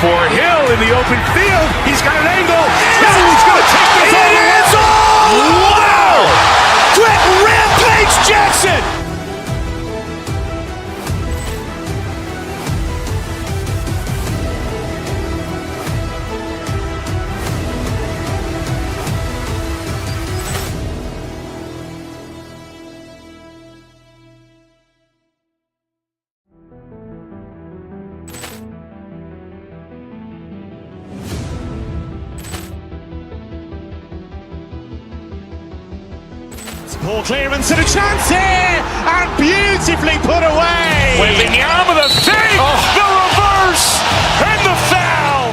for Hill in the open field. He's got an angle. He's going to take this all the way. Wow! Quick Rampage Jackson! Ball clearance and a chance here, and beautifully put away. With the arm of the fake, the reverse, and the foul.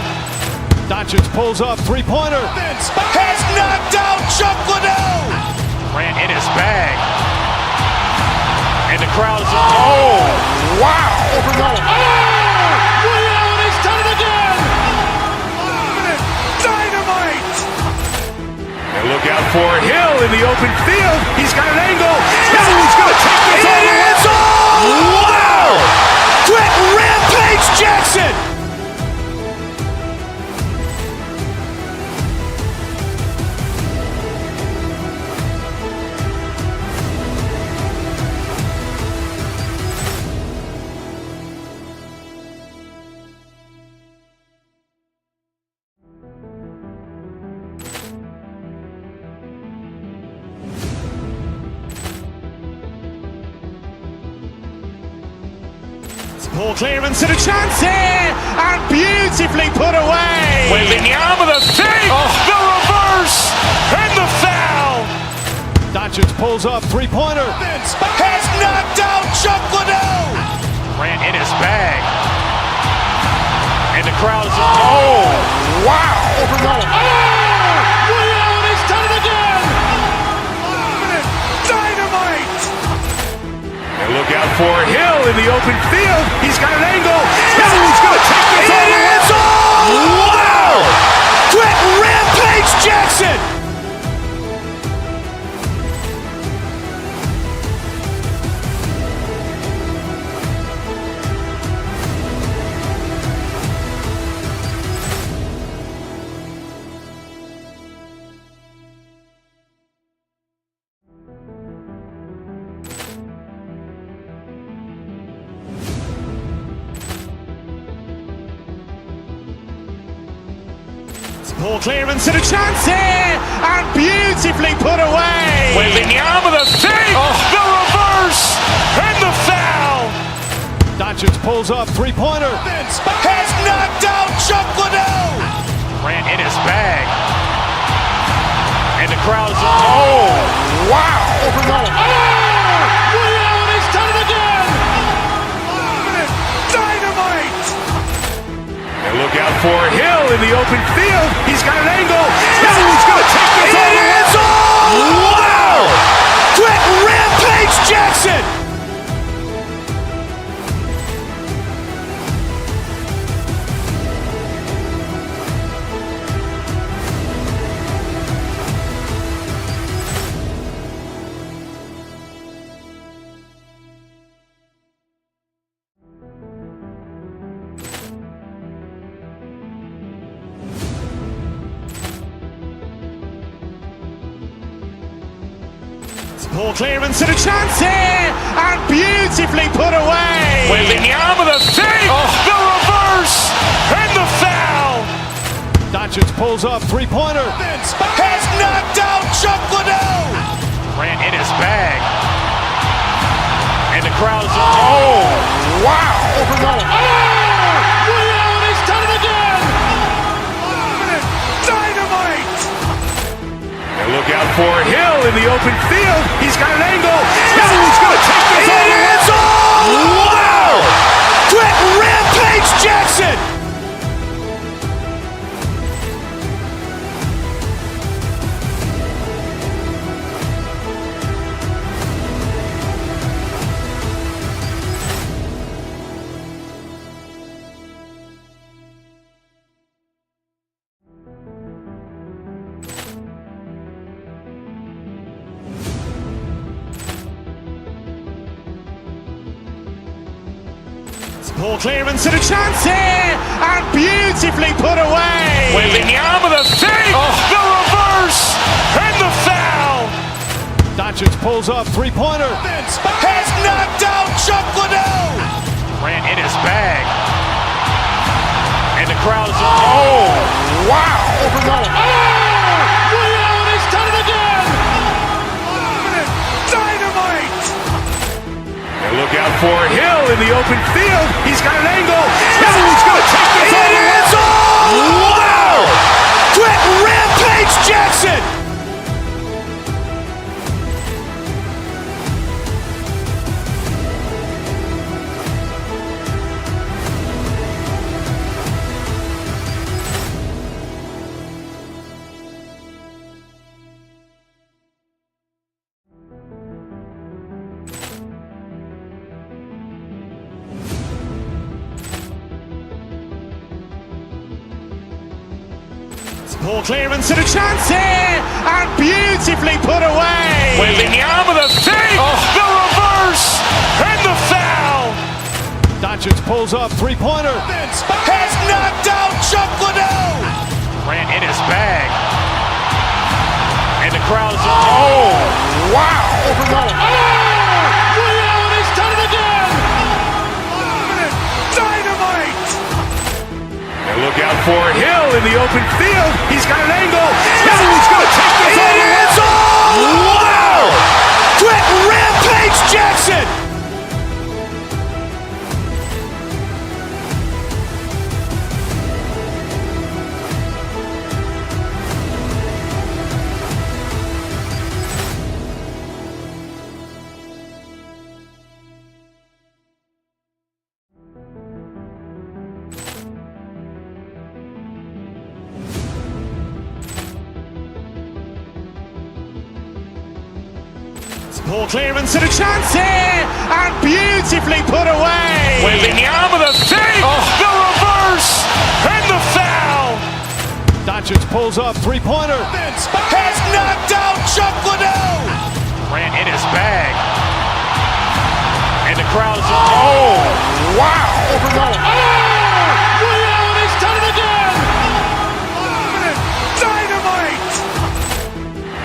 Doncic pulls up, three-pointer. Has knocked out Chuck Liddell. Ran in his bag. And the crowd is, oh, wow. Ray Allen has done it again. Dynamite. And look out for Hill in the open field. He's got an angle. He's going to take this all the way. Wow! Quick Rampage Jackson! Ball clearance and a chance here, and beautifully put away. With the arm of the fake, the reverse, and the foul. Doncic pulls up, three-pointer. Has knocked out Chuck Liddell. Ran in his bag. And the crowd is, oh, wow. Ray Allen has done it again. Dynamite. And look out for Hill in the open field. He's got an angle. He's going to take this all the way. Wow! Quick Rampage Jackson! Ball clearance and a chance here, and beautifully put away. With the arm of the fake, the reverse, and the foul. Doncic pulls up, three-pointer. Has knocked out Chuck Liddell. Ran in his bag. And the crowd is, oh, wow. Ray Allen has done it again. Dynamite. And look out for Hill in the open field. He's got an angle. He's going to take this all the way. Wow! Quick Rampage Jackson! Ball clearance and a chance here, and beautifully put away. With the arm of the fake, the reverse, and the foul. Doncic pulls up, three-pointer. Has knocked out Chuck Liddell. Ran in his bag. And the crowd is, oh, wow. Ray Allen has done it again. Dynamite. And look out for Hill in the open field. He's got an angle. He's going to take this all the way. Wow! Quick Rampage Jackson! Poor clearance and a chance here, and beautifully put away. Wembanyama with a save, the reverse, and the foul. Doncic pulls up, three-pointer. Has knocked out Chuck Liddell. Grant in his bag. And the crowd is, wow. Ray Allen has done it again. Dynamite. And look out for Hill in the open field. He's got an angle. He's going to take this all the way. Wow! Quick Rampage Jackson. Poor clearance and a chance here, and beautifully put away. Wembanyama with a save, the reverse, and the foul. Doncic pulls up, three-pointer. Has knocked out Chuck Liddell. Grant in his bag. And the crowd is, wow. Ray Allen has done it again. Dynamite. And look out for Hill in the open field. He's got an angle. He's going to take this all the way. Wow! Quick Rampage Jackson. Poor clearance and a chance here, and beautifully put away. Wembanyama with a save, the reverse, and the foul. Doncic pulls up, three-pointer. Has knocked out Chuck Liddell. Grant in his bag. And the crowd is, wow. Ray Allen has done it again. Dynamite.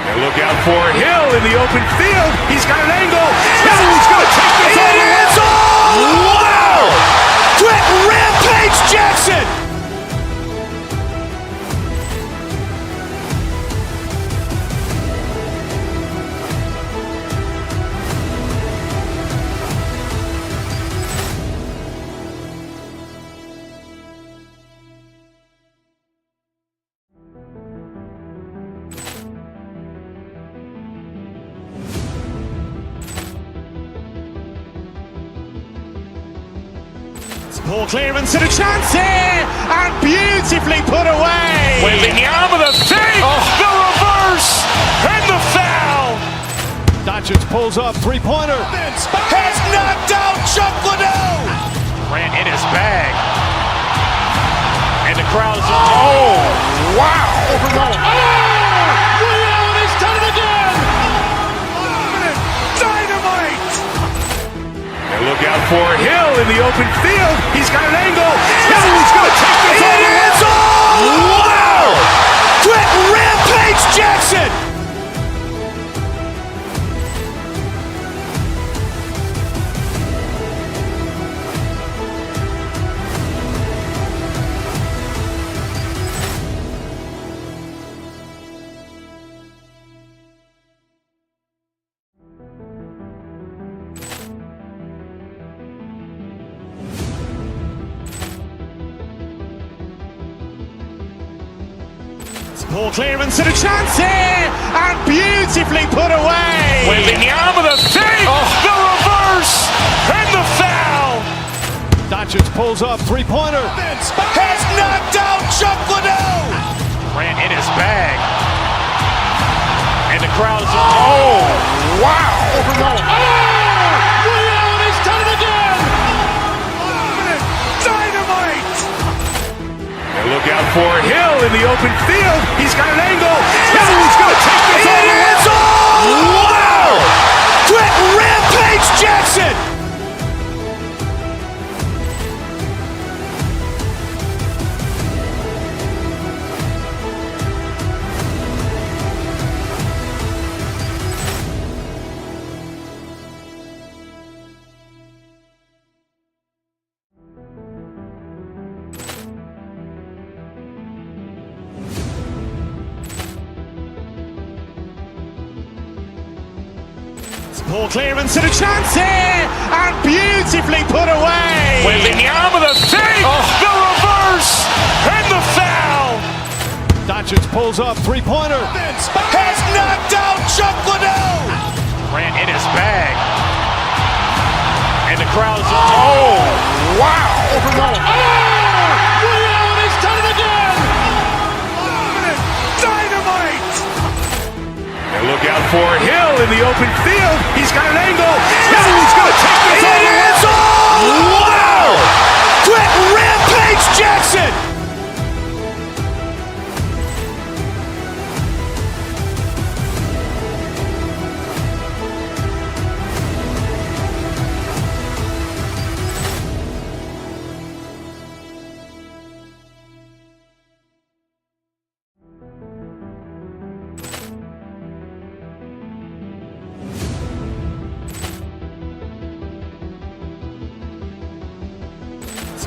And look out for Hill in the open field. He's got an angle. He's going to take this all the way. Wow! Quick Rampage Jackson. Poor clearance and a chance here, and beautifully put away. Wembanyama with a save, the reverse, and the foul. Doncic pulls up, three-pointer. Has knocked out Chuck Liddell. Grant in his bag. And the crowd is, wow. Ray Allen has done it again. Dynamite. And look out for Hill in the open field. He's got an angle. He's going to take this all the way. Wow! Quick Rampage Jackson. Poor clearance and a chance here, and beautifully put away. Wembanyama with a save, the reverse, and the foul. Doncic pulls up, three-pointer. Has knocked out Chuck Liddell. Grant in his bag. And the crowd is, wow. Ray Allen has done it again. Dynamite. And look out for Hill in the open field. He's got an angle. He's going to take this all the way. Wow! Quick Rampage Jackson. Poor clearance and a chance here, and beautifully put away. Wembanyama the fake, the reverse, and the foul. Doncic pulls up, three-pointer. Has knocked out Chuck Liddell. Grant in his bag. And the crowd's wow! Ray Allen has done it again. Dynamite! And look out for Hill in the open field. He's got an angle. Hill's going to take this all the way. Wow! Quick Rampage Jackson.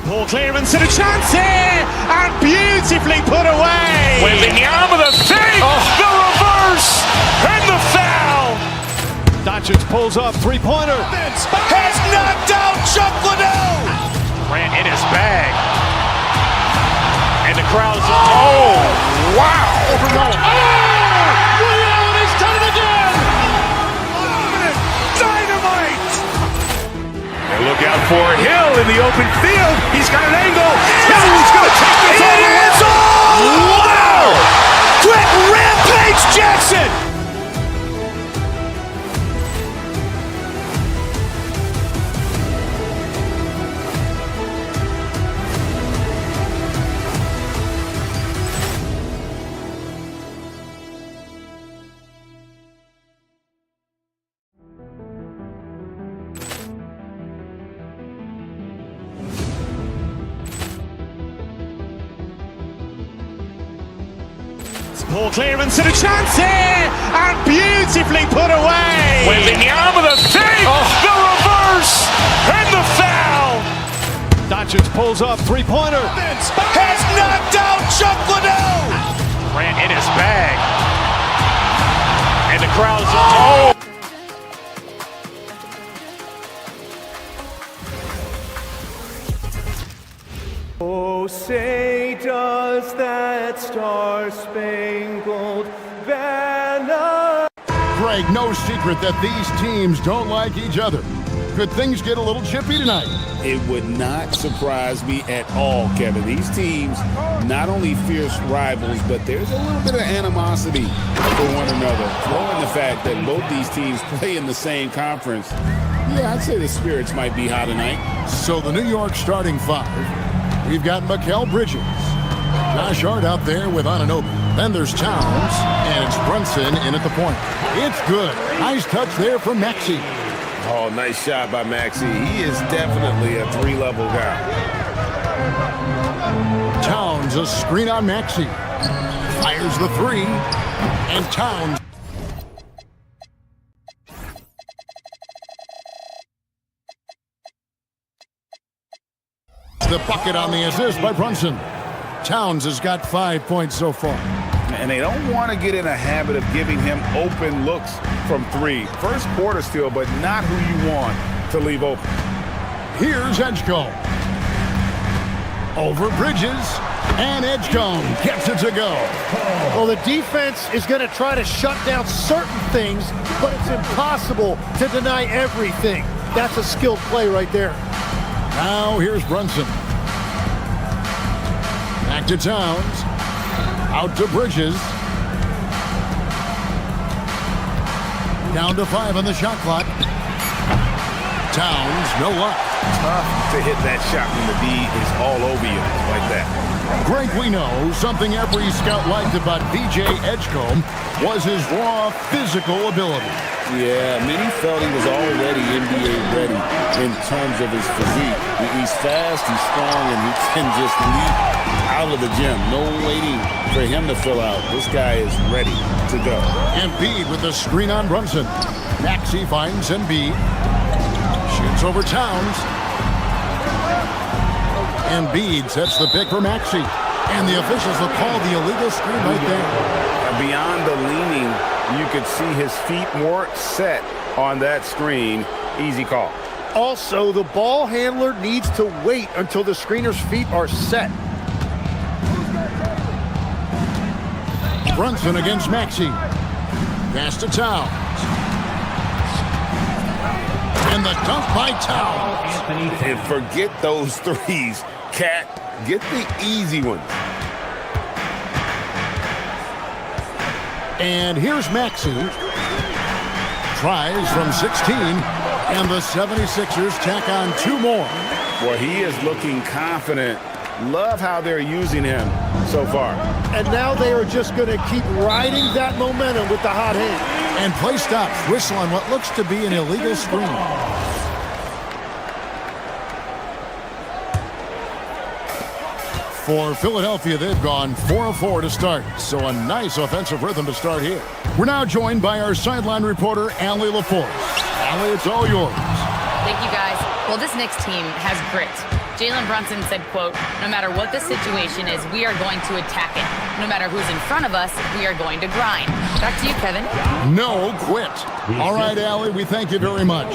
Poor clearance and a chance here, and beautifully put away. Wembanyama the fake, the reverse, and the foul. Doncic pulls up, three-pointer. Has knocked out Chuck Liddell. Grant in his bag. And the crowd's wow! Ray Allen has done it again. Dynamite! And look out for Hill in the open field. He's got an angle. Hill's going to take this all the way. Wow! Quick Rampage Jackson. Poor clearance and a chance here, and beautifully put away. Wembanyama the fake, the reverse, and the foul. Doncic pulls up, three-pointer. Has knocked out Chuck Liddell. Grant in his bag. And the crowd's Oh, say does that star-spangled banner. Greg, no secret that these teams don't like each other. Could things get a little chippy tonight? It would not surprise me at all, Kevin. These teams, not only fierce rivals, but there's a little bit of animosity for one another. Throw in the fact that both these teams play in the same conference. Yeah, I'd say the spirits might be high tonight. So the New York starting five. We've got Mikal Bridges. Josh Hart out there with Anunoby. Then there's Towns, and it's Brunson in at the point. It's good. Nice touch there from Maxey. Oh, nice shot by Maxey. He is definitely a three-level guy. Towns, a screen on Maxey. Fires the three, and Towns. The bucket on the assist by Brunson. Towns has got 5 points so far. And they don't want to get in a habit of giving him open looks from three. First quarter still, but not who you want to leave open. Here's Edgecombe. Over Bridges, and Edgecombe gets it to go. Well, the defense is going to try to shut down certain things, but it's impossible to deny everything. That's a skilled play right there. Now here's Brunson. Back to Towns. Out to Bridges. Down to 5 on the shot clock. Towns, no luck. Tough to hit that shot when the D is all over you like that. Greg, we know something every scout liked about VJ Edgecombe was his raw physical ability. Yeah, many felt he was already NBA ready in terms of his physique. He's fast, he's strong, and he can just leap out of the gym. No waiting for him to fill out. This guy is ready to go. Embiid with the screen on Brunson. Maxey finds Embiid. Shoots over Towns. Embiid sets the pick for Maxey. And the officials will call the illegal screen right there. Beyond the leaning, you could see his feet more set on that screen. Easy call. Also, the ball handler needs to wait until the screener's feet are set. Brunson against Maxey. Pass to Towns. And the dunk by Towns. And forget those threes. Cat, get the easy ones. And here's Maxey. Tries from 16. And the 76ers tack on 2 more. Well, he is looking confident. Love how they're using him so far. And now they are just going to keep riding that momentum with the hot hand. And play stops. Whistle on what looks to be an illegal screen. For Philadelphia, they've gone 4 of 4 to start. So a nice offensive rhythm to start here. We're now joined by our sideline reporter, Allie LaForce. Allie, it's all yours. Thank you, guys. Well, this Knicks team has grit. Jalen Brunson said, quote, "No matter what the situation is, we are going to attack it. No matter who's in front of us, we are going to grind." Back to you, Kevin. No quit. All right, Allie, we thank you very much.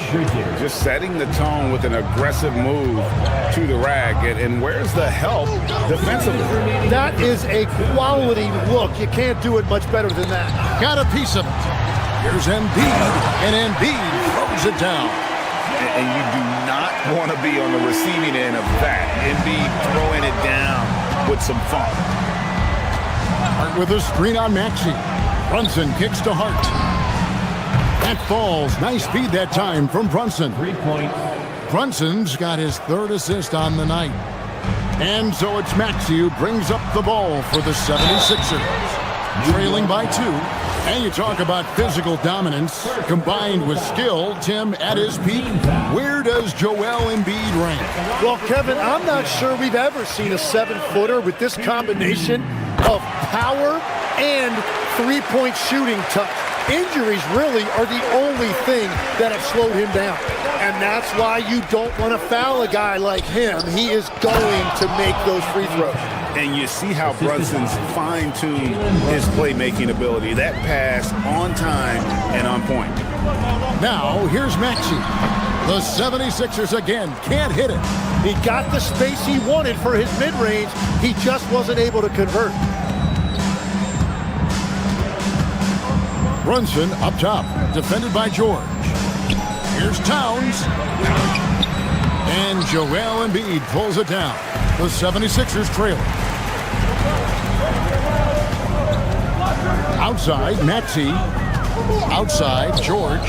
Just setting the tone with an aggressive move to the rack. And where's the help defensively? That is a quality look. You can't do it much better than that. Got a piece of it. Here's Embiid, and Embiid throws it down. And you do not want to be on the receiving end of that. Embiid throwing it down with some funk. Hart with a screen on Maxey. Brunson kicks to Hart. That falls. Nice feed that time from Brunson. 3 points. Brunson's got his 3rd assist on the night. And so it's Maxey who brings up the ball for the 76ers. Trailing by 2. And you talk about physical dominance combined with skill. Tim, at his peak, where does Joel Embiid rank? Well, Kevin, I'm not sure we've ever seen a 7-footer with this combination of power and three-point shooting touch. Injuries really are the only thing that have slowed him down. And that's why you don't want to foul a guy like him. He is going to make those free throws. And you see how Brunson's fine-tuned his playmaking ability. That pass on time and on point. Now, here's Maxey. The 76ers again can't hit it. He got the space he wanted for his mid-range. He just wasn't able to convert. Brunson up top, defended by George. Here's Towns. And Joel Embiid pulls it down. The 76ers trail. Outside, Maxey. Outside, George.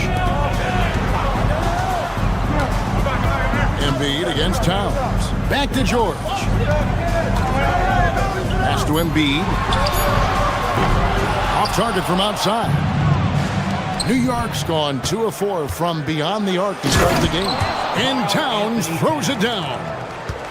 Embiid against Towns. Back to George. Pass to Embiid. Off target from outside. New York's gone 2 of 4 from beyond the arc to start the game. And Towns throws it down.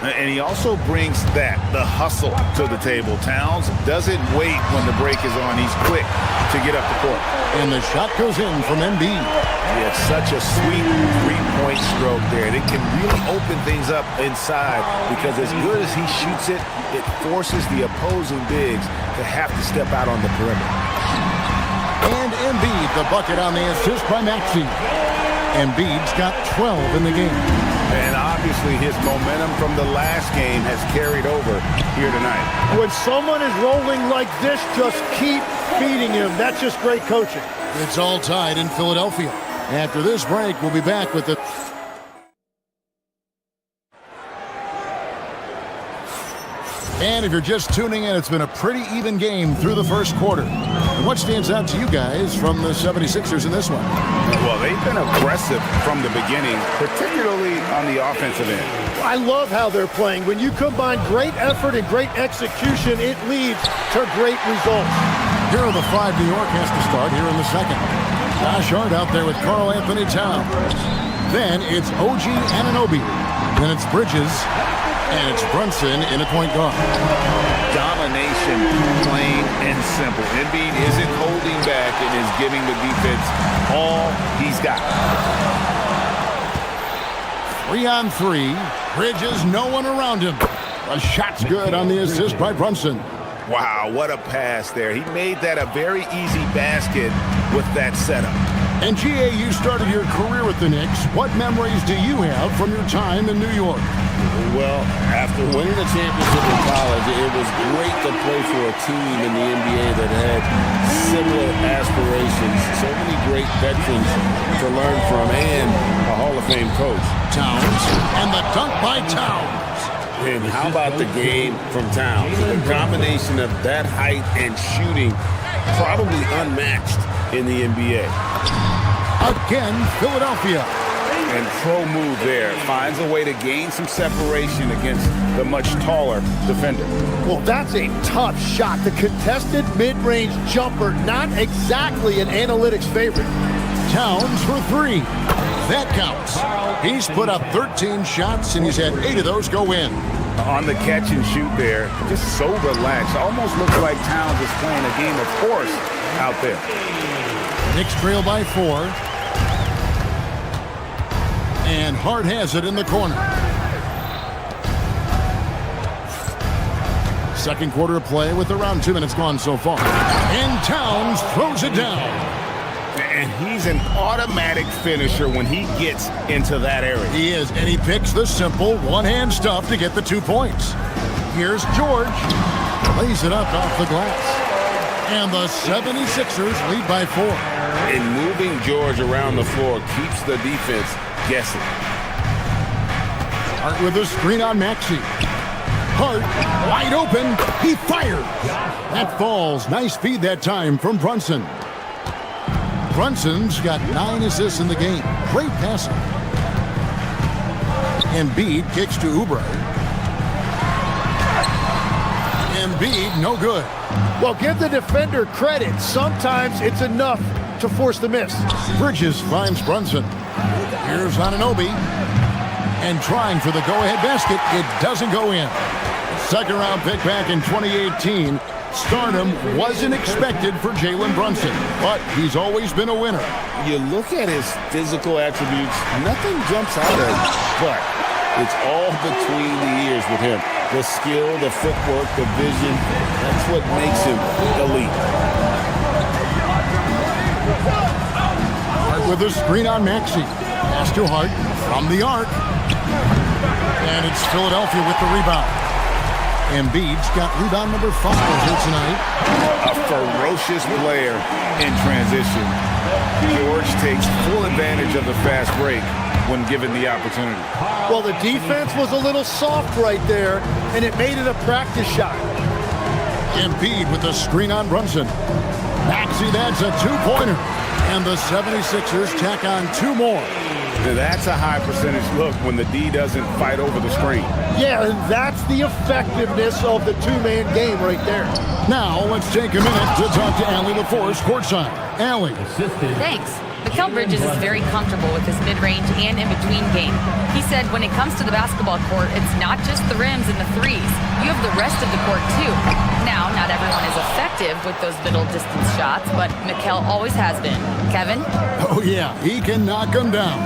And he also brings the hustle to the table. Towns doesn't wait when the break is on. He's quick to get up the court. And the shot goes in from Embiid. He has such a sweet three-point stroke there. It can really open things up inside because as good as he shoots it, it forces the opposing bigs to have to step out on the perimeter. And Embiid, the bucket on the assist by Maxey. Embiid's got 12 in the game. And obviously his momentum from the last game has carried over here tonight. When someone is rolling like this, just keep feeding him. That's just great coaching. It's all tied in Philadelphia. After this break, we'll be back with the... And if you're just tuning in, it's been a pretty even game through the first quarter. And what stands out to you guys from the 76ers in this one? Well, they've been aggressive from the beginning, particularly on the offensive end. I love how they're playing. When you combine great effort and great execution, it leads to great results. Here are the 5 New York has to start here in the second. Josh Hart out there with Karl Anthony Towns. Then it's OG Anunoby. Then it's Bridges. And it's Brunson in a point guard. Domination, plain and simple. Embiid isn't holding back and is giving the defense all he's got. 3-on-3. Bridges, no one around him. A shot's good on the assist by Brunson. Wow, what a pass there. He made that a very easy basket with that setup. And GA, you started your career with the Knicks. What memories do you have from your time in New York? Well, after winning the championship in college, it was great to play for a team in the NBA that had similar aspirations. So many great veterans to learn from and a Hall of Fame coach. Towns, and the dunk by Towns. And how about the game from Towns? The combination of that height and shooting, probably unmatched in the NBA. Again, Philadelphia. And pro move there. Finds a way to gain some separation against the much taller defender. Well, that's a tough shot. The contested mid-range jumper, not exactly an analytics favorite. Towns for three. That counts. He's put up 13 shots, and he's had 8 of those go in. On the catch and shoot there, just so relaxed. Almost looks like Towns is playing a game of horse out there. Knicks trail by 4. And Hart has it in the corner. Second quarter of play with around 2 minutes gone so far. And Towns throws it down. And he's an automatic finisher when he gets into that area. He is, and he picks the simple one-hand stuff to get the 2 points. Here's George. Lays it up off the glass. And the 76ers lead by 4. And moving George around the floor keeps the defense guessing. Hart with a screen on Maxey. Hart, wide open. He fired. That falls. Nice feed that time from Brunson. Brunson's got 9 assists in the game. Great passing. Embiid kicks to Oubre. Embiid, no good. Well, give the defender credit. Sometimes it's enough to force the miss. Bridges finds Brunson. Here's Anunoby. And trying for the go-ahead basket. It doesn't go in. Second round pick back in 2018. Stardom wasn't expected for Jalen Brunson, but he's always been a winner. You look at his physical attributes, nothing jumps out at him, but it's all between the ears with him. The skill, the footwork, the vision, that's what makes him elite. Hart with a screen on Maxey. Pass to Hart from the arc. And it's Philadelphia with the rebound. Embiid's got rebound number 5 here tonight. A ferocious player in transition. George takes full advantage of the fast break when given the opportunity. Well, the defense was a little soft right there, and it made it a practice shot. Embiid with the screen on Brunson. Maxey, that's a 2-pointer. And the 76ers tack on 2 more. That's a high percentage look when the D doesn't fight over the screen. Yeah, and that's the effectiveness of the 2-man game right there. Now, let's take a minute to talk to Allie LaForce courtside. Allie. Thanks. Mikal Bridges is very comfortable with his mid-range and in-between game. He said when it comes to the basketball court, it's not just the rims and the threes. You have the rest of the court, too. Now, not everyone is effective with those middle-distance shots, but Mikal always has been. Kevin? Oh, yeah, he can knock them down.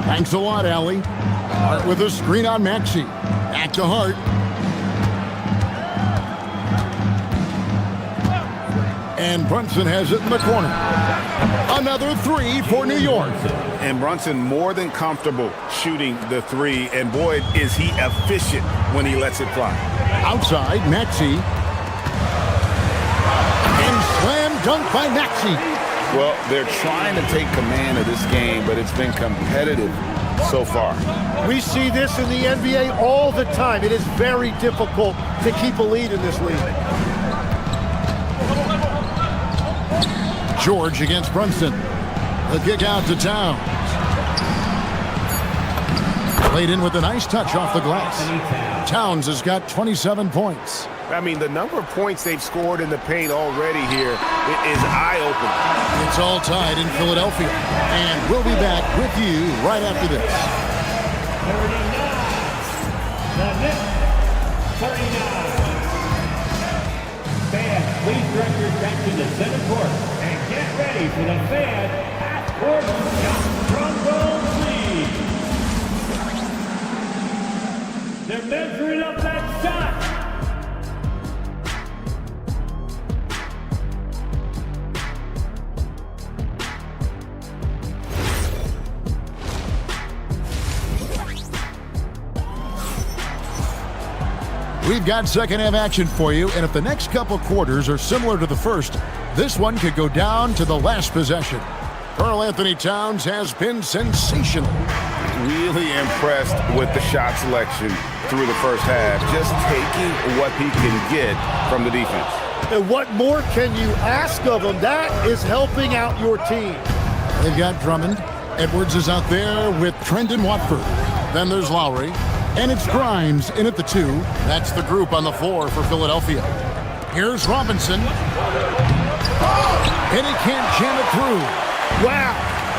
Thanks a lot, Allie. Hart with a screen on Maxey. Back to Hart. And Brunson has it in the corner. Another 3 for New York. And Brunson more than comfortable shooting the 3. And boy, is he efficient when he lets it fly. Outside, Maxey. And slam dunk by Maxey. Well, they're trying to take command of this game, but it's been competitive so far. We see this in the NBA all the time. It is very difficult to keep a lead in this league. George against Brunson. The kick out to Towns. Played in with a nice touch off the glass. Towns has got 27 points. I mean, the number of points they've scored in the paint already here is eye-opening. It's all tied in Philadelphia. And we'll be back with you right after this. 39. Fans, please direct your attention to center court and get ready for the fan half-court shot from the lead. They're measuring up that shot. We've got second half action for you, and if the next couple quarters are similar to the first, this one could go down to the last possession. Karl Anthony Towns has been sensational. Really impressed with the shot selection through the first half, just taking what he can get from the defense. And what more can you ask of him? That is helping out your team. They've got Drummond. Edwards is out there with Trendon Watford. Then there's Lowry. And it's Grimes in at the 2. That's the group on the floor for Philadelphia. Here's Robinson. And he can't jam it through. Wow,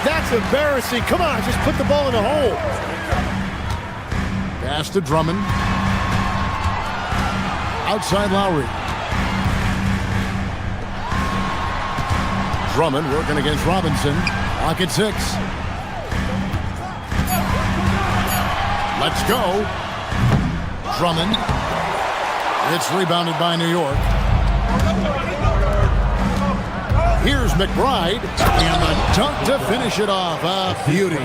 that's embarrassing. Come on, just put the ball in the hole. Pass to Drummond. Outside Lowry. Drummond working against Robinson. Lock at 6. Let's go. Drummond. It's rebounded by New York. Here's McBride. And the dunk to finish it off. A beauty.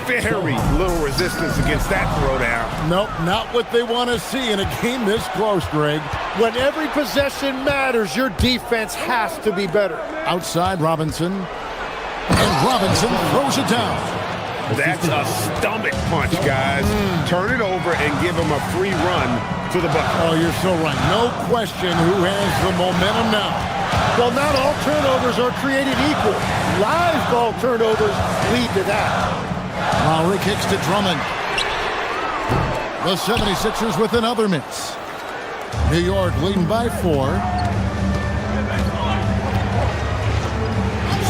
Very little resistance against that throwdown. Nope, not what they want to see in a game this close, Greg. When every possession matters, your defense has to be better. Outside Robinson. And Robinson throws it down. That's a stomach punch, guys. Turn it over and give him a free run to the bucket. Oh, you're so right. No question who has the momentum now. Well, not all turnovers are created equal. Live ball turnovers lead to that. Lowry kicks to Drummond. The 76ers with another miss. New York leading by 4.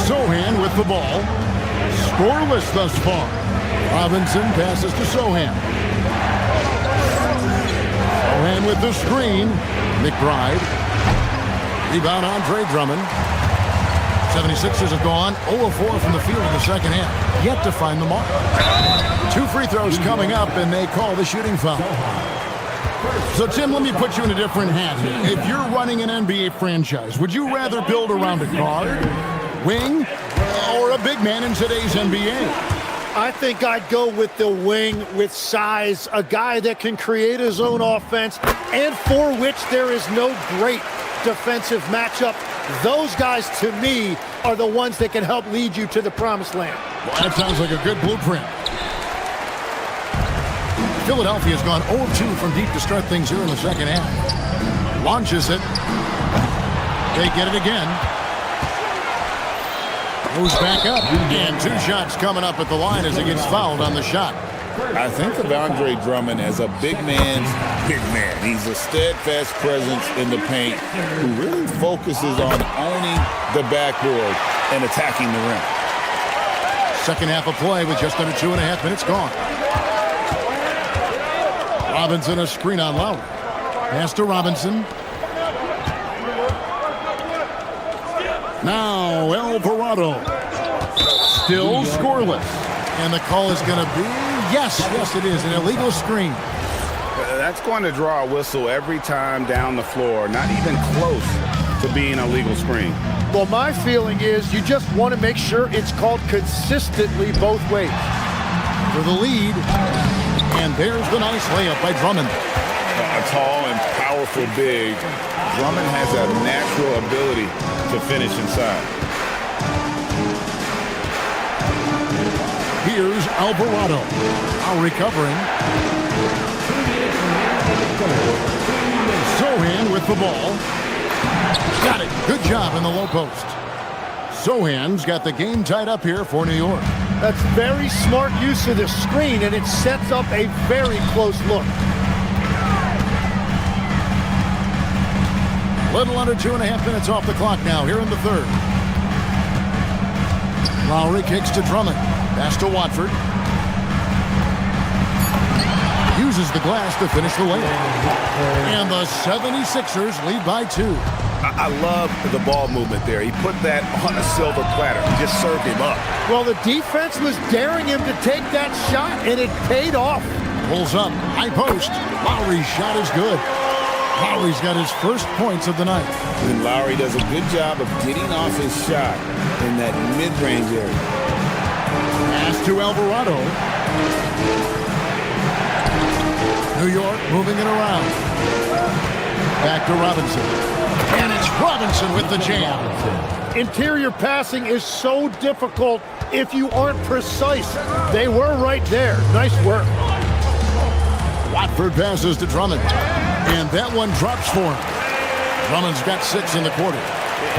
Sohan with the ball. Scoreless thus far. Robinson passes to Sohan. Sohan with the screen. McBride. Rebound Andre Drummond. 76ers have gone 0-4 from the field in the second half. Yet to find the mark. 2 free throws coming up, and they call the shooting foul. So, Tim, let me put you in a different hat here. If you're running an NBA franchise, would you rather build around a guard, wing, or a big man in today's NBA? I think I'd go with the wing with size, a guy that can create his own offense and for which there is no great defensive matchup. Those guys, to me, are the ones that can help lead you to the promised land. Well, that sounds like a good blueprint. Philadelphia's gone 0-2 from deep to start things here in the second half. Launches it. They get it again. Moves back up. And 2 shots coming up at the line as he gets fouled on the shot. I think of Andre Drummond as a big man's big man. He's a steadfast presence in the paint who really focuses on owning the backboard and attacking the rim. Second half of play with just under 2.5 minutes gone. Robinson a screen on Lowry. Pass to Robinson. Now Alvarado. Still scoreless. And the call is going to be, yes, it is, an illegal screen. That's going to draw a whistle every time down the floor, not even close to being a legal screen. Well, my feeling is you just want to make sure it's called consistently both ways. For the lead, and there's the nice layup by Drummond. A tall and powerful big. Drummond has a natural ability to finish inside. Here's Alvarado. Now recovering. Sohan with the ball. Got it. Good job in the low post. Sohan's got the game tied up here for New York. That's very smart use of the screen, and it sets up a very close look. Little under 2.5 minutes off the clock now here in the third. Lowry kicks to Drummond. Pass to Watford. Uses the glass to finish the layup. And the 76ers lead by 2. I love the ball movement there. He put that on a silver platter. He just served him up. Well, the defense was daring him to take that shot, and it paid off. Pulls up, high post. Lowry's shot is good. Lowry's got his first points of the night. And Lowry does a good job of getting off his shot in that mid-range area. Pass to Alvarado. New York moving it around. Back to Robinson. And it's Robinson with the jam. Interior passing is so difficult if you aren't precise. They were right there. Nice work. Watford passes to Drummond. And that one drops for him. Drummond's got 6 in the quarter.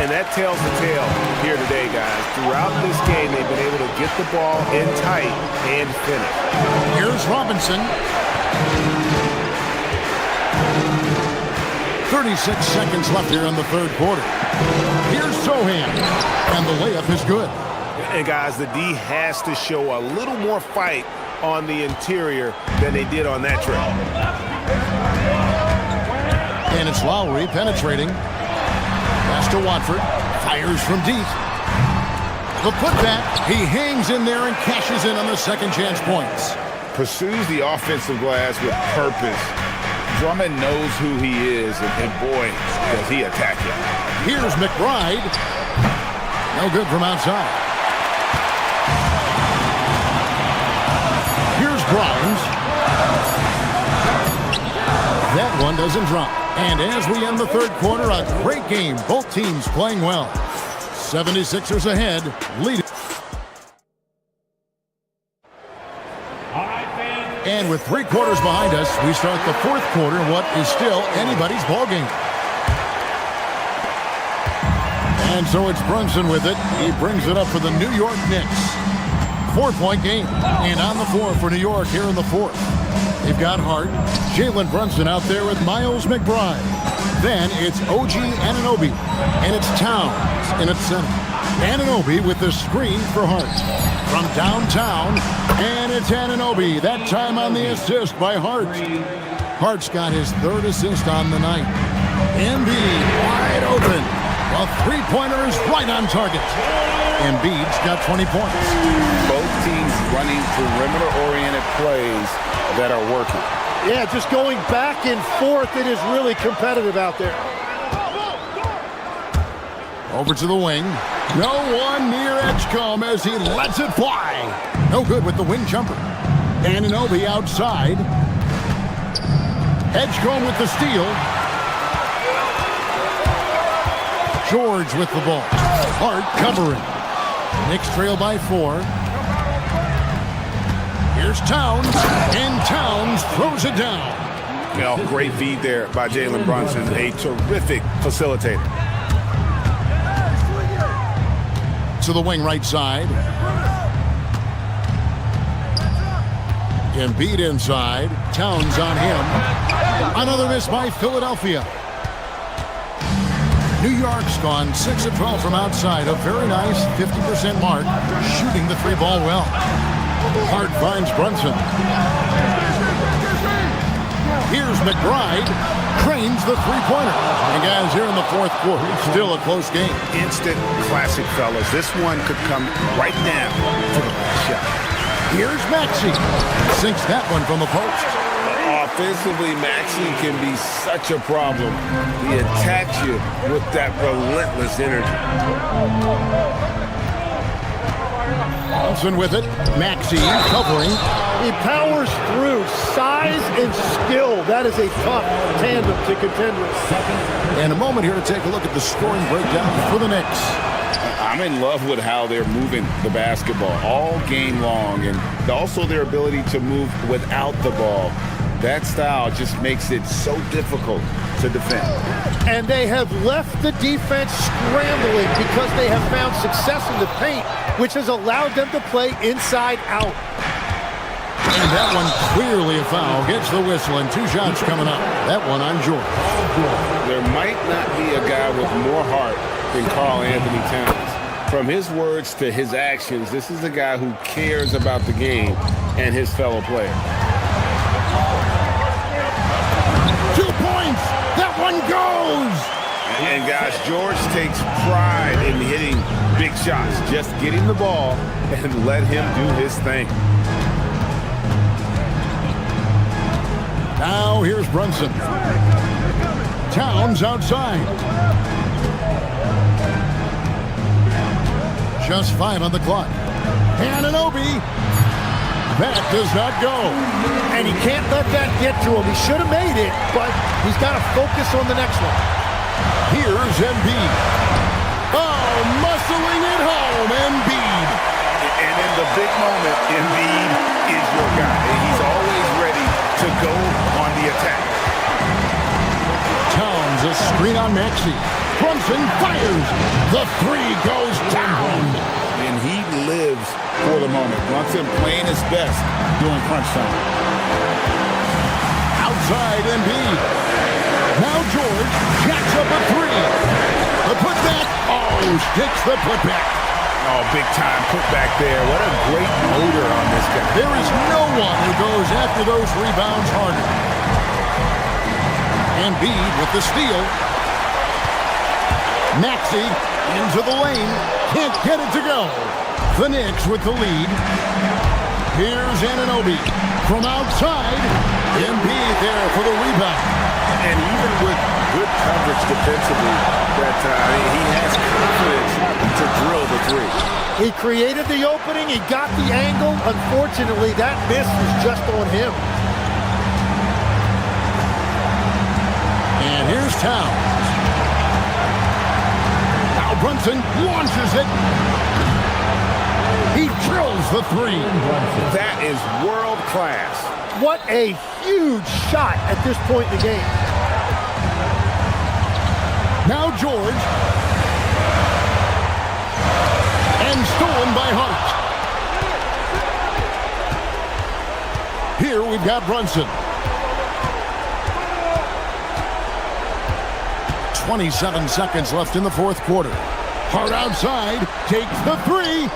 And that tells the tale here today, guys. Throughout this game, they've been able to get the ball in tight and finish. Here's Robinson. 36 seconds left here in the third quarter. Here's Sohan. And the layup is good. And guys, the D has to show a little more fight on the interior than they did on that trip. And it's Lowry penetrating. Pass to Watford. Fires from deep. The putback. He hangs in there and cashes in on the second chance points. Pursues the offensive glass with purpose. Drummond knows who he is, and boy, does he attack him. Here's McBride. No good from outside. Here's Grimes. That one doesn't drop. And as we end the third quarter, a great game. Both teams playing well. 76ers ahead, leading. And with 3 quarters behind us, we start the fourth quarter in what is still anybody's ball game. And so it's Brunson with it. He brings it up for the New York Knicks. 4-point game. And on the floor for New York here in the fourth. They've got Hart, Jalen Brunson out there with Miles McBride. Then it's OG Anunoby, and it's Towns in its center. Anunoby with the screen for Hart. From downtown, and it's Anunoby. That time on the assist by Hart. Hart's got his 3rd assist on the night. Embiid wide open. A 3-pointer is right on target. Embiid's got 20 points. Both teams running perimeter-oriented plays that are working. Yeah, just going back and forth. It is really competitive out there. Over to the wing. No one near Edgecombe as he lets it fly. No good with the wing jumper. Anunoby outside. Edgecombe with the steal. George with the ball. Hart covering. Knicks trail by 4. Here's Towns, and Towns throws it down. Well, great feed there by Jalen Brunson, a terrific facilitator. To the wing right side. Embiid inside. Towns on him. Another miss by Philadelphia. New York's gone 6 of 12 from outside. A very nice 50% mark. Shooting the 3-ball well. Hart finds Brunson. Here's McBride. Cranes the 3-pointer. And guys, here in the fourth quarter, still a close game. Instant classic, fellas. This one could come right down to the last shot. Here's Maxey. Sinks that one from the post. Offensively, Maxey can be such a problem. He attacks you with that relentless energy. Olsen with it. Maxey covering. He powers through. Size and skill. That is a tough tandem to contend with. And a moment here to take a look at the scoring breakdown for the Knicks. I'm in love with how they're moving the basketball all game long, and also their ability to move without the ball. That style just makes it so difficult to defend. And they have left the defense scrambling because they have found success in the paint, which has allowed them to play inside out. And that one clearly a foul. Gets the whistle, and 2 shots coming up. That one on George. There might not be a guy with more heart than Karl Anthony Towns. From his words to his actions, this is a guy who cares about the game and his fellow players. 2 points. That one goes. And guys, George takes pride in hitting big shots. Just getting the ball and let him do his thing. Now here's Brunson. Towns outside. Just 5 on the clock. Anunoby. That does not go. And he can't let that get to him. He should have made it, but he's got to focus on the next one. Here's Embiid. Oh, muscling it home, Embiid. And in the big moment, Embiid is your guy. He's always ready to go on the attack. Towns a screen on Maxey. Brunson fires. The 3 goes down. And he lives for the moment. Brunson playing his best during crunch time. Outside Embiid. Now George jacks up a 3. The putback. Oh, sticks the putback. Oh, big time putback there. What a great motor on this guy. There is no one who goes after those rebounds harder. Embiid with the steal. Maxey into the lane. Can't get it to go. The Knicks with the lead. Here's Anunoby from outside. Embiid there for the rebound. And even with good coverage defensively that time, he has confidence to drill the 3. He created the opening. He got the angle. Unfortunately, that miss was just on him. And here's Towns. Now Brunson launches it. He drills the 3. That is world class. What a huge shot at this point in the game. Now George. And stolen by Hart. Here we've got Brunson. 27 seconds left in the fourth quarter. Hart outside, takes the 3.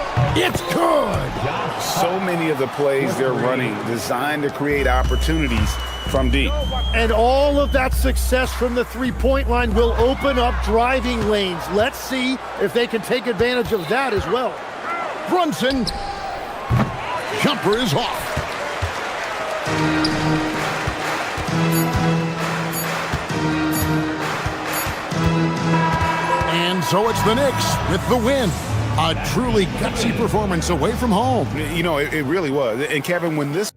It's good. So many of the plays they're running designed to create opportunities from deep. And all of that success from the three-point line will open up driving lanes. Let's see if they can take advantage of that as well. Brunson. Jumper is off. And so it's the Knicks with the win. A truly gutsy performance away from home. You know, it really was. And Kevin, when this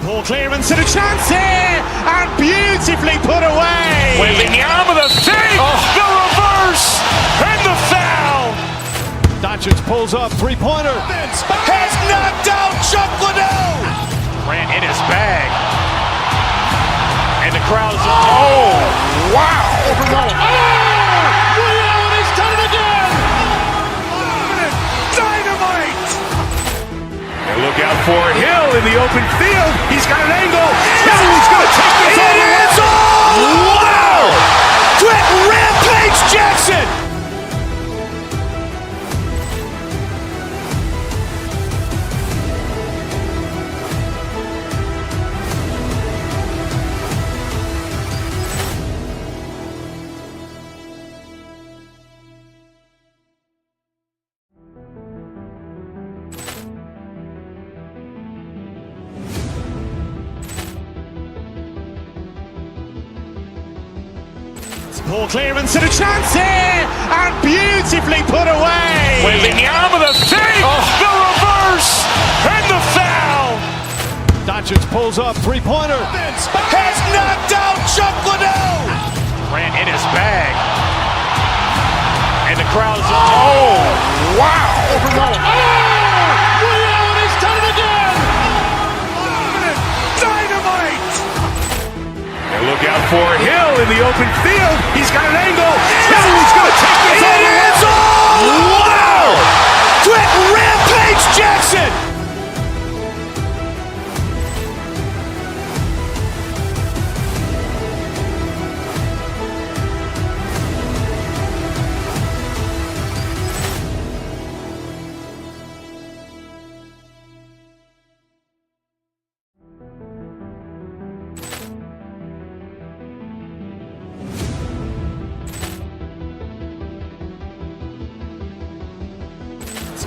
Ball clearance and a chance here, and beautifully put away. Wembanyama the fake, the reverse, and the foul. Doncic pulls up, three-pointer. Has knocked out Chuck Liddell. Grant in his bag. And the crowd's, oh, wow. He's done it again. Dynamite. And look out for Hill in the open field. He's got an angle. Hill's going to take this all the way. Wow! Quick rampage Jackson. Ball clearance and a chance here, and beautifully put away. Wembanyama the fake, the reverse, and the foul. Doncic pulls up, three-pointer. Has knocked out Chuck Liddell. Grant in his bag. And the crowd's, oh, wow. He's done it again. Dynamite. And look out for Hill in the open field. He's got an angle. Hill's going to take this all the way. Wow! Quick rampage Jackson.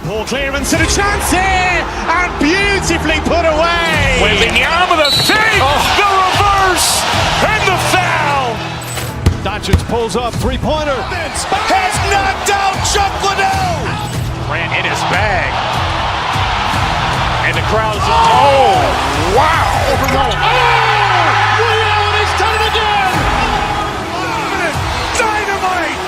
Ball clearance and a chance here, and beautifully put away. Waving the arm of the fake, the reverse, and the foul. Doncic pulls up, three-pointer. Has knocked out Chuck Liddell. Grant in his bag. And the crowd's, oh, wow. He's done it again. Dynamite.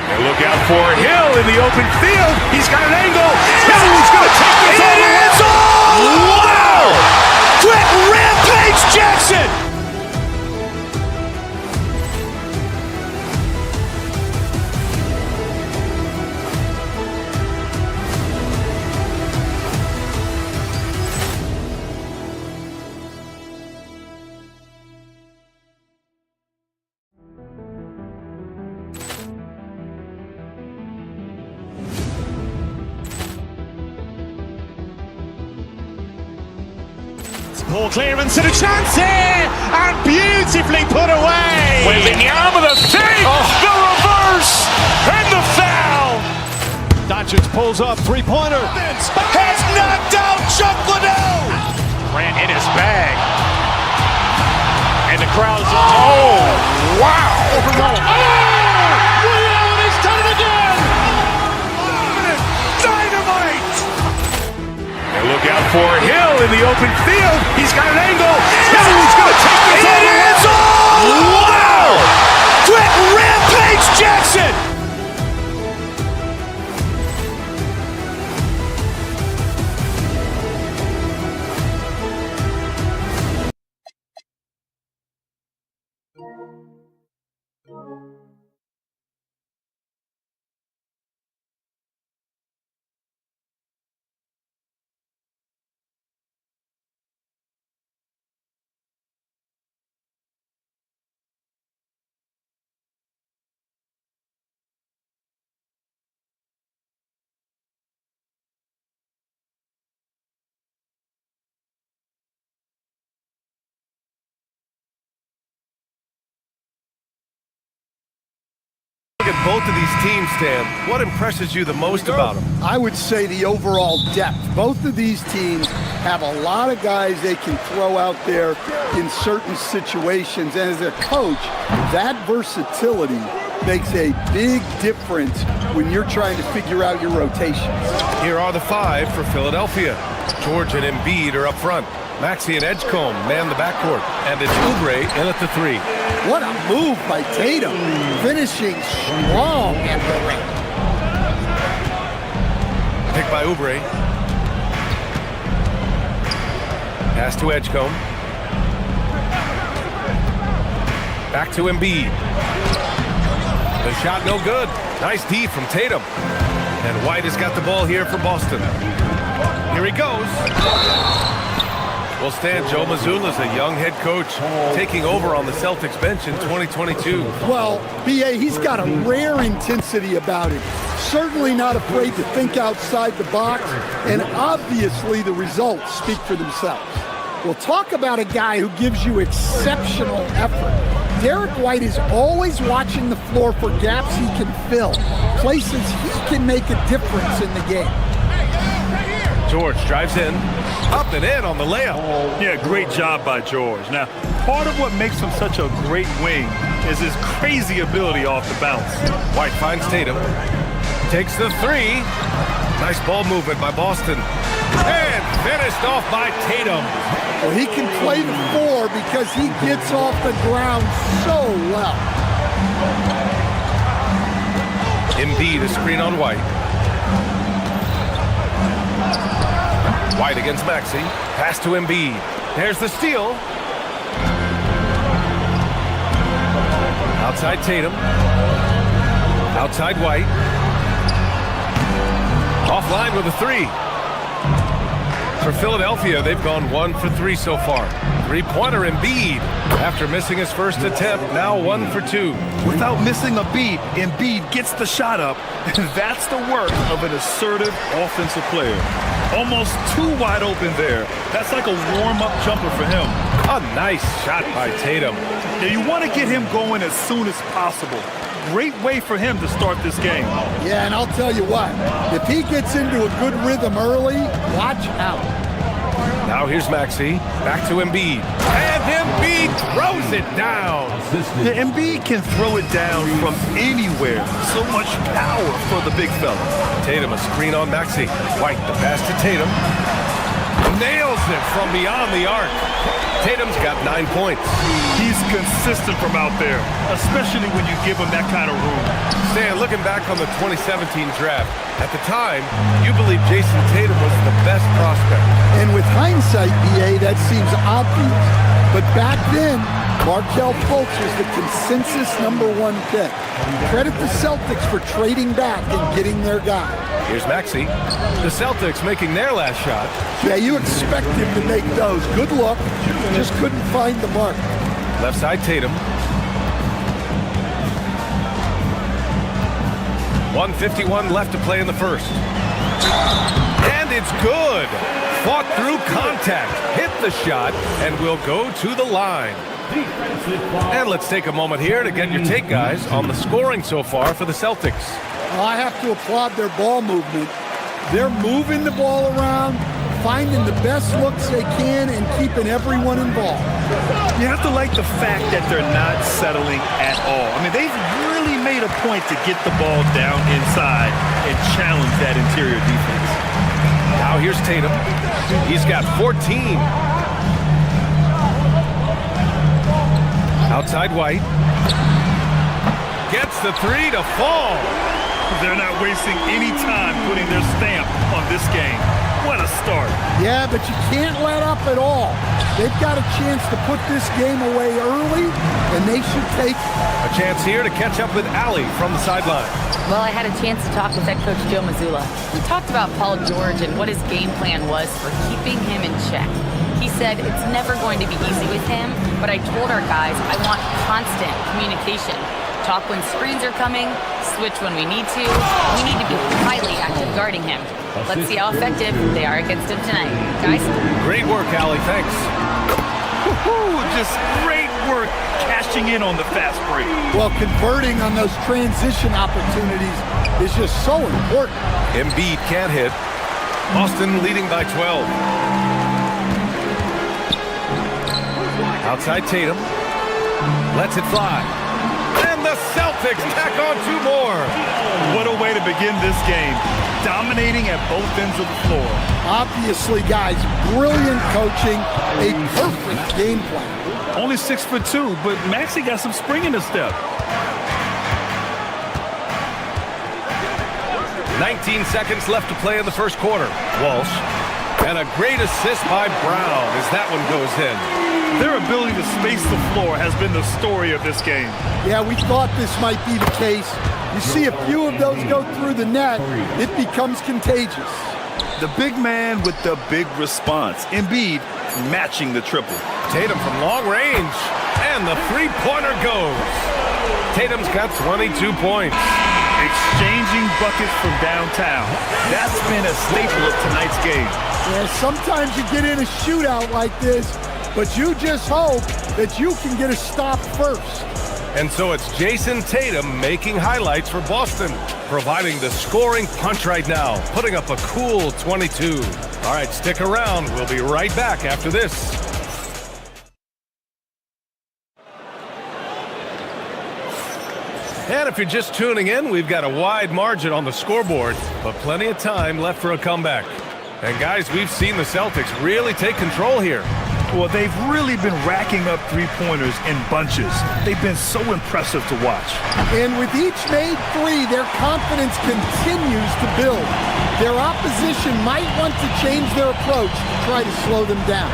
And look out for Hill in the open field. He's got an angle. Hill's going to take this all the way. Wow! Quick rampage Jackson. Ball clearance and a chance here, and beautifully put away. Waving the arm of the fake, the reverse, and the foul. Doncic pulls up, three-pointer. Has knocked out Chuck Liddell. Grant in his bag. And the crowd's, oh, wow. He's done it again. Dynamite. And look out for Hill in the open field. He's got an angle. Hill's going to take this all the way. Wow! Quick rampage Jackson. Look at both of these teams, Stan. What impresses you the most about them? I would say the overall depth. Both of these teams have a lot of guys they can throw out there in certain situations. And as a coach, that versatility makes a big difference when you're trying to figure out your rotations. Here are the five for Philadelphia. George and Embiid are up front. Maxey and Edgecombe man the backcourt. And it's Oubre in at the three. What a move by Tatum, finishing strong at the rim. Pick by Oubre. Pass to Edgecombe. Back to Embiid. The shot no good. Nice D from Tatum. And White has got the ball here for Boston. Here he goes. Well, Stan, Joe Mazzulla's a young head coach taking over on the Celtics bench in 2022. Well, B.A., he's got a rare intensity about him. Certainly not afraid to think outside the box, and obviously the results speak for themselves. Well, talk about a guy who gives you exceptional effort. Derek White is always watching the floor for gaps he can fill, places he can make a difference in the game. George drives in, up and in on the layup. Yeah, great job by George. Now, part of what makes him such a great wing is his crazy ability off the bounce. White finds Tatum, takes the three. Nice ball movement by Boston. And finished off by Tatum. Well, he can play the four because he gets off the ground so well. Embiid, a screen on White. White against Maxey. Pass to Embiid. There's the steal. Outside Tatum. Outside White. Offline with a three. For Philadelphia, they've gone 1 for 3 so far. Three-pointer Embiid. After missing his first attempt, now 1 for 2. Without missing a beat, Embiid gets the shot up, and that's the work of an assertive offensive player. Almost too wide open there. That's like a warm-up jumper for him. A nice shot by Tatum. Now, you want to get him going as soon as possible. great way for him to start this game. Yeah, and I'll tell you what, if he gets into a good rhythm early, watch out. Now here's Maxey, back to Embiid. And Embiid throws it down. The Embiid can throw it down from anywhere. So much power for the big fella. Tatum a screen on Maxey. White the pass to Tatum. Nails it from beyond the arc. Tatum's got 9 points. He's consistent from out there, especially when you give him that kind of room. Stan, looking back on the 2017 draft, at the time, you believed Jason Tatum was the best prospect. And with hindsight, BA, that seems obvious. But back then, Markelle Fultz was the consensus #1 pick. Credit the Celtics for trading back and getting their guy. Here's Maxey. The Celtics making their last shot. Yeah, you expect him to make those. Good look. Just couldn't find the mark. Left side Tatum. 1:51 left to play in the first. And it's good. Fought through contact, hit the shot, and will go to the line. And let's take a moment here to get your take, guys, on the scoring so far for the Celtics. Well, I have to applaud their ball movement. They're moving the ball around, finding the best looks they can, and keeping everyone involved. You have to like the fact that they're not settling at all. I mean, they've really made a point to get the ball down inside and challenge that interior defense. Now here's Tatum. He's got 14. Outside White. Gets the three to fall. They're not wasting any time putting their stamp on this game. What a start. Yeah, but you can't let up at all. They've got a chance to put this game away early, and they should take it. A chance here to catch up with Allie from the sideline. Well, I had a chance to talk with head coach Joe Mazzulla. He talked about Paul George and what his game plan was for keeping him in check. He said it's never going to be easy with him, but I told our guys I want constant communication. Talk when screens are coming, switch when we need to. We need to be highly active guarding him. Let's see how effective they are against him tonight. Guys? Great work, Allie. Thanks. Just great work cashing in on the fast break. Well, converting on those transition opportunities is just so important. Embiid can't hit. Boston leading by 12. Outside Tatum. Lets it fly. And the Celtics tack on 2 more. What a way to begin this game. Dominating at both ends of the floor. Obviously, guys, brilliant coaching, a perfect game plan. Only 6'2", but Maxey got some spring in his step. 19 seconds left to play in the first quarter. Walsh. And a great assist by Brown as that one goes in. Their ability to space the floor has been the story of this game. Yeah, we thought this might be the case. You see a few of those go through the net, it becomes contagious. The big man with the big response. Embiid matching the triple. Tatum from long range. And the three-pointer goes. Tatum's got 22 points. Exchanging buckets from downtown. That's been a staple of tonight's game. Yeah, sometimes you get in a shootout like this, but you just hope that you can get a stop first. And so it's Jason Tatum making highlights for Boston, providing the scoring punch right now, putting up a cool 22. All right, stick around. We'll be right back after this. And if you're just tuning in, we've got a wide margin on the scoreboard, but plenty of time left for a comeback. And guys, we've seen the Celtics really take control here. Well, they've really been racking up three-pointers in bunches. They've been so impressive to watch. And with each made three, their confidence continues to build. Their opposition might want to change their approach to try to slow them down.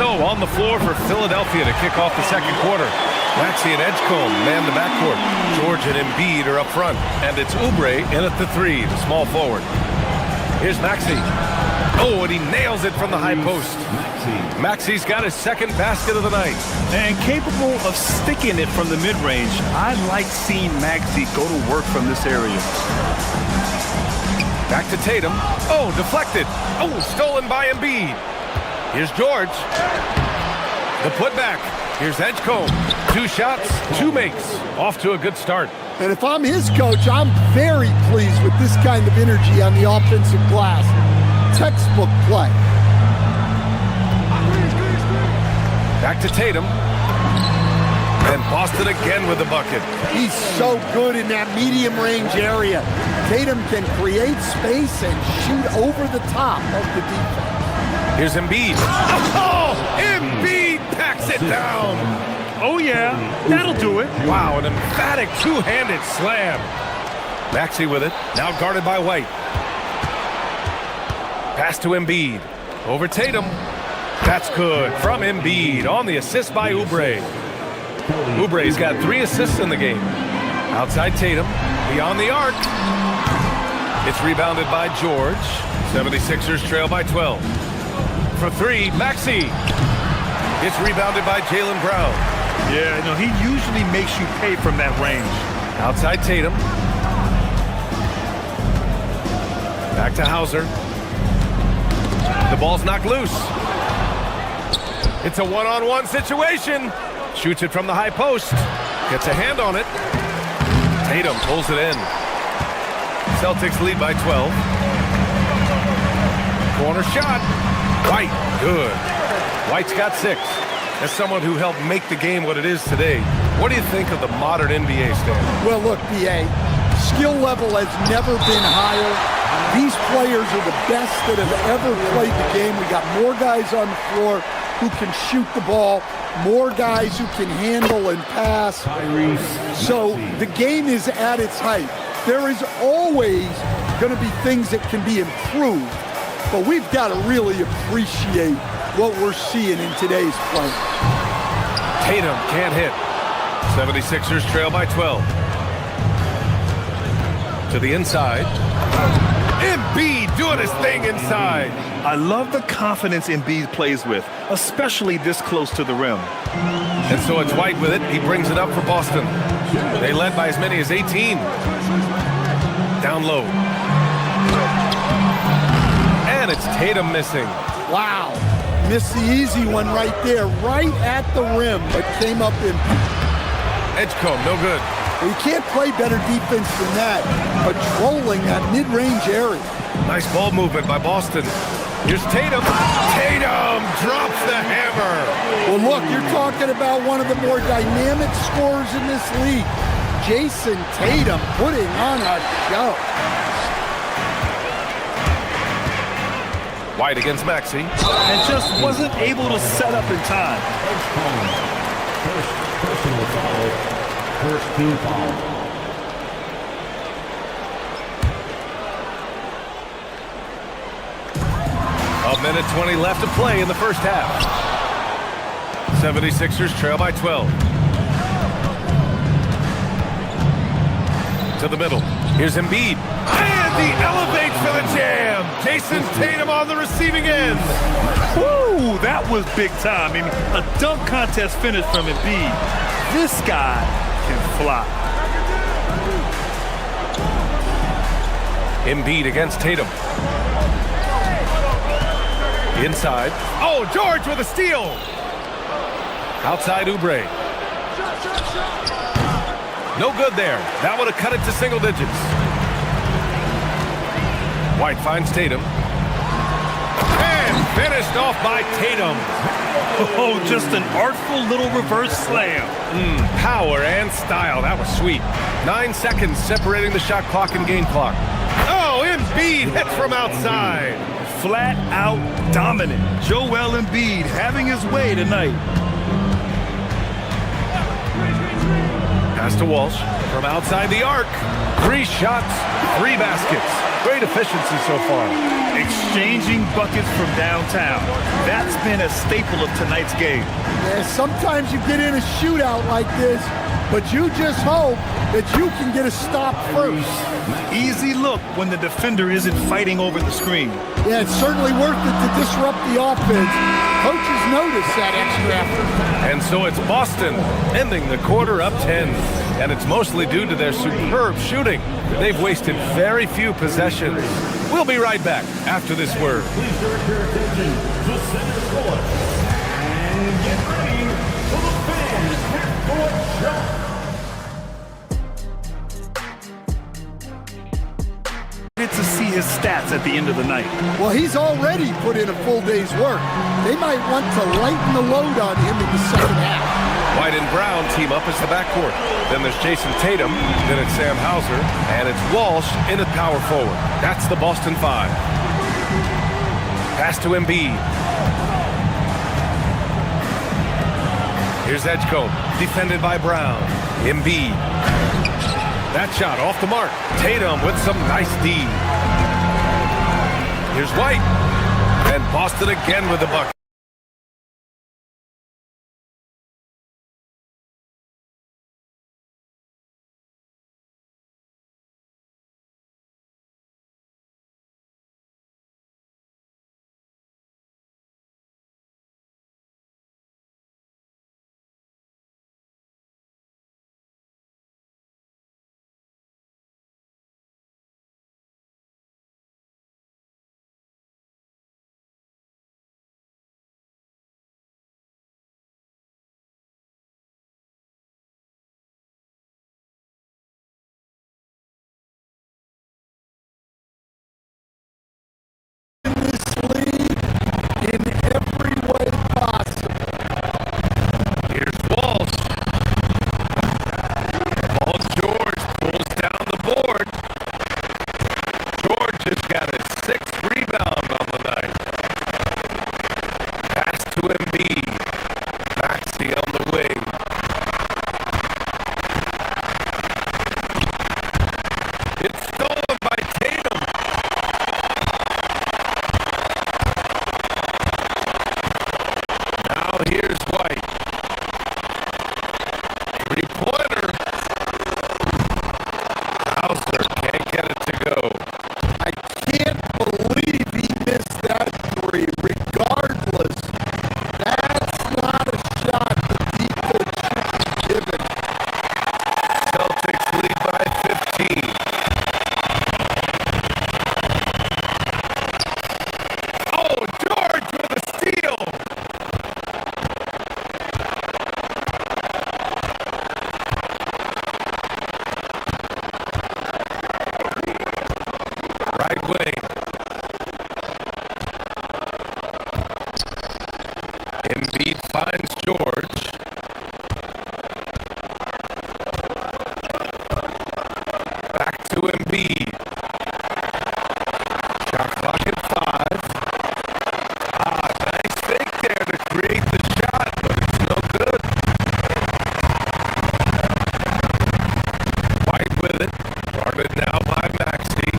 So on the floor for Philadelphia to kick off the second quarter. Maxey and Edgecombe man the backcourt. George and Embiid are up front. And it's Oubre in at the three, the small forward. Here's Maxey. Oh, and he nails it from the high post. Maxey's got his second basket of the night. And capable of sticking it from the mid-range. I like seeing Maxey go to work from this area. Back to Tatum. Oh, deflected. Oh, stolen by Embiid. Here's George. The putback. Here's Edgecombe. 2 shots, 2 makes. Off to a good start. And if I'm his coach, I'm very pleased with this kind of energy on the offensive glass. Textbook play. Back to Tatum. And Boston again with the bucket. He's so good in that medium range area. Tatum can create space and shoot over the top of the defense. Here's Embiid. Oh, Embiid packs it down. Oh, yeah, that'll do it. Wow, an emphatic two-handed slam. Maxey with it, now guarded by White. Pass to Embiid. Over Tatum. That's good from Embiid on the assist by Oubre. Oubre's got 3 assists in the game. Outside Tatum, beyond the arc. It's rebounded by George. 76ers trail by 12. For 3, Maxey. It's rebounded by Jaylen Brown. Yeah, no, he usually makes you pay from that range. Outside Tatum. Back to Hauser. The ball's knocked loose. It's a one-on-one situation. Shoots it from the high post. Gets a hand on it. Tatum pulls it in. Celtics lead by 12. Corner shot. White, good. White's got 6. As someone who helped make the game what it is today, what do you think of the modern NBA, Stan? Well, look, B.A., skill level has never been higher. These players are the best that have ever played the game. We got more guys on the floor who can shoot the ball, more guys who can handle and pass. So the game is at its height. There is always going to be things that can be improved, but we've got to really appreciate what we're seeing in today's play. Tatum can't hit. 76ers trail by 12. To the inside. Embiid doing his thing inside. I love the confidence Embiid plays with, especially this close to the rim. And so it's White with it. He brings it up for Boston. They led by as many as 18. Down low. And it's Tatum missing. Wow. Missed the easy one right there, right at the rim, but came up empty. Edgecombe, no good. You can't play better defense than that, patrolling that mid-range area. Nice ball movement by Boston. Here's Tatum. Tatum drops the hammer. Well, look, you're talking about one of the more dynamic scorers in this league. Jason Tatum putting on a show. White against Maxey. And just wasn't able to set up in time. Personal foul. First team foul. A minute 20 left to play in the first half. 76ers trail by 12. To the middle. Here's Embiid. And he elevates for the jam. Jason Tatum on the receiving end. Woo, that was big time. I mean, a dunk contest finish from Embiid. This guy can fly. Embiid against Tatum. Inside. Oh, George with a steal. Outside Oubre. No good there. That would have cut it to single digits. White finds Tatum. And finished off by Tatum. Oh, just an artful little reverse slam. Power and style. That was sweet. 9 seconds separating the shot clock and game clock. Oh, Embiid hits from outside. Flat out dominant. Joel Embiid having his way tonight. Pass to Walsh from outside the arc. 3 shots, 3 baskets. Great efficiency so far. Exchanging buckets from downtown. That's been a staple of tonight's game. Yeah, sometimes you get in a shootout like this, but you just hope that you can get a stop first. Easy look when the defender isn't fighting over the screen. Yeah, it's certainly worth it to disrupt the offense. Coaches notice that extra effort. And so it's Boston ending the quarter up 10. And it's mostly due to their superb shooting. They've wasted very few possessions. We'll be right back after this word. Please direct your attention to center court. And get ready for the fans' half-court shot. his stats at the end of the night. Well, he's already put in a full day's work. They might want to lighten the load on him in the second half. White and Brown team up as the backcourt. Then there's Jason Tatum, then it's Sam Hauser, and it's Walsh in at power forward. That's the Boston Five. Pass to Embiid. Here's Edgecombe, defended by Brown. Embiid. That shot off the mark. Tatum with some nice D. Here's White. And Boston again with the bucket. In every way possible. Here's Walsh. Paul George pulls down the board. George has got his 6th rebound on the night. Pass to Embiid. Maxey on the wing. It's stolen by Tatum. Now here's White. 3-pointer. Hauser can't get it to go. I can't believe he missed that three. Regardless, that's not a shot the defense should be given. Celtics lead by 15. Oh, George with a steal. Right wing. Embiid finds George. Back to Embiid. Shot clock at 5. Nice fake there to create the shot, but it's no good. White with it. Guarded now by Maxey.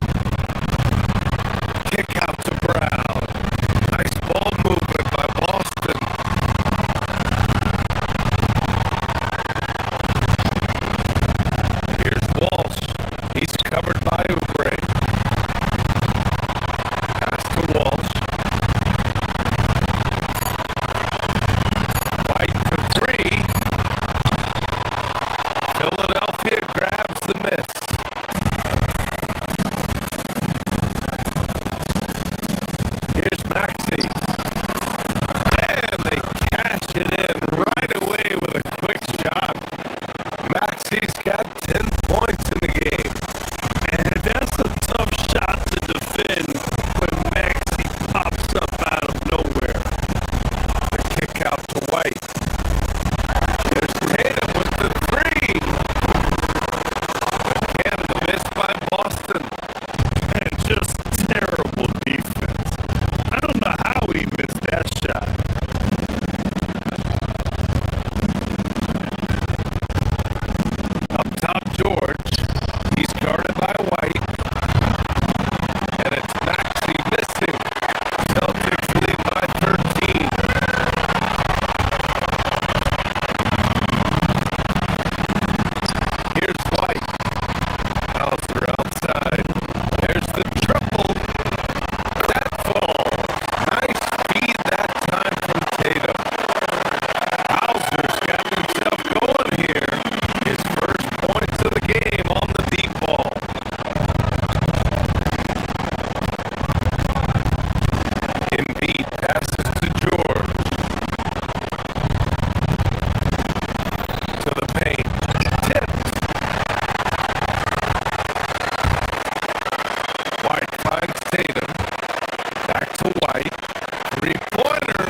Kick out to Brown. Nice ball movement by Boston. Here's Walsh. He's covered by Oubre. Pass to Walsh. White for 3. Philadelphia grabs the miss. Tatum. Back to White. Three-pointer.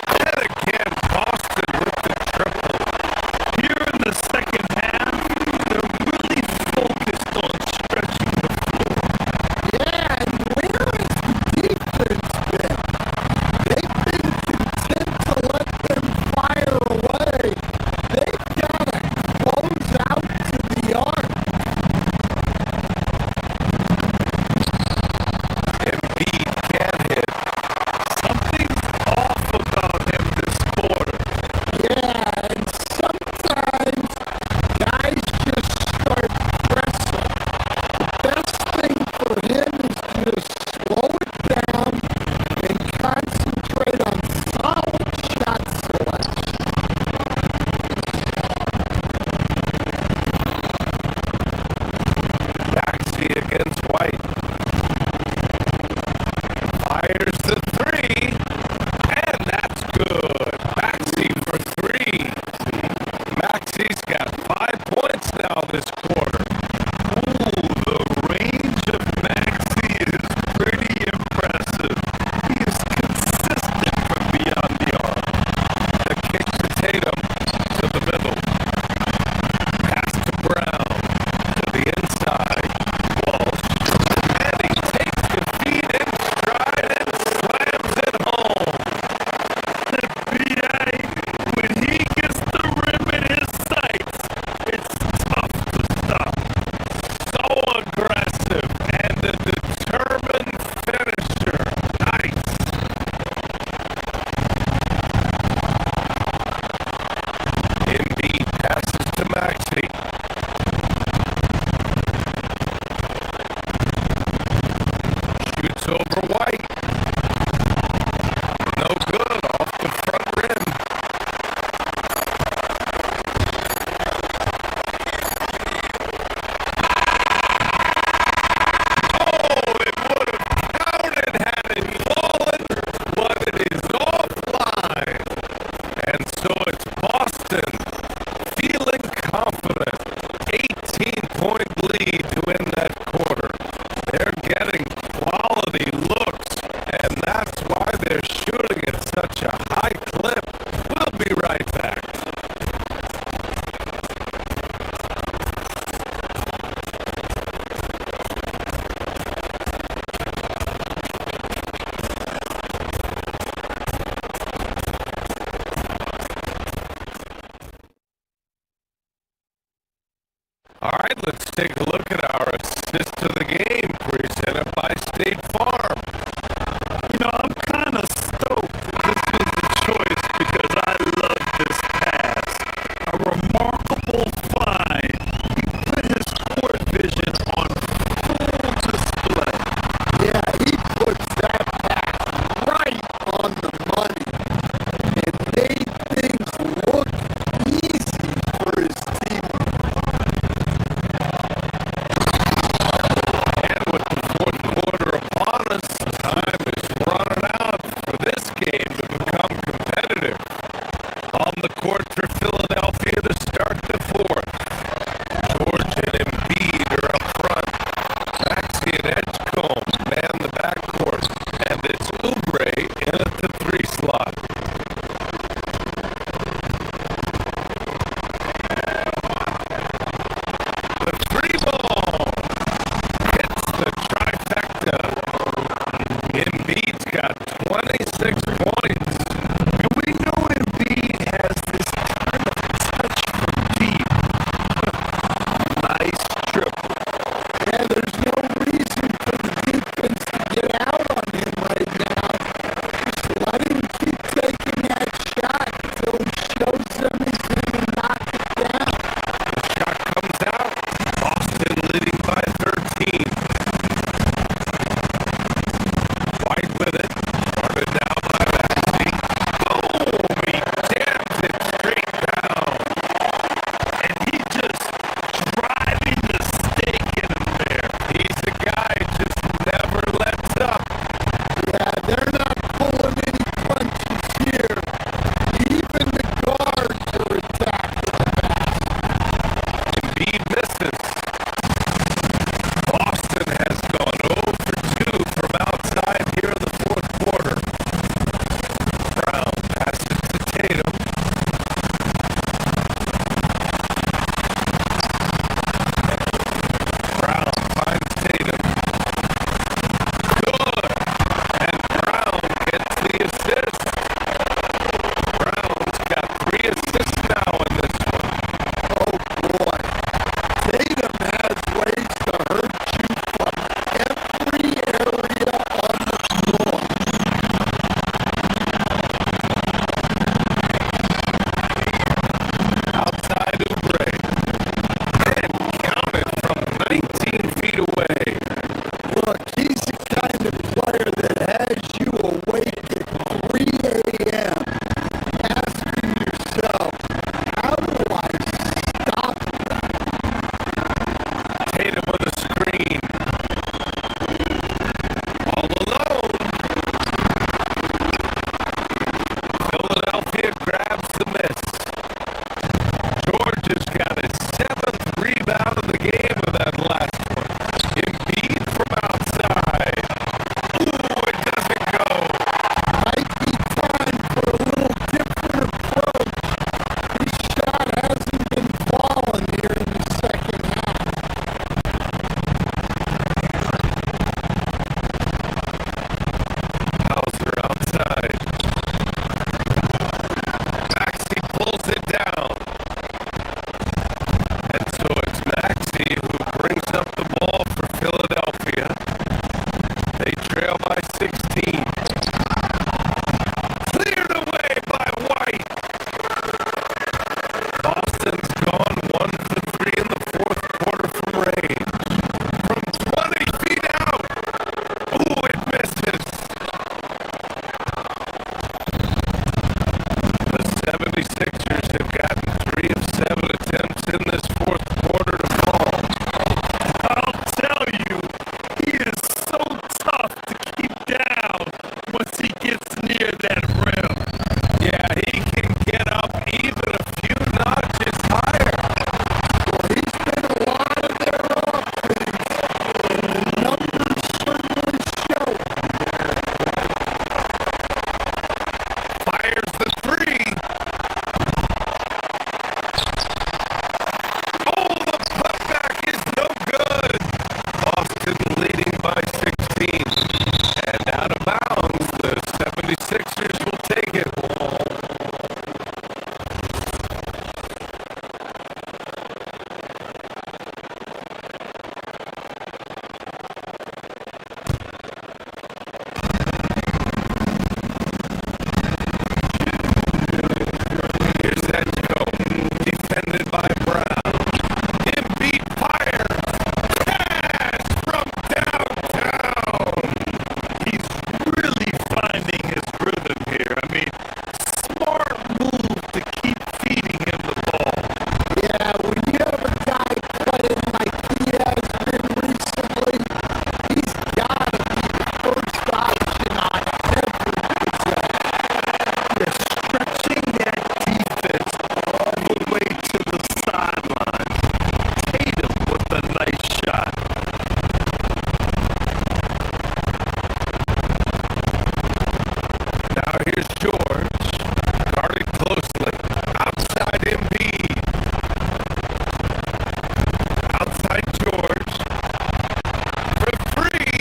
And again, Boston with the triple. Here in the second half, they're really focused on stretching the floor. Yeah, and where is the defense been? They've been content to let them fire away. They've got to close out to the arc. Embiid can't hit. Something's off about him this quarter. Yeah, and sometimes guys just start pressing. The best thing for him is to just slow it down and concentrate on solid shot selection. Maxey against White. Fires the three. And that's good. Maxey for three. Maxey's got 5 points now this quarter. Ooh, the range of Maxey is pretty impressive. He is consistent from beyond the arc. The kick to Tatum to the middle. Pass to Brown to the inside. Walsh. And he takes defeat in stride and slams it home. B.A., when he gets the rim in his sights, it's tough to stop. So aggressive and a determined finisher. Nice. Embiid passes to Maxey. Shoots over White. No good off the front rim. Oh, it would have counted had it fallen, but it is offline. And so it's Boston feeling confident. 18-point lead to win that quarter. They're getting quality looks, and that's why they're shooting at such a high clip. We'll be right back. All right, let's take a look at our assist to the game presented by State Farm. You know, I'm kind of stoked that this was the choice because I love this pass. A remarkable find. He put his court vision on full display. Yeah, he puts that pass right on the money and made things look easy for his team. here's George. Guarded closely. Outside Embiid. Outside George. For three.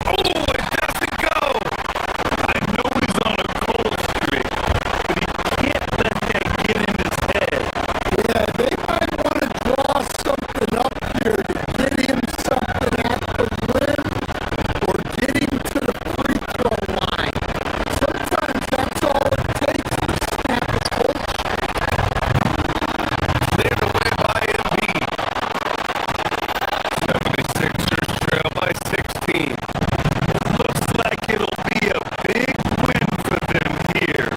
Oh, it doesn't go. I know he's on a cold streak, but he can't let that get in his head. Yeah, they might want to draw something up here to get him something at the rim or get him to the free throw line. Sometimes that's all it takes to snap a cold streak. Cleared away by Embiid. 76ers trail by 16. Looks like it'll be a big win for them here.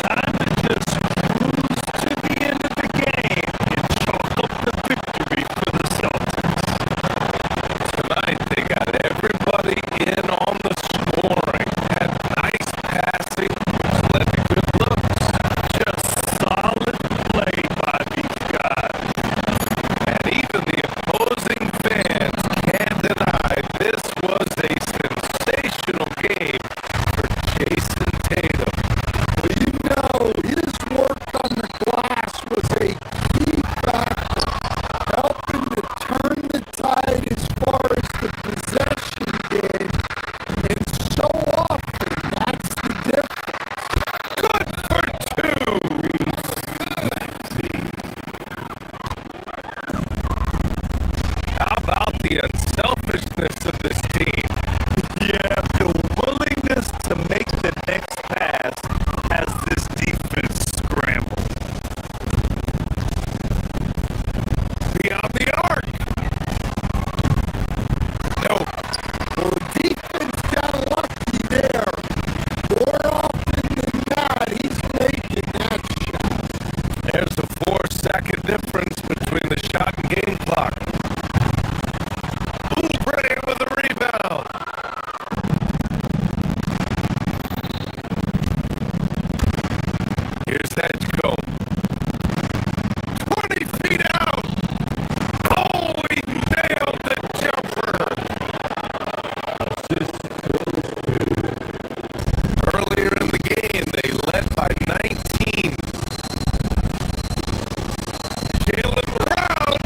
Time to just cruise to the end of the game and chalk up the victory for the Celtics. Tonight they got everybody in on the scoring. Had nice passing, which led to good looks. Just solid play by these guys. And even the opposing fans can't deny this was a sensational game for Jason Tatum. You know, his work on the glass was a key factor, helping to turn the tide as far as the possession game, and so often that's the difference. Good for two. How about the unselfishness of this team? Yeah, the willingness to make the next pass has this defense scrambled. Beyond the arc. Nope. Well, the defense got lucky there. More often than not, he's making that shot. There's a 4-second difference between the shot and game clock. Oubre with a rebound. Here's Edgecombe. 20 feet out. Oh, he nailed the jumper. Earlier in the game, they led by 19. Jalen Brown.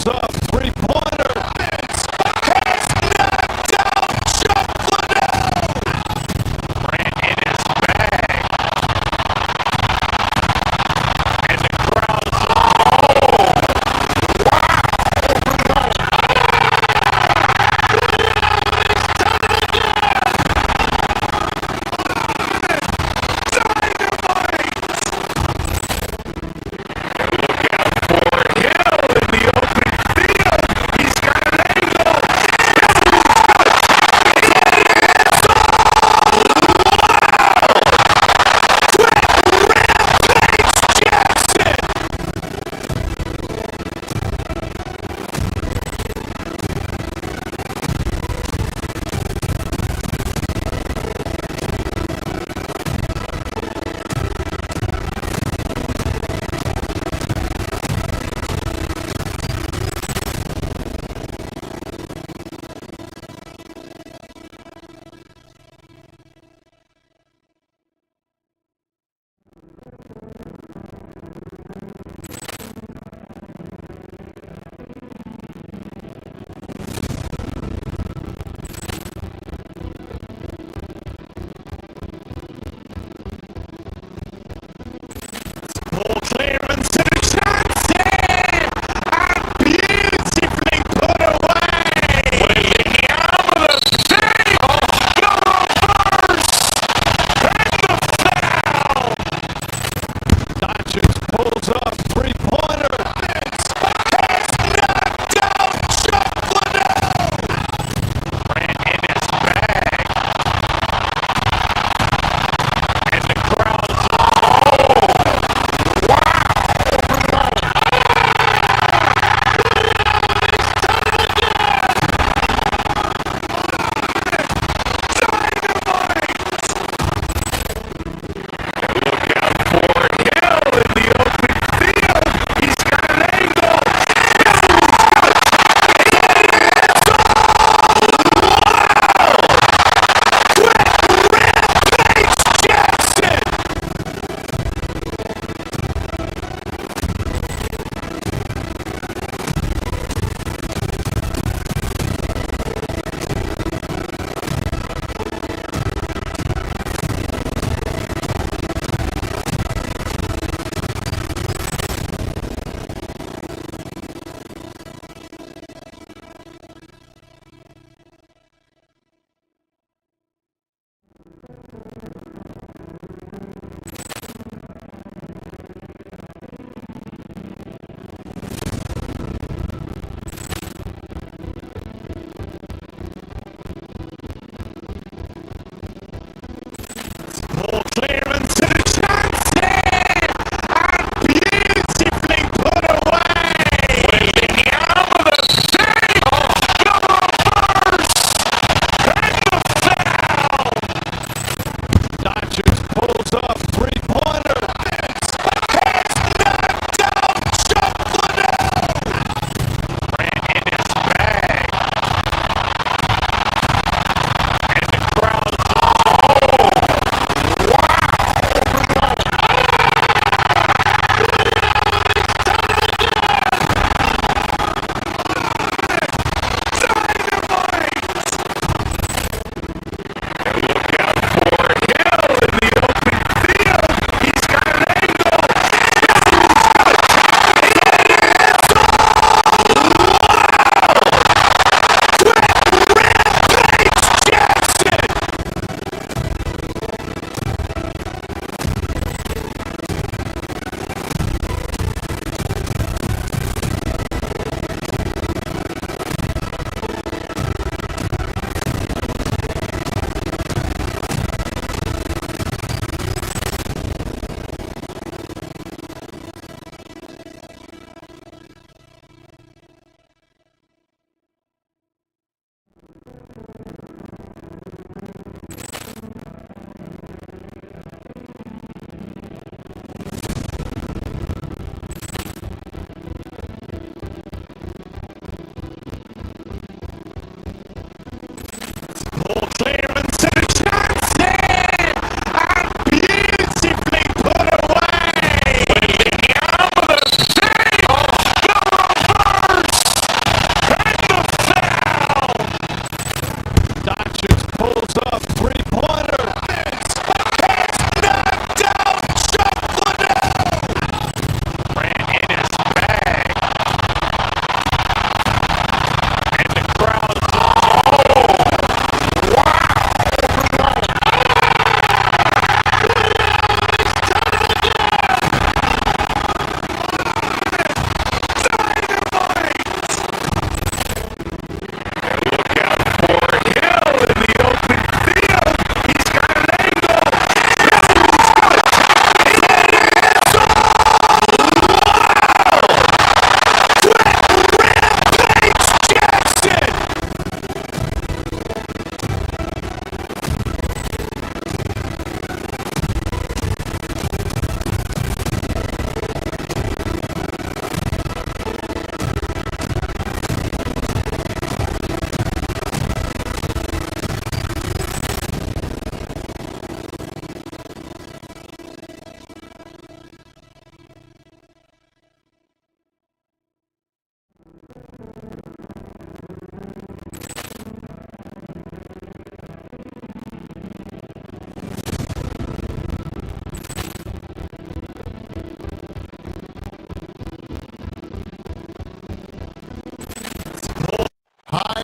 up, three-pointer. Vince has knocked out Chuck Liddell. Grant in his bag. And the crowd.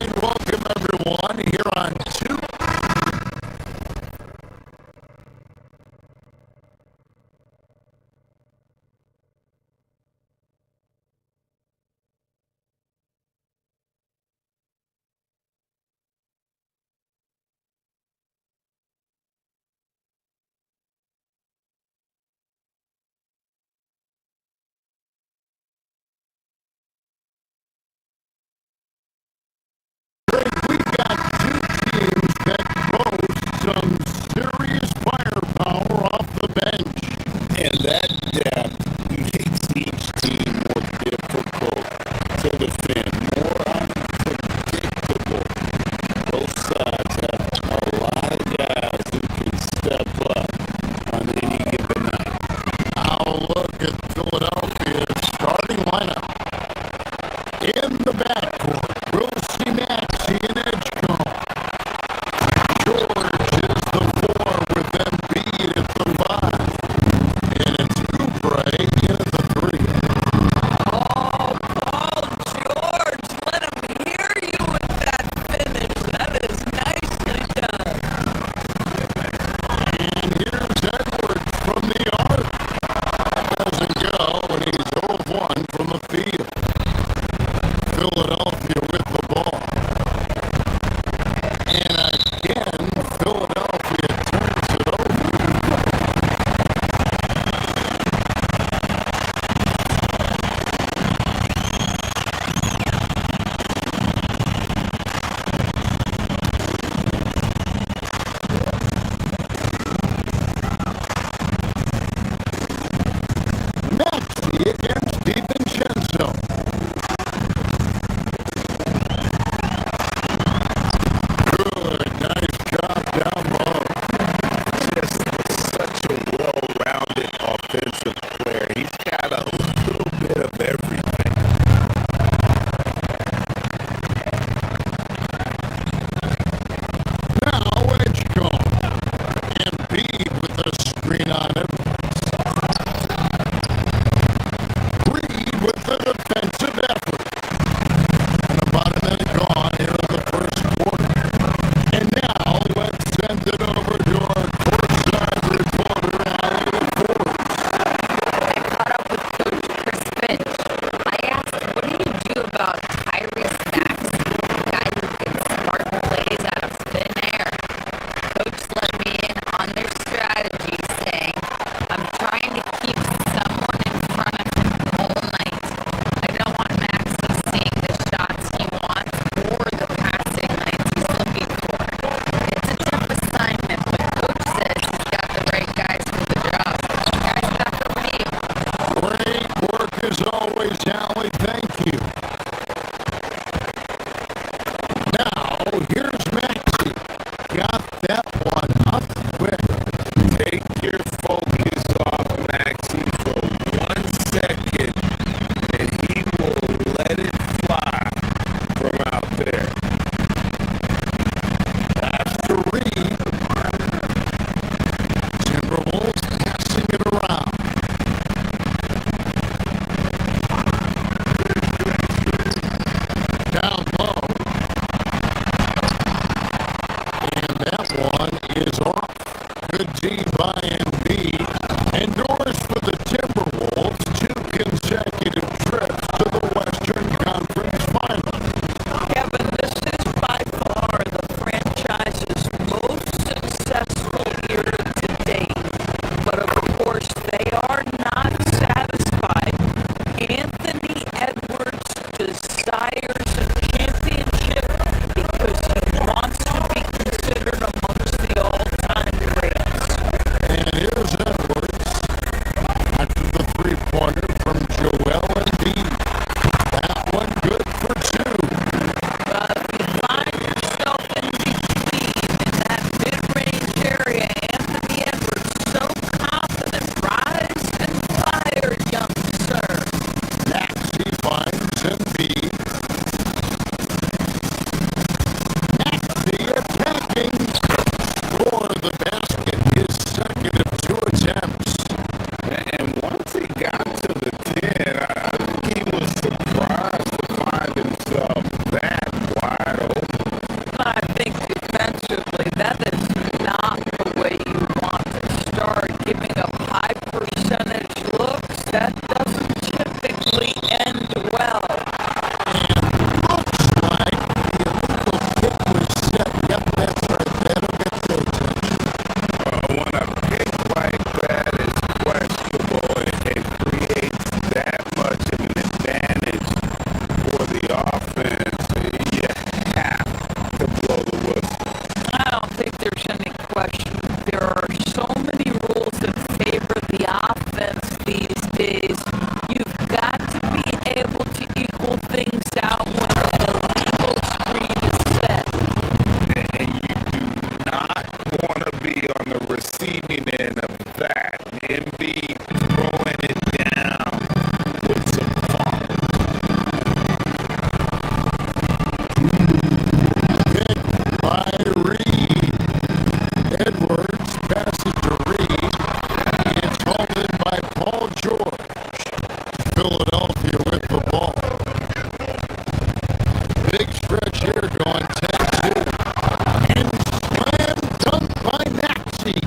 right, welcome everyone here on 2. We got two teams that boast some serious firepower off the bench. And that depth makes each team more difficult to defend, more unpredictable. Both sides have a lot of guys who can step up on any given night. Now look at Philadelphia's starting lineup. In the backcourt, we'll see Maxey and Edgecombe. George is the 4 with Embiid at the 5. And it's Oubre in at the 3. Oh, George, let him hear you with that finish. That is nicely done. And here's Edwards from the arc. Doesn't go, and he's 0 of 1 from the field. Philadelphia with the ball. And again, Philadelphia turns it over. Maxey against DiVincenzo. Good, nice job down low. Just such a well-rounded offensive player. He's got a little bit of everything. Now Edgecombe. Embiid with a screen on him. Reed with the defensive effort. And about a minute gone here in the first quarter. And now let's send it over to our courtside reporter, Allie LaForge. I caught up with Coach Chris Finch. I asked, what do you do about Tyrese Maxey, a guy who can spark plays out of thin air? Coach let me in on their strategy, saying, I'm trying to keep someone in front of him all night. I don't want Maxey seeing the shots he wants or the passing lanes he's looking for. It's a tough assignment, but Coach says he's got the right guys for the job. Guys that for me. Great work as always, Allie. Thank you. Now, here's Maxey. Got that one up quick. Take your focus off Maxey for 1 second, and he will let it fly from out there. After Reed. Timberwolves passing it around. Down low. And that one is off. Good D by Embiid. And doors for the Timberwolves. 2 consecutive trips to the Western Conference Finals. Kevin, this is by far the franchise's most successful year to date. But of course, they are not satisfied. Anthony Edwards desires a championship because he wants to be considered amongst the all-time greats. And here's Edwards after the 3-pointer from Joel Embiid. That one good for 2. If you find yourself in between in that mid-range area, Anthony Edwards so confident, rise and fire. giving up high percentage looks. That doesn't typically end well. Looks like the illegal kick was set. Yep, that's right. That'll get the attention. When a pick like that is questionable and it creates that much of an advantage for the offense, you have to blow the whistle. I don't think there's any question. There are so many rules that favor the offense these days. You've got to be able to equal things out when an illegal screen is set. And you do not want to be on the receiving end of that. Embiid throwing it down with some funk. Pick by Reed. Edwards passes to Reed. It's hauled in by Paul George. Philadelphia with the ball. Big stretch here going 10-2. And slam dunk by Maxey.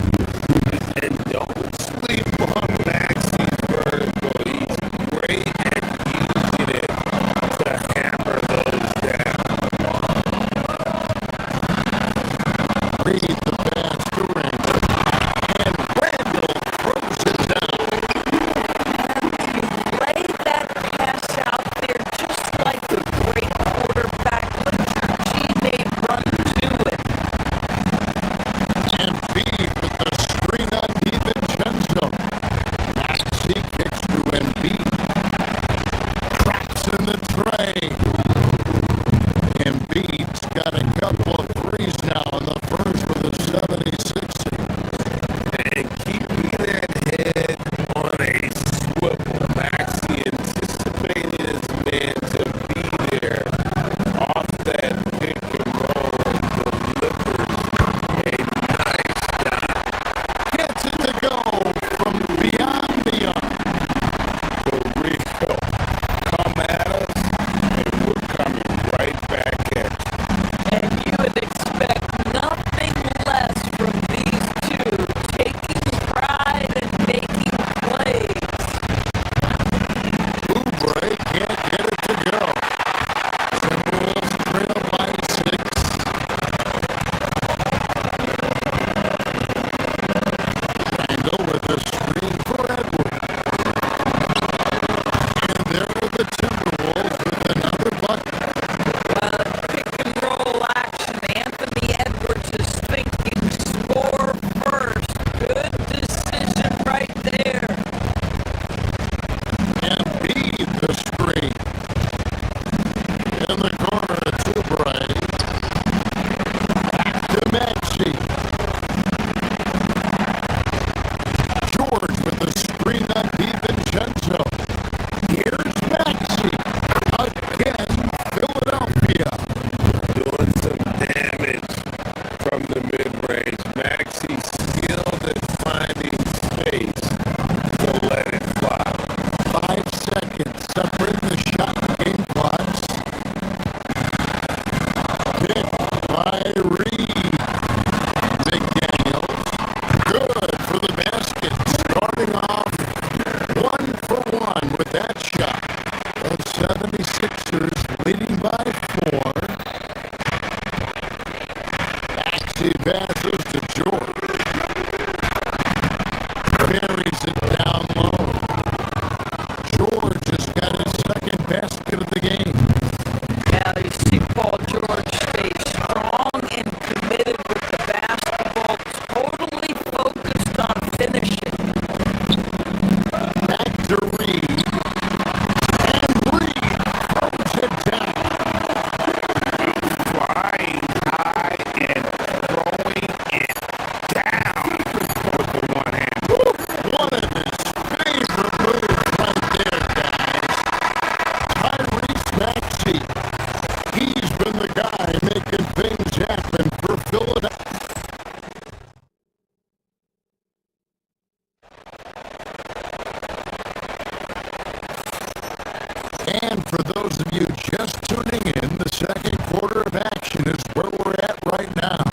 And don't sleep on Maxey's vertical. He's great at using it to hammer those down. Reed the pass to Randall. And Randall throws it down. Lay that pass out there just like a great quarterback. Let your teammate run to it. And Embiid with the screen on DiVincenzo. Maxey kicks to Embiid. Cracks in the tray. Embiid's got a couple of threes now in the first for the 76ers. And keeping that head on a swivel. Maxey anticipating his man to be there off that pick and roll and delivers a nice shot. Gets it to go from beyond the arc. For real. Come at us, and we're coming right back at you. And you would expect nothing less from these two, taking pride and making plays. Oubre can't get it to go. Timberwolves trail by 6. Randall with the screen for Edwards. And there are the Timberwolves with another bucket. Pick and roll action. Anthony Edwards is thinking score first. Good decision right there. Embiid the screen. In the corner, it's Oubre. Back to Maxey. George with the screen on DiVincenzo. Here's Maxey. Again, Philadelphia. Doing some damage from the mid-range. Maxey skilled at finding space to let it fly. 5 seconds separate the shot game clocks. Picked by Reed. McDaniels. Good for the basket. Starting off 1 for 1 with that shot. The 76ers leading by 4. Maxey passes to George. Carries it down low. George has got his second basket of the game. Now you see Paul George stay strong and committed with the basketball, totally focused on finishing. Back to Reed. And Reed throws it down. Flying high and throwing it down. With the one hand. One of his favorite moves right there, guys. Tyrese Maxey. He's been the guy making things happen for Philadelphia. And for those of you just tuning in, the second quarter of action is where we're at right now.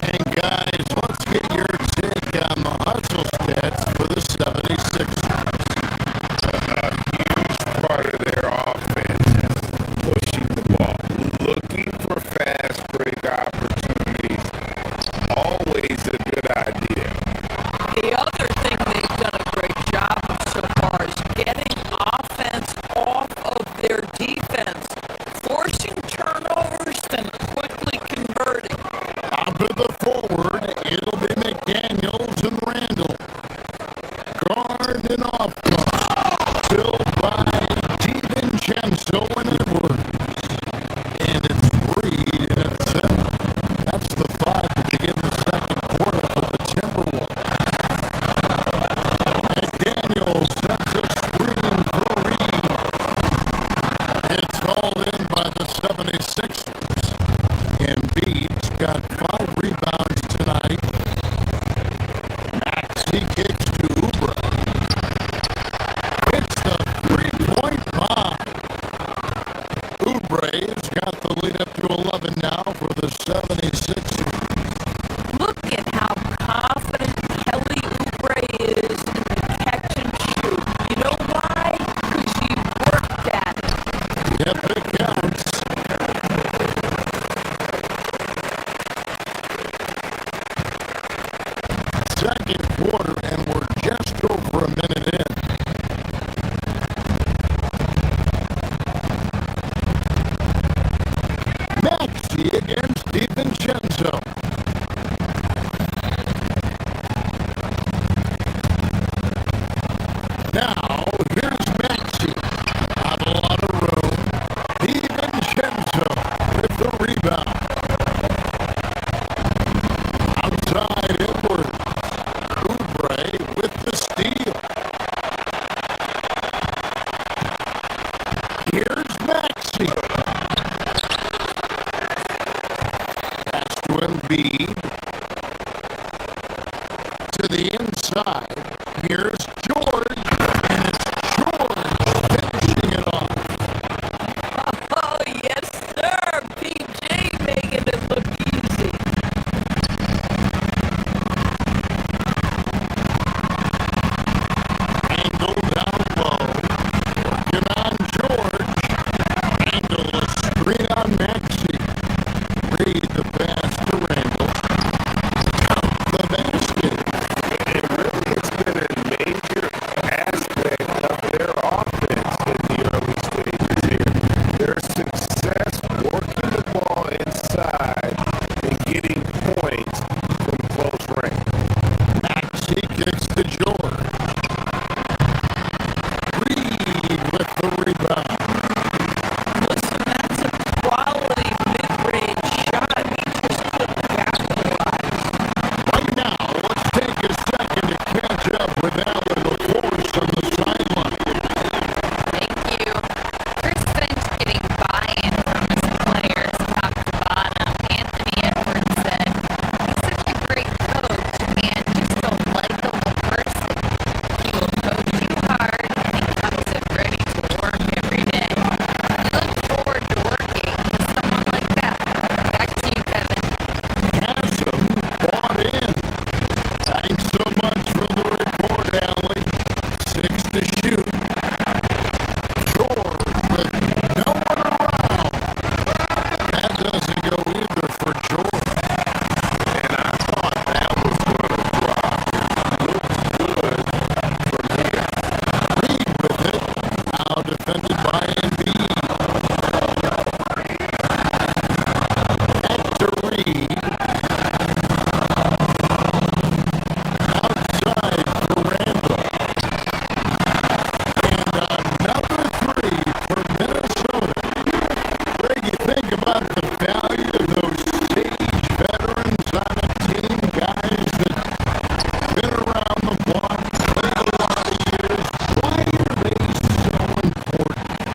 And guys, let's get your take on the the 76ers. Huge part of their offense is pushing the ball, looking for fast break opportunities. Always a good idea. The other thing they've done a great job of so far is getting offense off of their defense, forcing turnovers, then quickly converting. Top of the forward, it'll be McDaniels and Randall. Guard and off guard, filled by DiVincenzo and Edwards. And it's Reed and it's 7. That's the 5 to begin the second quarter for the Timberwolves. McDaniels sends a screen for Reed. It's called in by the 76ers. Embiid's got 5 rebounds tonight. Maxey kicks to Oubre. It's the 3-point bomb. Oubre's got the lead up to 11 now for the 76ers. Look at how confident Kelly Oubre is in the catch and shoot. You know why? Because he worked at it. Yep, it counts. Second quarter, and we're just over a minute in. Maxey against DiVincenzo. Now, here's Maxey. Not a lot of room. DiVincenzo with the rebound. Outside Edwards. Oubre with the steal. Here's Maxey. Pass to Embiid. To the inside. Here's George. And it's George finishing it off. Oh, yes, sir. PJ making it look easy. Angle down low. Working on George. Angle a screen on Maxey. Reed the pass to Randall. Count the basket. It really has been a major aspect of their offense in the early stages here. Their success working the ball inside and getting points from close range. Maxey kicks to George. Reed with the rebound. Listen, that's a quality mid-range shot. He just couldn't capitalize. Right now, let's take a second to catch up with Alan LaForce on the sideline. Thank you. Chris Finch getting buy-in from his players top to bottom. Anthony Edwards said, he's such a great coach and just a likable person. He will coach you hard and he comes in ready to work every day. We look forward to working with someone like that. Back to you, Kevin. Hassan bought in. Thanks so much for the report, Allie. 6 to shoot. George with no one around. That doesn't go either for George. And I thought that was going to drop. Looks good from here. Reed with it. Now defended by Embiid. Back to Reed. Outside for Randall. And another 3 for Minnesota. Greg, you think about the value of those sage veterans on a team, guys that been around the block, played a lot of years. Why are they so important?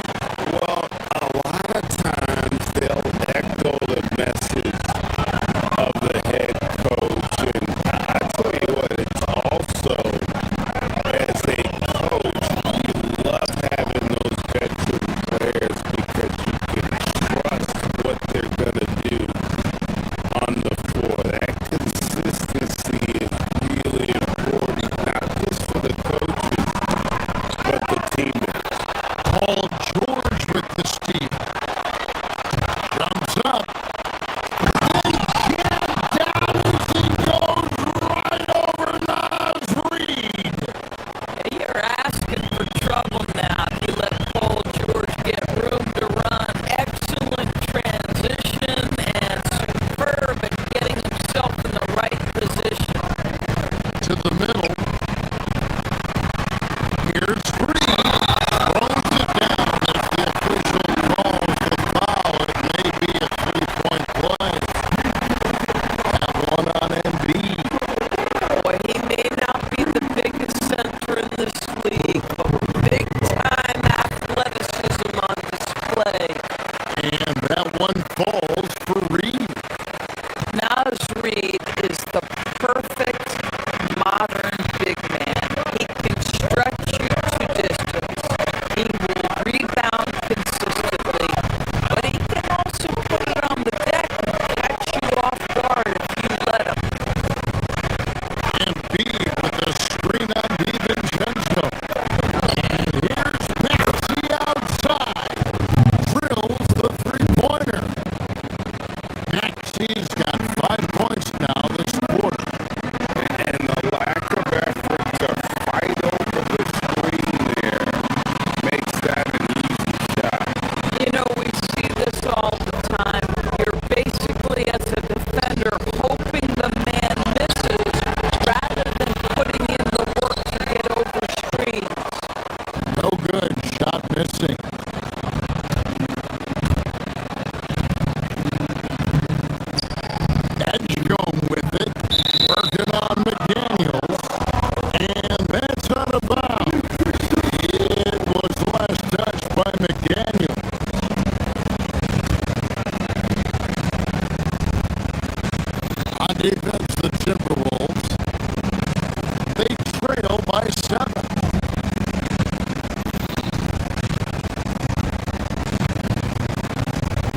trail by 7.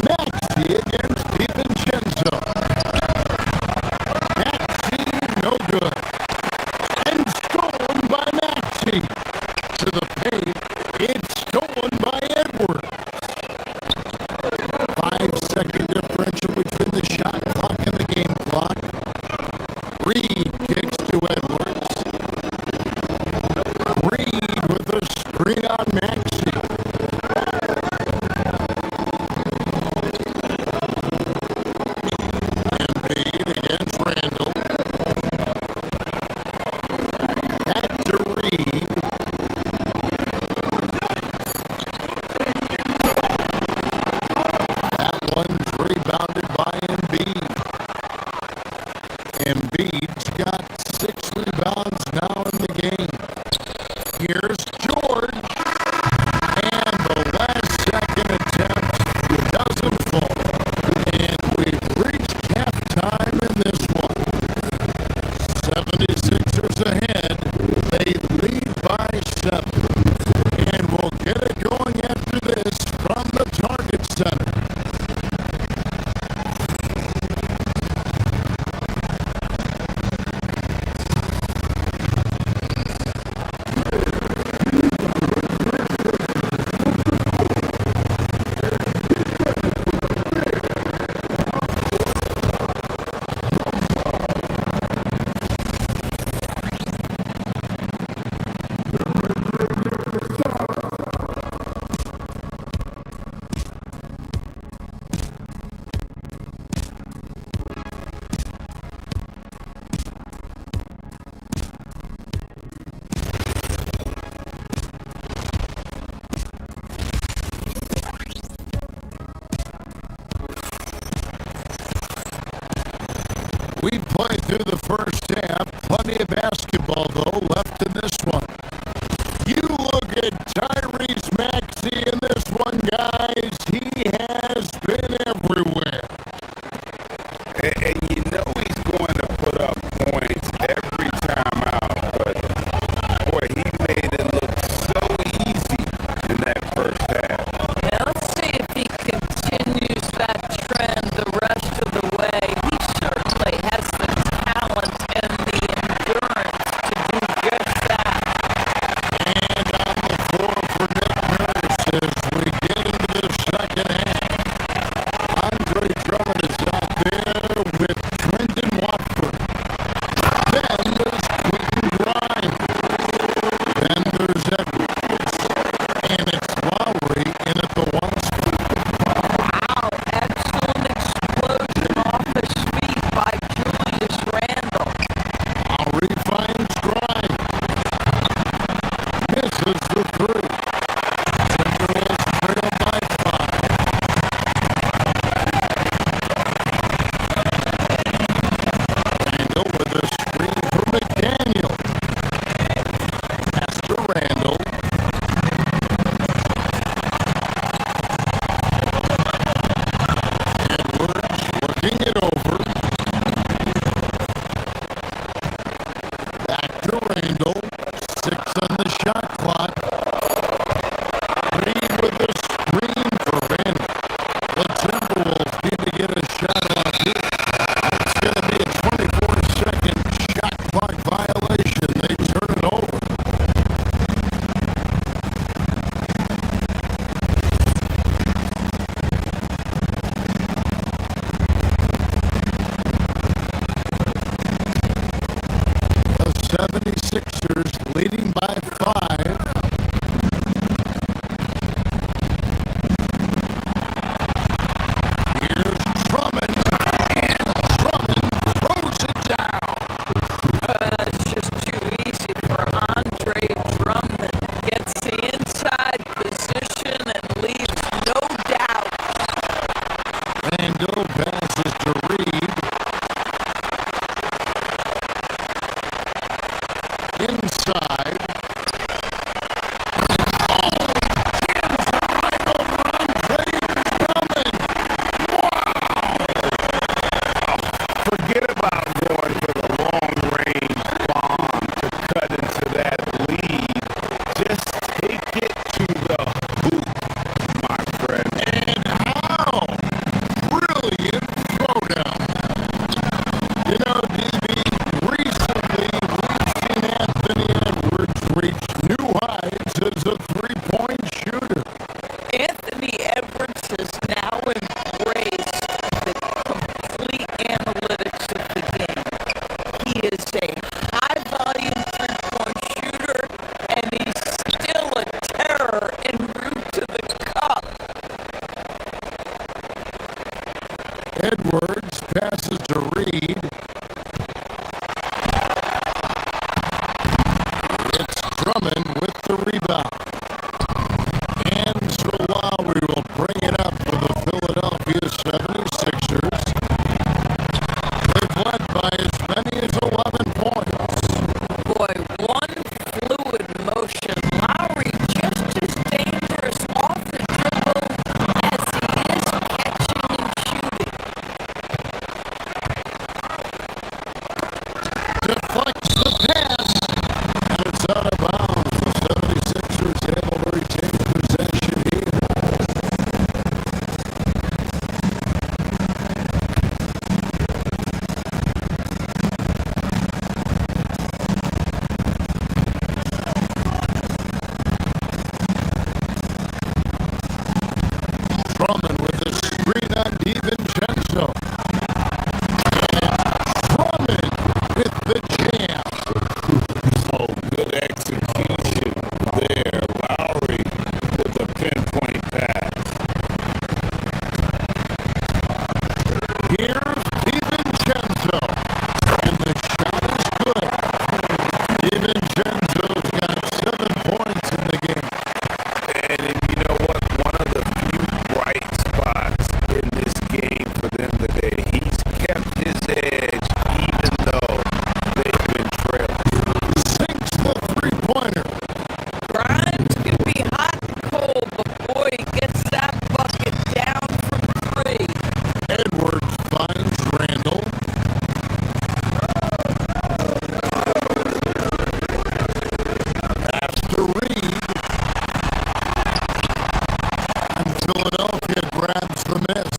Maxey against DiVincenzo. Maxey, no good. And stolen by Maxey. To the paint, it's stolen by Edwards. 5-second differential between the shot clock and the game clock. Reed kicks to Edwards. Reed with a screen on Maxey. Embiid against Randall. Back to Reed. That one's rebounded by Embiid. Embiid's got 6 rebounds now in the game. Here's George. And the last second attempt doesn't fall. And we've reached halftime in this one. 76ers ahead. They lead by 7. And we'll get it going after this from the Target Center. We played through the first half. Plenty of basketball, though, left in this one. You look at Tyrese Maxey in this one, guys. He has been everywhere. And you know he's going to put up points every time out. But, boy, he made it look so easy in that first half. Yeah, let's see if he continues that trend the rest of the way. He certainly has the talent and the endurance to do just that. And on the floor for Nick Nurse as we get into the second half. Andre Drummond is out there with Trendon Watford. Then there's Quentin Grimes. Then there's Edwards. And it's Lowry in at the 1 spot. Wow, excellent explosion off his feet by Julius Randle. Lowry finds Grimes. Misses the 3. Timberwolves trail by 5. Randall with a screen for McDaniel. Pass to Randall. Edwards looking it over. Back to Randall. 6 on the shot clock. Reed with the screen for Randall. The Timberwolves need to get a shot on here. It's going to be a 24-second shot clock violation. They turn it over. The 76ers leading by 5. Here's Drummond. And Drummond throws it down. It's just too easy for Andre Drummond. Gets the inside position and leaves no doubt. Randall passes to Reed. Inside. Forget about going for the long-range bomb to cut into that lead. Just take it to the hoop, my friend. And how? Brilliant throwdown. You know, DB, recently we've seen Anthony Edwards reach new heights as a three-point shooter. Anthony Edwards has now embraced the complete analytics of the game. He is a high-volume three-point shooter, and he's still a terror en route to the cup. Edwards passes to Reed. It's Drummond with the rebound. And so Lowry will bring it up for the Philadelphia 76ers. They've led by as many as 11 points. Boy, one fluid motion. Lowry just as dangerous off the dribble as he is catching and shooting. Deflects the pass. And it's out of bounds. The 76ers able to retain possession here. Drummond with a screen on DiVincenzo. And Drummond with the jam. Oh, good execution there. Lowry with a pinpoint pass. Here's DiVincenzo. And the shot is good. DiVincenzo's got 7 points in the game. And you know what? One of the few bright spots in this game for them today. He's kept his edge even though they've been trailing. Sinks the three-pointer. Grimes can be hot and cold, but boy, he gets that bucket down from three. Edwards finds Randall. Pass to Reed. And Philadelphia grabs the miss.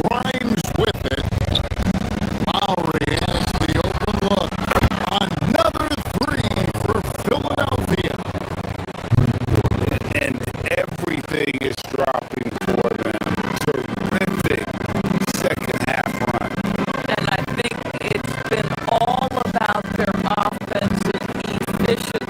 Grimes with it. Lowry has the open look. Another three for Philadelphia. And everything is dropping for them. Terrific second half run. And I think it's been all about their offensive efficiency.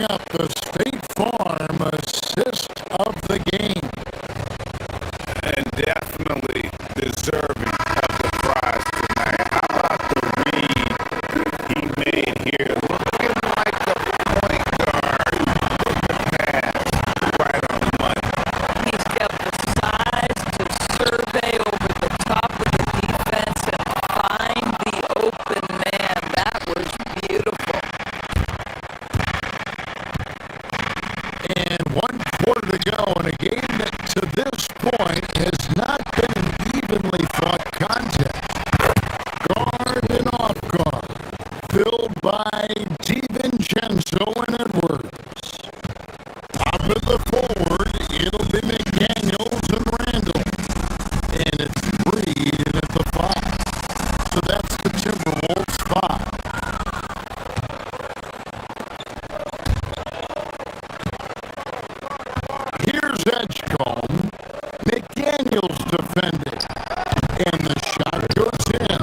up the State Farm assist of the game. And definitely deserving of the prize tonight. How about the read he made here? Looking like a point guard with the pass right on the money. He's got the size to survey over the top of the defense and find the open man. That was beautiful. And 1 quarter to go in a game that to this point has not been an evenly fought contest. Guard and off guard, filled by DiVincenzo and Edwards. Top of the forward, it'll be McDaniels and Randall. And it's Reed in at the 5. So that's the Timberwolves 5. Here's Edgecombe. McDaniels defended. And the shot goes in.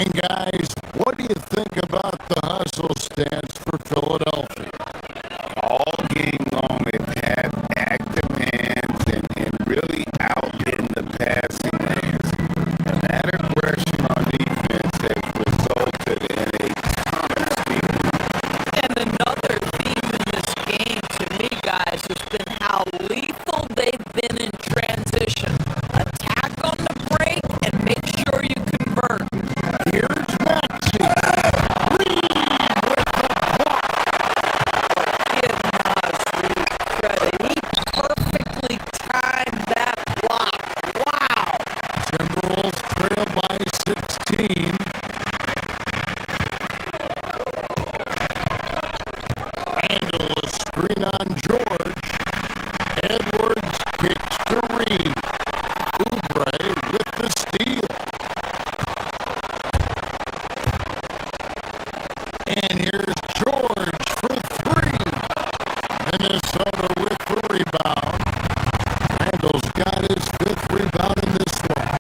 And guys, what do you think about the hustle stats for Philadelphia? All game long, they've had active hands and really out in the passing lanes. And that aggression on defense has resulted in a ton of steal. And another theme in this game to me, guys, has been how lethal they've been in transition. Attack on the break and make sure you convert. Here's Maxey. Reed with the block. Give Nas Reed credit. He perfectly timed that block. Wow. Timberwolves trail by 16. Randall, a screen on George. Edwards kicks to Reed. Oubre with the steal. And here's George for 3. Minnesota with the rebound. Randall's got his 5th rebound in this one.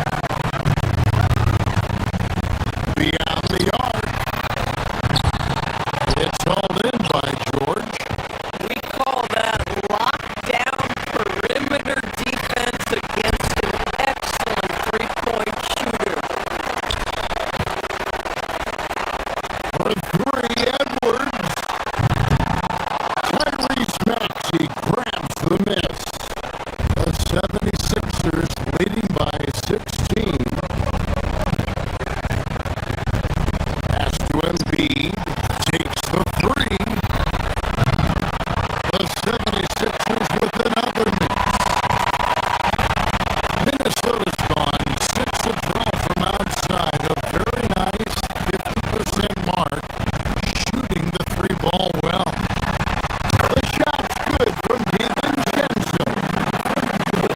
Beyond the arc. It's hauled in by George. We call that lockdown perimeter defense against an excellent three-point shooter. For 3, Edwards. Tyrese Maxey grabs the miss. The 76ers leading by 16. Pass to Embiid. Takes the 3. The 76ers with another miss. Minnesota's gone 6 of 12 from outside. A very nice 50% mark. Shooting the 3 ball well. The shot's good from DiVincenzo.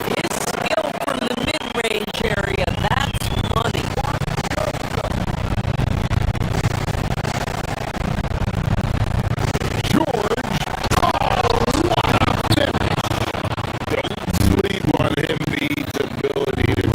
His skill from the mid-range area, that's money. George. Oh, what a finish. Don't sleep on Embiid's ability to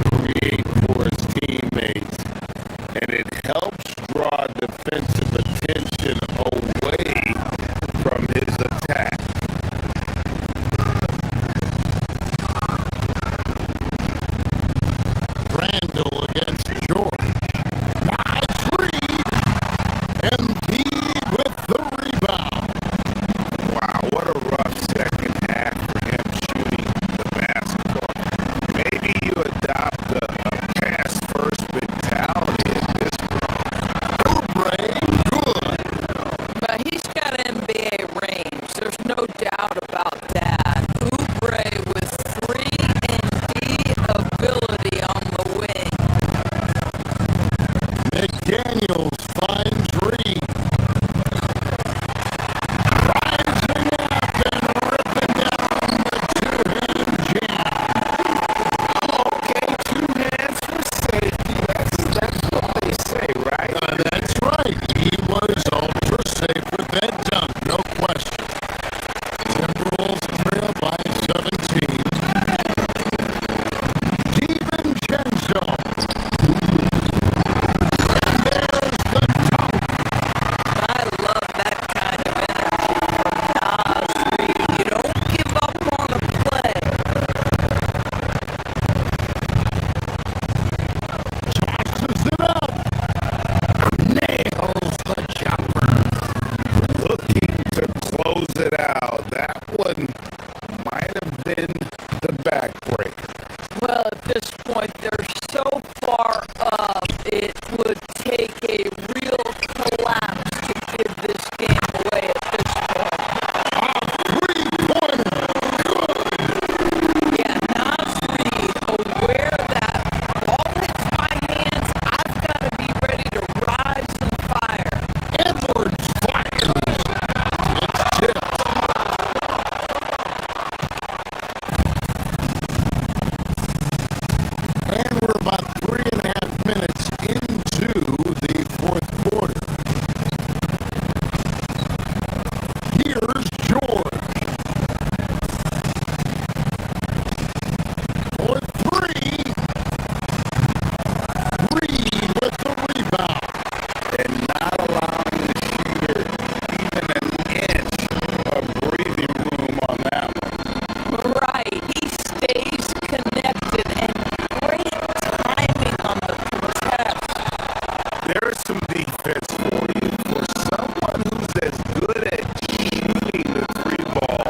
this point, they're so far up, it would take a real collapse to give this game away at this point. Yeah, Nas Reed, aware that ball hits my hands, I've got to be ready to rise and fire. Edwards fires. It's tipped. And we're about 3.5 minutes into the fourth quarter. Here's George. For three. Reed with the rebound. And not allowing the shooter even an inch of breathing room on that one. Right, he stays connected and great timing on the protest. There is some defense for you. For someone who's as good at shooting the three ball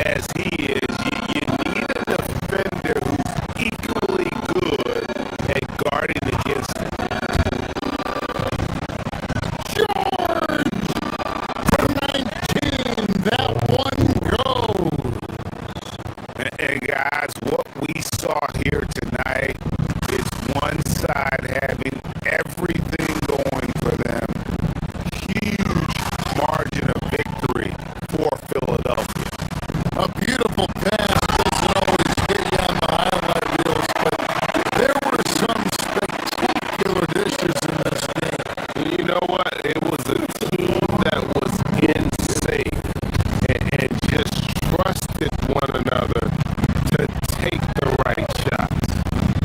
as he is, you need a defender who's equally good at guarding against him. George for 19. That one goes. And guys, what we saw here tonight is one side having everything going for them. Huge margin of victory for Philadelphia. A beautiful pass doesn't always get you on the highlight reels, but there were some spectacular dishes in this game. You know what? It was a team that was in sync and just trusted one another to take the right shots.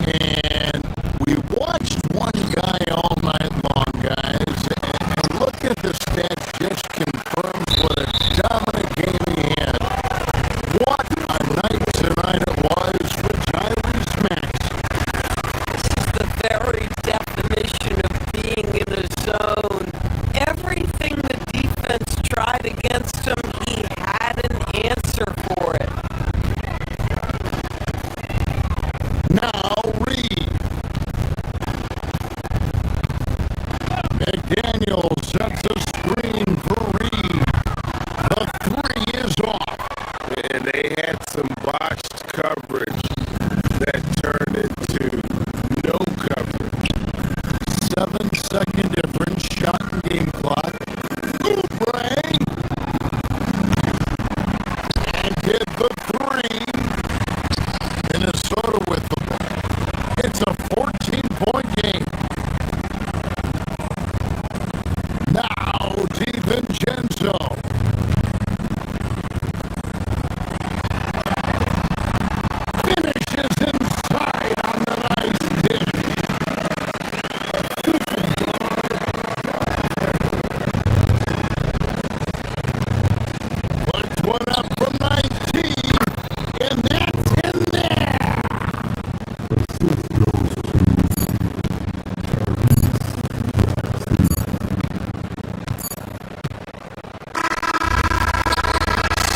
And we watched one guy all night long, guys, and look at the stats just confirms what a dominant game he had. What a night tonight it was for Tyrese Maxey. The very definition of being in a zone. Everything the defense tried against him, he had an answer for it. Now Reed. McDaniel sets a screen for Reed. The three is off. And they had some botched coverage that turned into no coverage. 7-second difference, shot and game clock. Oubre. And hit the three. Minnesota with the ball. It's a 14-point game. Now DiVincenzo. Finishes inside on the nice dish. Puts one up from 19, and that's in there.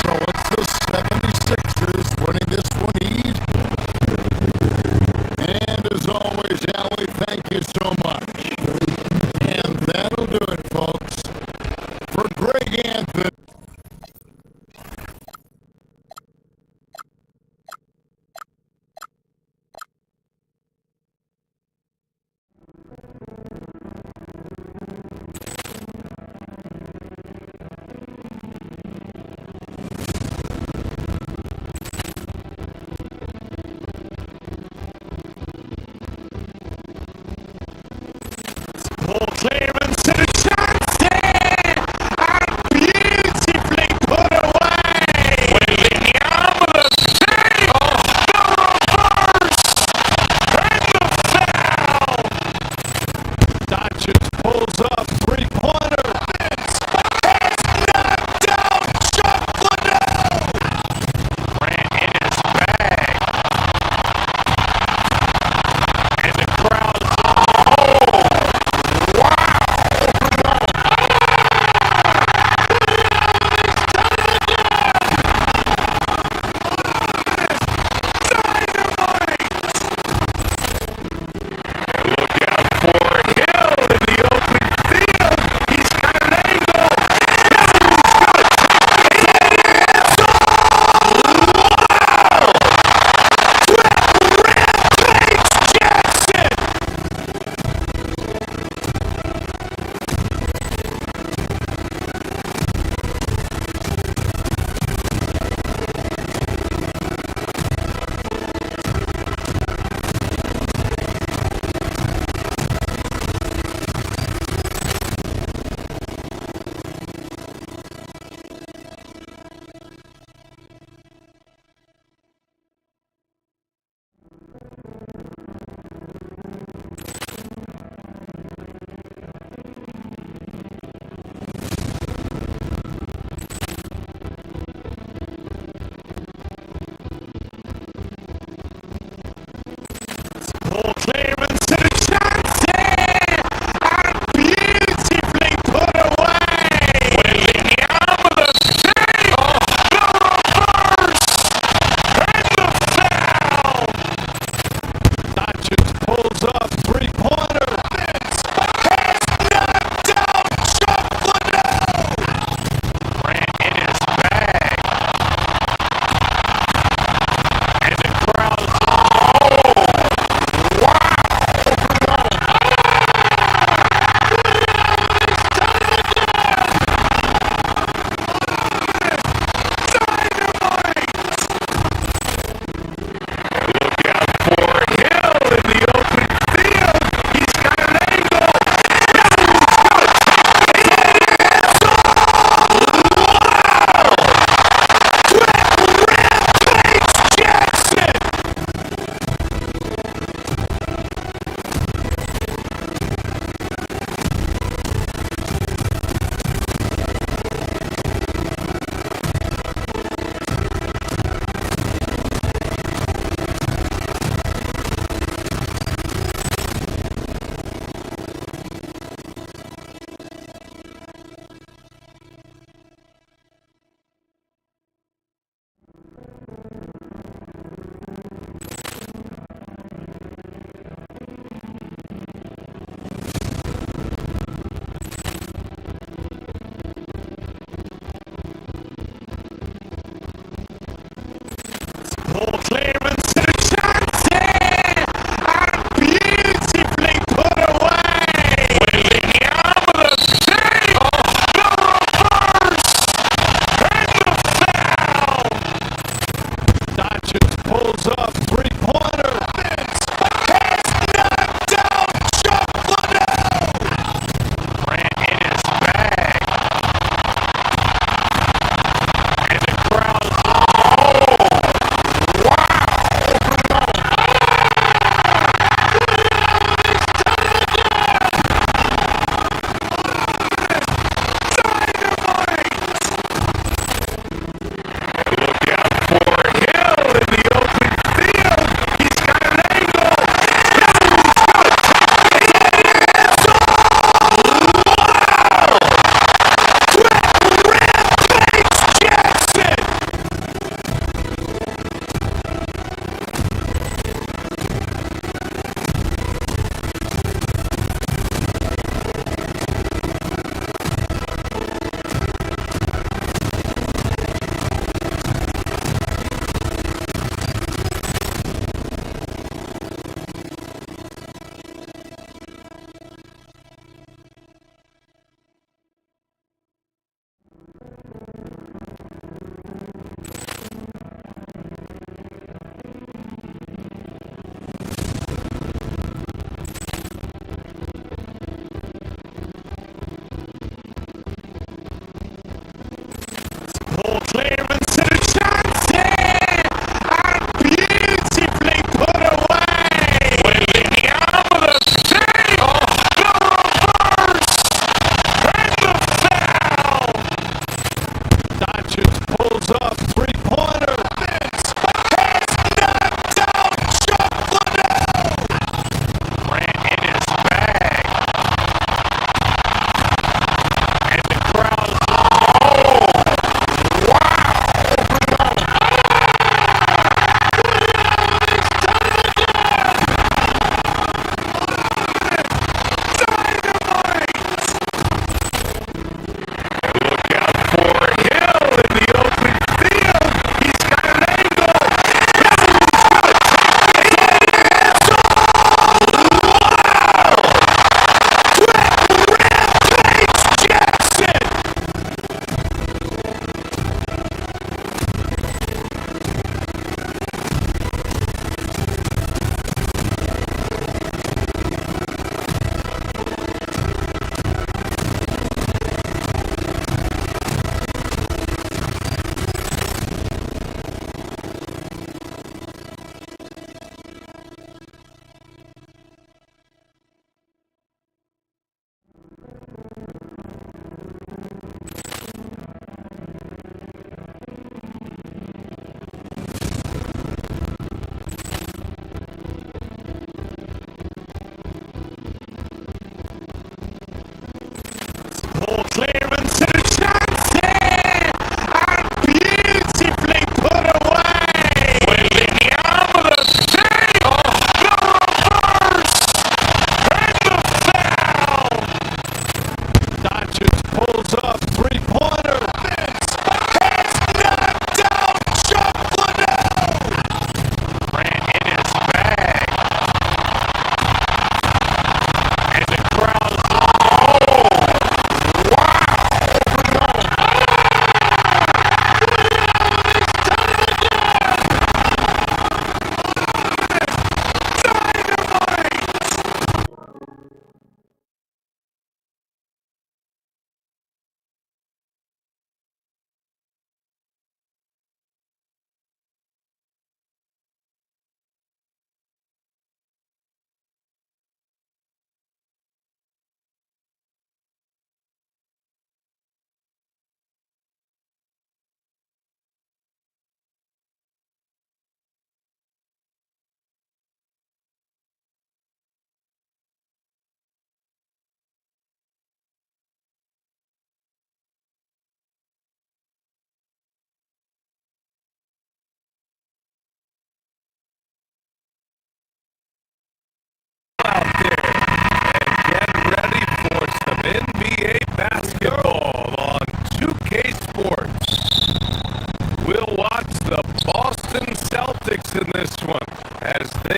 So it's the 76ers winning this one easy. And as always, Allie, thank you so much. And that'll do it, folks. For Greg Anthony.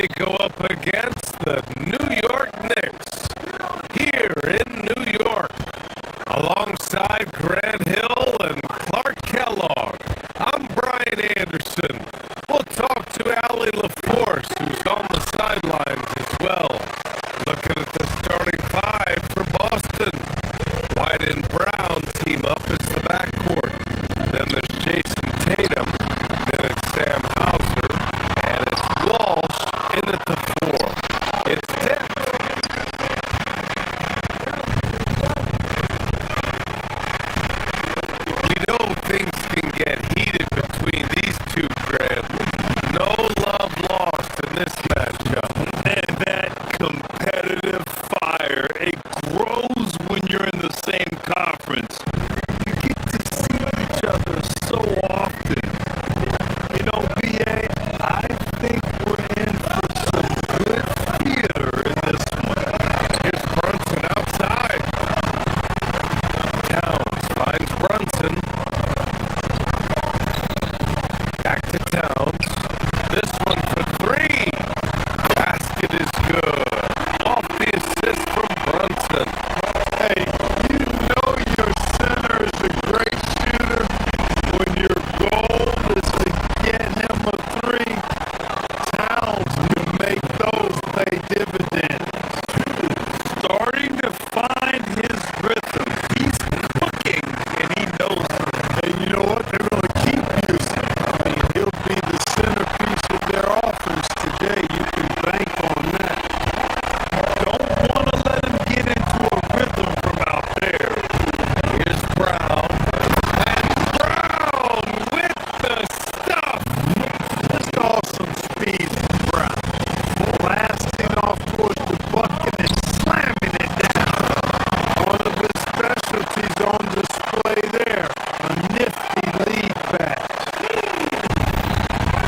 they go up against the New York Knicks here in New York. Alongside Grant Hill and Clark Kellogg, I'm Brian Anderson. We'll talk to Allie LaForce, who's on the sidelines as well. Looking at the starting five for Boston. White and Brown team up as the backcourt. Then there's Jason Tatum. Then it's Sam Hauser. And it's Walsh in at the four. It's depth. We know things can get heated between these two, Grant. No love lost in this matchup. And that competitive fire, it grows when you're in the same conference. You get to see each other so often. You know, BA, I think we're in for some good theater in this one. Here's Brunson outside. Towns finds Brunson. Back to Towns. This one for three. Basket is good. Off the assist from Brunson. Hey, you know your center is a great shooter when your goal is to get him a three. Towns can make those pay dividends. Starting to find his rhythm. He's cooking, and he knows it. And you know what? They're going to keep using him. I mean, he'll be the centerpiece of their offense today. You can bank on that. Don't want to let him get into a rhythm from out there. Here's Brown. And Brown with the stuff. Just awesome speed from Brown. Blasting off towards the bucket and slamming it down. One of his specialties on display there. A nifty lead pass.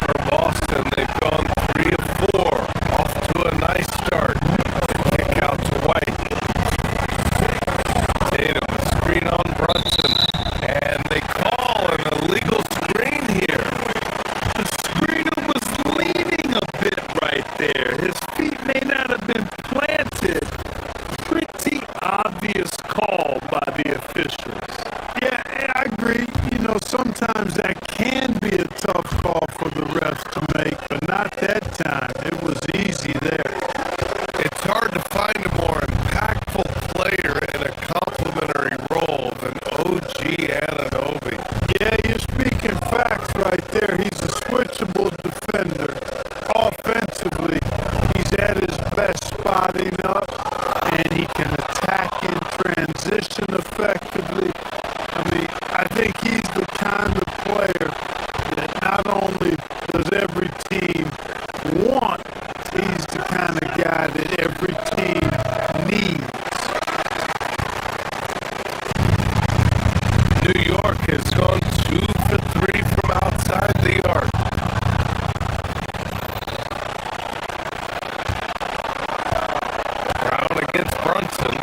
For Boston, they've gone 3 of 4. Off to a nice start. Kick out to White. Tatum, screen on Brunson. And they call an illegal screen here. The screener was leaning a bit right there. His feet may not have been planted. Pretty obvious call by the officials. Yeah, I agree. You know, sometimes that can be a tough call for the refs to make, but not that time. It was easy there. It's hard to find a more impactful player in a complementary role than OG Anunoby. Yeah, you're speaking facts right there. He's a switchable defender. Offensively, he's at his best spotting up, and he can attack in transition effectively. I mean, I think he's the kind of player that not only does every team want, he's the kind of guy that every team needs. New York has gone 2 for 3 from outside the arc. Brown against Brunson.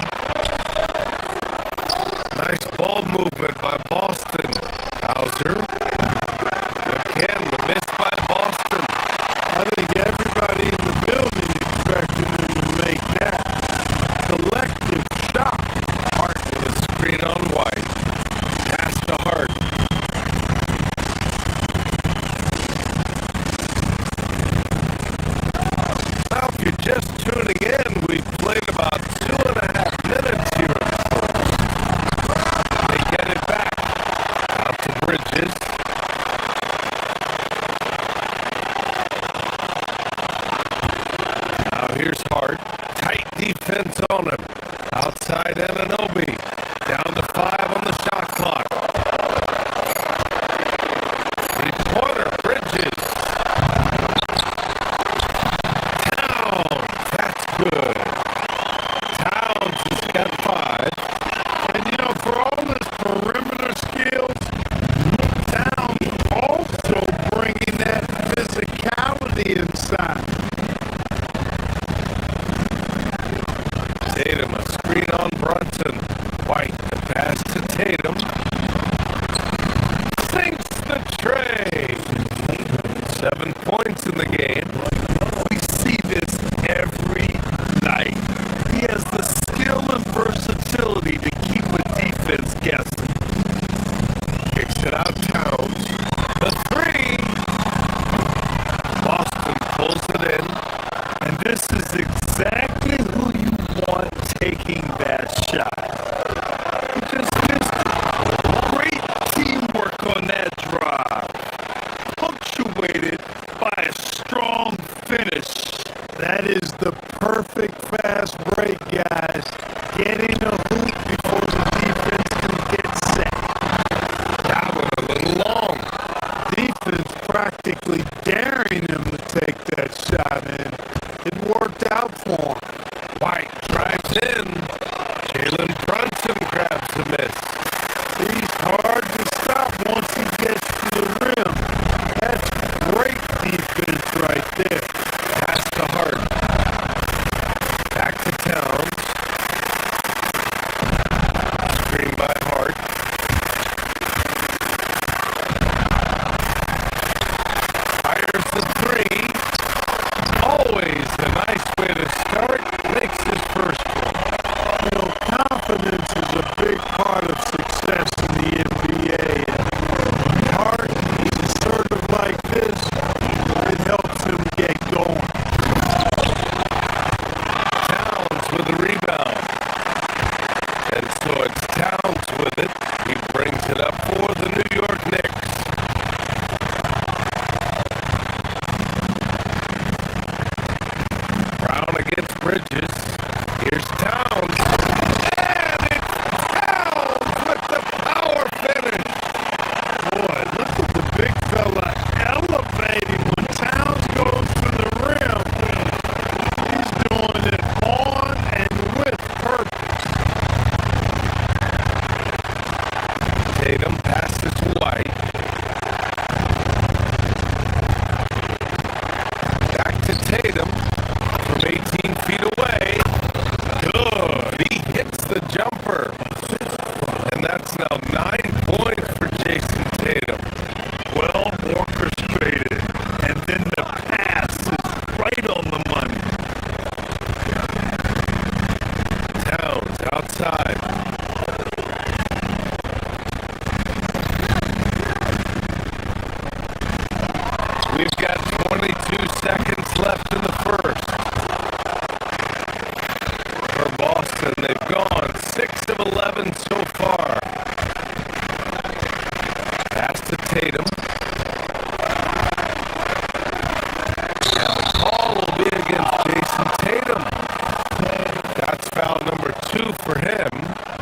Nice ball movement by Boston. Hauser. Again, the miss by Boston. I think everybody in the building expected him to make that collective shot. Hart with a screen on White. Pass to Hart. Now, if you're just tuning in, we've played about 2.5 minutes here. They get it back. Out to Bridges. Now here's Hart. Tight defense on him. Outside Anunoby. Down to 5 on the shot clock. Three-pointer, Bridges. Towns, that's good. Towns has got 5. And you know, for all his perimeter skills, Towns also bringing that physicality inside. Tatum, a screen on Brunson. White scary to keep a defense guessing. Kicks it out, Towns. The three. Boston pulls it in. And this is exactly who you want taking that shot. He just missed it. Great teamwork on that drive. Punctuated by a strong finish. That is the perfect fast break, guys. Getting a hoop before the defense can get set. That one a little long. Defense practically daring him to take that shot, and it worked out for him. White drives in. Jalen Brunson grabs the miss. He's hard to stop once he gets to the rim. That's great defense right there. Pass to Hart. Back to Towns. Screen by Hart. Fires the three. Always a nice way to start. Makes his first one. You know, confidence is a big part of success in the NBA. And Hart, he's assertive like this, it helps him get going. Towns with the rebound. And so it's Towns with it. He brings it up for the New York Knicks. Brown against Bridges. Here's Towns. And it's Towns with the power finish. Boy, look at the big fella elevating when Towns goes to the rim. He's doing it on and with purpose. Tatum passes to White. Back to Tatum from 18 feet away. Good. He hits the jumper. And that's now 9 points for Jason Tatum. Well orchestrated. And then the pass is right on the money. Towns outside. We've got 22 seconds left in the first. For Boston, they've gone 6 of 11 so far. Pass to Tatum. And the call will be against Jason Tatum. That's foul number 2 for him.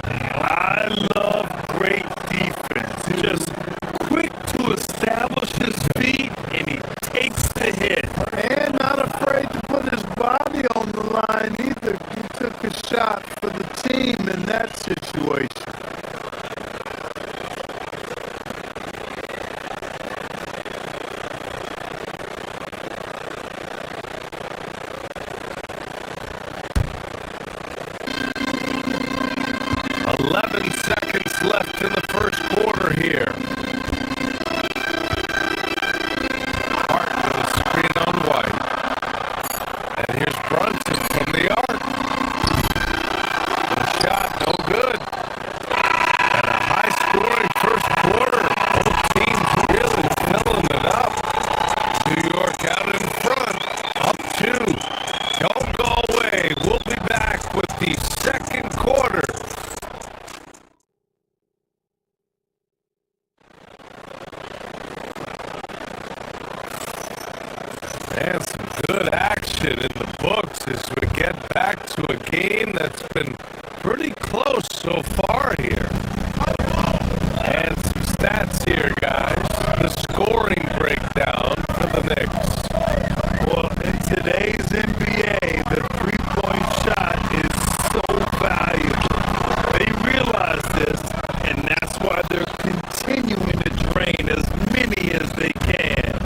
I love great defense. Just quick to establish his feet, and he takes the hit. And not afraid to put his body on the line either. He took a shot for the team in that situation. Seconds left in the first quarter here. Hart with a screen on White. And here's Brunson from the arc. The shot, no good. And a high-scoring first quarter. Both teams really filling it up. New York out in front. Up 2. Don't go away. We'll be back with the second quarter. And some good action in the books as we get back to a game that's been pretty close so far here. And some stats here, guys. The scoring breakdown for the Knicks. Well, in today's NBA, the three-point shot is so valuable. They realize this, and that's why they're continuing to drain as many as they can.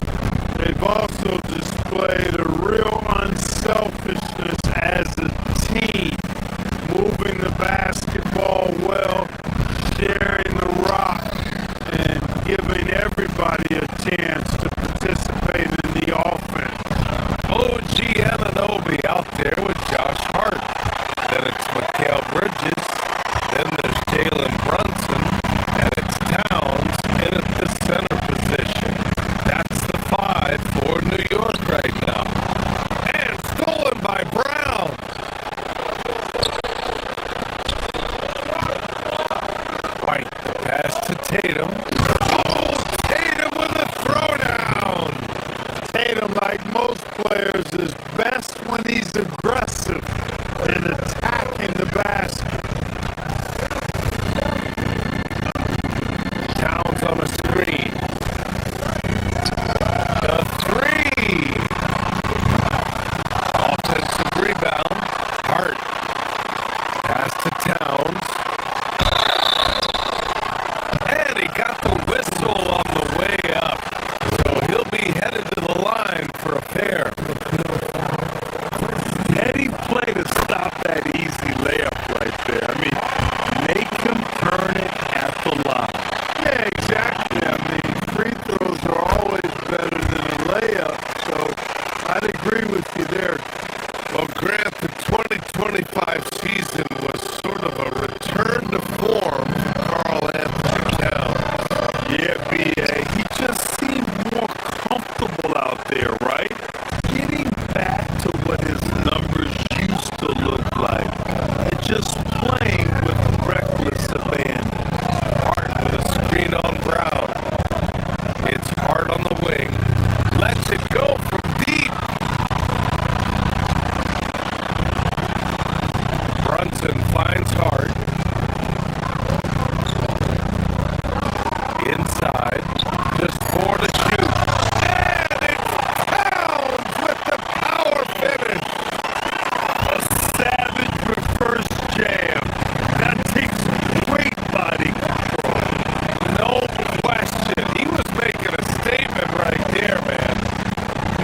They've also displayed a real unselfishness as a team, moving the basketball well, sharing the rock, and giving every when he's aggressive and attacking the basket. Towns on a screen. The three. Offensive rebound. Hart. Pass to Towns. And he got the whistle on the way up. So he'll be headed to the line for a pair. Heady play to stop that easy layup right there. I mean, make him turn it at the line. Yeah, exactly. I mean, free throws are always better than a layup, so I'd agree with you there. Well, Grant, the 2025 season was sort of a return to form for Carl Anthony Towns. Yeah, B.A. He just seemed more comfortable out there, right? Getting back to what his numbers used to look like. And just playing with reckless abandon. Hart with a screen on Brown. It's Hart on the wing. Lets it go from deep. Brunson finds Hart. Inside. Just 4 to shoot. And it's Towns with the power finish. A savage reverse jam. That takes great body control. No question. He was making a statement right there, man.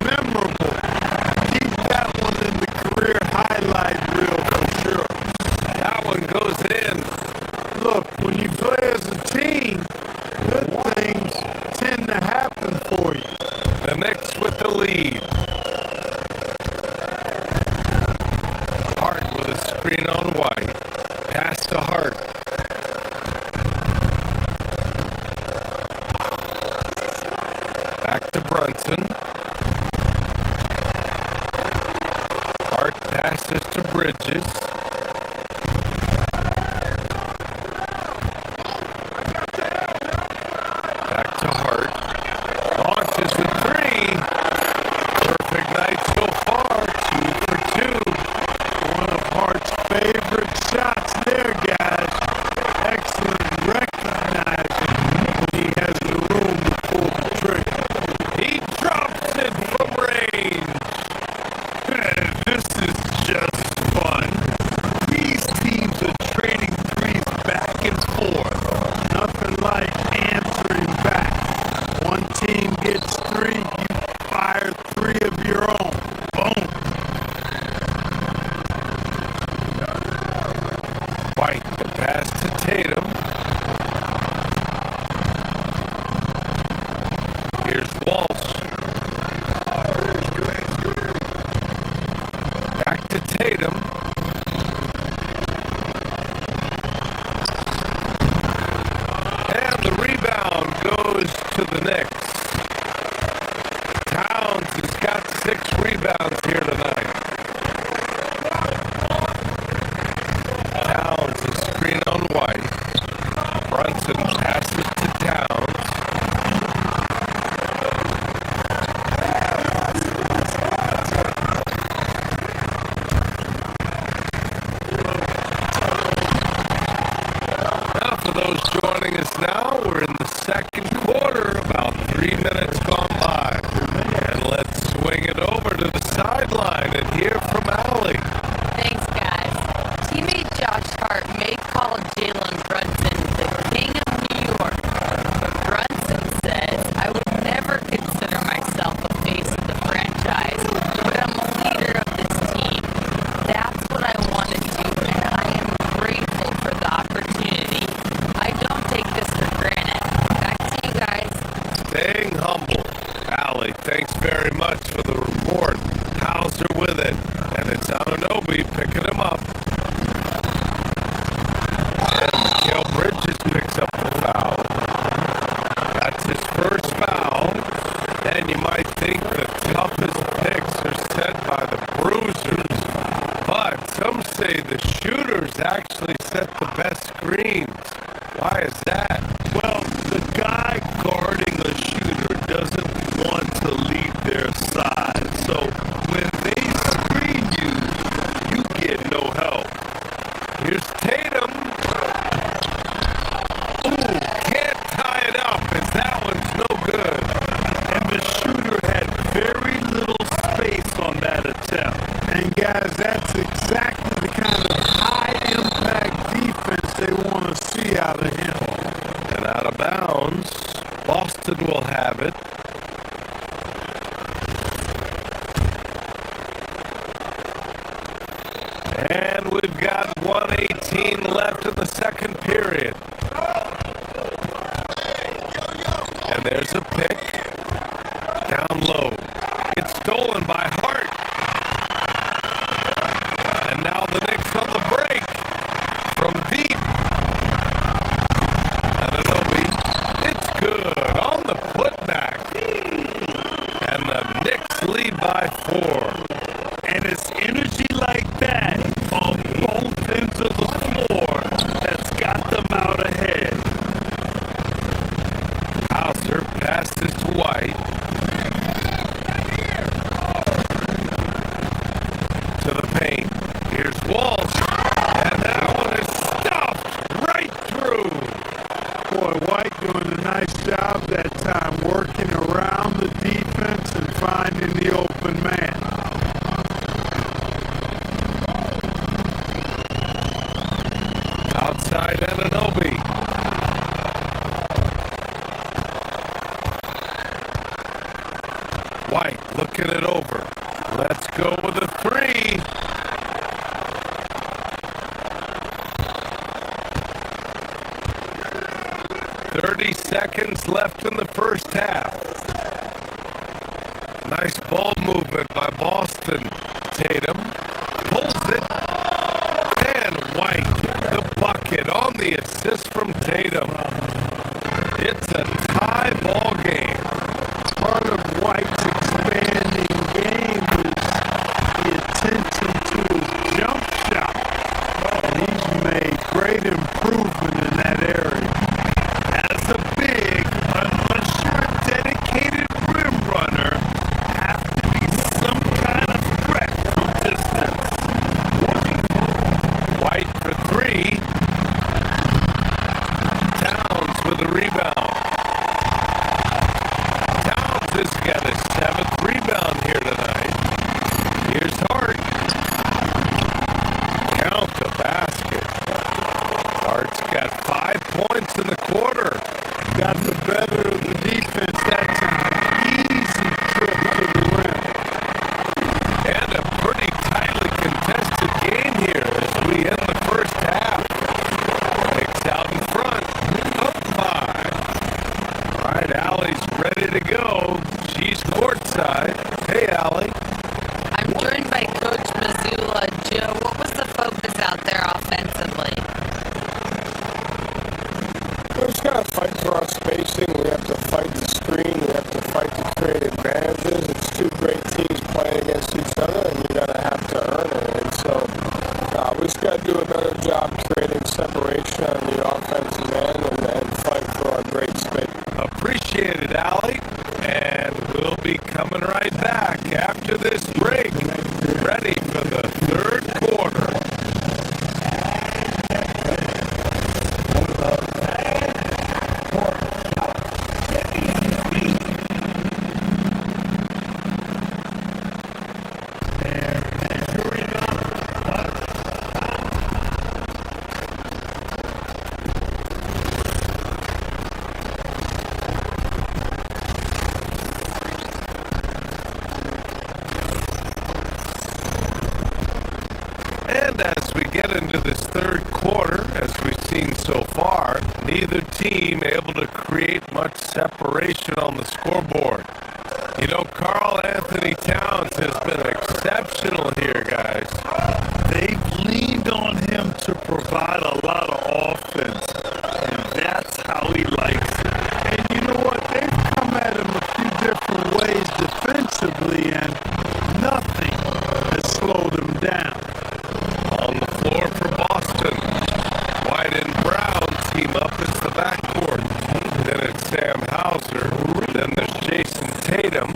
Memorable. Keep that one in the career highlight reel for sure. That one goes in. Look, when you play as a team, good things tend to happen for you. The Knicks with the lead. Hart with a screen on White. Pass to Hart. Back to Brunson. Hart passes to Bridges. Back to Hart. Launches with 3. Perfect night so far. 2 for 2. One of Hart's favorite shots there, guys. Excellent recognizing when he has the room to pull the trigger. He drops it from range. This is just fun. These teams are trading threes back and forth. Nothing like answering back. One team gets 3, you fire 3 of your own. Boom. White, the pass to Tatum. Here's Walsh. Back to Tatum. And the rebound goes to the Knicks. Towns has got 6 rebounds here tonight. Towns, a screen on White. Brunson passes to Towns. Now, for those joining us now, we're in the second quarter, about 3 minutes gone by. And let's swing it over to the sideline and hear from Allie. Thanks, guys. Teammate Josh Hart may call Jalen Brunson the king of New York, but Brunson says, I would never consider myself a face of the franchise, but I'm a leader of this team. That's what I want to do, and I am grateful for the opportunity. I don't take this for granted. Back to you guys. Staying humble. Allie, thanks very much for the report. Hauser with it, and it's Anunoby picking him up. And Mikal Bridges picks up the foul. That's his first foul. And you might think the toughest picks are set by the bruisers, but some say the shooters actually set the best screens. Why is that? Well, the guy guarding the shooter doesn't want to leave their side. So when they screen guys, that's exactly the kind of high-impact defense they want to see out of him. And out of bounds, Boston will have it. And we've got 1:18 left in the second period. And there's a pick. Down low. It's stolen by Hart. And now the Knicks on the break. From deep. Anunoby. It's good on the putback. And the Knicks lead by 4. And it's energy like that on both ends of the floor that's got them out ahead. Hauser passes to White. To the paint. Here's Walsh. And that one is stuffed right through. Boy, White doing a nice job that time working around the defense and finding the open man. Outside Anunoby. White looking it over. Let's go with a 3. "30 seconds left in the first half. Nice ball movement by Boston. Tatum pulls it. And White, the bucket on the assist from Tatum. It's a tie ball game. Part of White's expanding game is the attention to his jump shot. And he's made great improvement in that area. As a big, unless you're a dedicated rim runner, have to be some kind of threat from distance. White for 3. Towns with a rebound. Towns has got his 7th rebound here tonight. Here's Hart. Count the basket. Hart's got 5 points in the quarter. Got the better of the defense that time. Easy trip to the rim. And a pretty tightly contested game here as we end the first half. Knicks out in front, up 5. All right, Allie's ready to go. She's courtside. Hey, Allie. I'm joined by Coach Mazzulla. Joe, what was the focus out there offensively? We just got to fight for our spacing. We have to fight the screen. We have to fight to create advantages. It's two great teams playing against each other, and you got to have to earn it. And so we just got to do a better job creating separation on the offensive end and fight for our great space. Appreciate it, Allie. And we'll be coming right back after this break. Ready for the third quarter. And as we get into this third quarter, as we've seen so far, neither team able to create much separation on the scoreboard. You know, Karl Anthony Towns has been exceptional here, guys. They've leaned on him to provide a lot of offense, and that's how he likes it. And you know what? They've come at him a few different ways defensively, and nothing has slowed him down. On the floor for Boston, White and Brown team up as the backcourt. Then it's Sam Hauser. Then there's Jason Tatum.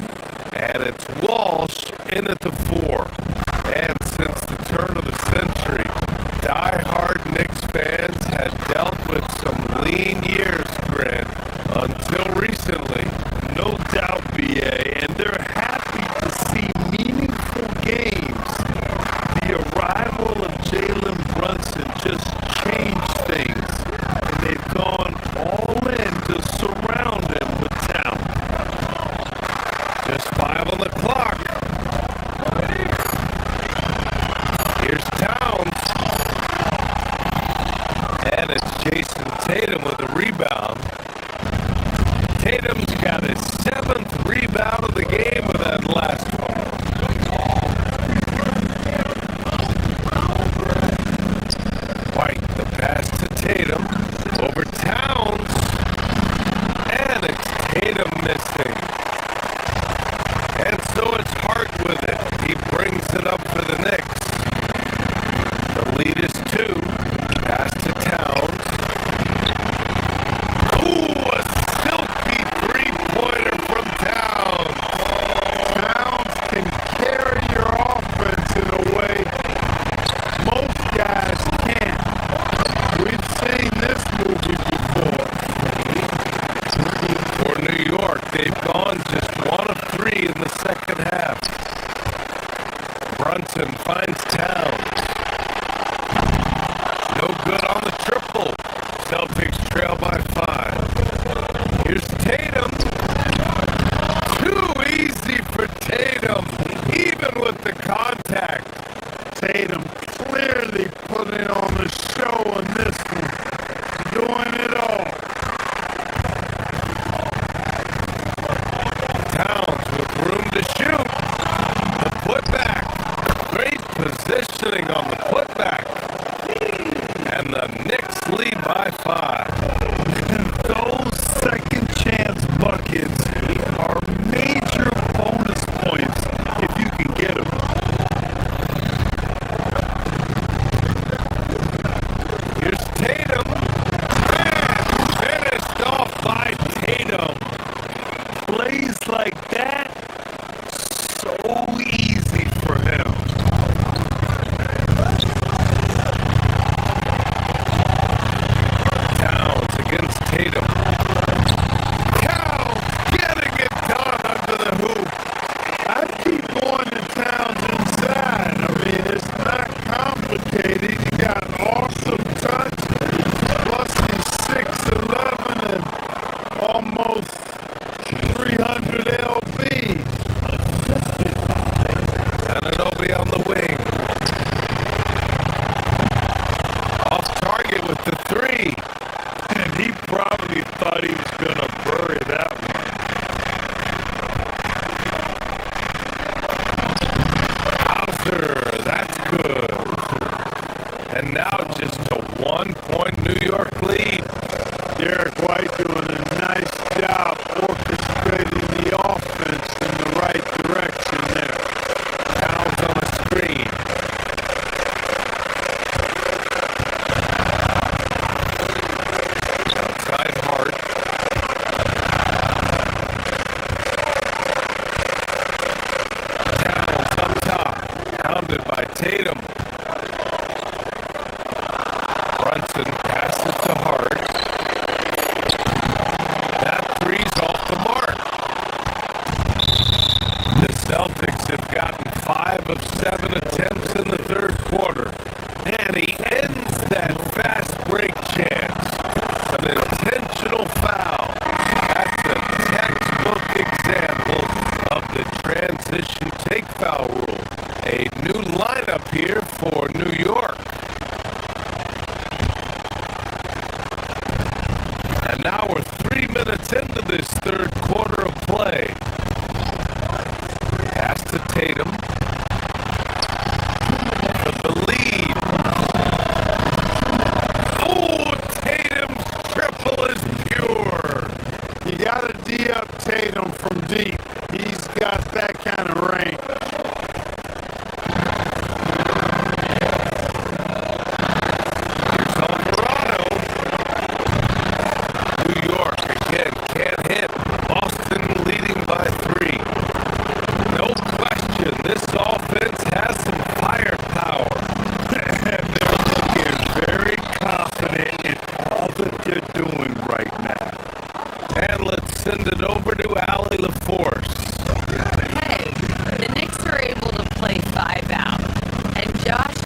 And it's Walsh in at the 4. And since the turn of the century, die-hard Knicks fans had dealt with some lean years, Grant, until recently. No doubt, BA, and they're happy to see meaningful games of Jalen Brunson just changed things, and they've gone all in to surround him with talent. Just 5 on the clock. Here's Towns. And it's Jason Tatum with a rebound. Tatum's got his 7th rebound of the game with that last one. White, the pass to Tatum. Over Towns. And it's Tatum missing. And so it's Hart with it. He brings it up for the Knicks. The lead is 2. Pass to Towns. Ooh, a silky three-pointer from Towns. Towns can carry your offense in a way most guys can't. We've seen this movie before. For New York, they've gone just 1 of 3 in the second half. Brunson finds Towns. No good on the triple. Celtics trail by 5. Here's Tatum. Too easy for Tatum, even with the contact. Tatum clearly putting on the show on this one, doing it all. Towns with room to shoot. The putback. Great positioning on the putback. And the Knicks lead by 5. Those second chance buckets are major bonus points if you can get them. Here's Tatum. And finished off by Tatum. Plays like that, so easy for him. Towns against Tatum. Towns getting it done under the hoop. I keep going to Towns inside. I mean, it's not complicated. You got awesome touch, plus he's 6'11" and almost 300 lbs. Ananobi on the wing. Off target with the 3. And he probably thought he was going to bury that one. Hauser, that's good. And now just a 1-point New York lead. Derek White doing a nice job orchestrating the offense in the right direction there. Towns on the screen. Outside Hart. Towns up top. Pounded by Tatum. Brunson passes to Hart. That 3's off the mark. The Celtics have gotten 5 of 7 attempts in the third quarter. And he ends that fast break chance. An intentional foul. That's a textbook example of the transition take foul rule. A new lineup here for New York. And now we're 3 minutes into this third quarter of play. Pass to Tatum. For the lead. Oh, Tatum's triple is pure. You got to D-up Tatum from deep. He's got that kind of range. Here's Alvarado. New York again can't hit. Boston leading by 3. No question, this offense has some firepower. And they're looking very confident in all that they're doing right now. And let's send it over to Allie LaForce.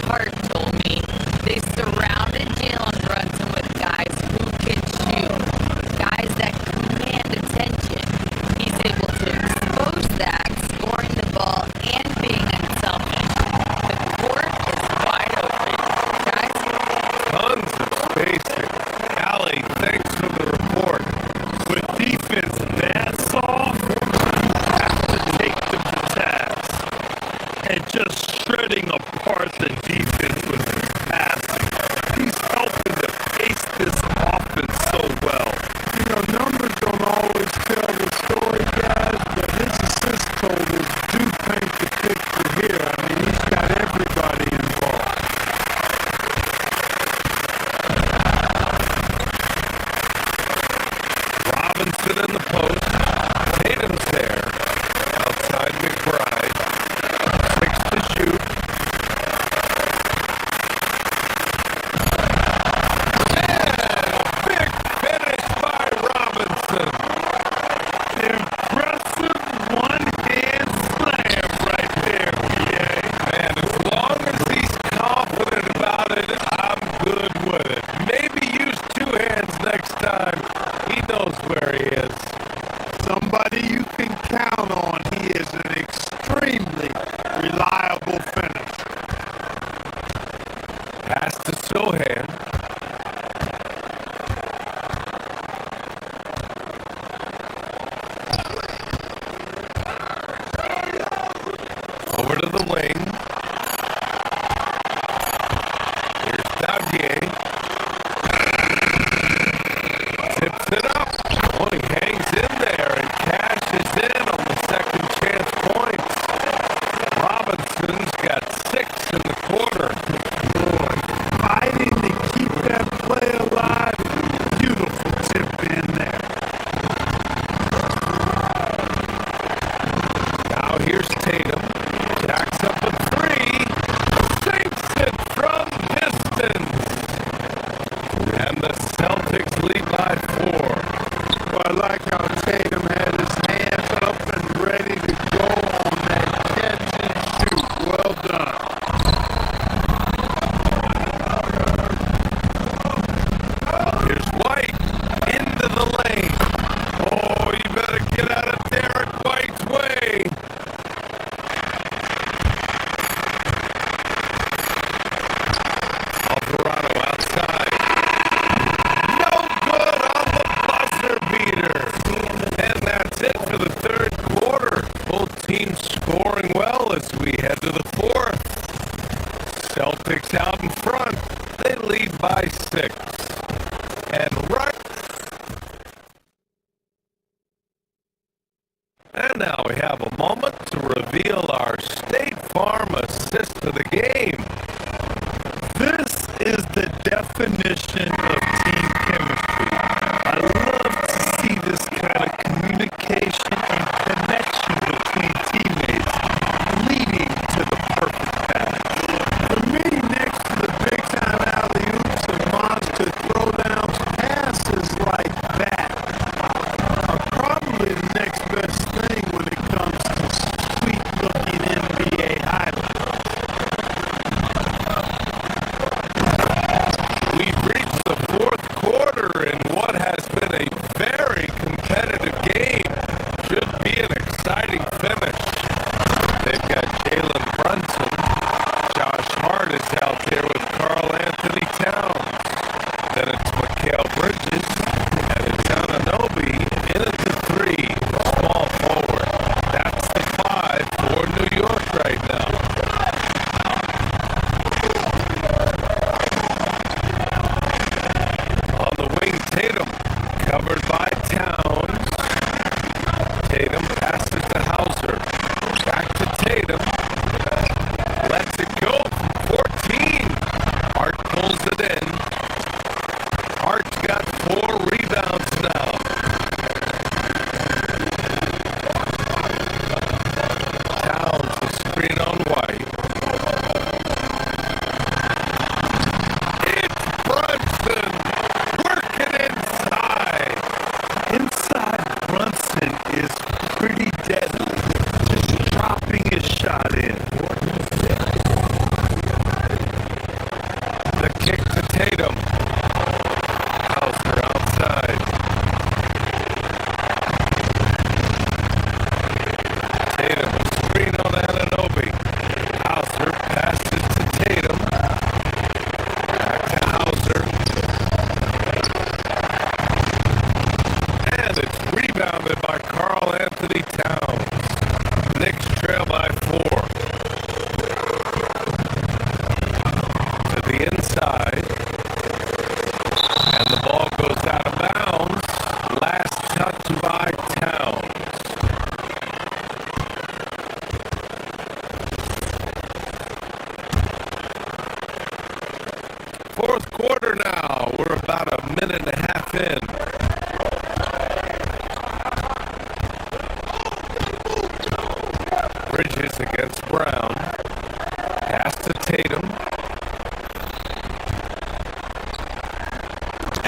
Hart told me they surrounded Jalen Brunson with guys who can shoot, guys that command attention. He's able to expose that, scoring the ball and being unselfish. The court is wide open. Guys? Tons of spacing. Allie, thanks for the report. With defense that soft, have to take them to task. And just shredding apart the defense with his passing. He's helping to pace this offense so well. You know, numbers don't always tell the story, guys, but his assist totals do paint the picture here. I mean, he's got everybody involved. Robinson in the post. Tatum's there. Outside McBride. 6 to shoot. And a big finish by Robinson. Impressive one-hand slam right there, PA. Man, as long as he's confident about it, I'm good with it. Maybe use 2 hands next time. He knows where he is. Somebody you can count on. He is an extremely reliable finisher. Pass to Sohan. Over to the wing. Here's Davier. Tips it up. Oh, he hangs in there and cashes in on the second chance points. Robinson's got 6 in the quarter. Fighting to keep that play alive. Beautiful tip in there. Now here's Tatum. Jacks up a 3. Sinks it from distance. And the Celtics lead by 4. Well, I like how Tatum had his hands up and ready to go on that catch and shoot. Well done. Here's White into the lane. Oh, you better get out of Derek White's way. Alvarado outside. No good on the buzzer beater. And that's it for the third quarter. Both teams scoring well as we head to the fourth. Celtics out in front. They lead by 6. And now we have a moment to reveal our State Farm assist of the game. This is the definition of team chemistry. I love to see this kind of communication and connection between teammates leading to the perfect pass. For me, next to the big-time alley-oops and monster throwdowns, passes like that are probably the next best thing when it comes to sweet-looking NBA highlights. We've reached the fourth quarter in what has been a very competitive game. Should be an exciting finish. They've got Jalen Brunson. Josh Hart is out there with Karl Anthony Towns. Then it's Mikal Bridges. And it's Anunoby in at the 3. Small forward. That's the 5 for New York right now. On the wing, Tatum, covered by Towns. Tatum passes to Hauser. Back to Tatum. Lets it go from 14. Hart pulls kick to Tatum. Hauser outside. Tatum, screen on Anunoby. Hauser passes to Tatum. Back to Hauser. And it's rebounded by Karl Anthony Towns. Knicks trail by 4. To the inside. And the ball goes out of bounds. Last touch by Towns. Fourth quarter now. We're about a minute and a half in. Bridges against Brown. Pass to Tatum.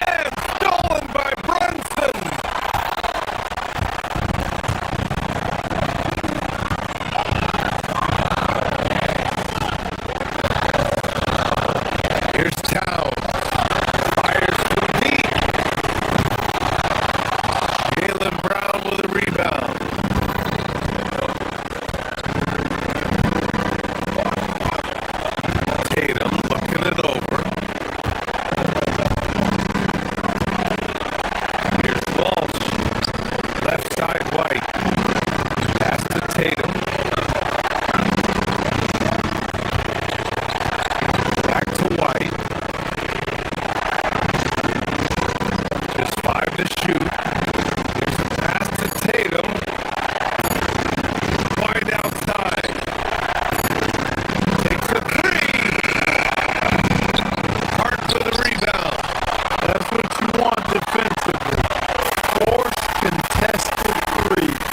And stolen by Brunson. Here's Towns. Fires from deep. Jaylen Brown with a rebound. Tatum looking it over. Here's Walsh. Left side White. Pass to Tatum. Back to White. Just 5 to shoot. Here's a pass to Tatum. White outside. Takes a 3. Hart with a rebound. That's what you want defensively. Force contested threes.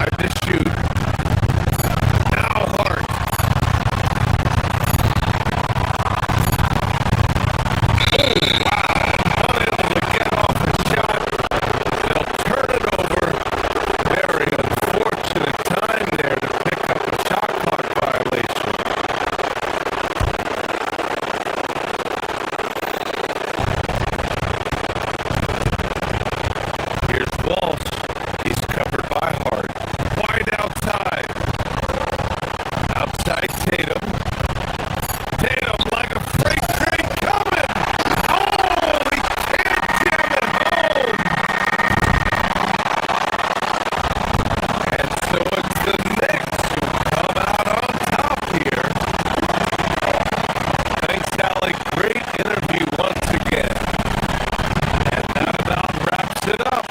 Tried to shoot. Now Hart. Oh, wow. Unable to get off the shot. They'll turn it over. Very unfortunate time there to pick up a shot clock violation. Here's Walsh. He's covered by Hart. Wide outside. Outside Tatum. Tatum like a freight train coming. Oh, he can't jam it home. And so it's the Knicks who come out on top here. Thanks, Alec. Great interview once again. And that about wraps it up.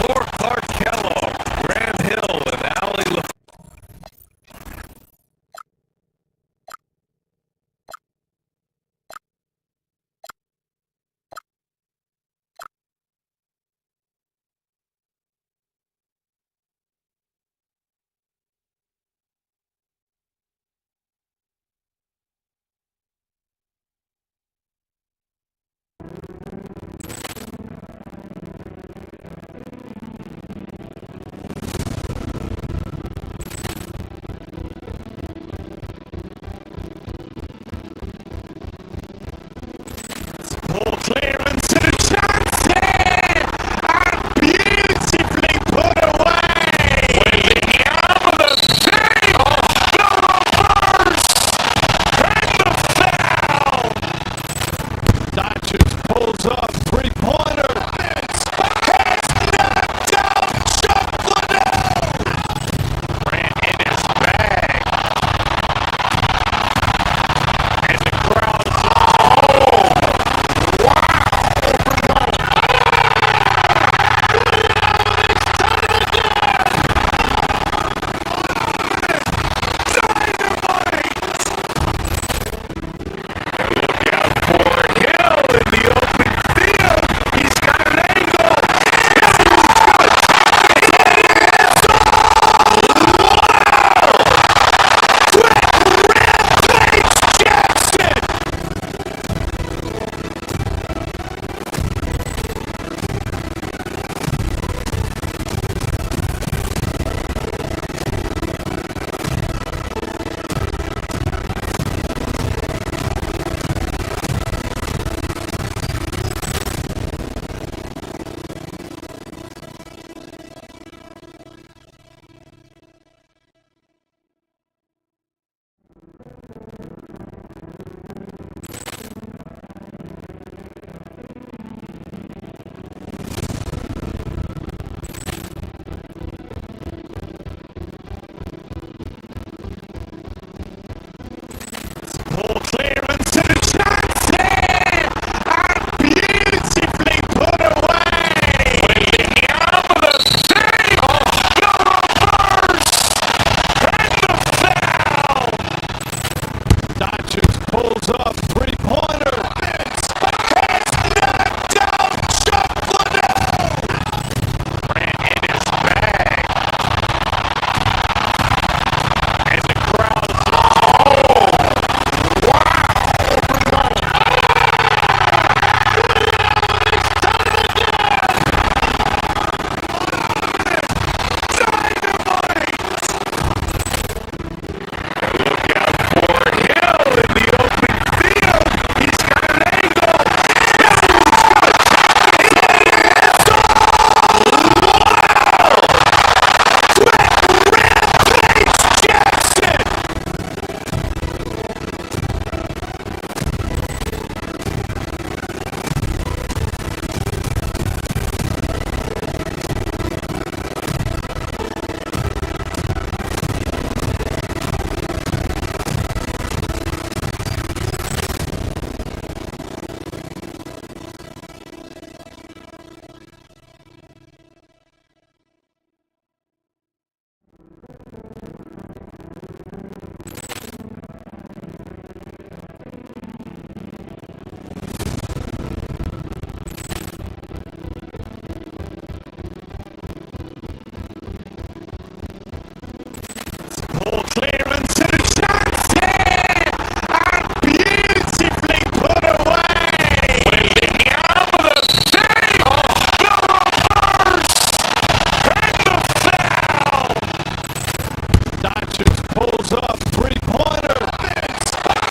For Clark Kellogg, Grant Hill, and Allie LaFleur. Ball clearance to Johnson! And beautifully put away! Winning out of the save! The reverse! And the foul! Doncic pulls up, three-pointer. Has knocked out Chocolate! Ran in his bag. And the crowd. Look out for Hill in the open field. He's got an angle. Ball clearance to Johnson! And beautifully put away! Winning out of the save! The reverse! And the foul! Doncic pulls up, three-pointer. Has knocked out Chocolate! Ran in his bag. And the crowd. Look out for Hill in the open field. Ball clearance and a chance here! And beautifully put away! William with a save! The reverse! And the foul! Doncic pulls up, three-pointer. Vince has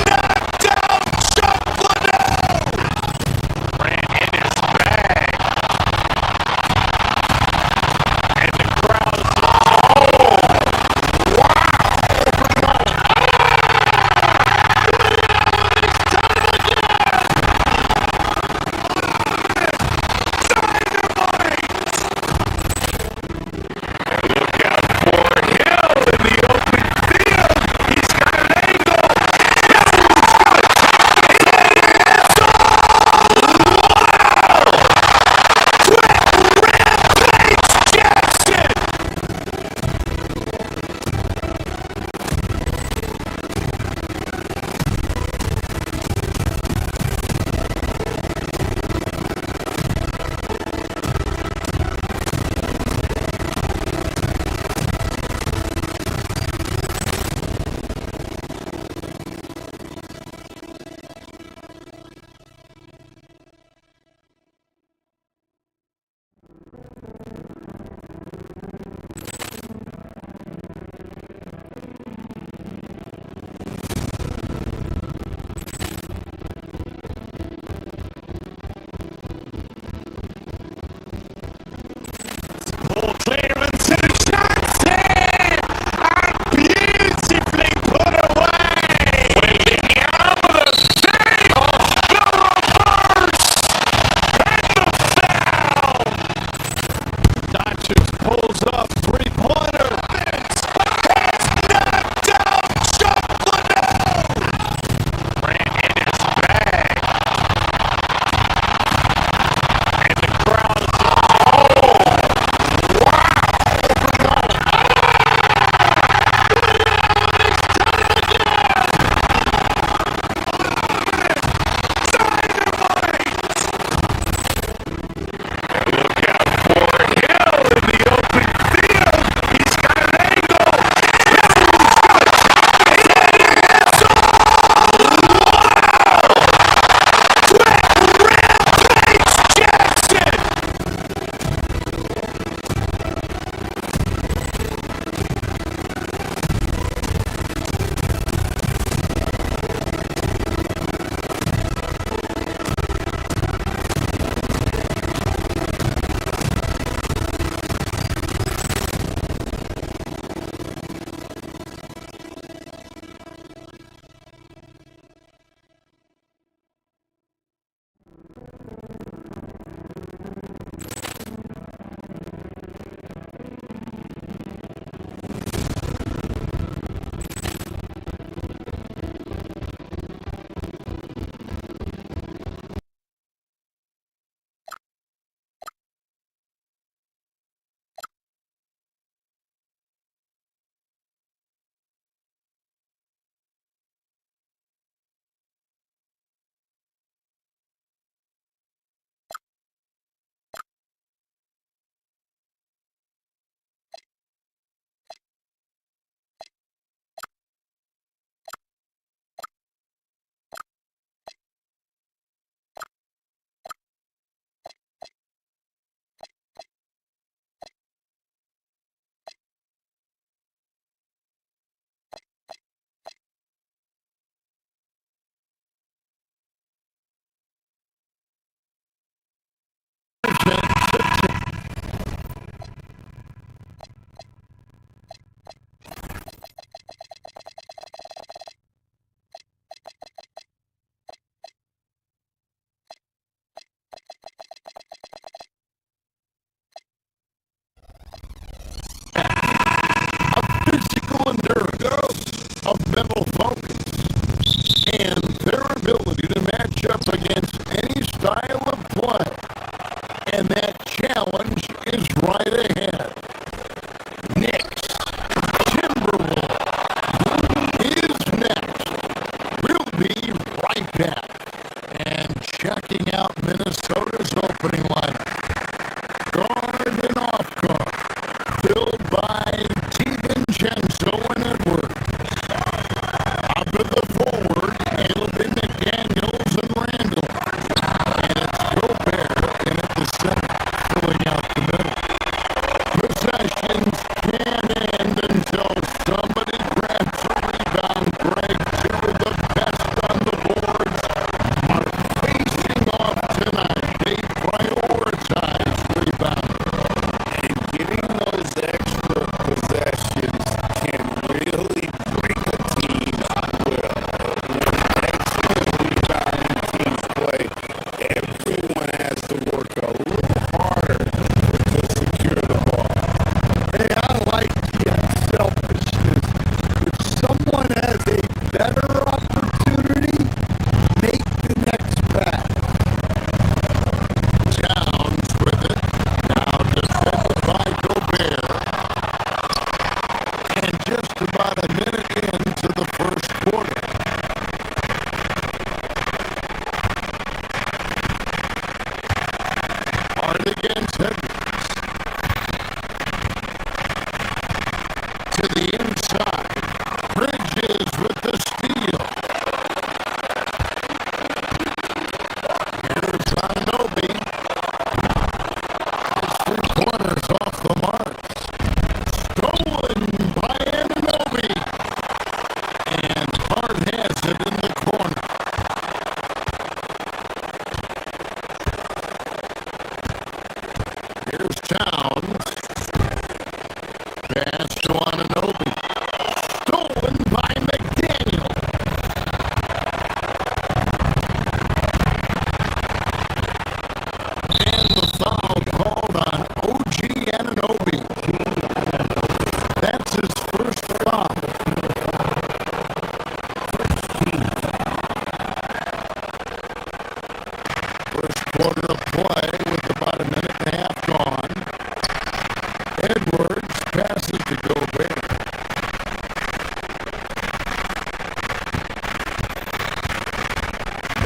knocked out Chuck Liddell! Ran in his bag. And the crowd ball clearance and a chance here! And beautifully put away! William with a save! The reverse! And the foul! Doncic pulls up, three-pointer. Vince has knocked out Chuck Liddell! Ran in his bag. And the crowd physical endurance, of mental focus, and their ability to match up against any style of play. And that challenge is right ahead. Knicks, Timberwolves, is next. We'll be right back. And checking out Minnesota's opening lineup. Guard and off guard, filled by DiVincenzo Here's Towns. Pass to Anunoby. Stolen by McDaniel. And the foul called on OG Anunoby. That's his first foul. First quarter of play with about a minute and a half gone. Edwards passes to Gobert.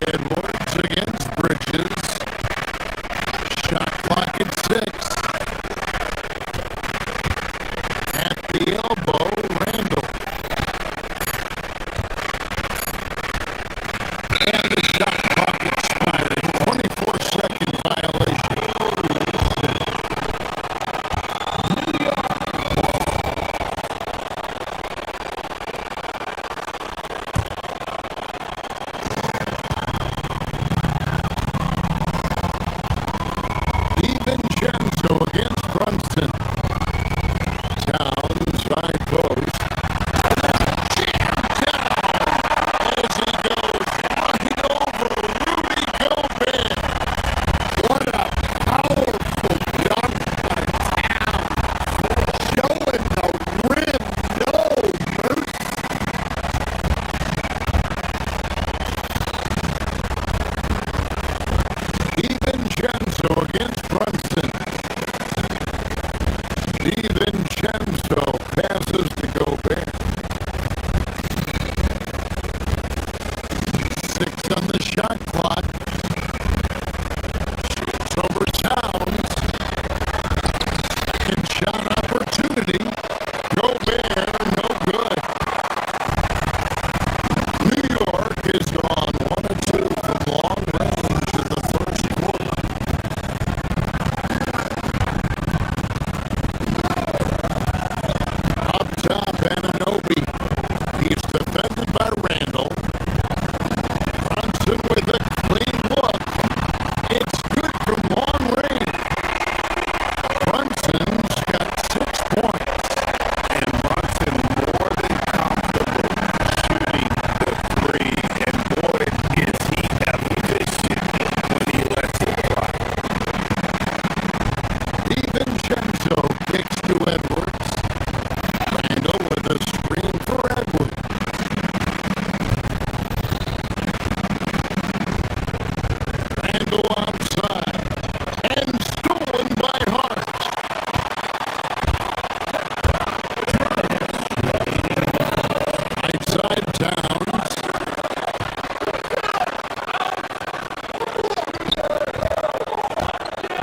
Edwards against Bridges. Shot clock at 6. At the elbow, Randall. And the shot clock expiring. 24-second violation. DiVincenzo against Brunson. Towns by post. Jammed down as he goes right over Rudy Gobert. What a powerful dunk by Towns. Showing the rim, no mercy. DiVincenzo against Brunson. DiVincenzo passes to Gobert. 6 on the shot clock. Shoots over Towns. Second shot opportunity. Gobert, no good. New York is gone 1 of 2 from long range in the first quarter. Up top, Anunoby. He's defended by Randall. Brunson with a clean look. It's good from long range. Brunson's got 6 points. And Brunson more than comfortable shooting the three, and boy, is he efficient when he lets it fly. DiVincenzo kicks to Edwards. Randall with a screen for Edwards. Randall outside. And stolen by Hart. Right side Towns.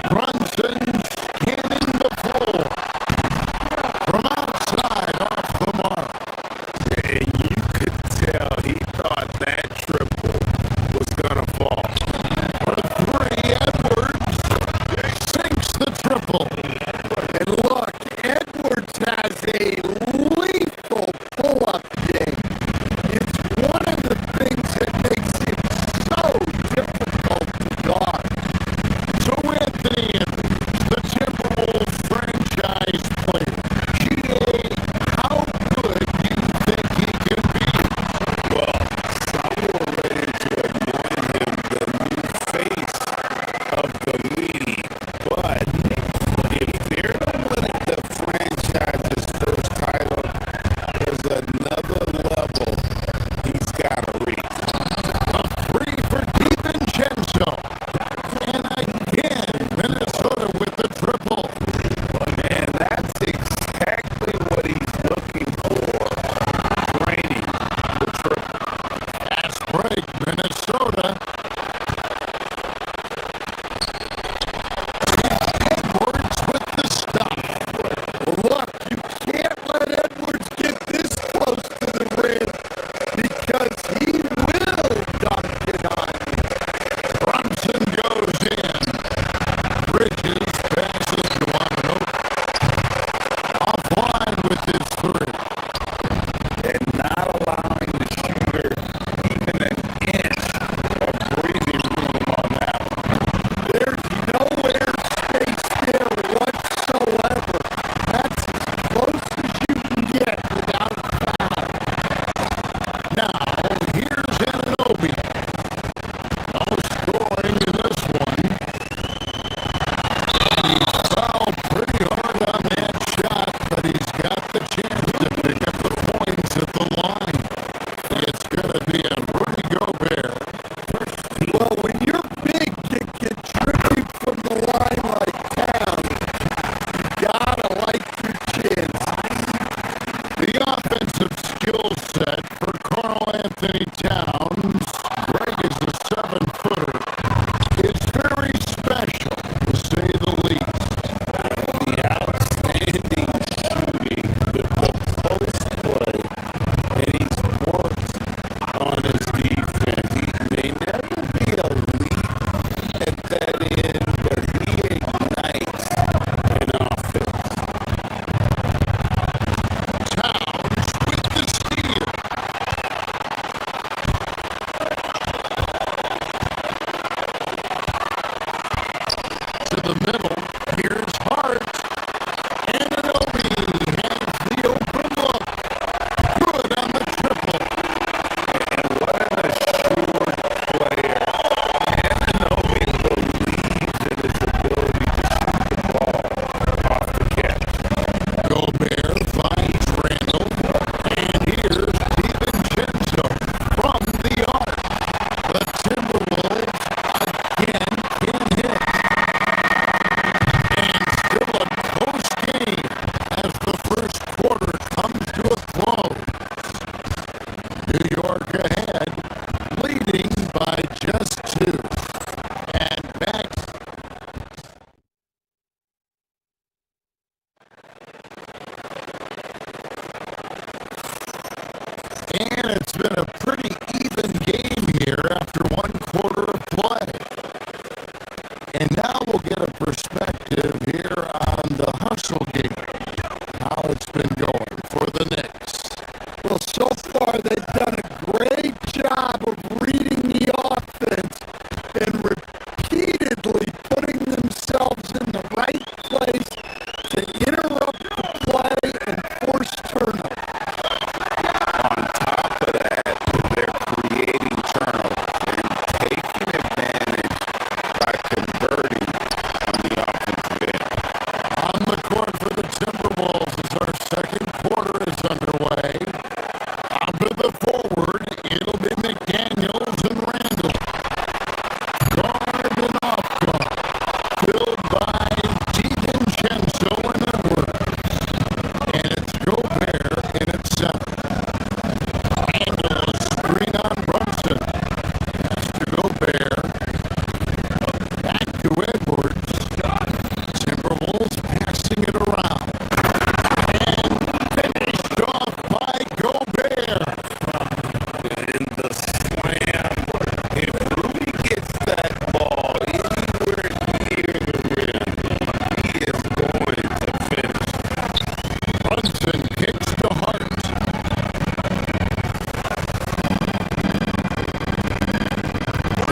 Brunson scanning the floor. From outside, off the mark. And you could tell he thought that triple was gonna fall. For 3, Edwards sinks the triple. And look, Edwards has a lethal pull-up game. It's one of the things that makes it so difficult to guard. So Anthony Edwards, the Timberwolves franchise player. GA, how good do you think he can be? Well, some were ready to anoint him the new face of the league. But if they're winning the franchise's first title, there's another level he's got to reach. A 3 for DiVincenzo. And again, Minnesota with the triple. And that's exactly Towns, Greg is a 7-footer. It's very special, to say the least. The outstanding shooting, the post play, and he's worked on his defense. He may never be elite at that end, but he ignites an offense. Towns with the steal. To the middle, here's Hart. Anunoby has the open look. Good on the triple. And what an assured player. Anunoby believes in his ability to shoot the ball off the catch. Gobert finds Randall. And here's DiVincenzo from the arc. The Timberwolves again can hit. And still a close game as the first quarter comes to a close. New York ahead, leading by just 2. And back. And it's been a pretty even game here after one quarter of play. And now we'll get a perspective here on the hustle game. How it's been going for the Knicks. Well, so far they've done a great job of reading the offense and repeatedly putting themselves in the right place to interrupt the play and force turnovers. On top of that, they're creating turnovers and taking advantage by converting on the offensive end. On the court for the Timberwolves as our second quarter is underway. On to the forward, it'll be McDaniels and Randall. Guard and off guard, filled by DiVincenzo and Edwards. And it's Gobert in at center. Randall, screen on Brunson. Pass to Gobert. Back to Edwards. Timberwolves passing it around. And finished off by Gobert. In the slam, if Rudy gets that ball anywhere near the rim, he is going to finish. Brunson kicks to Hart.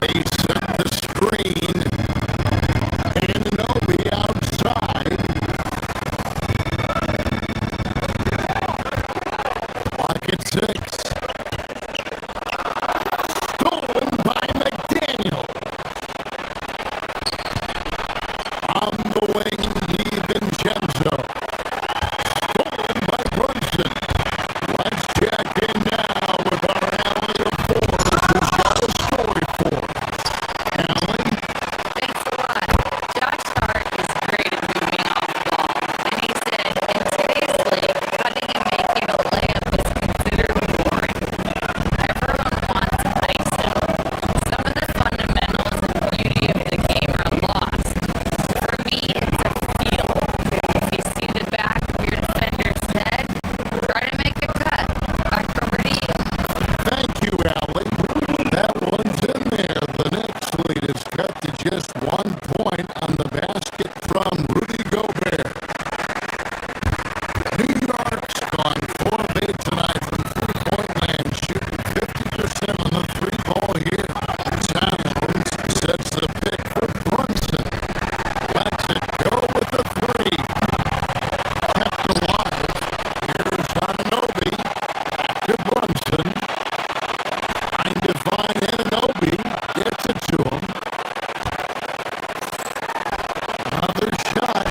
They set the screen. Anunoby outside. Clock at 6. Stolen by McDaniel. On the wing, DiVincenzo. Stolen by Brunson. Let's check in now with our alley of 4s who's got a story for us. Alley? Thanks a lot. Josh Hart is great at moving off the ball. And he said, in today's league, cutting and making a layup is considered boring. Everyone wants ISO. Some of the fundamentals and beauty of the game are lost. For me, it's a feel. If you see the back of your defender's head, try to make a cut. Back over to you. Thank you, Allie. That one's in there. The Knicks lead is cut to just 1 point on the basket from Rudy Gobert. New York's gone 4 of 8 tonight from three-point land, shooting 50% on the three ball here. Towns sets the pick for Brunson. Lets it go with the 3. Kept alive. Here's Anunoby. Back to Brunson. Trying to find Anunoby. Gets it to him. Another shot.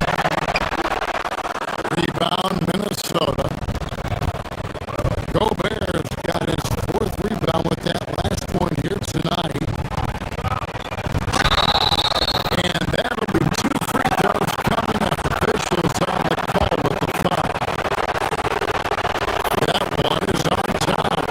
Rebound, Minnesota. Gobert's got his 4th rebound with that last one here tonight. And that'll be 2 free throws coming up. Officials on the call with the foul. That one is on time.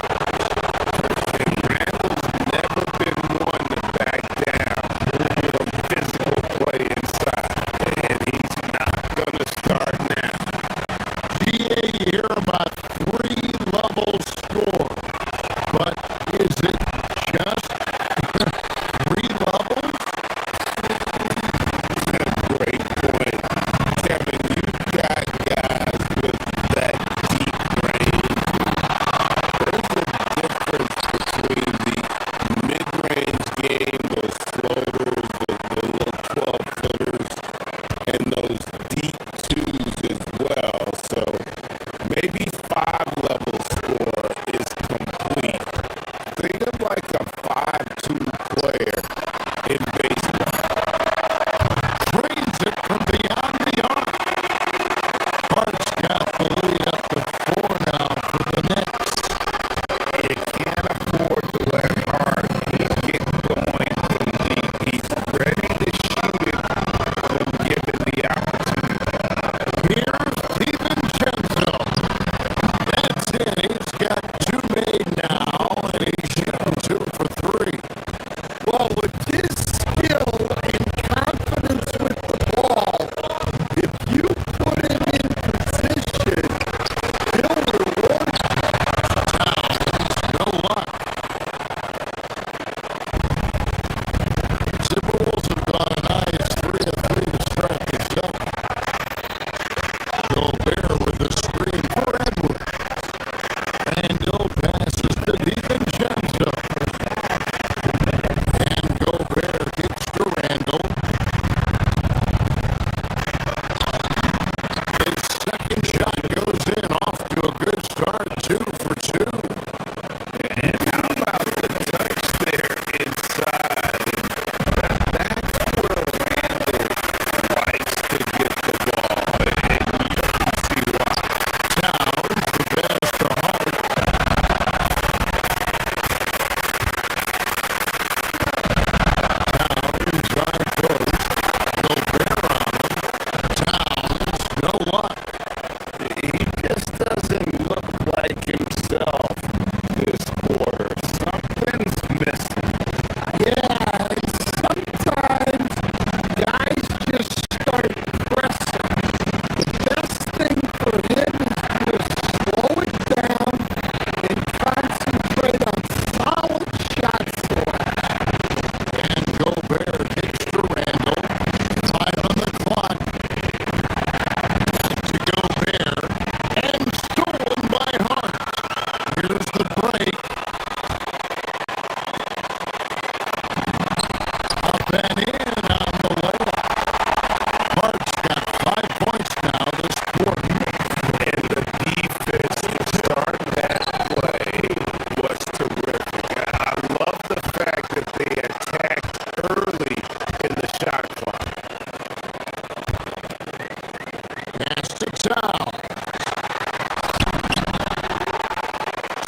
Pass to Tao.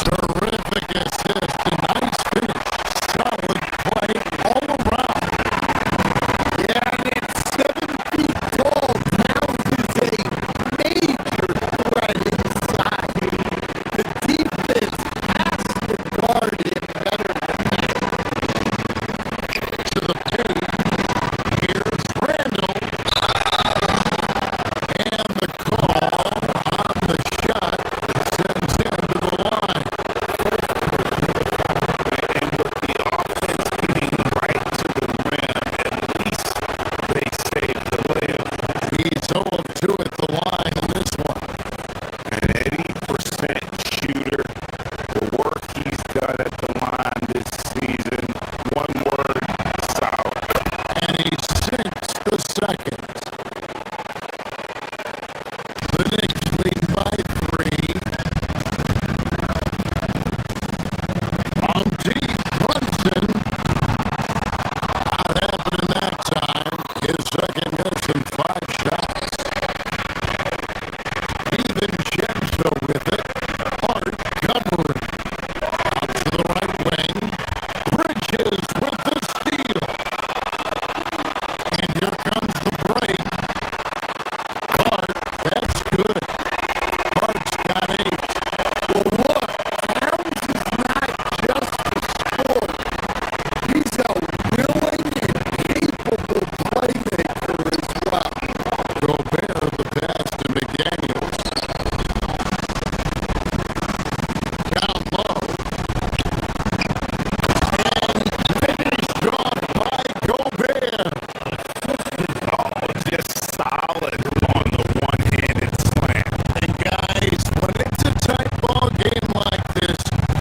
Terrific assist. A nice finish. Solid play all around. Yeah, and at 7 feet tall, Towns is a major threat inside. The defense has to guard him better than that. To the paint. Here's Randall. And the call on the shot sends him to the line. And with the offense getting right to the rim, at least they saved the layup. He's 0 of 2 at the line in this one. An 80% shooter. The work he's done at the line this season, one word, solid. And he sinks the second. The Knicks lead by 3. On deep, Brunson. Not happening that time. His second miss in 5 shots. Even Jensen with it. Hart covering. Out to the right wing. Bridges with the steal. And here comes the break. Hart, that's good. Hart's got 8. Well, look, Towns is not just a scorer. He's a willing and capable playmaker as well. Gobert the pass to McDaniels. Down low. And finished off by Gobert. Oh, just solid on the one-handed slam. And guys, when it's a tight ball game like this,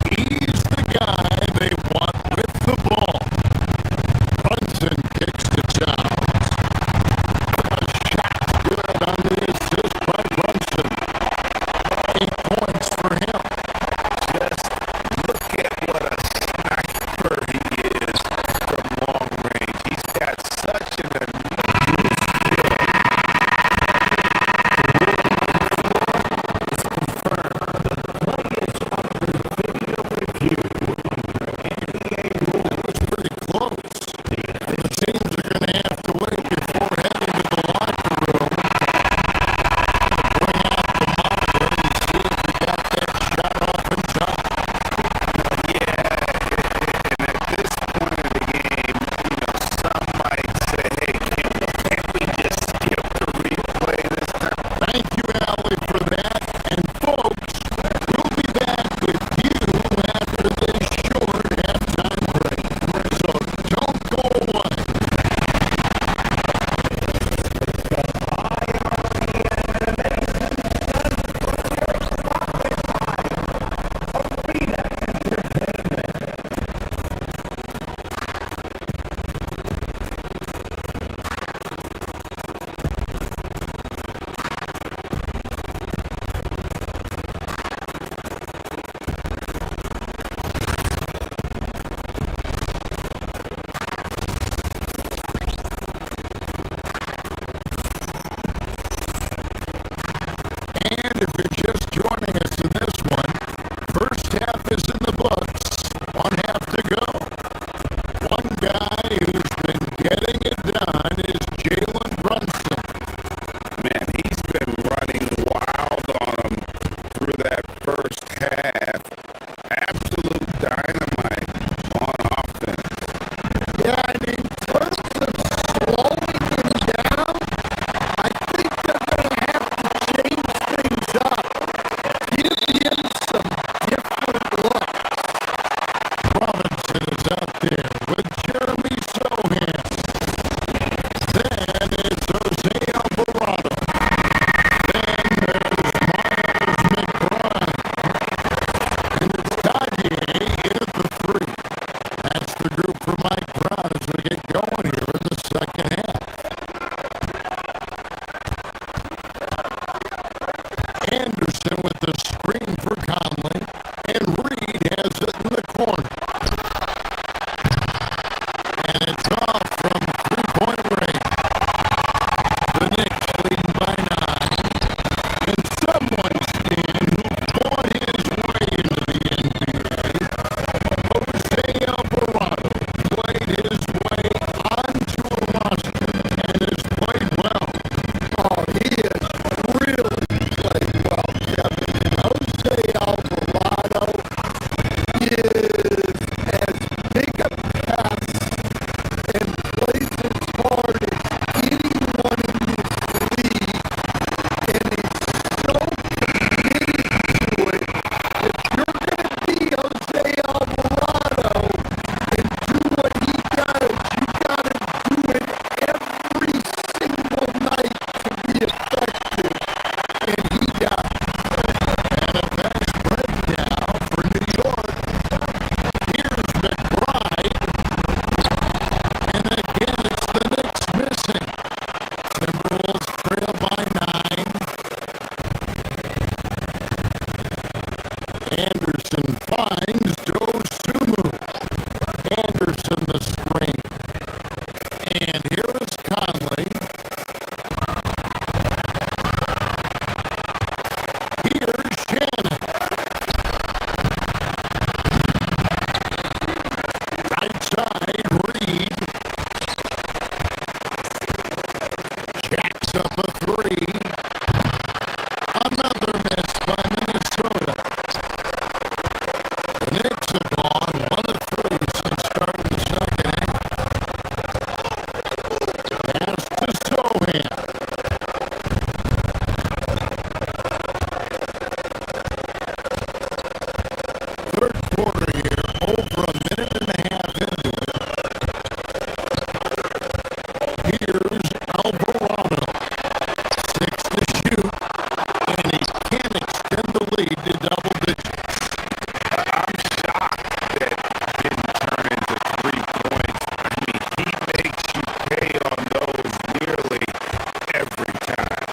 he's the guy they want with the ball. Brunson kicks to Towns. A shot good on the assist by Brunson. 8 points for him. Just look at what a sniper he is from long range. He's got such an unusual skill. That was pretty close. The teams are going to have to wait before heading to the locker room to bring out the monitor and see if he got that shot off in time. And at this point of the game, some might say, hey, can't we just skip the replay this time? Thank you, Allie, for that. And folks, we'll be back with you after this short halftime break. So don't go away. And if you're just joining us in this one, first half is in the books. 1 half to go. One guy who's been getting it done is Jalen Brunson. Man, he's been running wild on him through that first half. Absolute dynamite on offense. Yeah, and in terms of slowing him down, I think they're going to have to change things up. Give him some different looks. Robinson is out there with Jeremy Sohan. Then it's Jose Alvarado. Then there's Miles McBride. And it's Dadier in at the 3. That's the group for Mike Brown as we get going here in the second half. Anderson with the screen for Conley. And Reed has it in the corner. And it's off from 3-point range. The Knicks leading by 9. Anderson finds Dosunmu. Anderson the screen. And here is Conley. Here's Shannon. Right side, Reed. Jacks up a three. Another miss by Minnesota. The Knicks have gone 1 of 3 since starting the second half. Pass to Sohan. Third quarter here, over a minute and a half into it. Here's Alvarado. 6 to shoot, and he can't extend the lead to double digits. I'm shocked that didn't turn into 3 points. I mean, he makes you pay on those nearly every time.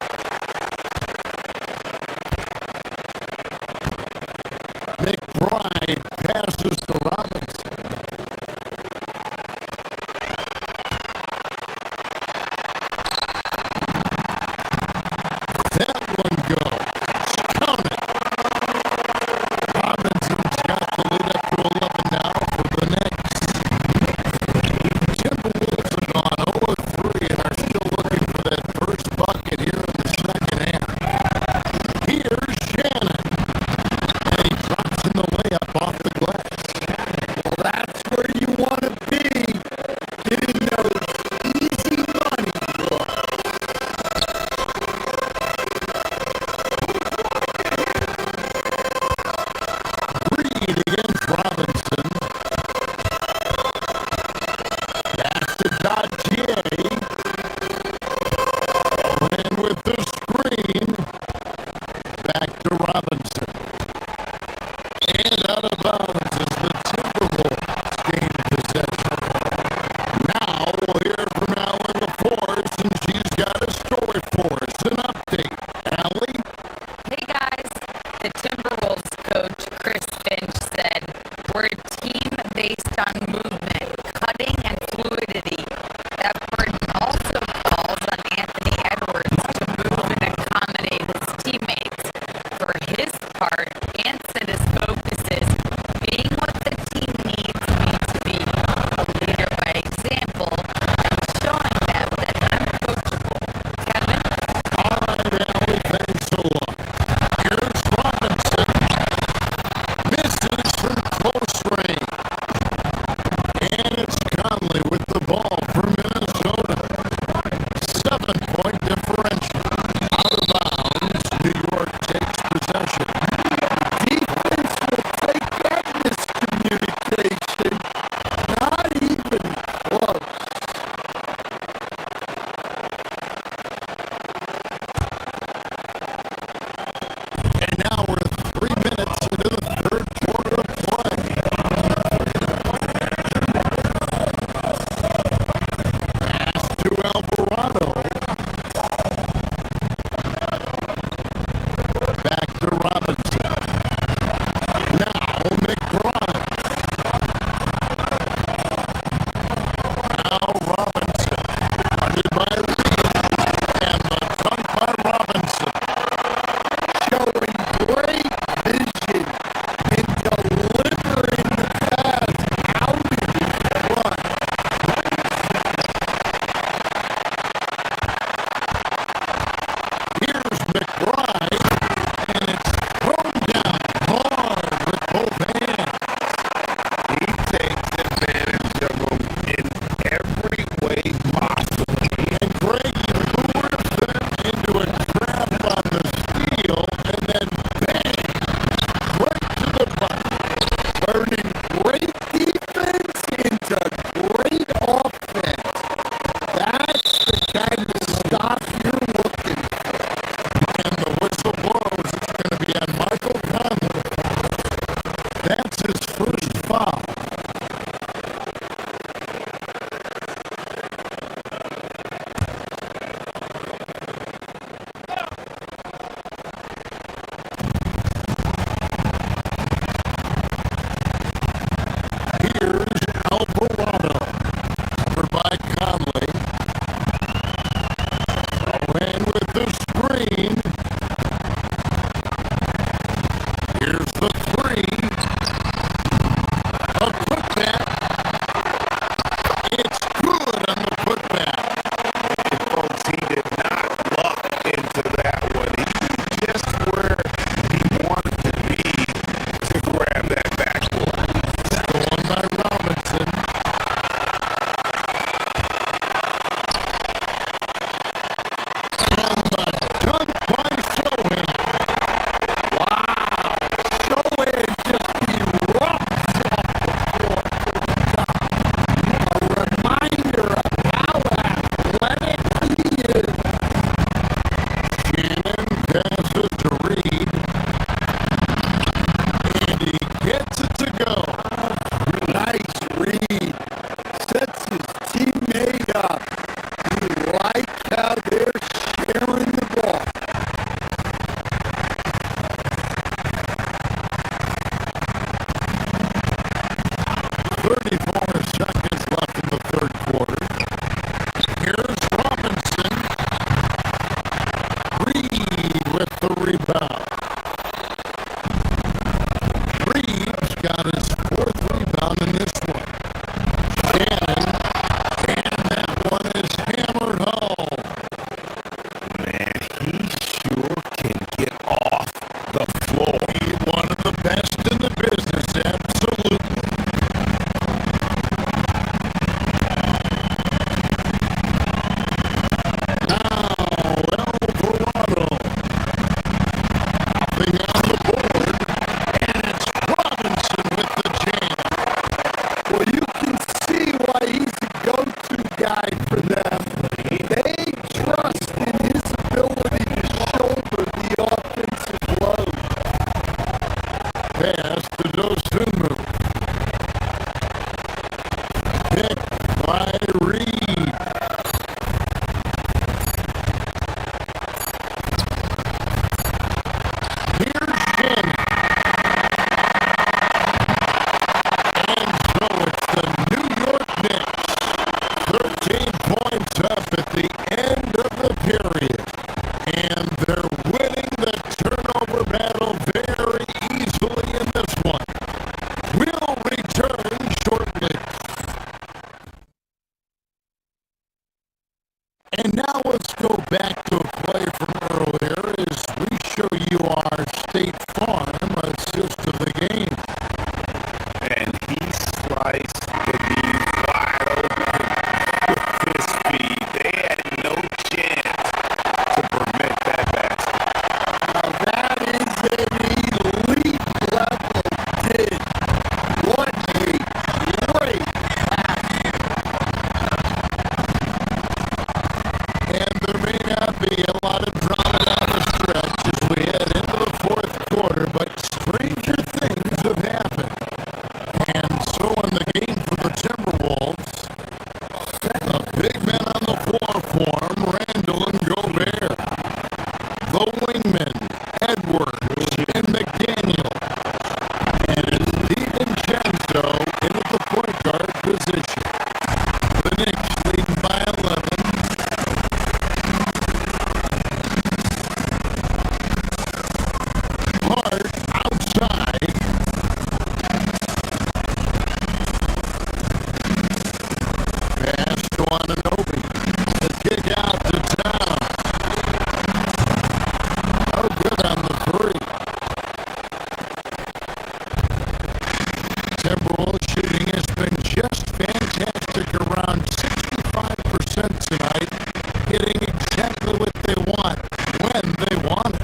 McBride passes to Robinson. That one goes. Count it. Robinson's got the lead up to 11 now for the Knicks. Timberwolves have gone 0 of 3 and are still looking for that first bucket here in the second half. Here's Shannon. And he drops in the layup off the glass. Well, that's where you want to be. Getting those easy money looks. Reed against Robinson. Pass to Dottier. And with the screen, back to Robinson. And out of bounds as the Timberwolves gain possession. Now we'll hear from Allie LaForce, and she's got a story for us, an update. Allie? Hey guys, the Timberwolves coach Chris Finch said, "We're a team based on movement, cutting, and fluidity. That burden also falls on Anthony Edwards to move and accommodate his teammates. For his part, Ant said his focus is being what the team needs me to be, a leader by example, and showing them that I'm coachable." Kevin? All right, Allie, thanks a lot. Here's Robinson. Misses from close range. And it's Conley with the ball for Minnesota. 7-point differential. Out of bounds. New York takes possession. Defense will take that miscommunication. Not even close. And now we're 3 minutes into the third quarter of play. Pass to Alvarado. Back to Robinson. Now McBride. Now Robinson. Guarded by Reed. And the dunk by Robinson. Showing great vision in delivering the pass out of the front. Here's McBride, and it's thrown down hard with both hands. He takes advantage of them in every way possible. And Greg lures them into a trap on the steal, and then bang, right to the bucket. Turning great defense into great offense. That's the kind of stuff you're looking for. And the whistle blows. It's going to be on Michael Conley. That's his first foul. rebound. Reeves got his 4th rebound in this one. Shannon, and that one is hammered home. Man, he sure can get off the floor. He's one of the best in the business, absolutely. Now, Alvarado. Nothing on the board, and it's Robinson with the jam. Well, you can see why he's a go-to guy for them. They trust in his ability to shoulder the offensive load. Pass to Dosunmu. Picked by Reed. Here's Shannon. And so it's the New York Knicks. 13 points up at the end of the period. And they're winning the turnover battle very easily in this one. We'll return shortly. And now let's go back to a play from earlier as we show you our State Farm assist of the game. And he sliced the D wide open with his speed. They had no chance to prevent that basket. Now that is an elite level dig. What a great pass. And there may not be a lot of drama down the stretch as we head into the 4th quarter, but stranger things have happened. And so in the game for the Timberwolves, the big men on the floor for him, Randall and Gobert. The wingmen, Edwards and McDaniel. And it's DiVincenzo in at the point guard position. The Knicks leading by 11. Hart outside. Pass to Anunoby. The kick out to Town. Oh, good on the 3. Timberwolves shooting has been just fantastic, around 65% tonight, getting exactly what they want when they want it.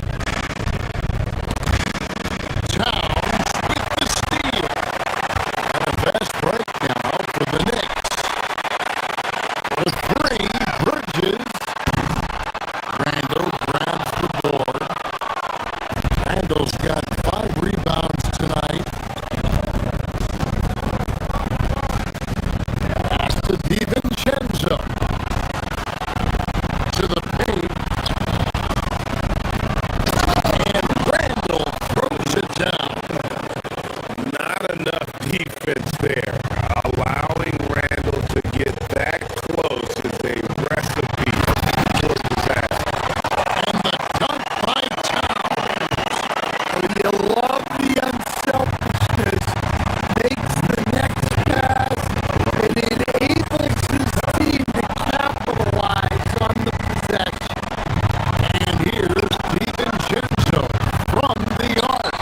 Towns with the steal. And a fast break now for the Knicks. The 3, Bridges. Randall grabs the board. Randall's got 5 rebounds tonight. Pass to DiVincenzo. To the paint. And Randall throws it down. Not enough defense there. Allowing Randall to get that close is a recipe for disaster. And the dunk by Towns. Oh, you love the unselfishness. Makes the next pass and enables his team to capitalize on the possession. And here's DiVincenzo from the arc.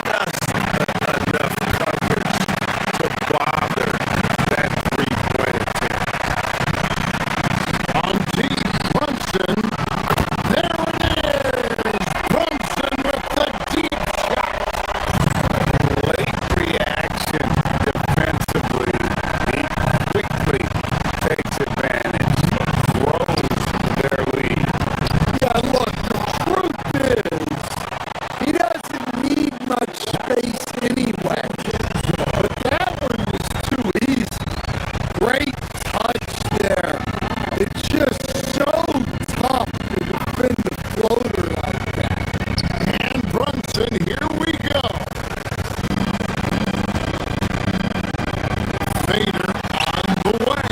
Just enough coverage to bother that three-point attempt. On T. Brunson. There it is. Brunson with the deep shot. Late reaction defensively. He quickly takes advantage, throws their lead. Yeah, look, the truth is, he doesn't need much space anyway. But that one was too easy. Great touch there. It's just so tough to defend a floater like that. And Brunson, here we go. Vader on the way.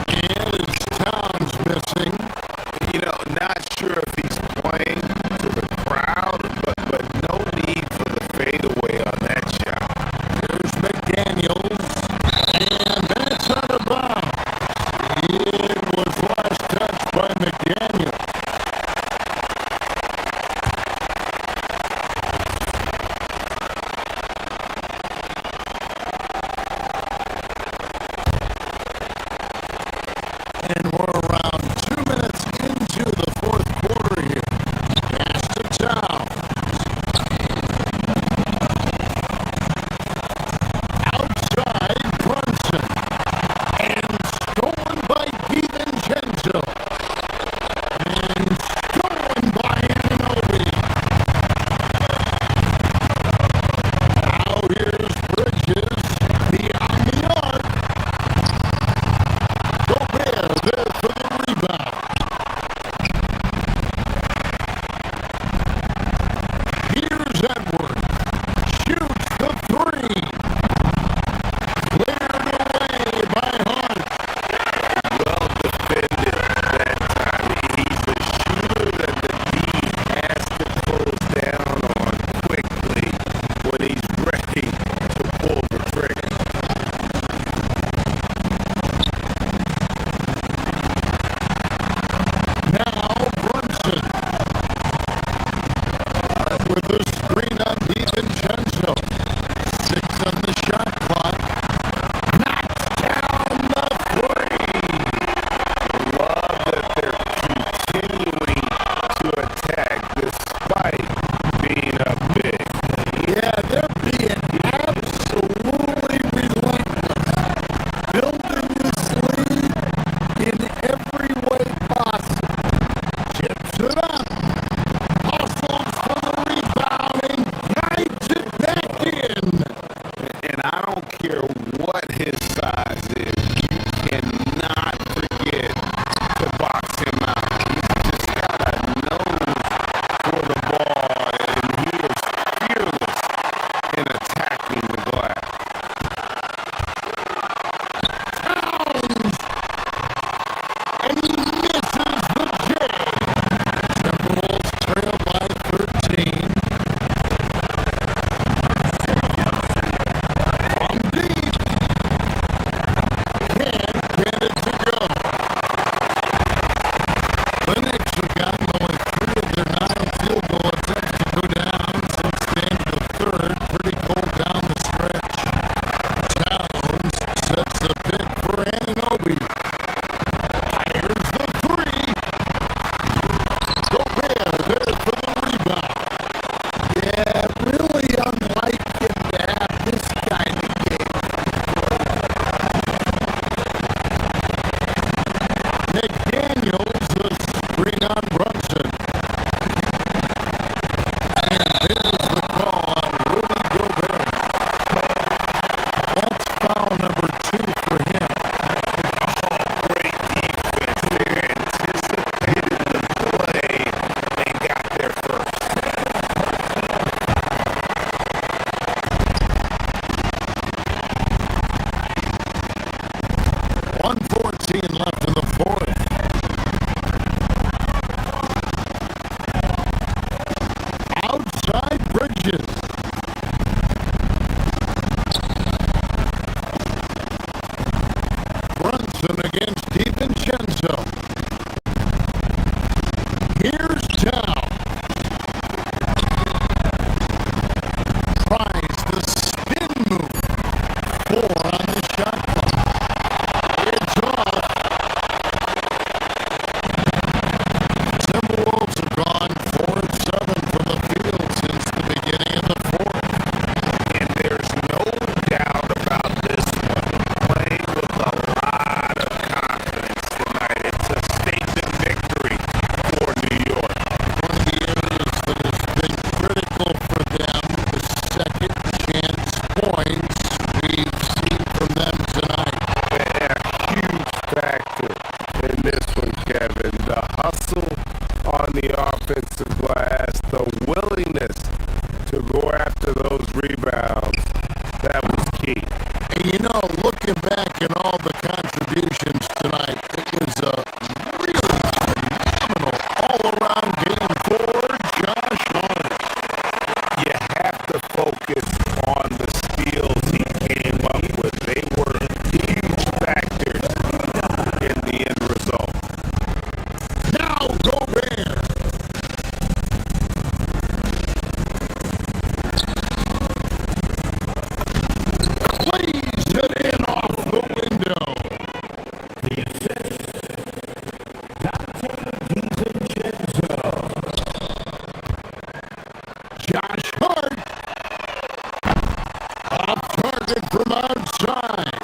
And it's Towns missing. You know, not sure if he's playing Edwards shoots the three. Cleared away by Hart. Well defended that time. He's a shooter that the D has to close down on quickly when he's ready to pull the trigger. Now Brunson with the screen on DiVincenzo. 6 on the shot clock. Knocks down the three. Love that they're continuing to attack despite being up big. Yeah, they're being absolutely relentless. Building this lead in every way possible. Chips it up. Hustles for the rebound and guides it back in. And I don't care what his size is, you cannot forget to box him out. He's just got a nose for the ball, and he is fearless in attacking the glass. Towns. And he misses the J. Timberwolves trail by 13. From deep. Can't get it to go. The Knicks have gotten only 3 of their 9 field goal attempts to go down since the end of the third. Pretty cold down the stretch. Towns sets the pick for Anunoby. Fires the three. Gobert there for the rebound. Yeah, really unlike him to have this kind of game. McDaniels the screen on Brunson. And there's the call on Rudy Gobert. That's foul number 2 for him. Great defense. They anticipated the play and got there first. 1:14 left in the fourth. Outside Bridges. Brunson against DiVincenzo. Here's Town. Tries the spin move. 4 on the shot clock. It's off. Timberwolves have gone 4 of 7 from the field since the beginning of the fourth. And there's no doubt about this one. Playing with a lot of confidence tonight. It's a statement victory for New York. One of the areas that has been critical for them, the second chance points we've seen from them tonight. A huge factor in this one, Kevin. The hustle on the offensive glass, the willingness to go after those rebounds, that was key. And you know, looking back at all the contributions tonight, it was a really phenomenal all-around game for Josh Hart. You have to focus on the steals he came up with. They were huge factors in the end result. Now Gobert. Plays it in off the window. The assist. Dante DiVincenzo. Josh Hart. Off target from outside.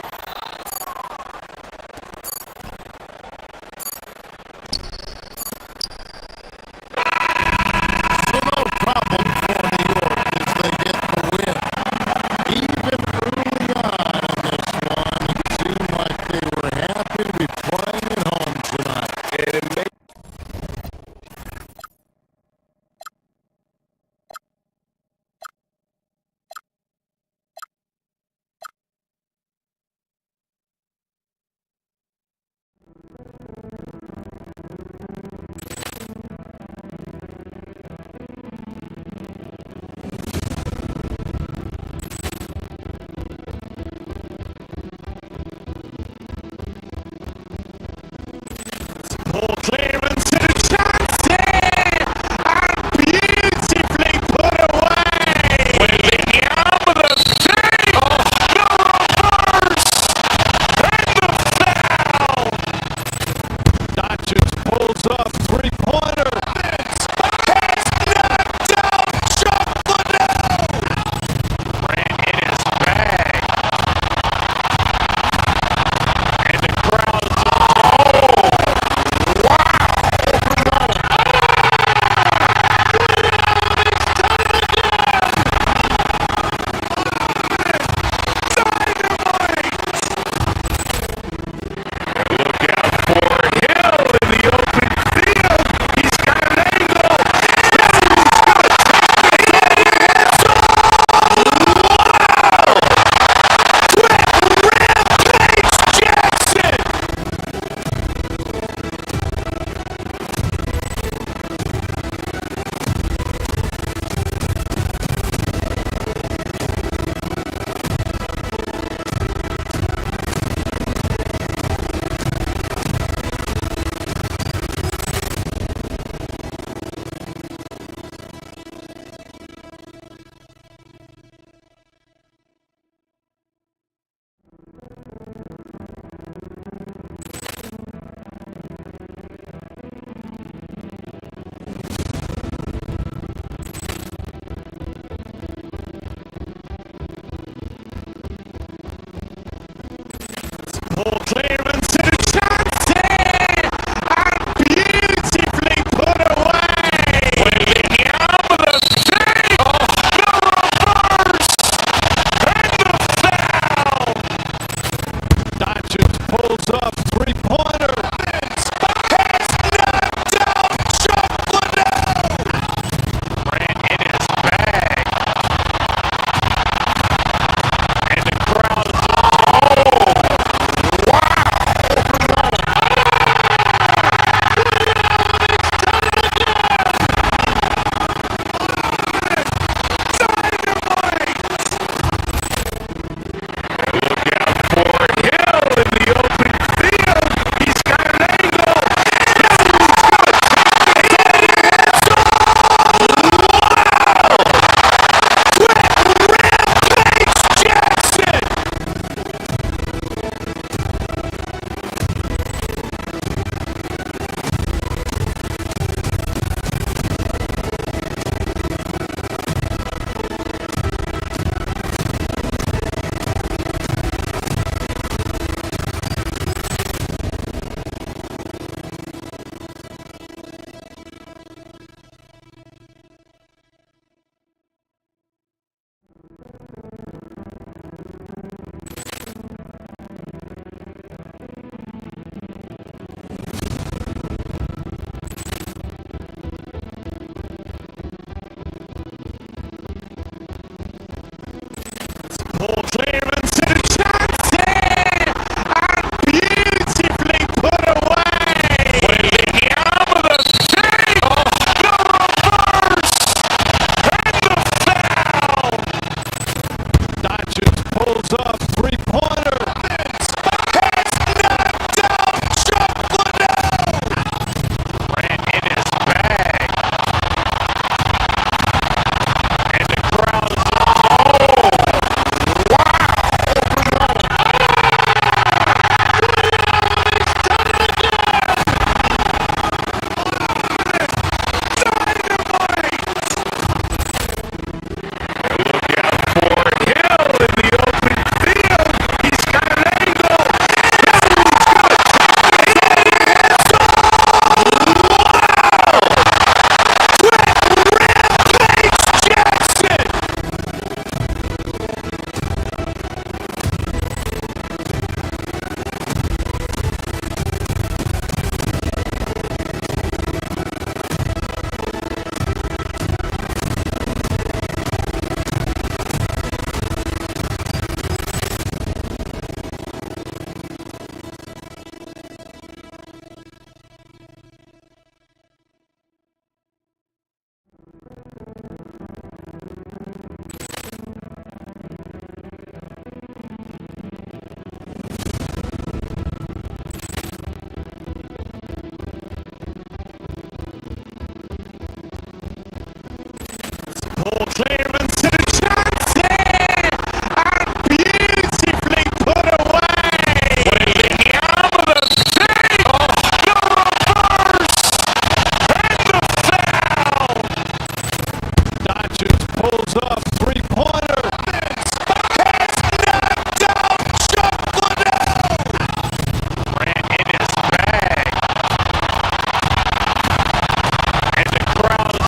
So no problem for New York as they get the win. Even early on in this one, it seemed like they were happy to be playing at home tonight. And it made Ball clearance and Johnson! And beautifully put away! William the save! The reverse! And the foul! Doncic pulls up, three-pointer. Has knocked out Chuck Liddell! Ran in his bag. And the crowd is ball clearance and Johnson! And beautifully put away! William the save! The reverse! And the foul! Doncic pulls up, three-pointer. Has knocked out Chuck Liddell! Ran in his bag. And the crowd is ball clearance and Johnson! And beautifully put away! William the save! The reverse! And the foul! Doncic pulls up, three-pointer. Has knocked out Chuck Liddell! Ran in his bag. And the crowd is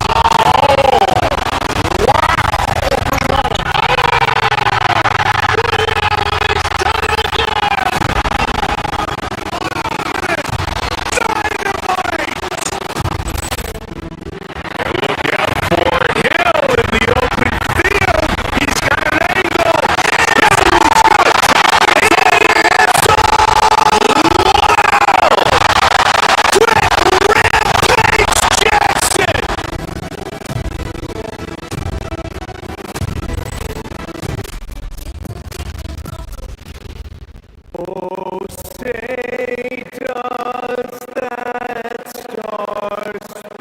oh, say does that star-spangled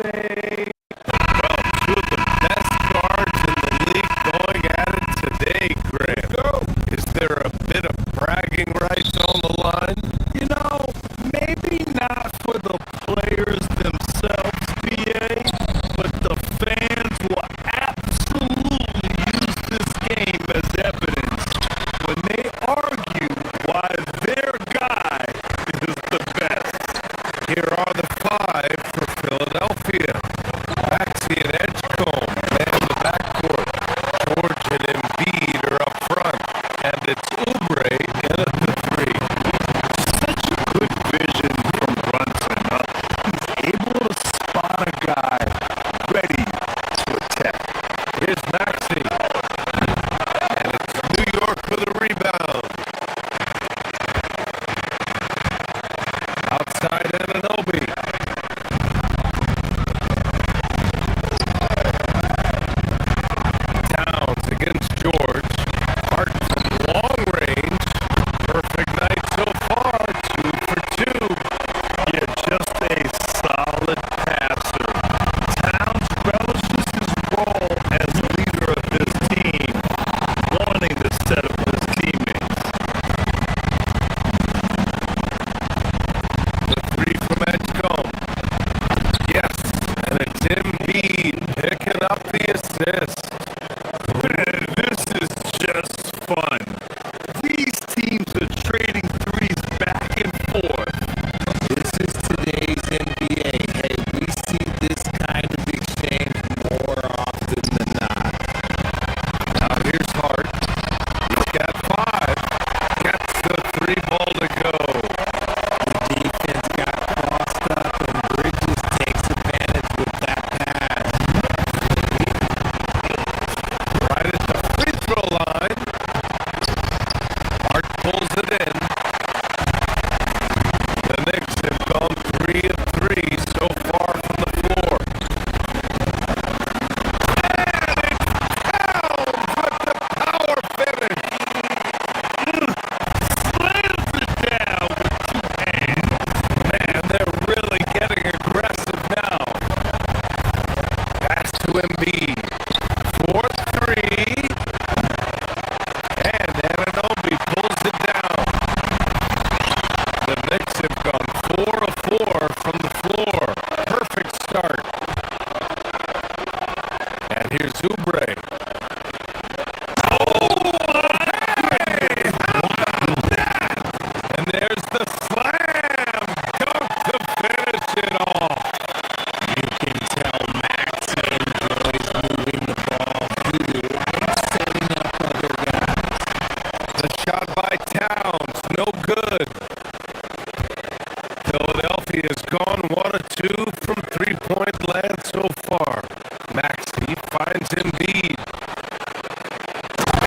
Two of the best guards in the league going at it today, Graham. Is there a bit of bragging rights on the line? You know, maybe not for the players themselves, PA, but the fans will absolutely use this game as evidence when they argue why their guy assist. Man, this is just fun. These teams are trading threes back and forth. This is today's NBA. Hey, we see this kind of exchange more often than not. Now here's Hart. He's got 5. Gets the 3 ball to go. The defense got crossed up, and Bridges takes advantage with that pass. Right at the free throw line. Hart pulls it in. The Knicks have gone 3 of 3 so far from the floor. And it's down with the power finish. Slams it down with 2 hands. Man, they're really getting aggressive now. Pass to Embiid. 4-3. And Anunoby pulls it down. The Knicks have gone 4 of 4 from the floor. Perfect start. And here's Oubre. Oh, hey! How about that? And there's the slam dunk to finish it off. You can tell Maxey enjoys moving the ball. He likes setting up other guys. The shot by Towns, no good. Philadelphia has gone 1 of 2 from 3-point land so far. Maxey finds Embiid.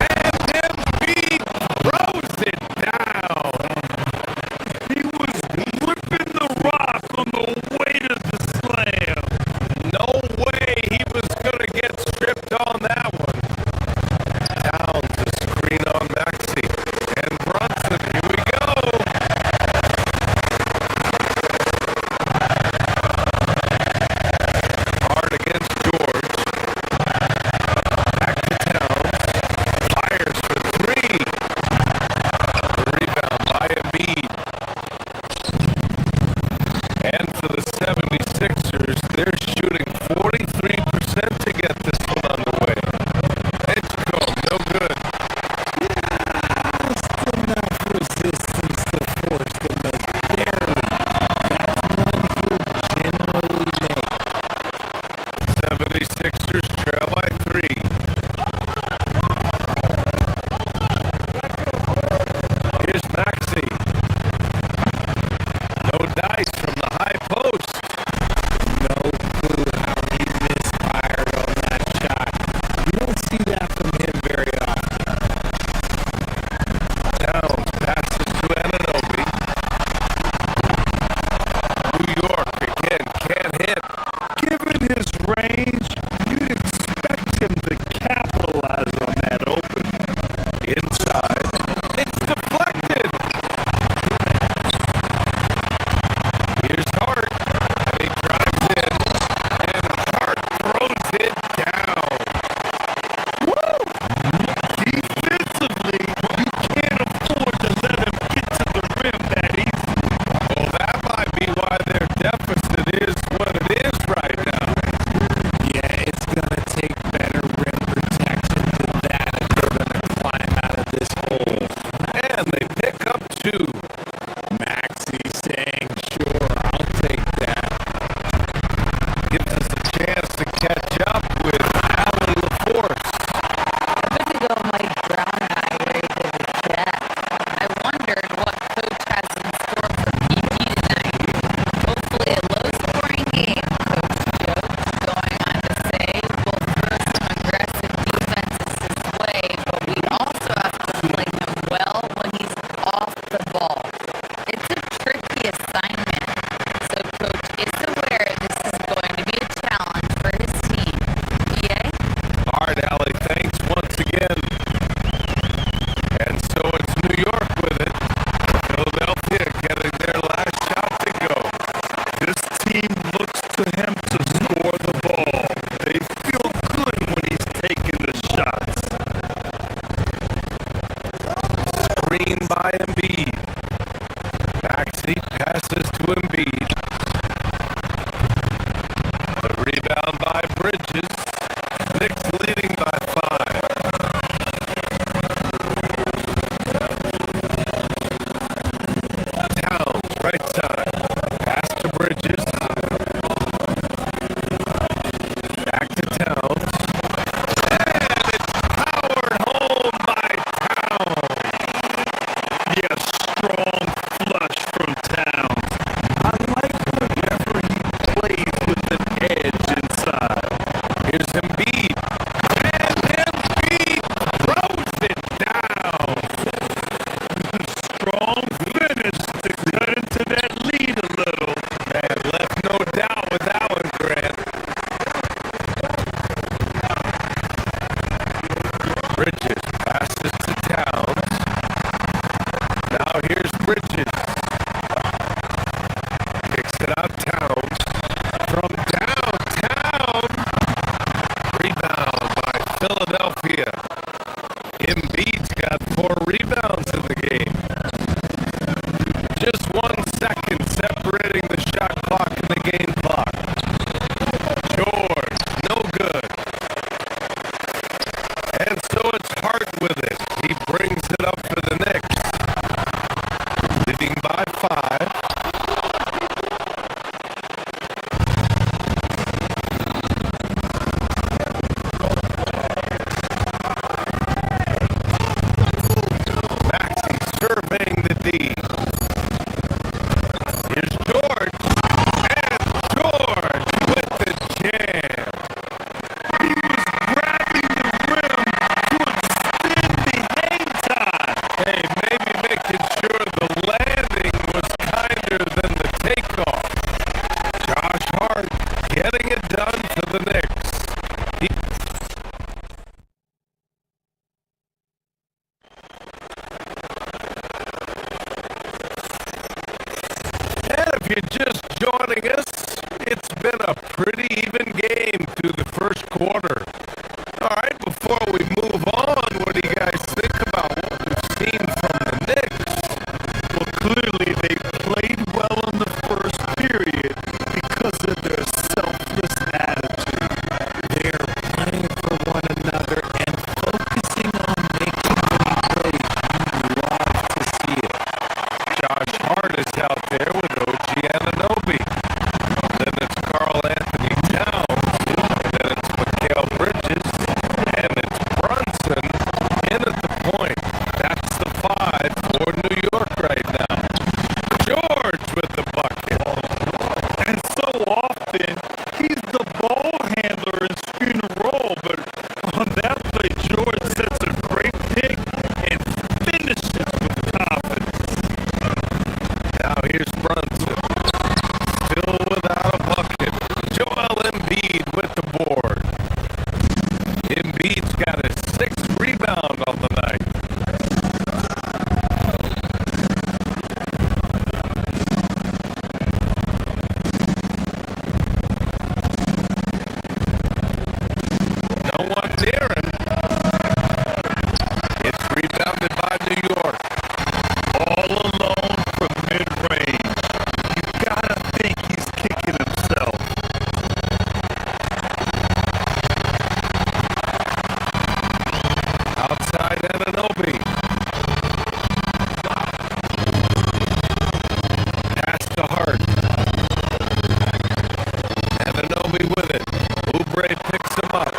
And Embiid throws it down. He was whipping the rock on the way to the slam. No way he was going to get stripped on that one. Towns, a screen on Maxey. And Brunson, here we go. Hard against George. Back to Towns. Fires for 3. The rebound by Embiid. And for the 76ers, they're shooting 43% to get this one underway. Edgecombe, no good. Just enough resistance to force them to barely. That's one he'll generally make. 76ers trail by 3. Here's Maxey. No dice from the high post. No clue how he misfired on that shot. You don't see that from him very often. Towns passes to Anunoby. New York again can't hit. Given his range, you'd expect him to capitalize on that open. Inside. It's deflected. Here's Hart. And he drives in. And Hart throws it down. Defensively, you can't afford to let him get to the rim that easy. Well, that might be why their deficit is what it is right now. Yeah, it's gonna take better rim protection than that if they're gonna climb out of this hole. And they pick up 2. Maxey saying, sure, I'll take that. Gives us a chance to catch up with Allen LaForce. A bit ago, Mike Brown and I were able to chat. I wondered what Coach has in store for PG tonight. Hopefully a low-scoring game, Coach joked, going on to say we'll throw some aggressive defenses his way, but we also have to play him well when he's off the ball. It's a tricky assignment, so Coach is aware this is going to be a challenge for his team. EA? All right, Allie, thanks once again. And so it's New York with it. Philadelphia getting their last shot to go. This team looks to him to score the ball. They feel good when he's taking the shots. Screen by Embiid. Maxey passes to Embiid. The rebound by Bridges. Knicks lead. Here's George. And George with the jam. He was grabbing the rim to extend the hang time. Hey, maybe making sure the landing was kinder than the takeoff. Josh Hart getting it done for the Knicks. And if you're just joining us, it's been a pretty even game through the first quarter. All right, before we move on, what do you guys think about what we've seen from the Knicks? Well, clearly they played well in the first period because of their selfless attitude. They're playing for one another and focusing on making winning plays. You love to see it. Josh Hart is out there with OG Anunoby. Then it's Karl Anthony Towns. Then it's Mikal Bridges. And it's Brunson in at the point. That's the 5 for New York right now. George with the bucket. And so often, he's the ball handler in screen and roll, but on that play, George sets a great pick and finishes with confidence. Now here's Brunson. Still without a bucket. Joel Embiid with the board. Embiid's got his 6th rebound on the night. No one near him. It's rebounded by New York. All alone from mid-range. You gotta think he's kicking himself. Outside Anunoby. Pass to Hart. Anunoby with it. Oubre picks him up.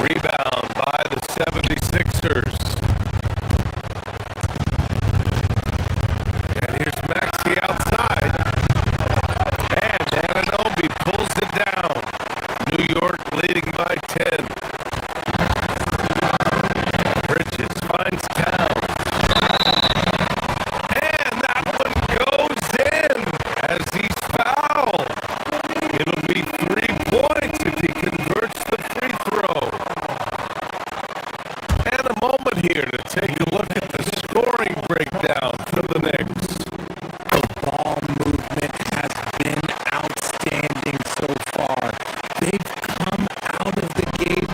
Rebound by the 76ers. And here's Maxey outside. And Anunoby pulls it down. New York leading by 10. Bridges finds Towns. And that one goes in as he's fouled. It'll be 3 points if he converts the free throw. And a moment here to take a look at the scoring breakdown for the Knicks. The ball movement has been outstanding so far. They've come out of the gate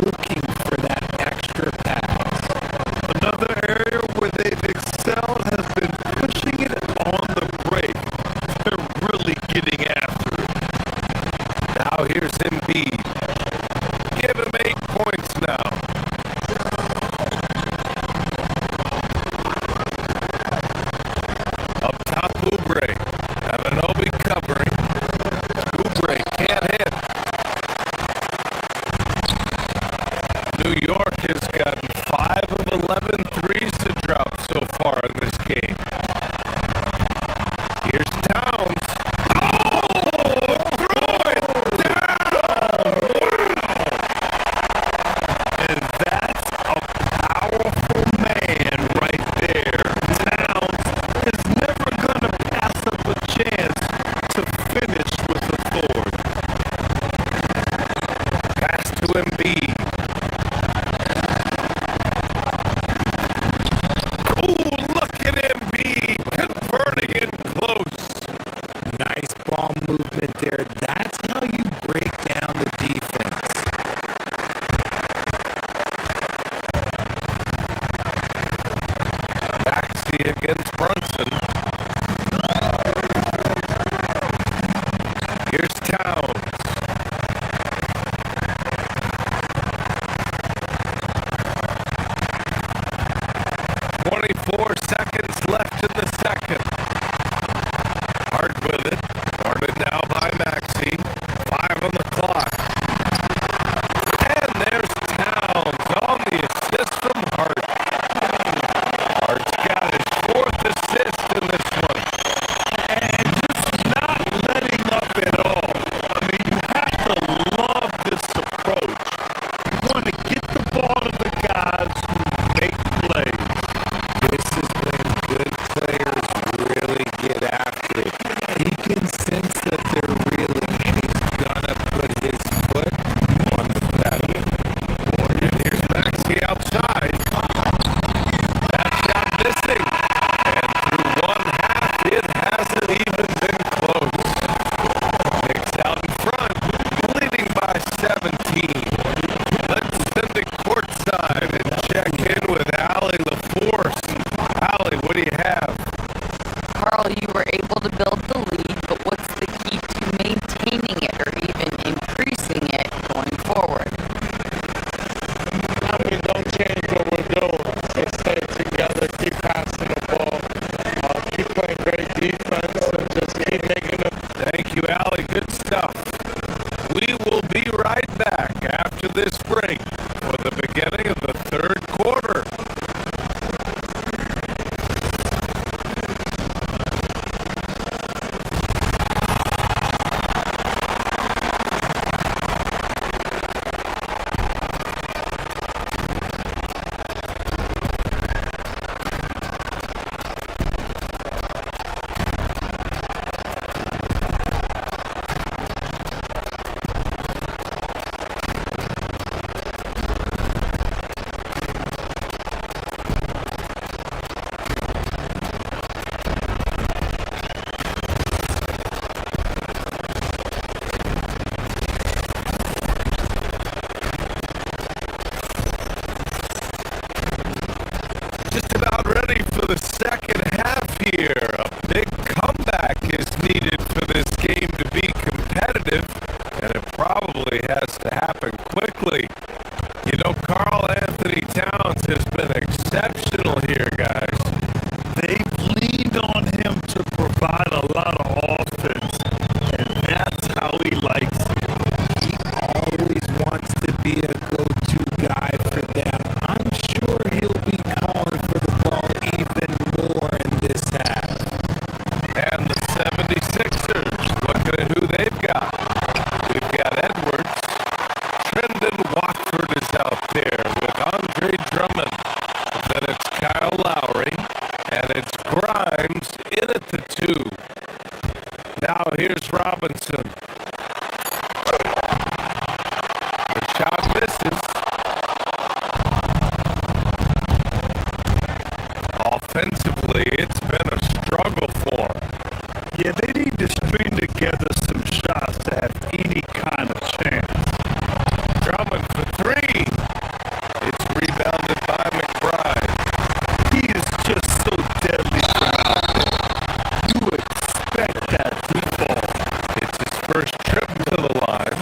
looking for that extra pass. Another area where they've excelled has been pushing it on the break. They're really getting after it. Now here's Embiid. Give him 8 points now. Up top, Oubre. Anunoby covering. Oubre can't hit. New York has gotten 5 of 11 threes to drop so far in this game. Here's Towns. Oh! Throw it down! And that's a powerful man right there. Towns is never going to pass up a chance to finish with authority. Pass to Embiid. Oh, look at Embiid converting it close. Nice ball movement there. That's how you break down the defense. Maxey against Brunson. Here's Towns. "24 seconds left in the second. Hart with it. Guarded now by Maxey. 5 on the clock. And there's Towns on the assist from Hart. Hart's got his 4th assist in this one. And just not letting up at all. I mean, you have to love this approach. You want to get the ball to the guys who make plays. This is when good players really get after it. He can sense that they're reeling, and he's gonna put his foot on the pedal. And here's Maxey outside. That shot missing. And through one half, it hasn't even been close. Knicks out in front, leading by 17. Let's send it courtside and check in with Allie LaForce. Allie, what do you have? Carl, you were able to build the lead, but what's the key to maintaining it or even increasing it going forward? I mean, don't change what we're doing. Just stay together, keep passing the ball, keep playing great defense, and just keep making them. Thank you, Allie. Good stuff. We will be right back after this break for the beginning of the third quarter. Just about ready for the second half here. A big comeback is needed for this game to be competitive, and it probably has to happen quickly. You know, Karl Anthony Towns has been exceptional here, guys. They've leaned on him to provide a lot of offense, and that's how he likes it. He always wants to be a go-to Grimes in at the 2. Now here's Robinson. The shot misses. Offensively, it's been a struggle for him. Yeah, they need to string together some shots to have any kind of chance. Drummond for 3. It's rebounded by McBride. He is just so deadly out there. You expect that to fall. It's his first trip to the line.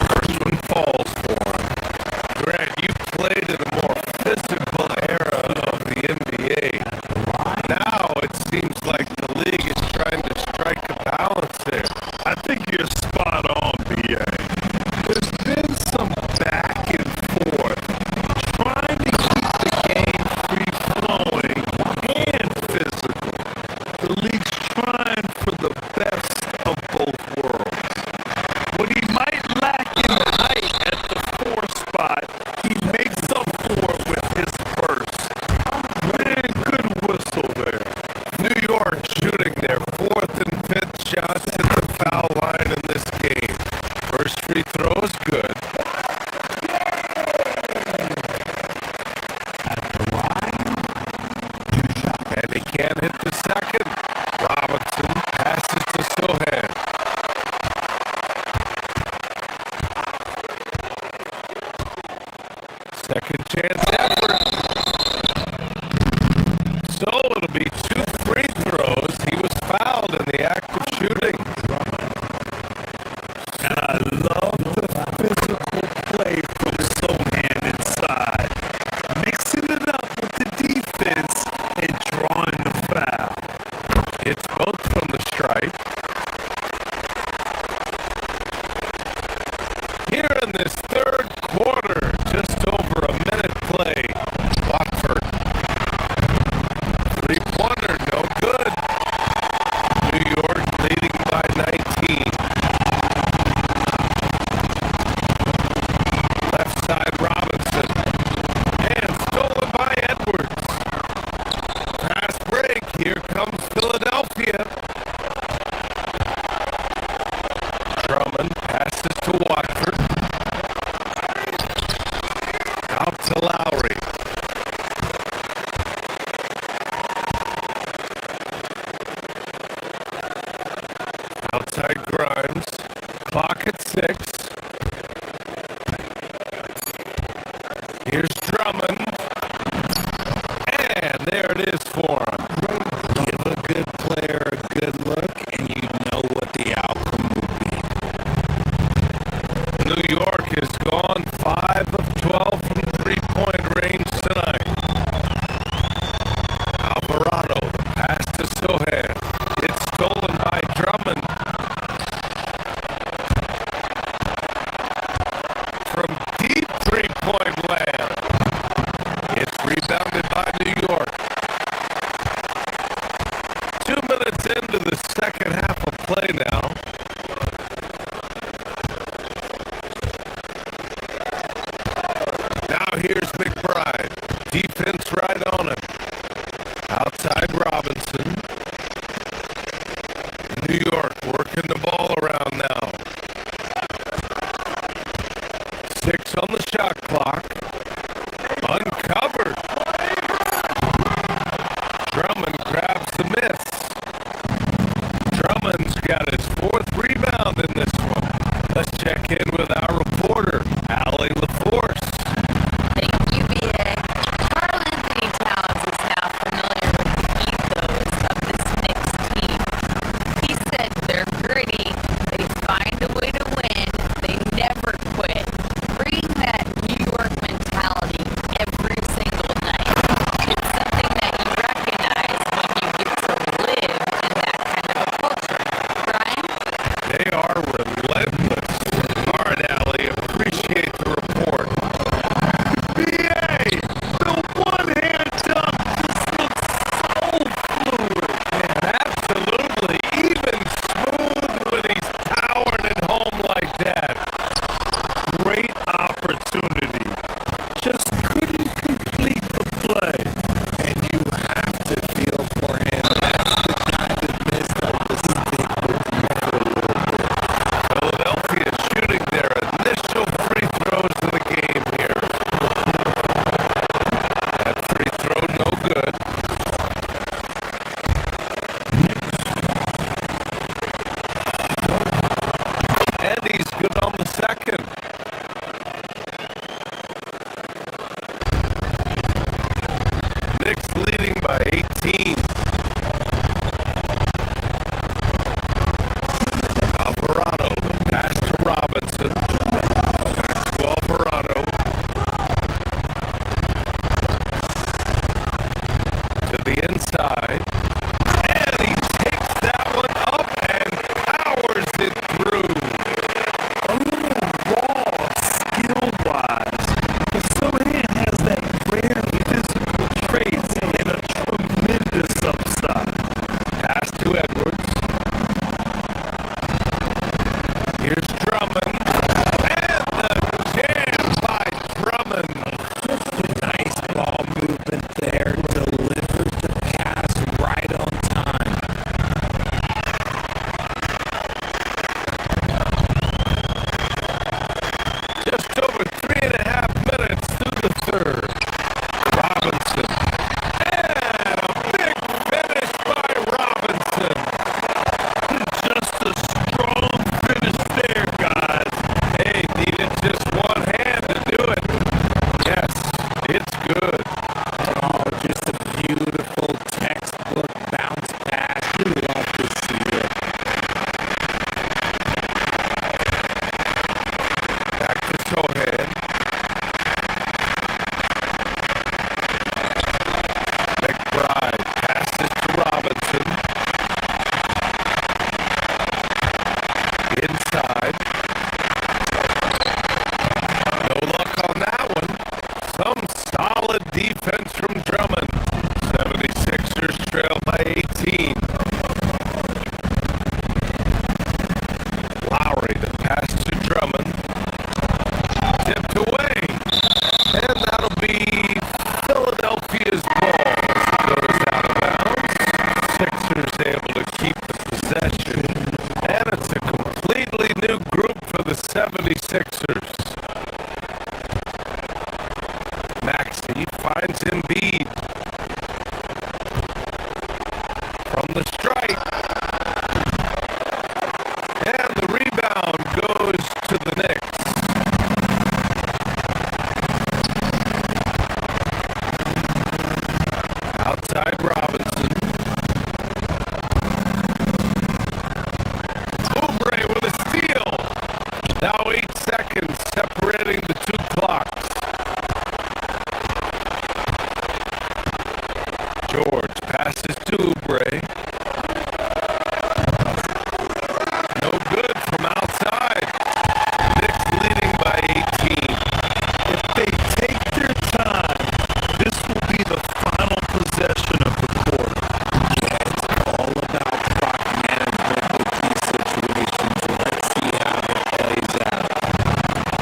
First one falls for him. Grant, you played in a more physical era of the NBA. Now it seems like the league is trying to strike a balance there. I think you're spot on, B.A. There's been some back and forth trying to keep the game free-flowing and physical. The league's trying for the best of both worlds. What he might lack in height at the 4 spot, he makes up for it with his burst. Man, good whistle there. New York shooting their 4th and 5th shots at the foul line in this game. First free throw is good. And he can't hit the second. Robinson passes to Sohan. Second chance effort. So it'll be 2 free throws. He was fouled in the act of shooting. And I love the physical play from Sohan inside. Mixing it up with the defense and drawing the foul. It's both from the stripe. Here in this third quarter, just over a minute play. Watford. 3-pointer, no good. New York leading by 19. Left side Robinson. And stolen by Edwards. Fast break. Here comes Philadelphia. Drummond passes to Watford. Out to Lowry. Outside Grimes. Clock at 6. Here's Drummond. And there it is for him. Give a good player a good look, and you know what the outcome will be. New York has gone 5 of 12 from three-point range tonight. Alvarado, pass to Sohan. It's stolen by Drummond. From deep three-point land. It's rebounded by New York. 2 minutes into the second half of play now. Now here's McBride. Defense right on him. Outside Robinson. New York working the ball around now. 6 on the shot clock. Uncovered. Drummond grabs the miss. Drummond's got his 4th rebound in this one. Let's check in with our reporter, Allie LaForce. Thank you, B.A. Carl Anthony Towns is now familiar with the ethos of this Knicks team. He said they're gritty, they find a way to win, they never quit. Bring that New York mentality every single night. It's something that you recognize when you get to live in that kind of a culture. Brian? They are relentless. All right, Allie, if second. Knicks leading by 18. Alvarado, the pass to Robinson. Back to Alvarado. To the inside. And he takes that one up and powers it through. A little raw skill-wise, but Sohan has that rare physical traits and a tremendous upside. Pass to Edwards. Here's Drummond. And the jam by Drummond. Nice ball movement there. Delivered the pass right on time. Just over 3.5 minutes through the third. Robinson. And a big finish by Robinson. Just a strong finish there, guys. Hey, needed just one hand to do it. Yes, it's good. Oh, just a beautiful textbook bounce pass. You love to see it. Back to Sohan. McBride passes to Robinson. Inside. No luck on that one. Some solid defense from Drummond. 76ers trail by 18. Lowry, the pass to Drummond. Tipped away. And that'll be Philadelphia's ball as it goes out of bounds. Sixers able to keep the possession. And it's a completely new group for the 76ers. Maxey finds Embiid. From the stripe. And the rebound goes to the Knicks. Outside Robinson. Oubre with a steal. Now 8 seconds separating the two clocks. George passes to Oubre. No good from outside. Knicks leading by 18. If they take their time, this will be the final possession of the quarter. Yeah, it's all about clock management with these situations. Let's see how it plays out.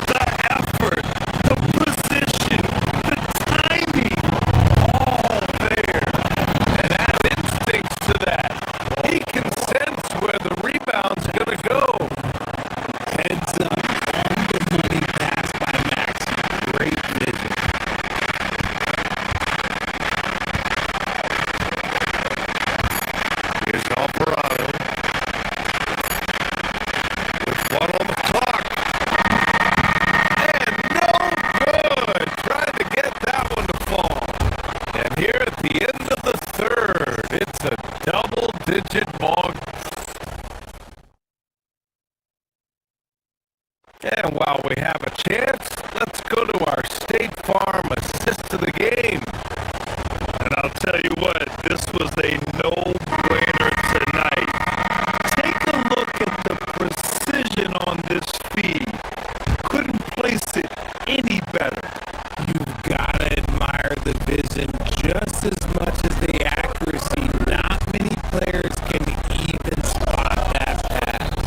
The effort, the position, the timing, all there. And add instincts to that. He can sense where the rebound's going to go. Heads up on the money pass by Maxey. Great vision. Here's Alvarado. With one on the clock. And no good. Trying to get that one to fall. And here at the end of the third, it's a double-digit ball. And while we have a chance, let's go to our State Farm assist of the game. And I'll tell you what, this was a no-brainer tonight. Take a look at the precision on this feed. Couldn't place it any better. You've got to admire the vision just as much as the accuracy. Not many players can even spot that pass.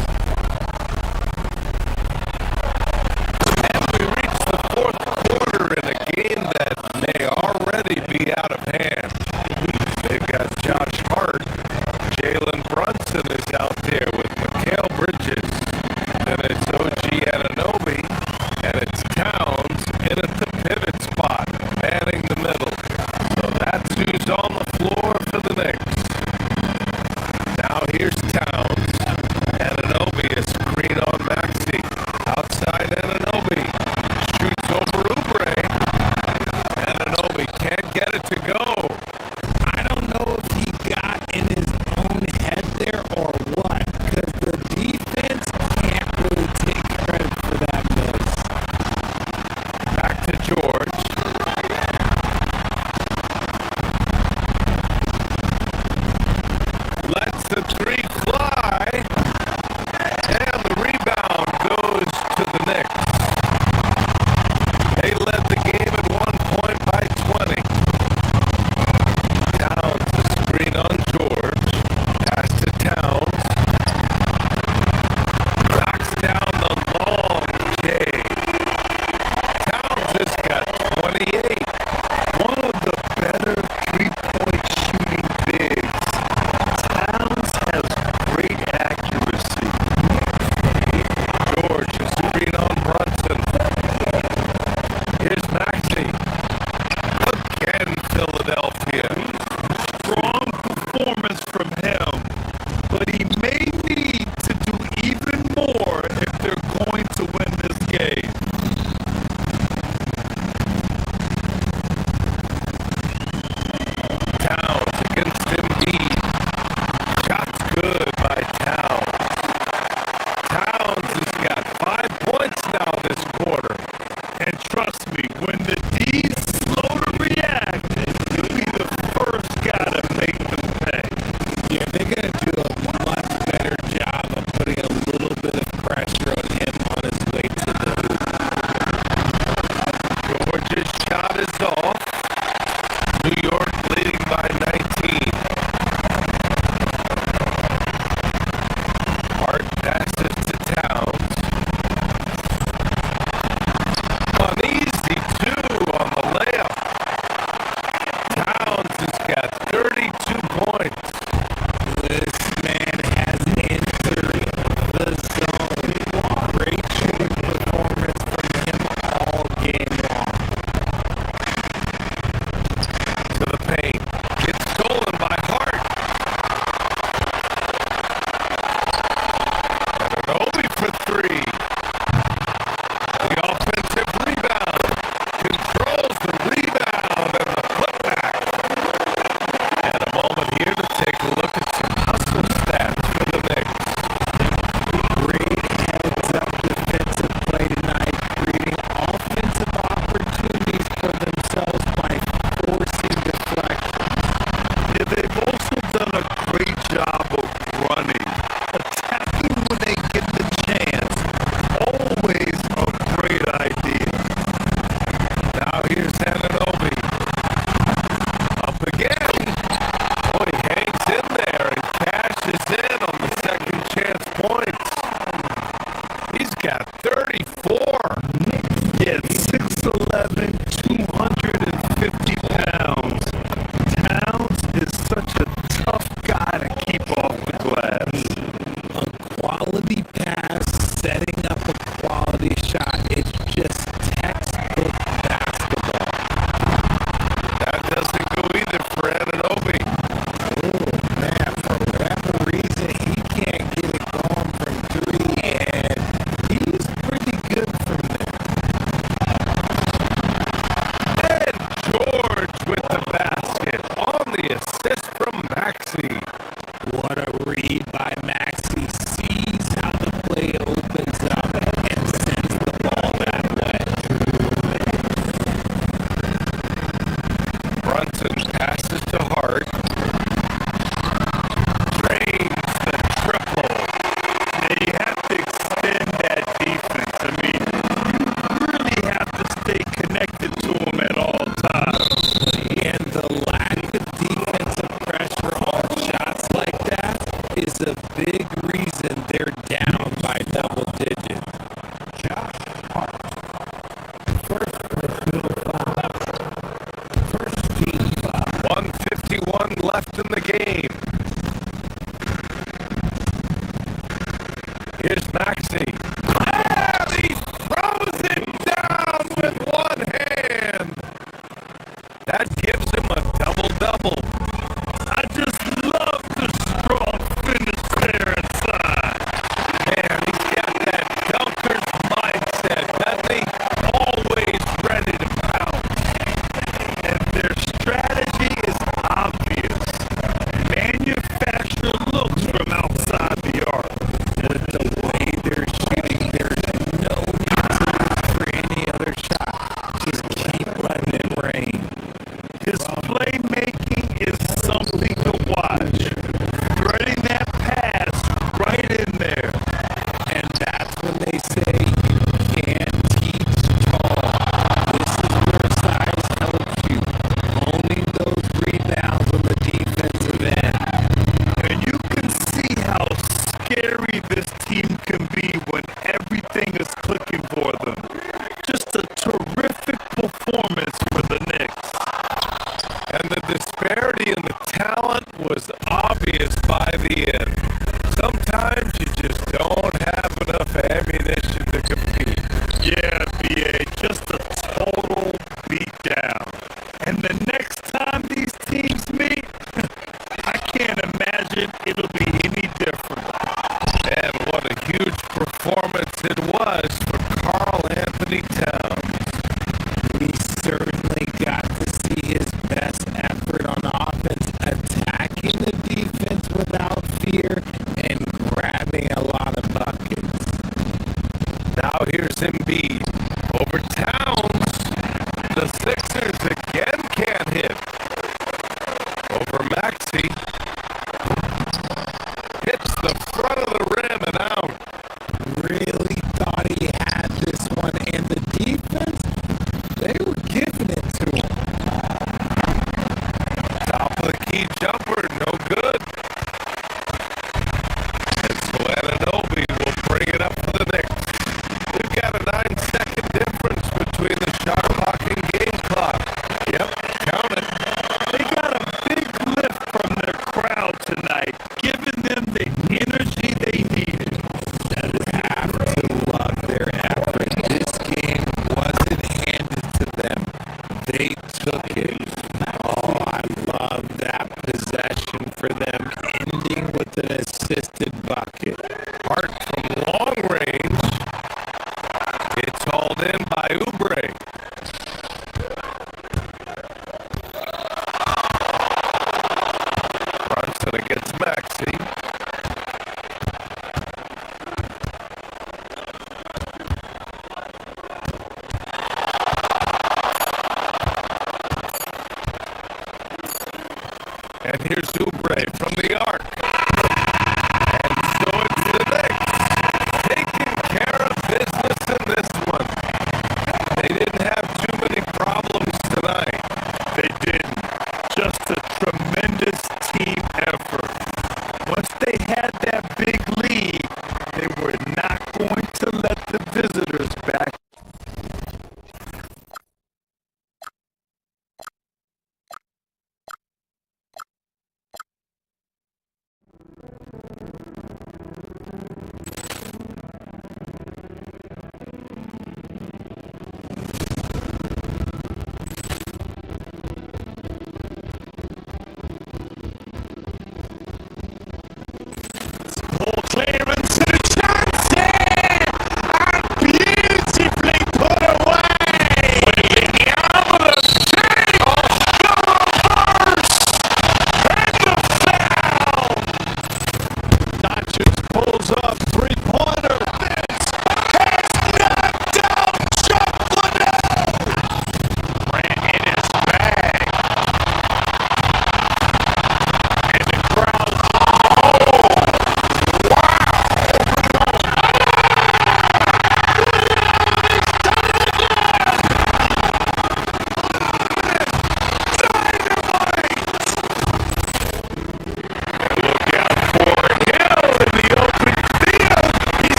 And we reach the fourth quarter in a game that may already be out of hand. They've got Josh Hart. Jalen Brunson is out there with Mikal Bridges. Then it's OG Anunoby. And it's Towns in at the pivot spot, manning the middle. So that's who's on the floor for the Knicks. Now here's Towns. Anunoby is screen on Maxey. Outside Anunoby. lets the three fly, and the rebound goes to the Knicks. They led the game at 1 point by 20. Towns the screen on George. Pass to Towns. Knocks down the long J. Towns has got 28. One of the better three-point shooting bigs. Towns has great accuracy. George, a screen on Brunson. Here's Maxey. Again, Philadelphia. Strong performance from him, but he may need to do even more if they're going to win this game. Towns against Embiid. Shot's good by Towns. Towns has got 5 points now this quarter. And trust me, when the D's slow to react, you'll be the first guy to make them pay. Yeah, they're going to do a much better job of putting a little bit of pressure on him on his way to the hoop. George's shot is off. New York leading by 19. Hart passes to Towns. Uneasy, too, on the layup. Towns has got 32 points. This man has entered the zone. Great shooting performance from him all game long. To the paint. Gets stolen by Hart. Anunoby for three. The offensive rebound. Controls the rebound and the putback. And a moment here to take a look at some hustle stats for the Knicks. Great heads-up defensive play tonight, creating offensive opportunities for themselves by forcing deflection. Yeah, they've also done a great job of running, attacking when they get the chance. Always a great idea. Now here's Anunoby. Up again. Oh, he hangs in there and cashes in on the second chance points. He's got 34. Yeah, 6'11", 250 pounds. Towns is such a tough guy to keep off the glass. A quality pass, setting up a quality shot. It's just textbook basketball. That doesn't go either for Anunoby. Oh, man, for whatever reason, he can't get it going from three, and he's pretty good from there. And George with the basket on the assist from Maxey. What a read by Maxey. Sees how the play opens up and sends the ball that way. Brunson passes to Hart. Drains the triple. Now you have to extend that defense. I mean, you really have to stay connected to him at all times. And the lack of defensive pressure on shots like that is a big reason they're down by double digits. Josh Hart. First team foul. 1:51 left in the game. Here's Maxey. And he throws it down with one hand. That gives him a double-double. I just love the strong finish there inside. Man, he's got that dunker's mindset, doesn't he? Always ready to pounce. And their strategy is obvious. was obvious by the end. Sometimes you just don't have enough ammunition to compete. Yeah, BA, just a total beatdown. And the next time these teams meet, I can't imagine it'll be any different. And what a huge performance it was for Karl Anthony Towns. We certainly got to see his best effort on offense, attacking the defense without fear and grabbing a lot of buckets. Now here's Embiid over Towns. The Sixers again can't hit. Over Maxey. Hits the front of the rim and out. Really thought he had this one, and the defense, they were giving it to him. Top of the key jumper, no good. And so Anunoby will bring it up for the Knicks. We've got a 9-second difference between the shot clock and game clock. Yep, count it. They got a big lift from their crowd tonight, giving them the energy they needed. Have to love their effort. This game wasn't handed to them. They took it. Oh, I love that possession for them, ending with an assisted bucket. Hart from long range. It's hauled in by Oubre. Brunson against Maxey. And here's Oubre from the arc. And so it's the Knicks taking care of business in this one. They didn't have too many problems tonight. They didn't. Just a tremendous team effort. Once they had that big lead, they were not going to let the visitors back.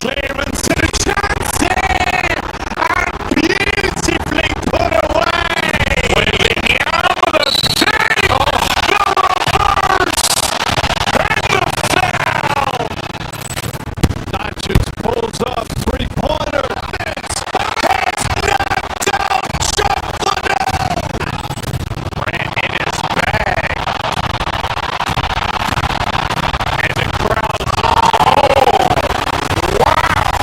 Clearance to Johnson! Beautifully put away! Williams, the save! The reverse! And the foul! Dodgers pulls up, three-pointer. Has knocked out Shuffler! Brandon is back. And the crowd's, oh, wow!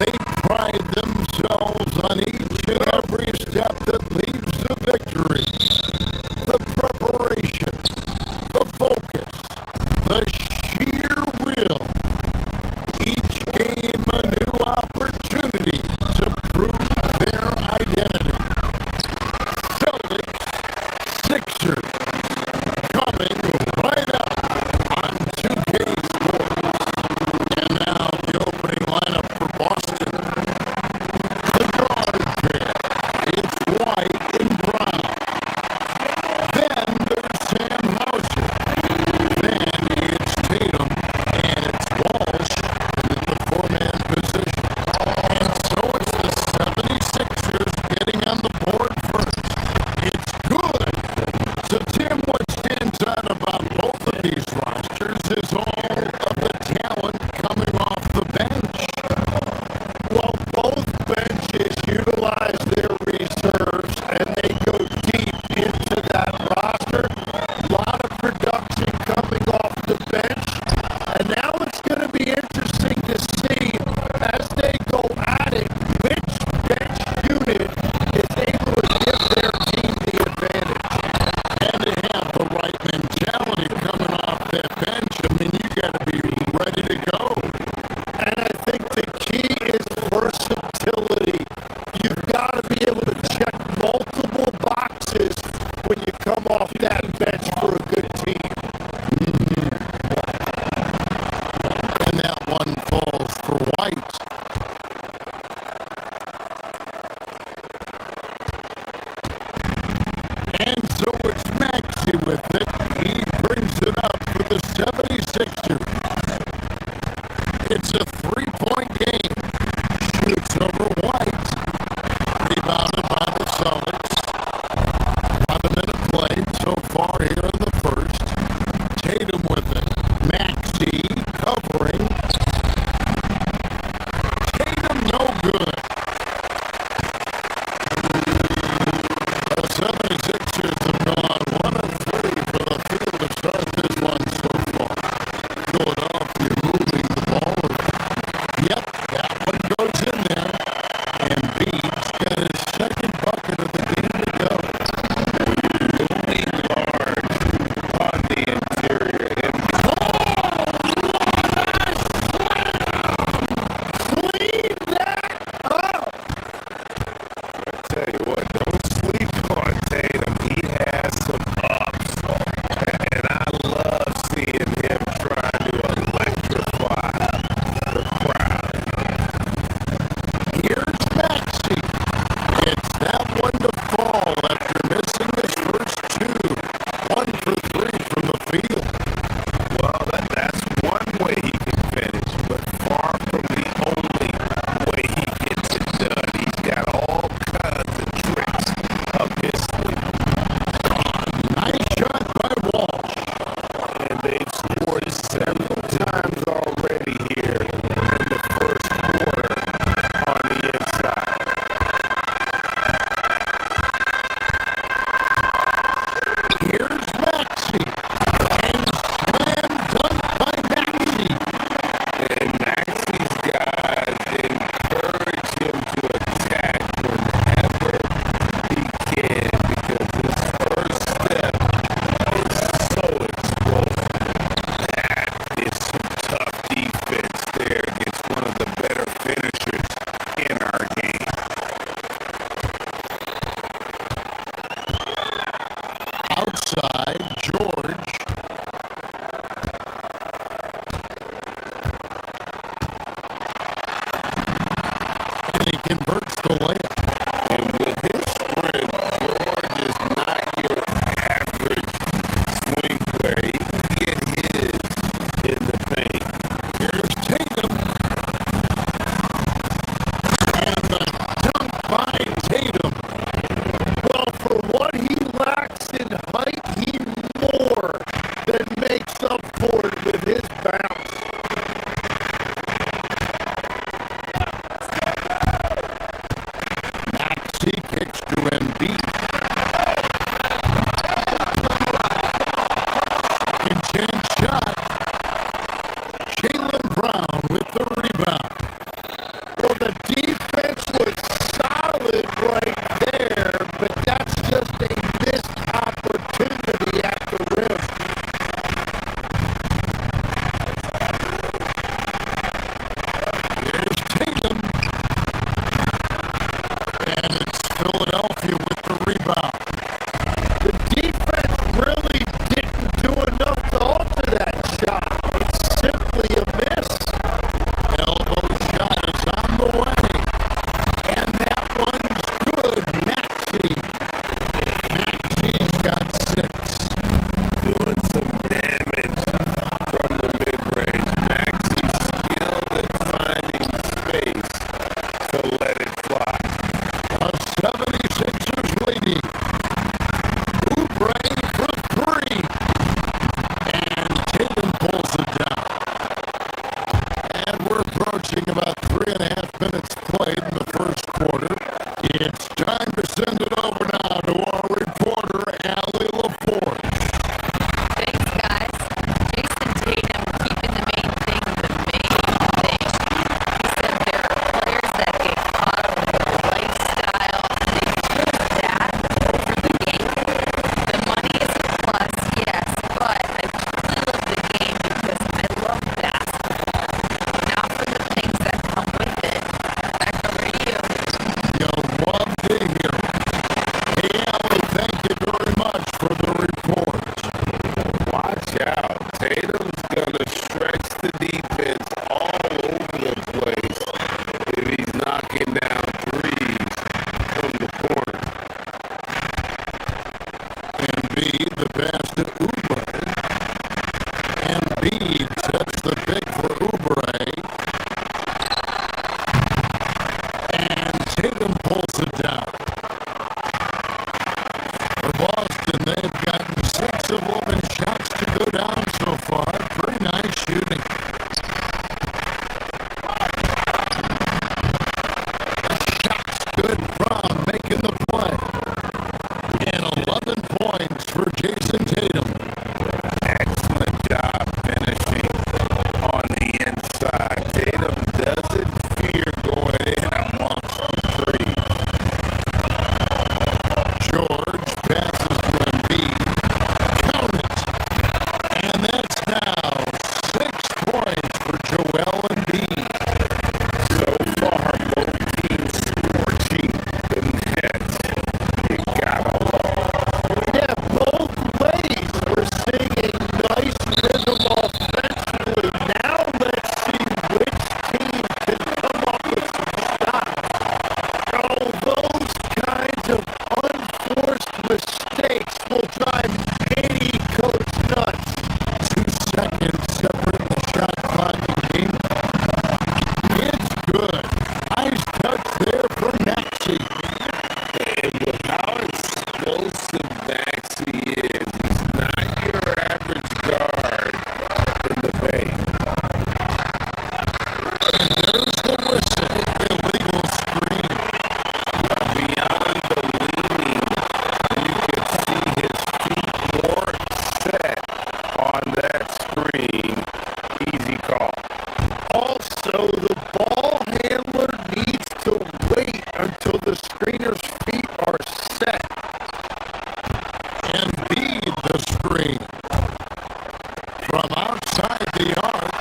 They pride themselves on each and every step that leads to victory. The preparation, the focus, the sheer will. Each game a new opportunity to prove their identity. Celtics, Sixers, coming right up on 2K Sports. And now the opening lineup for Boston. The guard pair, it's white and brown. Then there's Sam Hauser. Then it's Tatum and it's Walsh in the four-man position. And so it's the 76ers getting on the board first. It's good. So Tim, what stands out about both of these rosters is all of the talent coming off the bench. Well, both benches utilize their reserves and they go deep into that roster. A lot of production coming off the bench. And now it's going to be interesting to see as they go at it, which bench unit is able to give their team the advantage. And they have the right mentality coming off that bench. I mean, you got to be ready to go. And I think the key is versatility. You've got to be able to check multiple boxes when you come off that bench for a good team. And that one falls for White. And so it's Maxey with it. He brings it up for the 76ers. It's a three-point game. Shoots over White. Rebounded by the Celtics. About a minute played so far here in the first. Tatum with it. Maxey covering. Tatum no good. The 76ers have gone 1 of 3 for the field to start this one so far. Philadelphia moving the ball around. Yep, that one goes in there. And Beats got his second bucket of the game to go. Moving guard on the interior. And Clean that up! tell you what, don't sleep on Tatum. He has some ups. And I love seeing him trying to electrify the crowd. Here's Maxey. It's that one to fall after missing his first two. 1 for 3 from the field. Well, that's one way he can finish, but far from the only way he gets it done. He's got all kinds of tricks up his sleeve. Nice shot by Walsh. And they've scored several times already here in the first quarter on the inside. Here's Maxey. And slam dunk by Maxey. And Maxey's guys encourage him to attack whenever he can because his first step is so explosive. That is some tough defense there against one of the better finishers in our game. Outside, George. And he converts the layup. And with his sprint, George is not your average swing player. He can get his in the paint. Here's Tatum. And the dunk by Tatum. Well, for what he lacks in height, he to Oubre. Embiid sets the pick for Oubre. And Tatum pulls it down. For Boston, they've gotten 6 of 11 shots to go down so far. Pretty nice shooting. Good from making the play. And 11 points for Jason Tatum. Excellent job finishing on the inside. Tatum doesn't fear going in amongst the three. George passes to Embiid. Count it. And that's now 6 points for Joel Embiid. So far, both teams scorching the Nets. You gotta love. Yeah, both ways we're seeing a nice rhythm offensively. Now let's see which team can come up with some shots. Oh, those kinds of unforced mistakes will drive any coach nuts. 2 seconds separate the shot clock and game. It's good. Nice touch there for Maxey. And with how explosive Maxey is, he's not your average guard in the paint. And there's the whistle. Illegal screen. Beyond the leaning, you could see his feet more set on that screen. Easy call. Also, the ball handler needs to wait until the screener's feet are set. Embiid the screen. From outside the arc.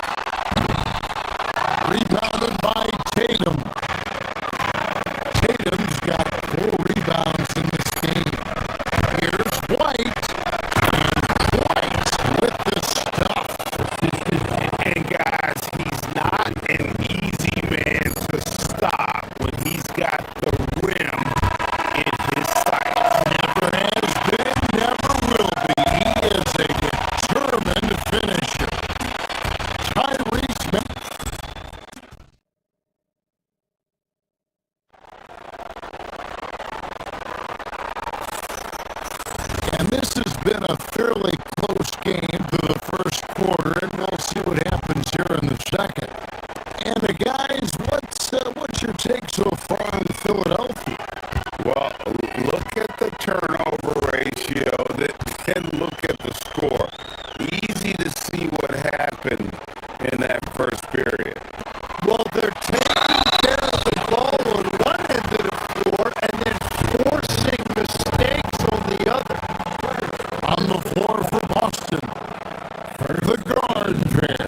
Rebounded by Tatum. Tatum's got 4 rebounds in this game. Here's White. And White with the stuff. And guys, he's not an easy man to stop when he's got the rim in his sight. Never has been, never will be. He is a determined finisher. Tyrese And this has been a fairly close game through the first quarter, and we'll see what happens here in the second. And guys, what's your take so far on Philadelphia? Well, look at the turnover ratio, then look at the score. Easy to see what happened in that first period. Well, they're taking care of the ball on one end of the floor and then forcing mistakes on the other. On the floor for Boston, the guard pair,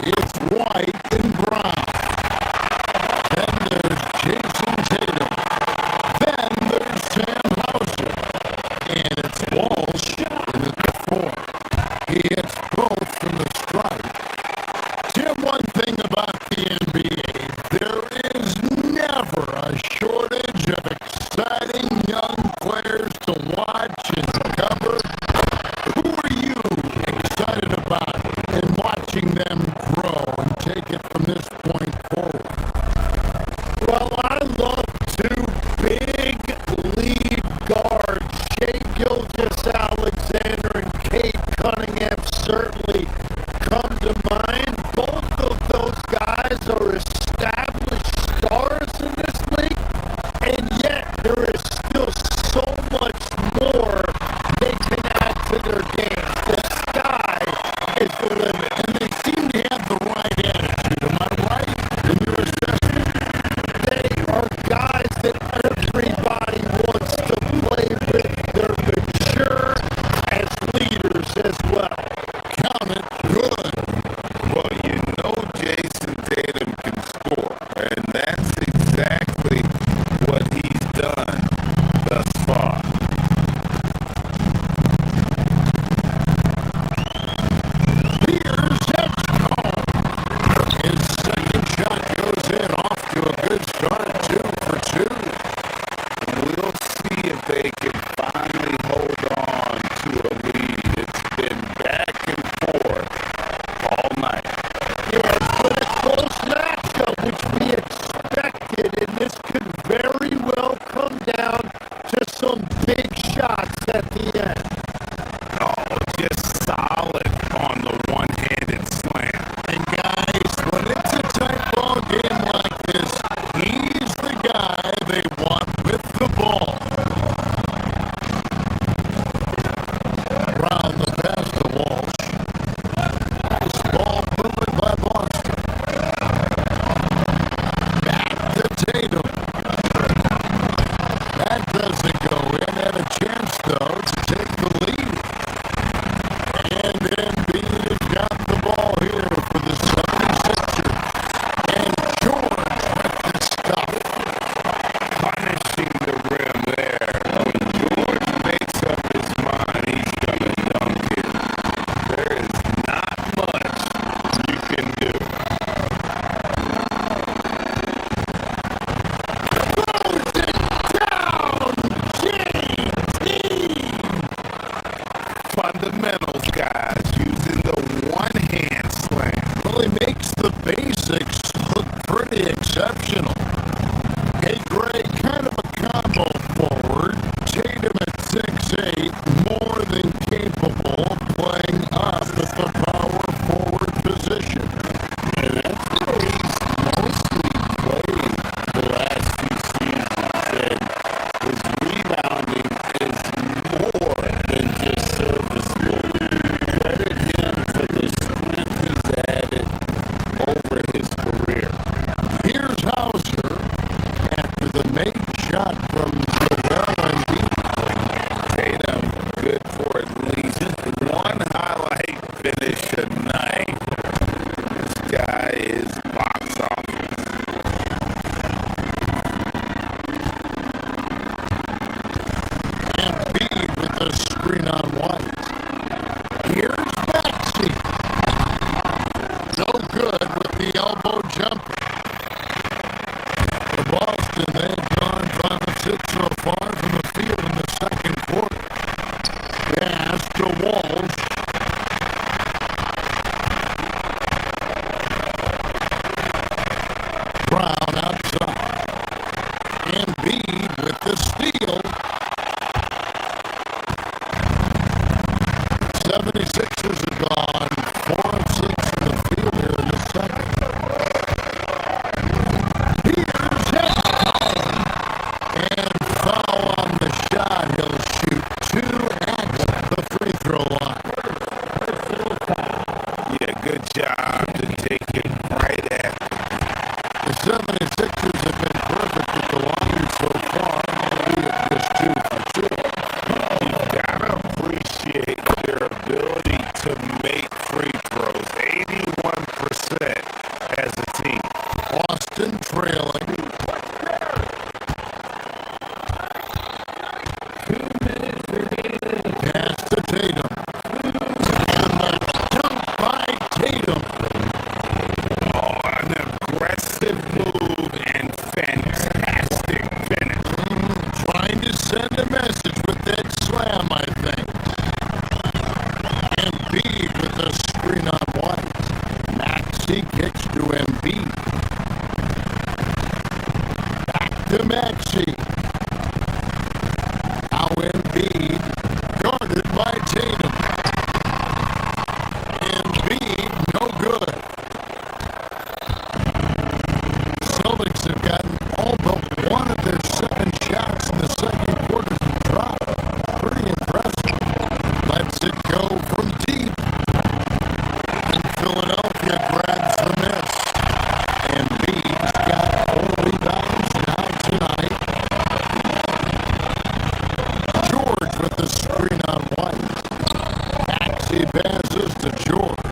it's White and Brown. Then there's Jason Tatum. Then there's Sam Hauser. And it's Walsh in at the 4. He hits both from the stripe. Tim, one thing about the NBA, there is never a shortage of exciting young players to watch and cover. Who are you excited about in watching them grow and take it from this point forward? Well, I love 2 big lead guards, Shai Gilgeous-Alexander and Cade Cunningham certainly come to mind. Both of those guys are established stars in this league, and yet there is still so much more they can add to their game. The sky is the limit. And they seem to have the right attitude. Am I right in your assessment? They are guys that everybody wants to play with. They're mature as leaders as well. Count it good. Well, you know Jason Tatum can score, and that's exactly what he's done thus far. shots at the end. Oh, just solid on the one-handed slam. And guys, when it's a tight ball game like this, he's the guy they want with the ball. Brown the pass to Walsh. Nice ball movement by Boston. Back to Tatum. That doesn't go in. Had a chance, though, to take the lead. And Embiid has got the ball here for the 76ers. And George with the stuff. Punishing the rim there. When George makes up his mind, he's going to dunk it. There is not much you can do. Fundamentals, guys, using the one-hand slam. Well, he makes the basics look pretty exceptional. Hey, Greg, kind of a combo forward. Tatum at 6'8", more than capable of playing up at the power forward position. And that's where he's mostly played the last few seasons. And his rebounding is more than just serviceable. Credit him for the strength he's added over his career. Here's Hauser after the made shot from Joel Embiid. Tatum, good for at least one highlight finish tonight. This guy is box office. Embiid with the screen on White. Here's Maxey. No good with the elbow jumper. For Boston, they've gone 5 of 6 so far from the field in the second quarter. Pass to Walsh. Brown outside. Embiid with the steal. 76ers are gone 4 of 6 in the field here in the second. Here's Hedges. And foul on the shot. He'll shoot 2 at the free throw line. Yeah, good job to take it right at him. The 76ers have been perfect at the line so far, albeit just 2 for 2. You've got to appreciate their ability to make free throws. 81% as a team. Boston trailing. Pass to Tatum. And the dunk by Tatum. Oh, an aggressive move and fantastic finish. Trying to send a message with that slam, I think. Embiid with the screen on White. Maxey kicks to Embiid. Back to Maxey. Now Embiid guarded by Tatum. Embiid no good. Celtics have gotten all but one of their 7 shots in the second quarter to drop. Pretty impressive. Lets it go from deep. And Philadelphia grabs the miss. Embiid's got 4 rebounds now tonight. George with the screen on White. Maxey passes to George.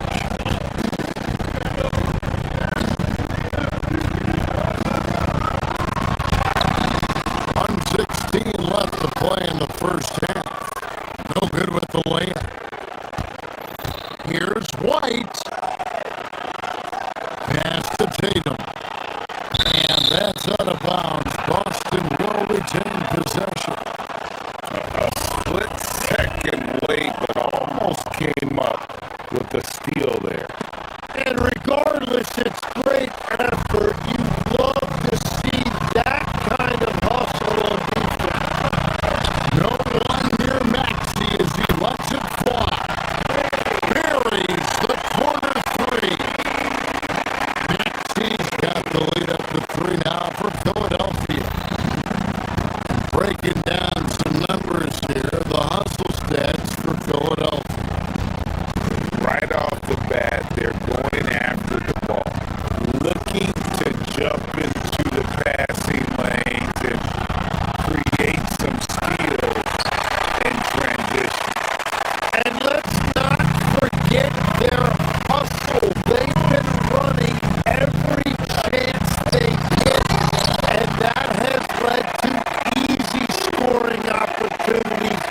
1:16 left to play in the first half. No good with the layup. Here's White. Pass to Tatum. And that's out of bounds. Boston will retain possession. A split-second wait, but almost came up with the steal there. And regardless, it's great effort. You love to see that kind of hustle on defense. No one the hustle stats for Philadelphia. Right off the bat, they're going after the ball, looking to jump into the passing lanes and create some steals in transition. And let's not forget their hustle. They've been running every chance they get, and that has led to easy scoring opportunities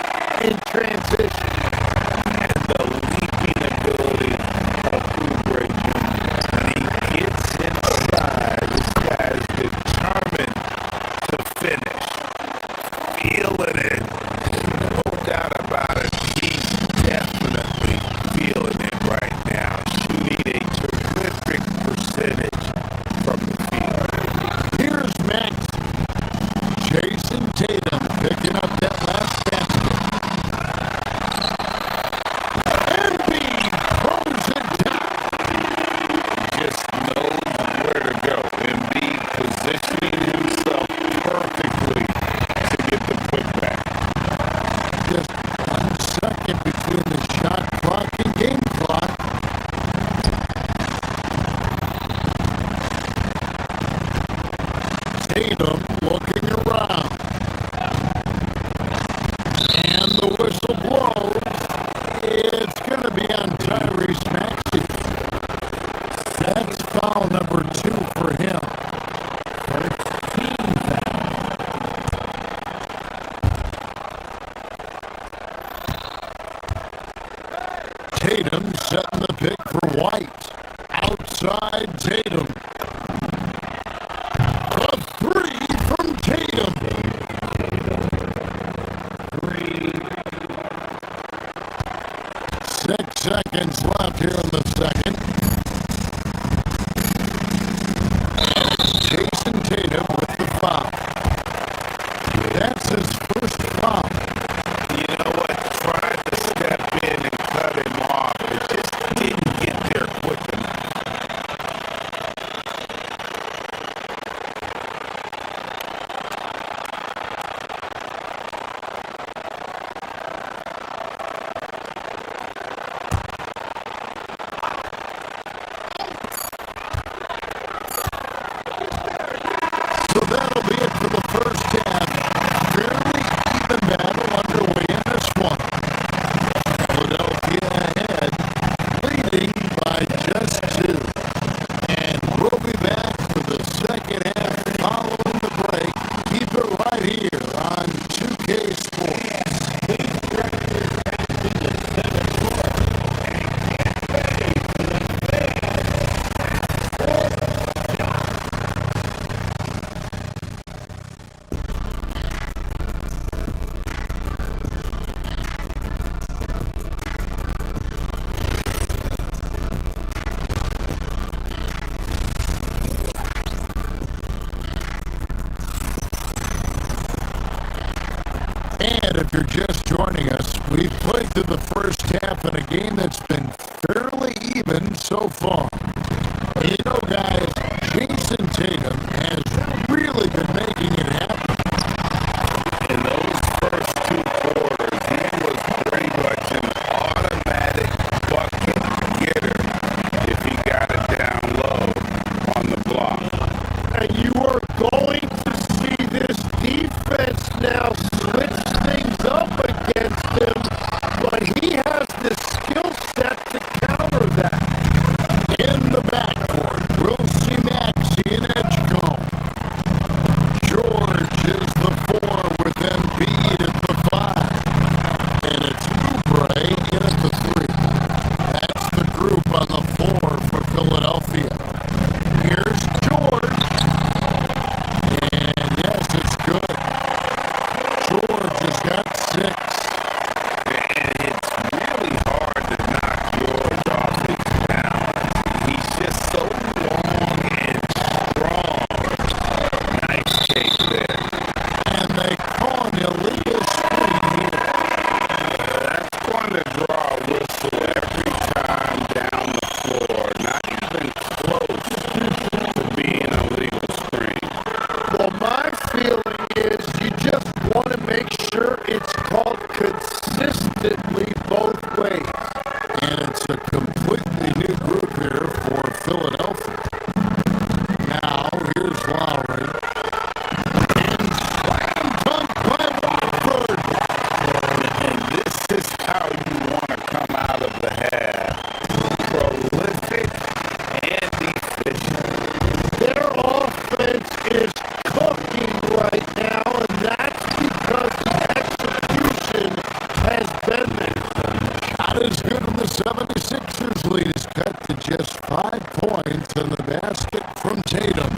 in transition. And the leaping ability of Oubre Jr. When he gets inside, this guy's determined to finish. Feeling it. No doubt about it. He's definitely feeling it right now. Shooting a terrific percentage from the field. Here's Max. Jason Tatum picking up that last basket. Embiid throws it down. Just knows where to go. Embiid positioning himself perfectly to get the putback. Just 1 second between the shot clock and game clock. Tatum looking around. And the whistle blows. It's going to be on Tyrese Maxey. That's foul number 2 for him. 13 Tatum setting the pick for White. Outside Tatum. A 3 from Tatum. 6 seconds left here in the second. Jason Tatum with the foul. That's his first foul. You know what? Tried to step in and cut him off. It just didn't get there quick enough. So that'll be it for the first half. Fairly even battle underway in this one. Philadelphia ahead, leading by just 2. And we'll be back for the second half following the break. Keep it right here on 2K Sports. And if you're just joining us, we've played through the first half in a game that's been fairly even so far. You know, guys, Jason Tatum has really been making it happen. In those first 2 quarters, he was pretty much an automatic bucket getter if he got it down low on the block. And you are going to see this defense now switch things up against him, but he has the skill set to counter that. In the backcourt, we'll see Maxey and Edgecombe. George is the 4 with Embiid at the 5. And it's Oubre in at the 3. That's the group on the 4 for Philadelphia. Here's George. And yes, it's good. George has got 6. And it's really hard to knock George off his balance. He's just so long and strong. Nice shake there. And they call an illegal screen here. That's going to draw a whistle every time down the floor. Not even close to being a legal screen. Well, my feeling is you just want to make sure it's called consistent. consistently both ways. And it's a completely new group here for Philadelphia. Now, here's Lowry. And slam dunk by Watford. And this is how you want to come out of the half. Prolific and efficient. Their offense is cooking right now, and that's because the execution has been there. Not as good when the 76ers lead is cut to just 5 points in the basket from Tatum.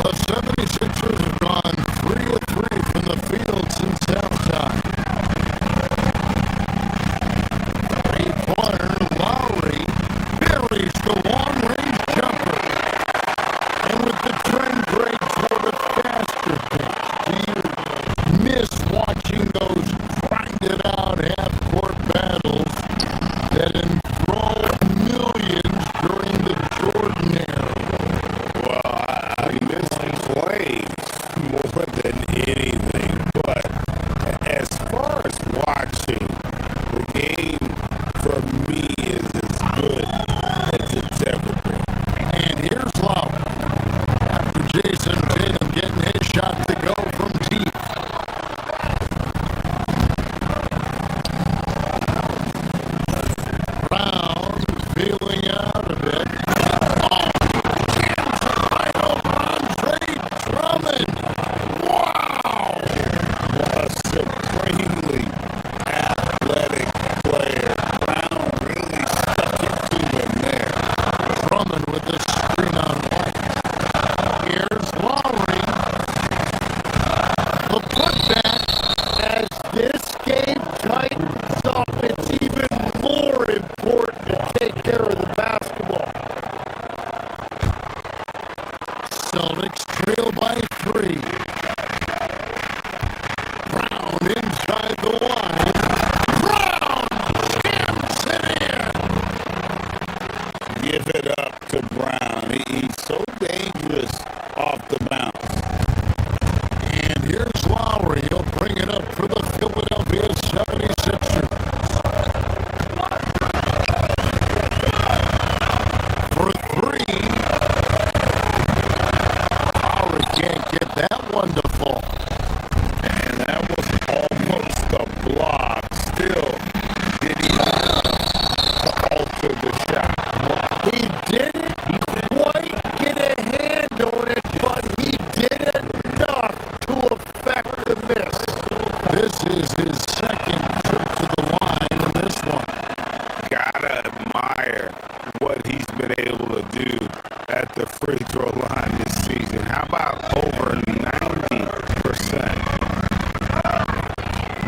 The 76ers have gone 3 of 3 from the field since halftime. Three-pointer, Lowry buries the long-range jumper. And with the trend break for the faster pace, do you miss watching those grinded-out half-court battles that enthrall millions during the Jordan era? Well, I miss plays more than anything, but as far as watching, the game for me is as good as it's ever been. And here's Lowry. After Jason Tatum getting his shot to go from deep. Brown feeling out a bit. Oh, jams it right over Andre Drummond. Wow! A supremely athletic player. Brown really stuck it to him there. Drummond with the screen on White. Here's Lowry. The putback. As this game tightens up, it's even more important to take care of the basketball. Celtics trail by 3. Brown inside the line. Brown jams it in. Give it up to Brown. He's so dangerous off the bounce. And here's Lowry. He'll bring it up for the Philadelphia 76ers. For 3. Lowry can't get that one to fall. And that was almost a block. Still getting to alter the shot. He didn't quite get a hand on it, but he did enough to affect the miss. This is his second trip to the line in this one. Gotta admire what he's been able to do at the free throw line this season. How about over 90%?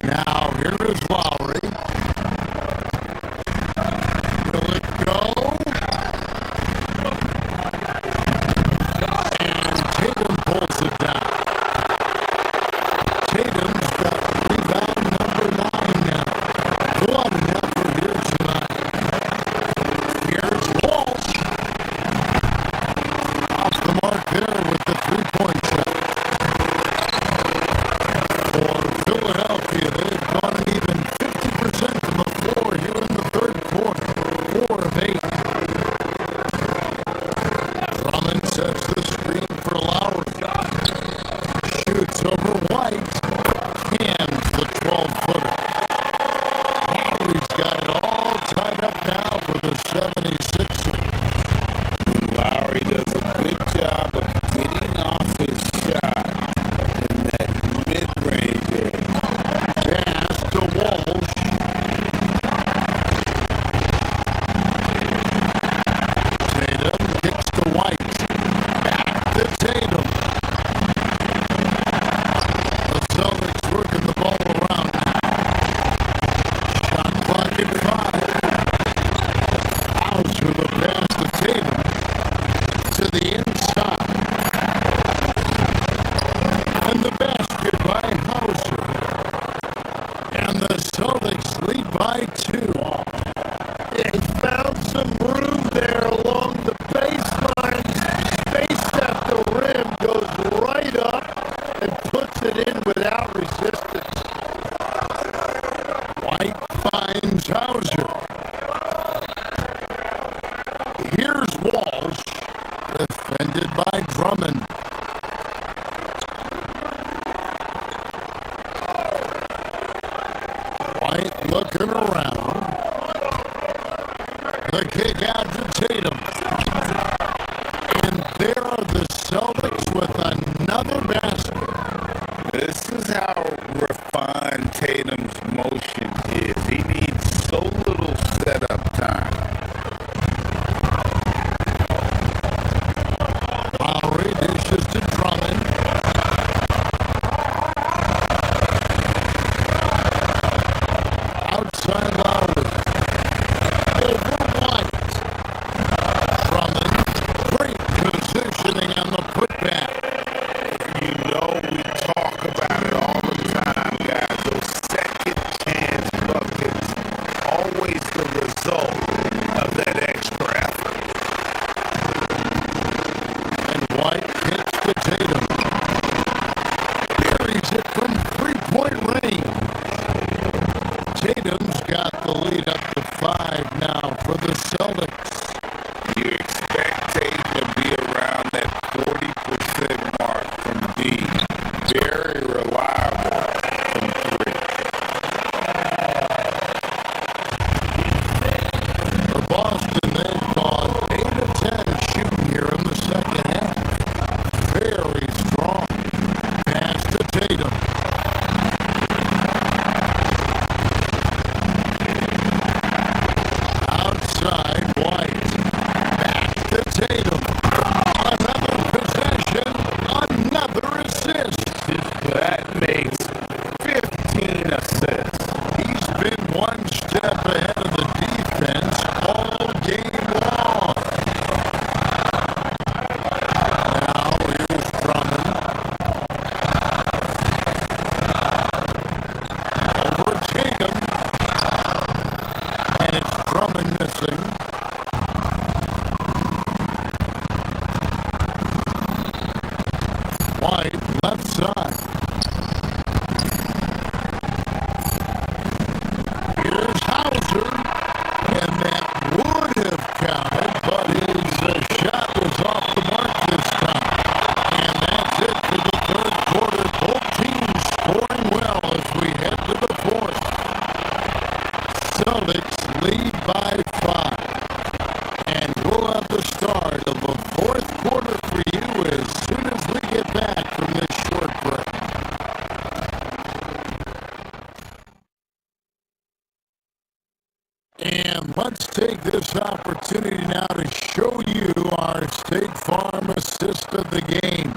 Now, here is Lowry. Will it go? And Tatum pulls it down. Tatum's got rebound number 9 now. What an effort here tonight. Here's Walsh. Off the mark there with the three-point shot. For Philadelphia, they've gone an even 50% from the floor here in the third quarter. 4 of 8. Drummond sets the screen for Lowry. Shoots over White. Hands the 12-footer. Lowry's got it all tied up now for the 76ers. Lowry does a good job of getting off his shot in that mid-range area. Pass to Walsh. Tatum kicks to White. Back to Tatum. The Celtics working the ball around. Shot clock at 5. House with a pass to Tatum. To the inside. And the basket by Hauser. And the Celtics lead by 2. He found some room there along the baseline. Space at the rim, goes right up and puts it in without resistance. finds Hauser. Here's Walsh, defended by Drummond. White looking around. The kick out to Tatum. And there are the Celtics with another basket. This is how refined Tatum's motion is. He needs so little setup time. Lowry dishes to Drummond. Outside Lowry. Over White. Drummond. Great positioning on the putback. You know we talk about it all the time, guys. Those second chance buckets, always the result of that extra effort. And White kicks to Tatum. Buries it from three-point range. Tatum's got the lead up to 5 now for the Celtics. You expect Tatum to be around that 40% mark from D. Very reliable from 3. For Boston, they've gone 8 of 10 shooting here in the second half. Very strong. Pass to Tatum. Outside White. Back to Tatum. Another possession. Another assist. That makes 15 assists. He's been one step ahead of the defense all game long. Now here's Drummond. Over Tatum. And it's Drummond missing. White left side. Here's Hauser, and that would have counted, but his shot was off the mark this time. And that's it for the third quarter. Both teams scoring well as we head to the fourth. Celtics lead by 5. And we'll have the start of the fourth quarter for you as soon as we get back from this short break. And let's take this opportunity now to show you our State Farm assist of the game.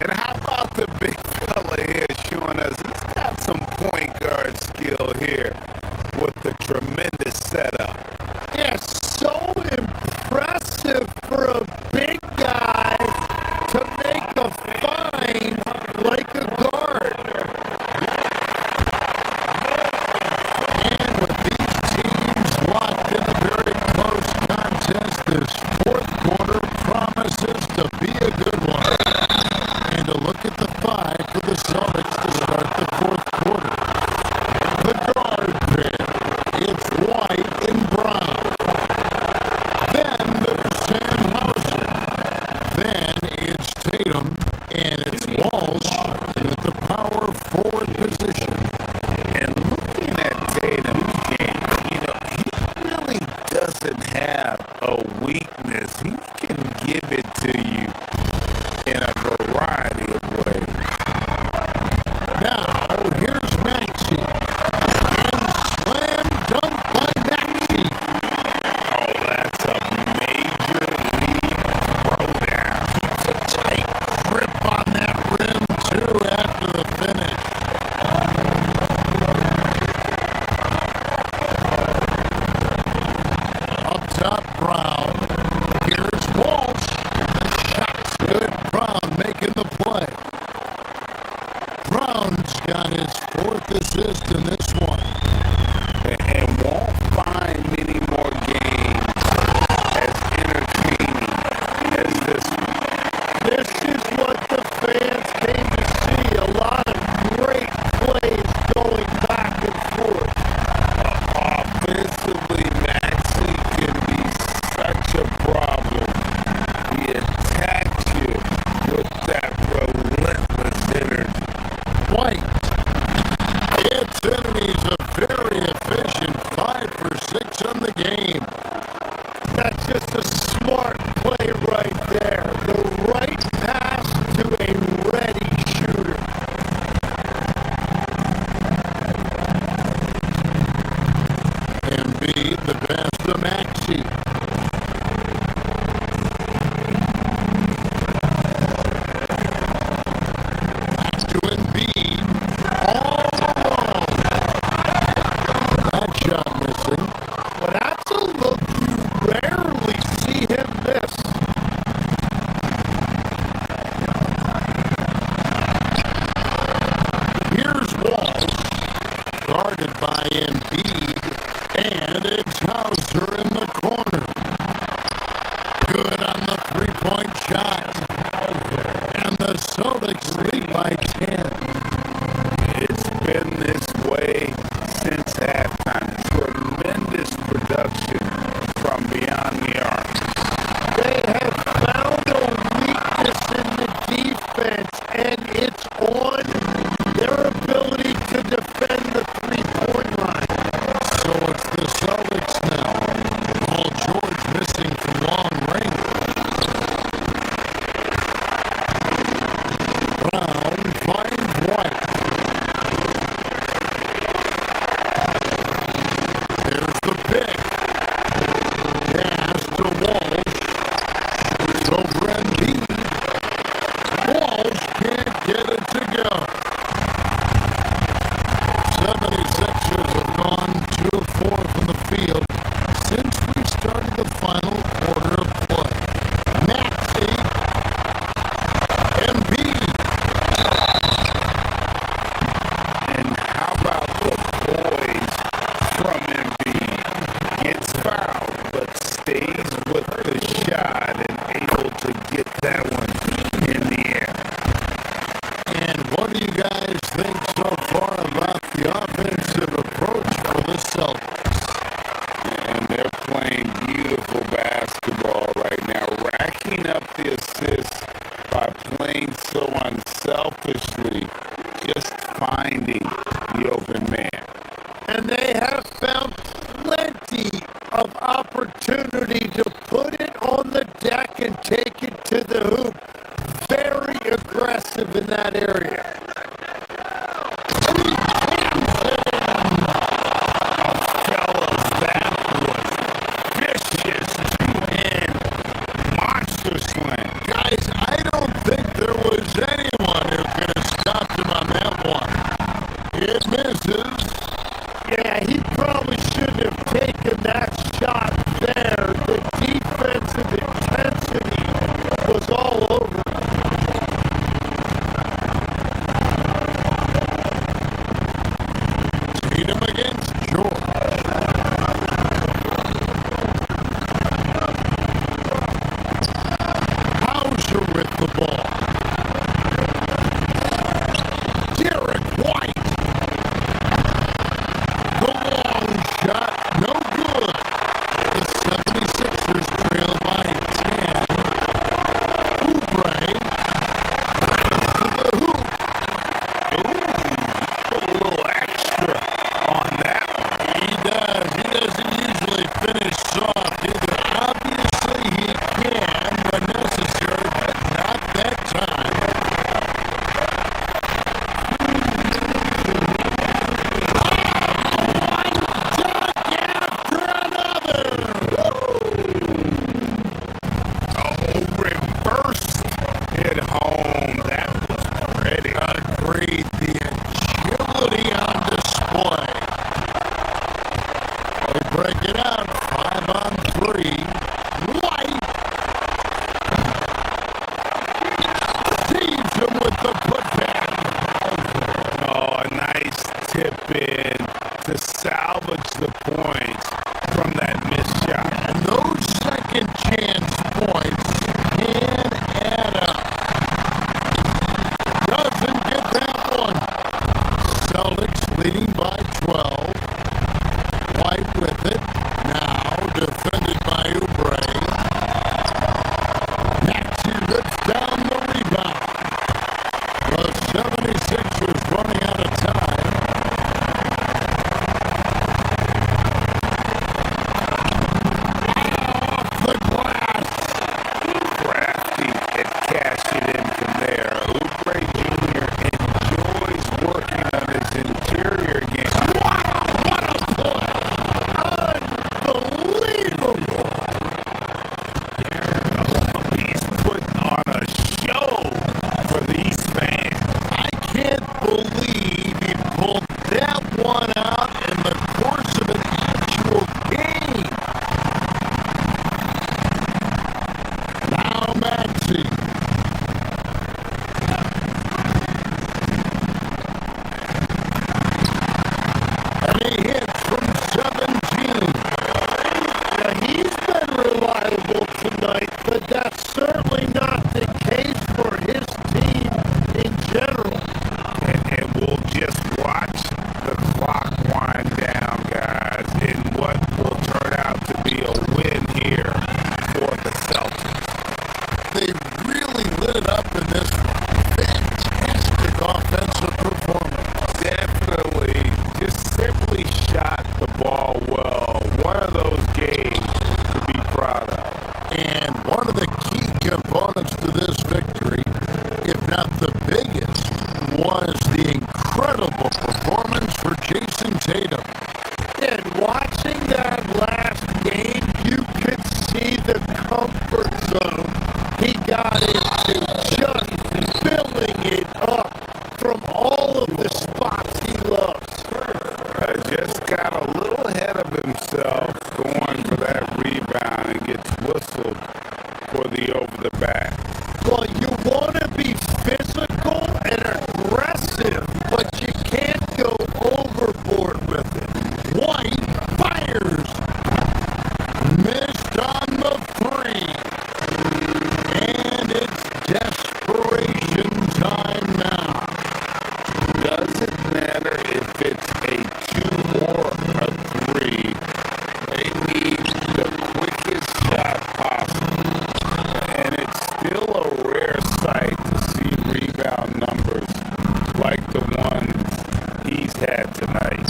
And how about the big fella here showing us he's got some point guard skill here with the tremendous setup. Yeah, so impressive for a big guy to make a find like a guard. And with these teams locked in a very close contest, this fourth quarter promises to be a good one. And a look at the 5 for the Celtics to start the fourth quarter. The guard pair, it's White and Brown. Then there's Sam Hauser. Then it's Tatum, and it's Walsh at the power forward position. And looking at Tatum's game, you know, he really doesn't have a weakness. He can give it to you in a variety of ways. Now, here's Maxey. And slam dunk by Maxey. Oh, that's a major league throwdown. Keeps a tight grip on that rim, too, after the finish. Up top, Brown. Here's Walsh. The shot's good. Brown making the play. Brown's got his 4th assist in this one. And won't find many more games as entertaining as this one. This is what the fans came to see. A lot of great plays going back and forth. The pass to Maxey. Back to Embiid. All alone. That shot missing. Well, that's a look you rarely see him miss. Here's Walsh. Guarded by Embiid. And it's Hauser in the corner. Good on the three-point shot. And the Celtics lead by 10. It's been this way since halftime. Tremendous production from beyond the arc. They have found a weakness in the defense, and it's on their ability to defend the three-point line. So it's the Celtics now. Paul George missing from long range. Brown finds White. There's the pick. Pass to Walsh. It's over Embiid. Walsh can't get it to go. 76ers have gone 2 of 4 from the field since we started the final quarter of play. Maxey. Embiid. And how about the poise from Embiid? Gets fouled, but stays with the shot and able to get that one in the air. And what do you guys think so far about the offensive approach for the Celtics? And they're playing beautiful basketball right now, racking up the assists by playing so unselfishly, just finding the open man. And they have found plenty of opportunity to put it on the deck and take it to the hoop. Very aggressive in that area. Fellas, that was vicious two-hand monster slam. Guys, I don't think there was anyone who could have stopped him on that one. It misses. Yeah, he probably shouldn't have taken that shot there. The defensive intensity was all over. Tatum against George. Hauser with the ball. Derek White. The long shot, no good. The 76ers trail by 10. Oubre. To the hoop. A little extra on that one. He does. He doesn't usually finish soft either. Obviously, he can when necessary, but not that time. One dunk after another. Oh, reverse hit home. That was pretty. Agreed. The agility on display. They break it out. 5 on 3. White. Teams him with the putback. Oh, a nice tip in to salvage the points from that missed shot. And those second chance points can add up. Doesn't get that one. Celtics leading by 12. White with it. Now defended by Oubre. Maxey rips down the rebound. The 76ers running out of time. one out in the course of an actual game. Now Maxey. And he hits from 17. Now, he's been reliable tonight, but that's certainly not the case for his team in general. And we'll just watch the clock wind down, guys, in what will turn out to be a win here for the Celtics. They really lit it up in this fantastic offensive performance. Definitely just simply shot the ball well. One of those games to be proud of. And one of the key components to this victory, if not the biggest, was the incredible performance for Jason Tatum. And watching that last game, you could see the comfort zone he got into, just filling it up from all of the spots he loves. Just got a little ahead of himself going for that rebound and gets whistled for the over the back. Well, you want to be physical and aggressive, but you can't go overboard with it. White fires. Missed on the three. And it's desperation time now. Doesn't matter if it's a 2 or a 3. They need the quickest shot possible. And it's still a rare sight to see rebound numbers like the ones he's had tonight.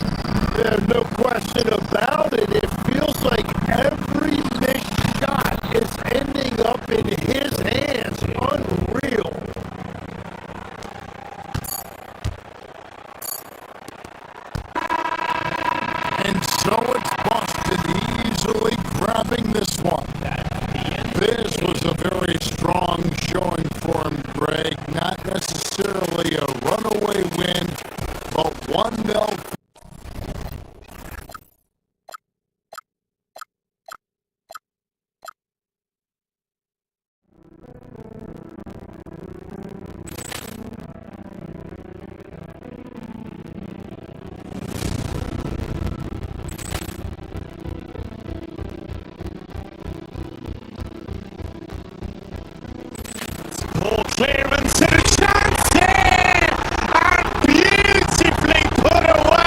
There's no question about it. It feels like every missed shot is ending up in his hands. Unreal. And so it's Boston easily grabbing this one. This was a very strong showing for him, Greg. Not necessarily a runaway win, but one they'll Ball clearance and a chance here! And beautifully put away!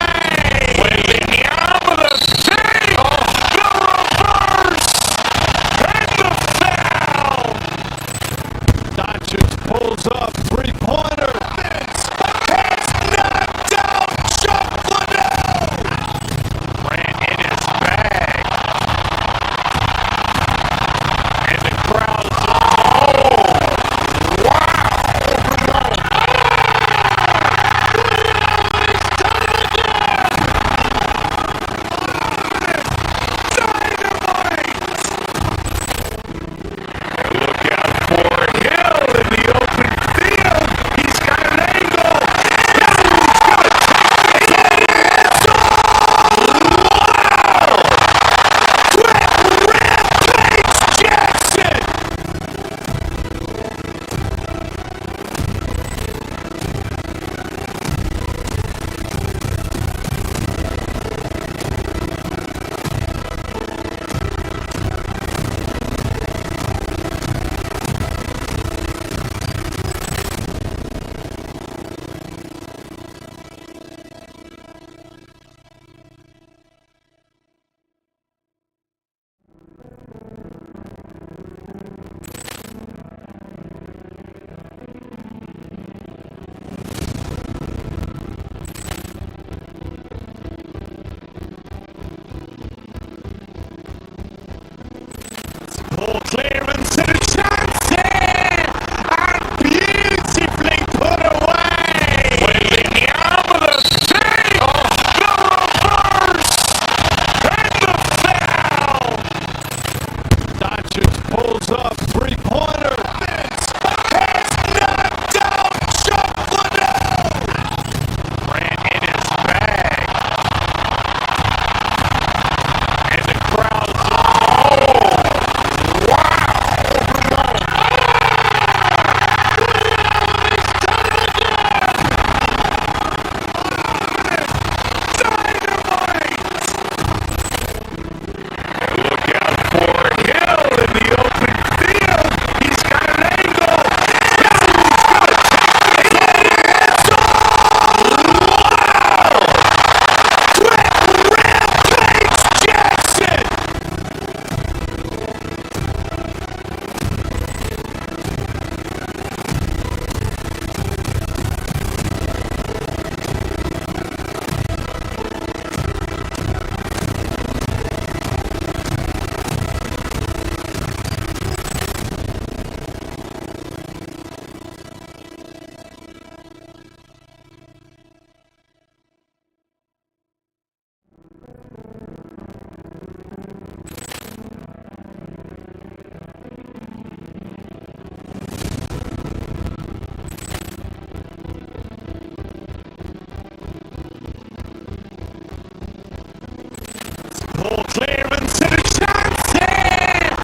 Clearance to the Johnson!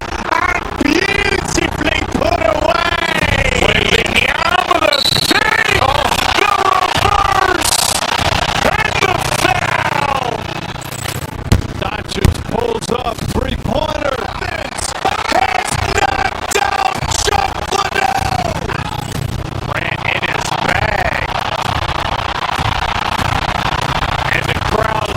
Beautifully put away! With the save! The reverse! And the foul! Dodgers pulls up, three-pointer. Vince has knocked out Chuck Liddell! Ran in his bag. And the crowd,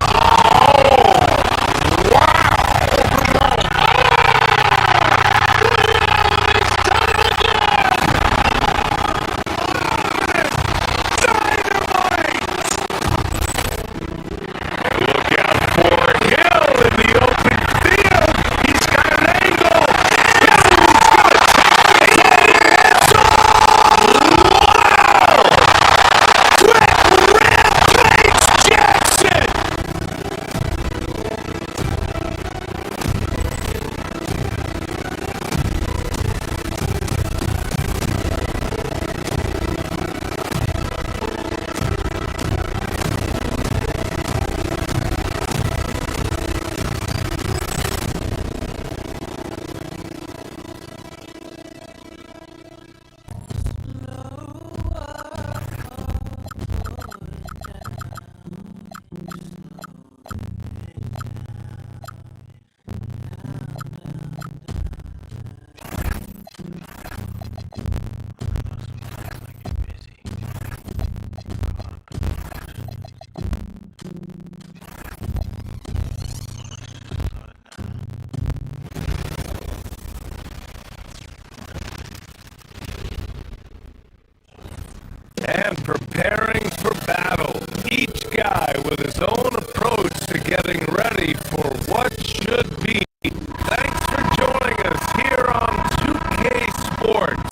and preparing for battle. Each guy with his own approach to getting ready for what should be. Thanks for joining us here on 2K Sports.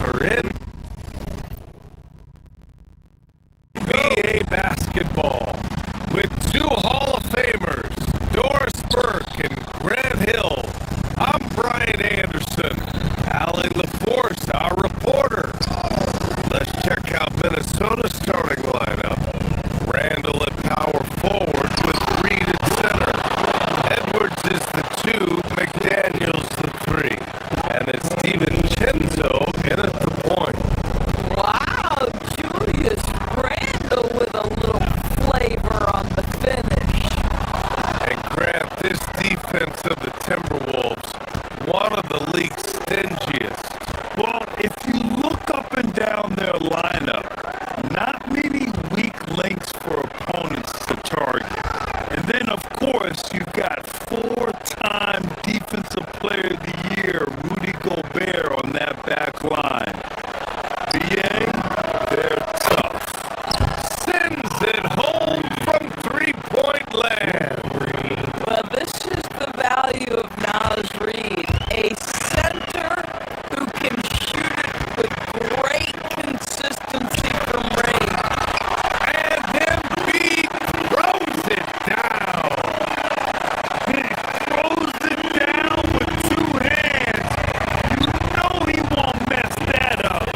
We're in NBA basketball with two Hall of Famers, Doris Burke and Grant Hill. I'm Brian Anderson. Allie LaForce, our reporter. Let's check out Minnesota's starting lineup. Randall at power forward with Reed at center. Edwards is the 2, McDaniels the 3. And it's DiVincenzo in at the point. Wow, Julius Randle with a little flavor on the finish. And Grant, this defense of the Timberwolves, one of the league's stingiest. Well, if you look up and down their lineup, not many weak links for opponents to target. And then, of course, you've got four-time Defensive Player of the Year, Rudy Gobert, on that back line. BA, they're tough. Sends it home from three-point land. Well, this is the value of Naz Reid, a center who can shoot it with great consistency from range. And Embiid throws it down. He throws it down with two hands. You know he won't mess that up.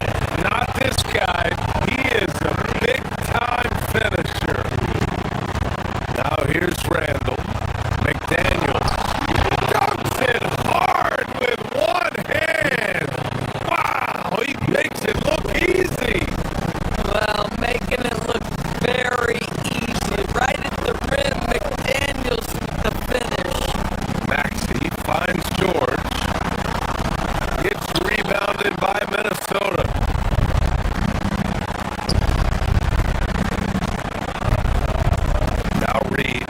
Not this guy. He is a big-time finisher. Now here's Randall. McDaniels dunks it hard with one hand. Wow, he makes it look easy. Well, making it look very easy. Right at the rim, McDaniels with the finish. Maxey finds George. Gets rebounded by Minnesota. Now Reed.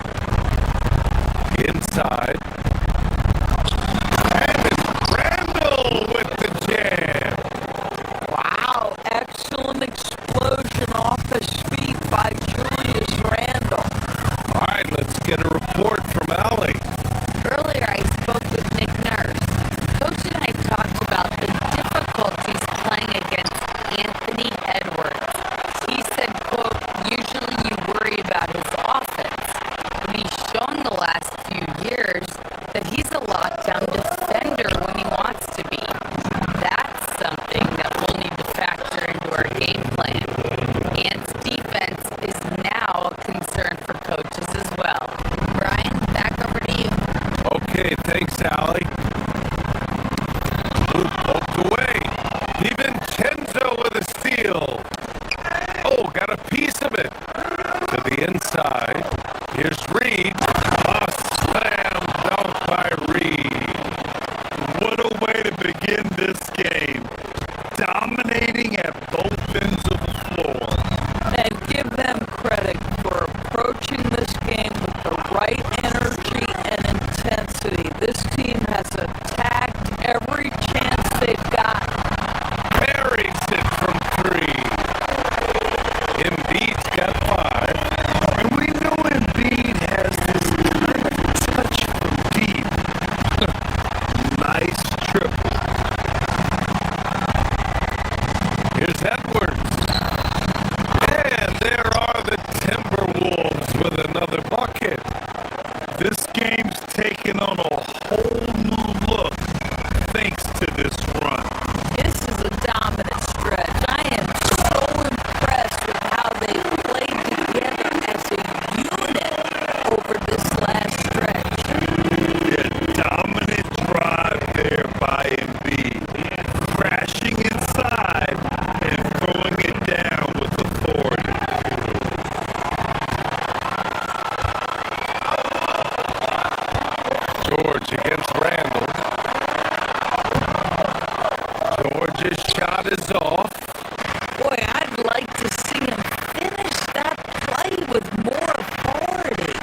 Inside. And it's Randall with the jam. Wow, excellent explosion off his feet by Julius Randle. All right, let's get a report from Allie. Earlier, I spoke with Nick Nurse. Coach and I talked about the difficulties playing against Anthony Edwards. He said, quote, usually you worry about his offense, but he's shown the last few years that he's a lockdown defender when he wants to be. That's something that we'll need to factor into our game plan. Ant's defense is now a concern for coaches as well. Brian, back over to you. Sally. Ooh, poked away. DiVincenzo with a steal. Oh, got a piece of it. To the inside. Here's Reed. A slam dunk by Reed. What a way to begin this game. Dominating at both ends of the floor. And give them credit for approaching this game with the right energy and intensity. This team has attacked every chance they've got. Parries it from 3. Embiid's got 5. And we know Embiid has this kind of touch from deep. Nice triple. Here's Edwards. And there are the Timberwolves with another bucket. This game's taken on a whole new look thanks to this run. This is a dominant stretch. I am so impressed with how they played together as a unit over this last stretch. A dominant drive there by Embiid. Crashing inside and throwing it down with authority. George against Randall. George's shot is off. Boy, I'd like to see him finish that play with more authority.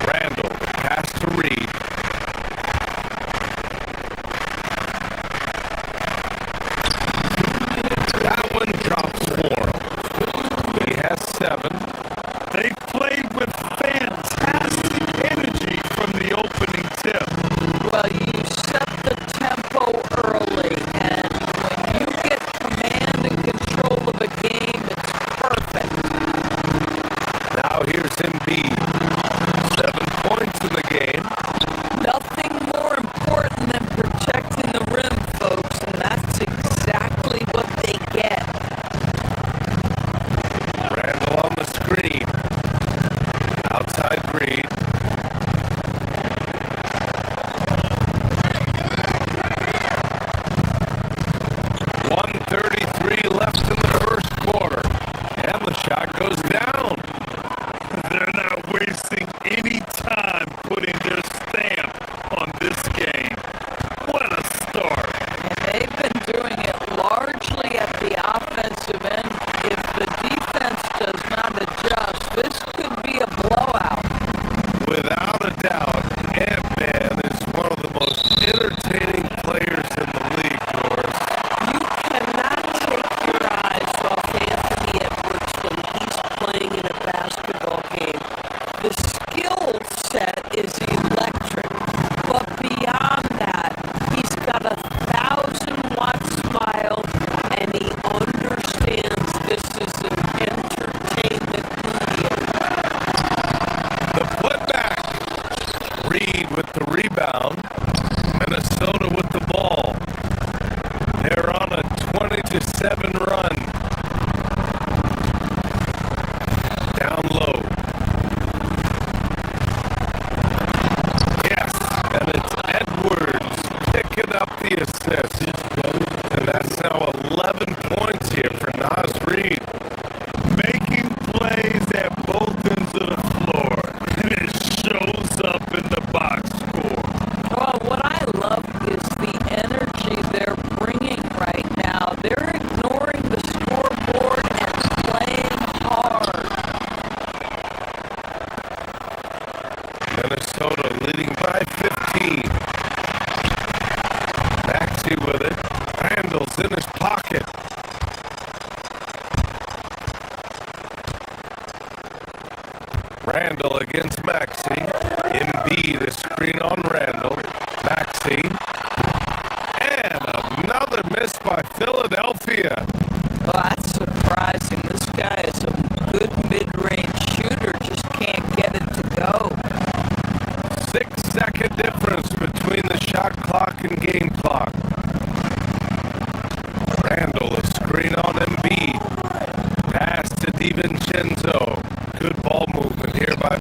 Randall, pass to Reed. That one drops for him. He has 7. They played with fantastic energy from the opening tip. Well, you set the tempo early, and when you get command and control of a game, it's perfect. Now here's Embiid. 7 points in the game. Nothing more important than protecting the rim, folks, and that's exactly what they get. Randall on the screen. Outside Reed. .133 left in the first quarter. And the shot goes down. They're not wasting any time putting their stamp on this game. What a start. And they've been doing it largely at the offensive end. If the defense does not adjust, this could be a blowout. Without a doubt, Ant-Man is one of the most entertaining players in the league, Norris. You cannot take your eyes off Anthony Edwards when he's playing in a basketball game. The skill set is electric, but beyond that, he's got a 1,000-watt smile, and he understands this is an entertainment medium. The putback. Reed with the rebound. Minnesota with the ball. They're on a 20-7 run. Down low. Yes, and it's Edwards picking up the assist. And that's now 11 points here for Nas Reed. Making plays at both ends of the floor. And it shows up in the box score. Well, what I love is the energy they're bringing right now. They're ignoring the scoreboard and playing hard. Minnesota leading by 15. Maxey with it. Randall's in his pocket. Randall against Maxey. Embiid, a screen on Randall. Maxey. And another miss by Philadelphia. Well, that's surprising. This guy is a good mid-range shooter, just can't get it to go. 6-second difference between the shot clock and game clock. Randall, a screen on Embiid. Pass to DiVincenzo. Good ball movement here by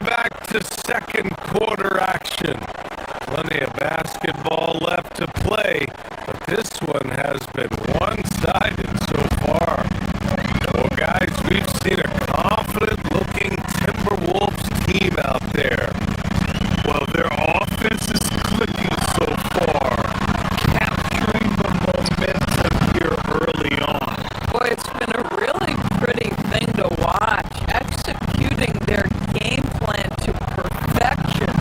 back to second quarter action. Plenty of basketball left to play, but this one has been one-sided so far. Well, guys, we've seen a confident-looking Timberwolves team out there. Well, their offense is clicking so far, capturing the momentum here early on. Boy, it's been a really pretty thing to watch, executing their game plan to perfection.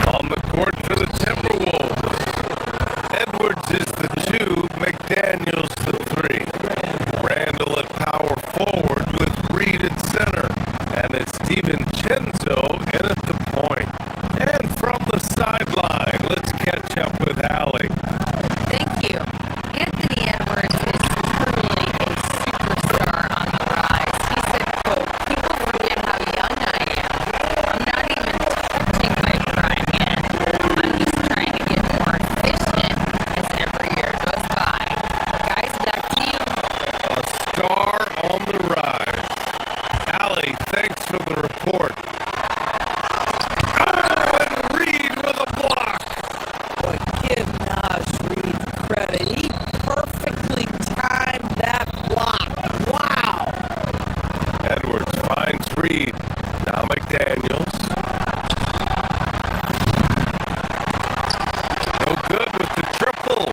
On the court for the Timberwolves, Edwards is the 2, McDaniels the 3. Randall at power forward with Reed at center, and it's DiVincenzo in at the point. And from the sideline, let's catch up with Allie. Thank you. Anthony Edwards is truly a superstar on the rise. He said, quote, "People forget how young I am. I'm not even touching my prime yet. I'm just trying to get more efficient as every year goes by." Guys, back to you. A star on the rise. Allie, thanks for the report. Oh, and Reed with a block. Boy, give Nas Reed credit. He perfectly timed that block. Wow. Edwards finds Reed. Now McDaniels. No good with the triple.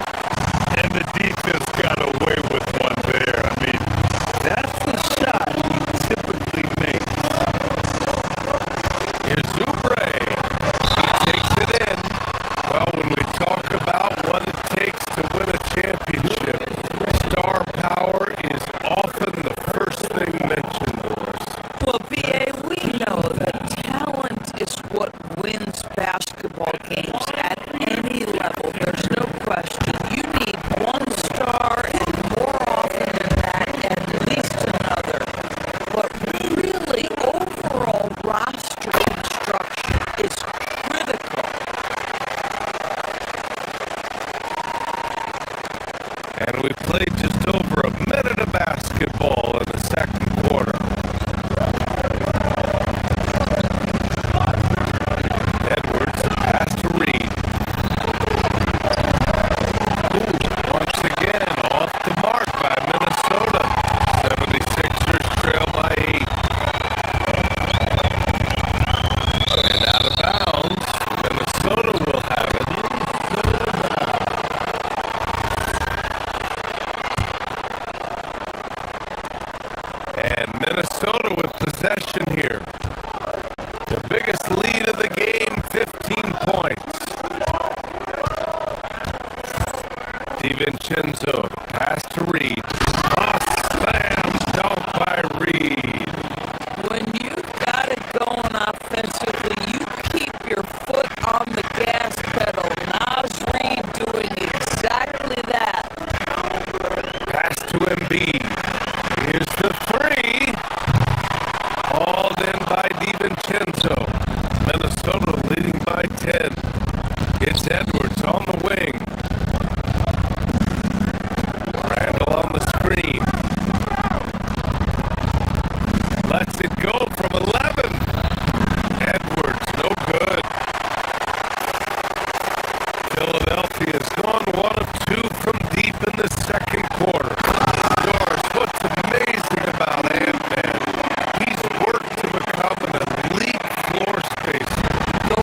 And the defense got away with one there. I mean, that's the shot he typically makes. Here's Oubre. He takes it in. Well, when we talk about what it takes to win a championship, star power is often the first thing mentioned, Doris. Well, B.A., we know that talent is what wins basketball games at any level. There's no question. You need one star and more often than that, at least another. But really, overall roster construction is critical. And we played just over a minute of basketball in the second quarter. Edwards, pass to Reed. Ooh, once again, off the mark by Minnesota. 76ers trail by 8. And out of bounds, Minnesota will have it. And Minnesota with possession here. The biggest lead of the game, 15 points. DiVincenzo, pass to Reed. A slam dunk by Reed. When you've got it going offensively, you keep your foot on the gas pedal. Nas Reed doing exactly that. Pass to Embiid. Here's the 3. Hauled in by DiVincenzo. Minnesota leading by 10. It's Edwards on the wing. Randall on the screen. Lets it go from 11. Edwards, no good. Philadelphia's gone 1 of 2 from deep in the second quarter. Doris, what's amazing about Ant-Man? He's worked to become an elite floor spacer.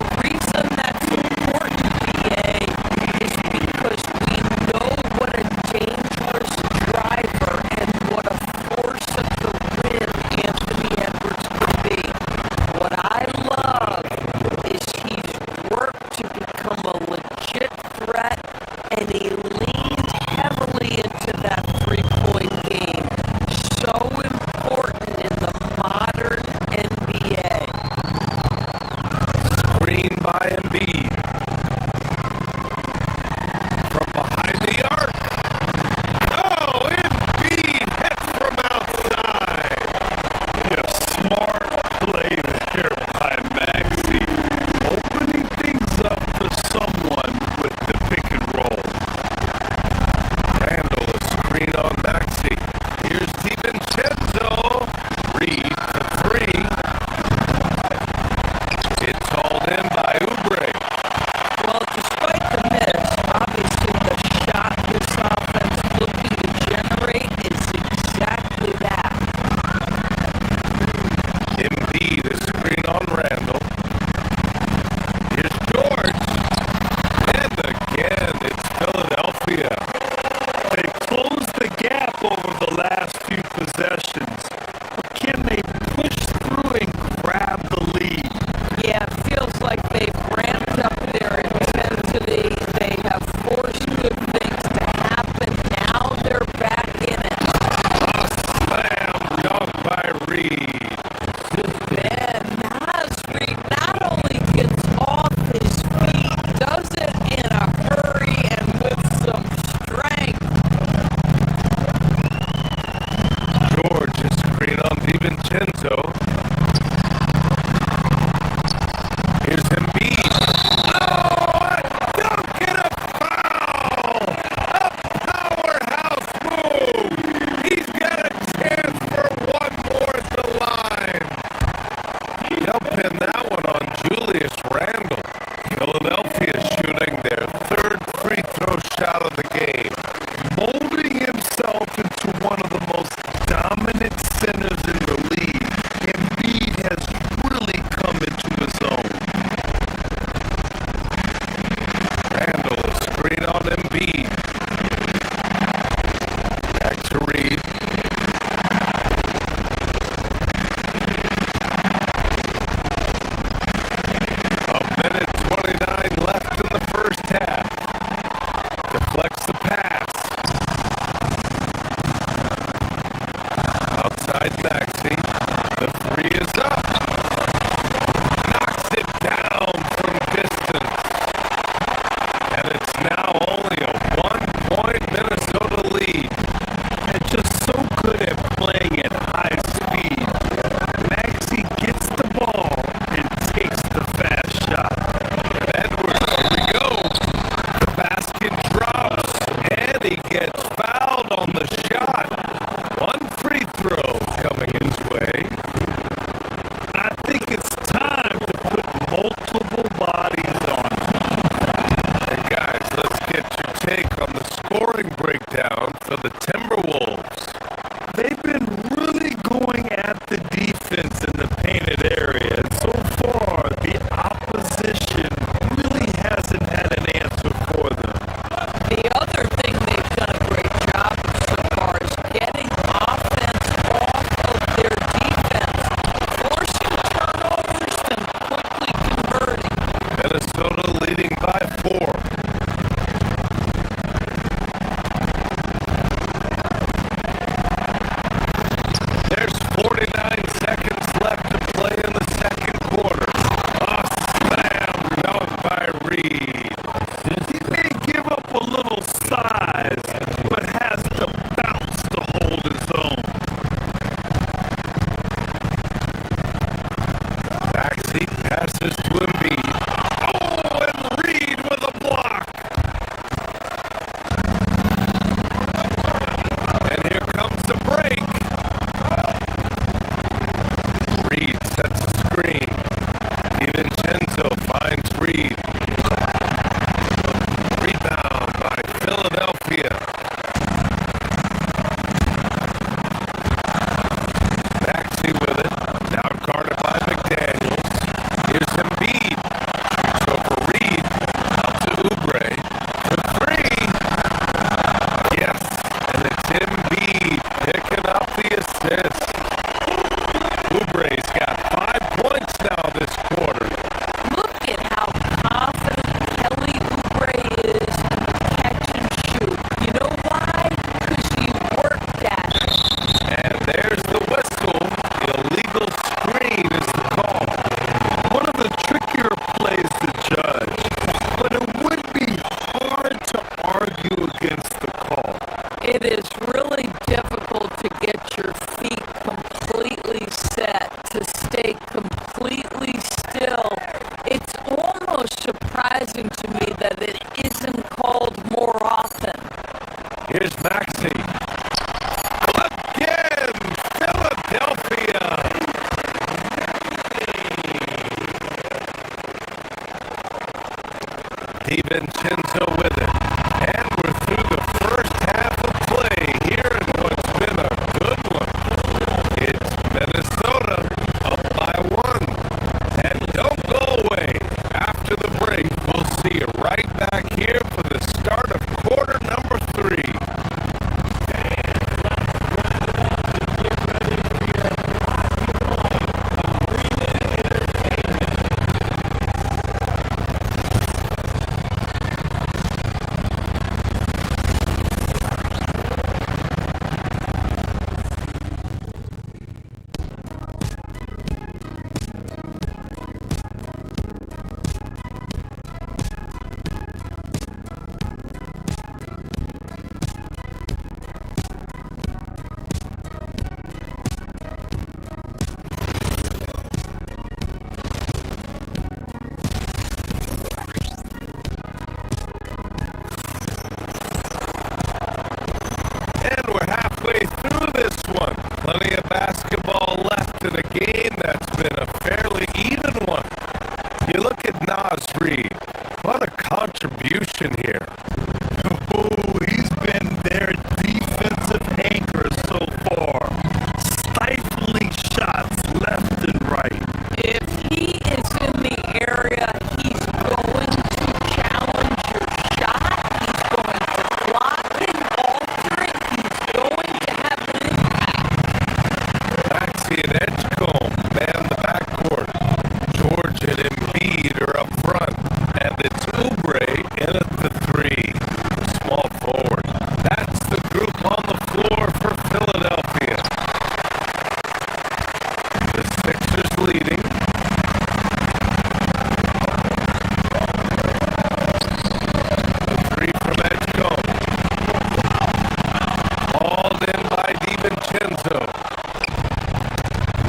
Maxey passes to Embiid. Oh, and Reed with a block. And here comes the break. Reed sets a screen. DiVincenzo finds Reed. Rebound by Philadelphia. Maxey with it. Now guarded by McDaniels. Here's Embiid. So for Reed. Out to Oubre. For three. Yes. And it's Embiid picking up the assist. Oubre's got 5 points now this quarter. Look at how confident Kelly Oubre is in the catch and shoot. You know why? Because he worked at it. And there's the whistle. The illegal screen is the call. One of the trickier plays to judge, but it would be hard to argue against the call. It is really difficult to get your feet completely set, to stay completely still. It's almost surprising to me that it isn't called more often. Here's Maxey. Again, Philadelphia. DiVincenzo with it. And we're through the first half of play here in what's been a good one. It's Minnesota up by 1. And don't go away. After the break, we'll see you right back here for the start of quarter number 3. And we're halfway through this one. Plenty of basketball left in a game that's been a fairly even one. You look at Naz Reid. What a contribution here. Oh, he's been their defensive anchor so far. Stifling shots left and right. If he is in the area, he's going to challenge your shot. He's going to block it, alter it. He's going to have an impact. Maxey and Edgecombe man the backcourt. George and Embiid are up front. And it's Oubre in at the 3. The small forward. That's the group on the floor for Philadelphia. The Sixers leading. The 3 from Edgecombe. Hauled in by DiVincenzo.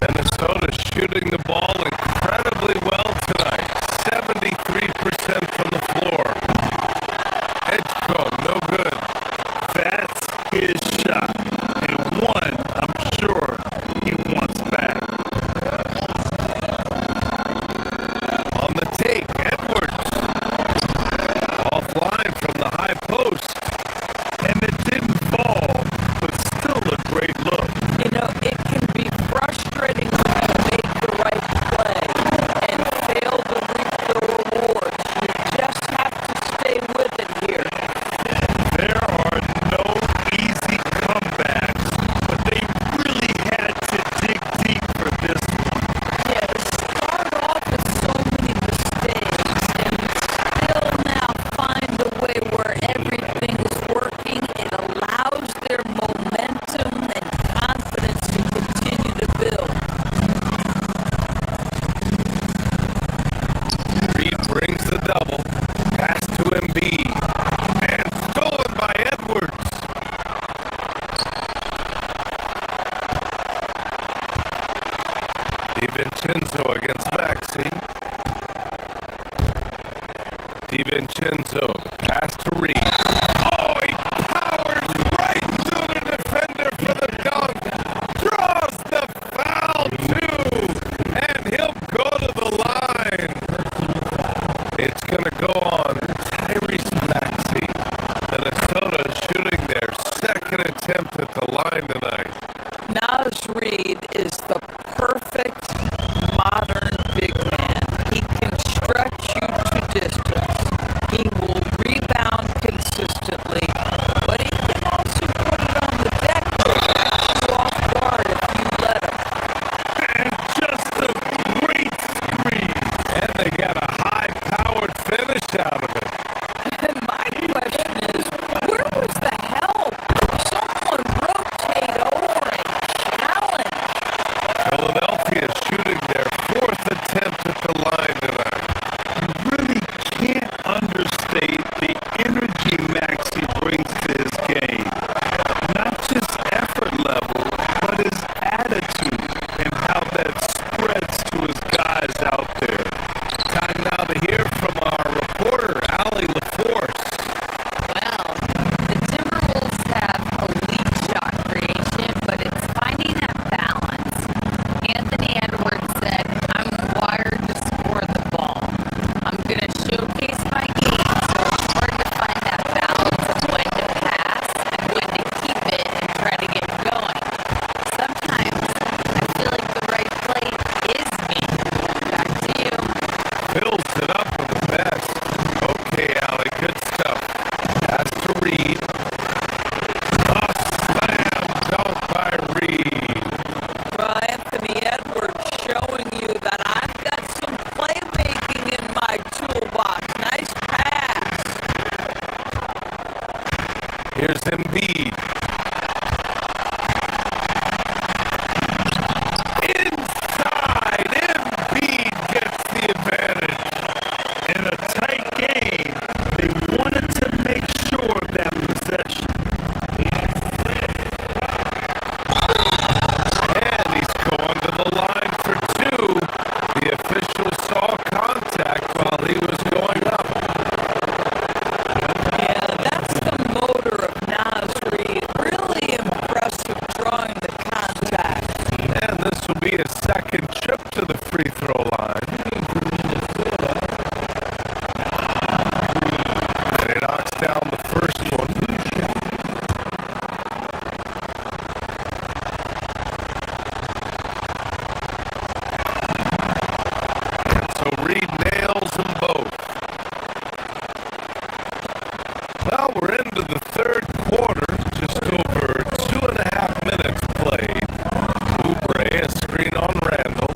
Minnesota shooting the ball incredibly well tonight. 73% from the floor. Edgecombe, no good. That's his shot. And one, I'm sure he wants back. On the take, Edwards. Offline from the high post. And it didn't fall, but still a great look. You know, it can be frustrating when you make the right play and fail to reap the rewards. You just have to stay with it here. There are no easy comebacks, but they really had to dig deep for this one. Yeah, to start off with so many mistakes and still now find a way where everything is working, it allows their momentum and confidence to continue to build. Reed brings the double. Pass to Embiid. And stolen by Edwards. DiVincenzo against Maxey. guys out there. Time now to hear from our reporter, Allie LaForce. Well, the Timberwolves have elite shot creation, but it's finding that balance. Anthony Edwards said, "I'm wired to score the ball. I'm going to showcase my game, so it's hard to find that balance of when to pass and when to keep it and try to get going. Sometimes I feel like the right play is me." Back to you. Fills it up with the best. Okay, Allie, good stuff. That's to Reed. A slam dunk by Reed. Well, Anthony Edwards showing you that I've got some playmaking in my toolbox. Nice pass. Here's Embiid. Inside, Embiid gets the advantage. In a tight game, they wanted to make sure of that possession. And he's going to the line for two. The official saw contact while he was going up. Yeah, that's the motor of Nasri. Really impressive drawing the contact. And this will be his second trip to the free throw line. And he knocks down the first one. And so Reed nails them both. Well, we're into the third quarter, just over 2.5 minutes played. Oubre, a screen on Randall.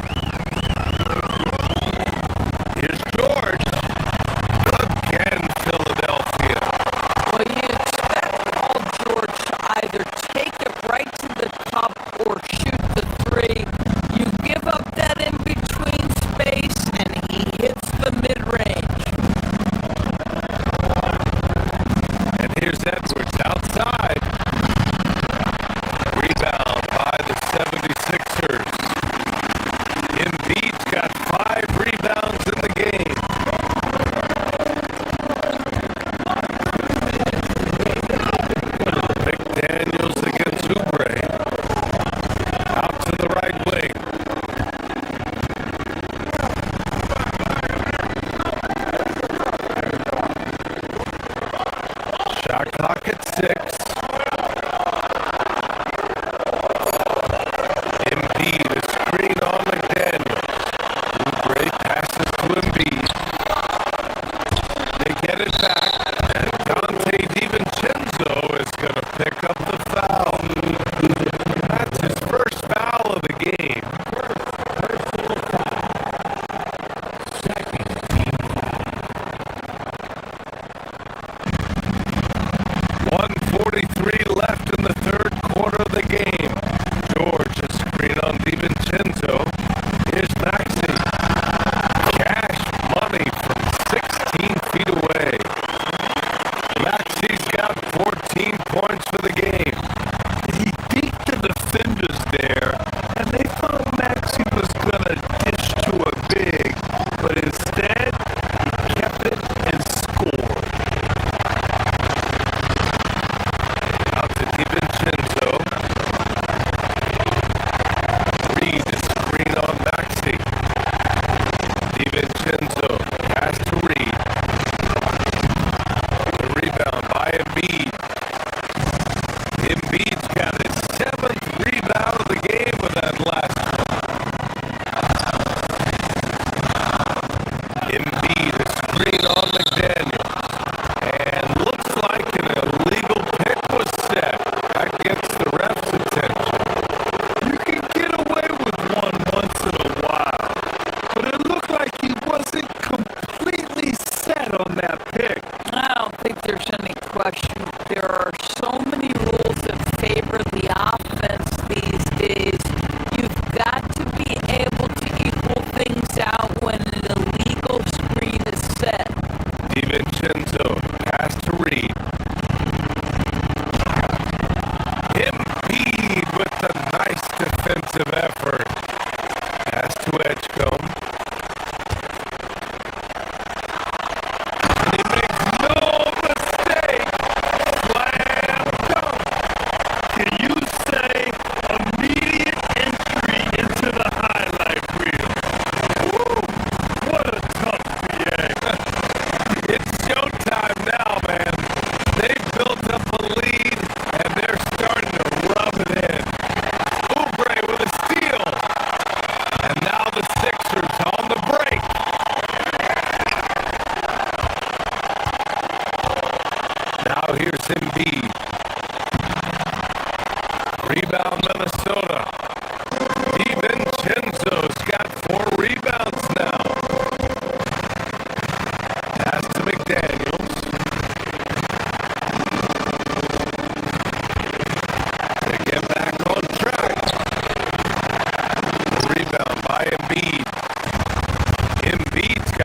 Here's George. Again, Philadelphia. Well, you expect Paul George to either take it right to the cup or shoot the three. You give up that in-between space, and he hits the mid-range. And here's Edwards outside. Rebound by the 76ers. Embiid's got 5 rebounds in the game. McDaniels against Oubre. Out to the right wing. Shot clock at 6. Embiid, a screen on McDaniels. Oubre passes to Embiid. They get it back, and Dante DiVincenzo is going to pick up the foul. That's his first foul of the game. 1:43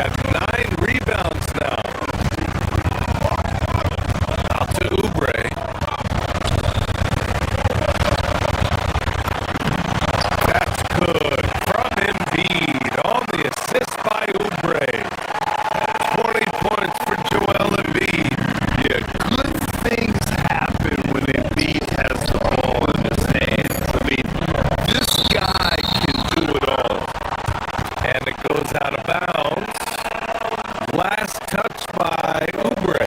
got 9 rebounds now. Out to Oubre. That's good from Embiid on the assist by Oubre. 20 points for Joel Embiid. Yeah, good things happen when Embiid has the ball in his hands. I mean, this guy can do it all. And it goes out of bounds. Last touch by Oubre.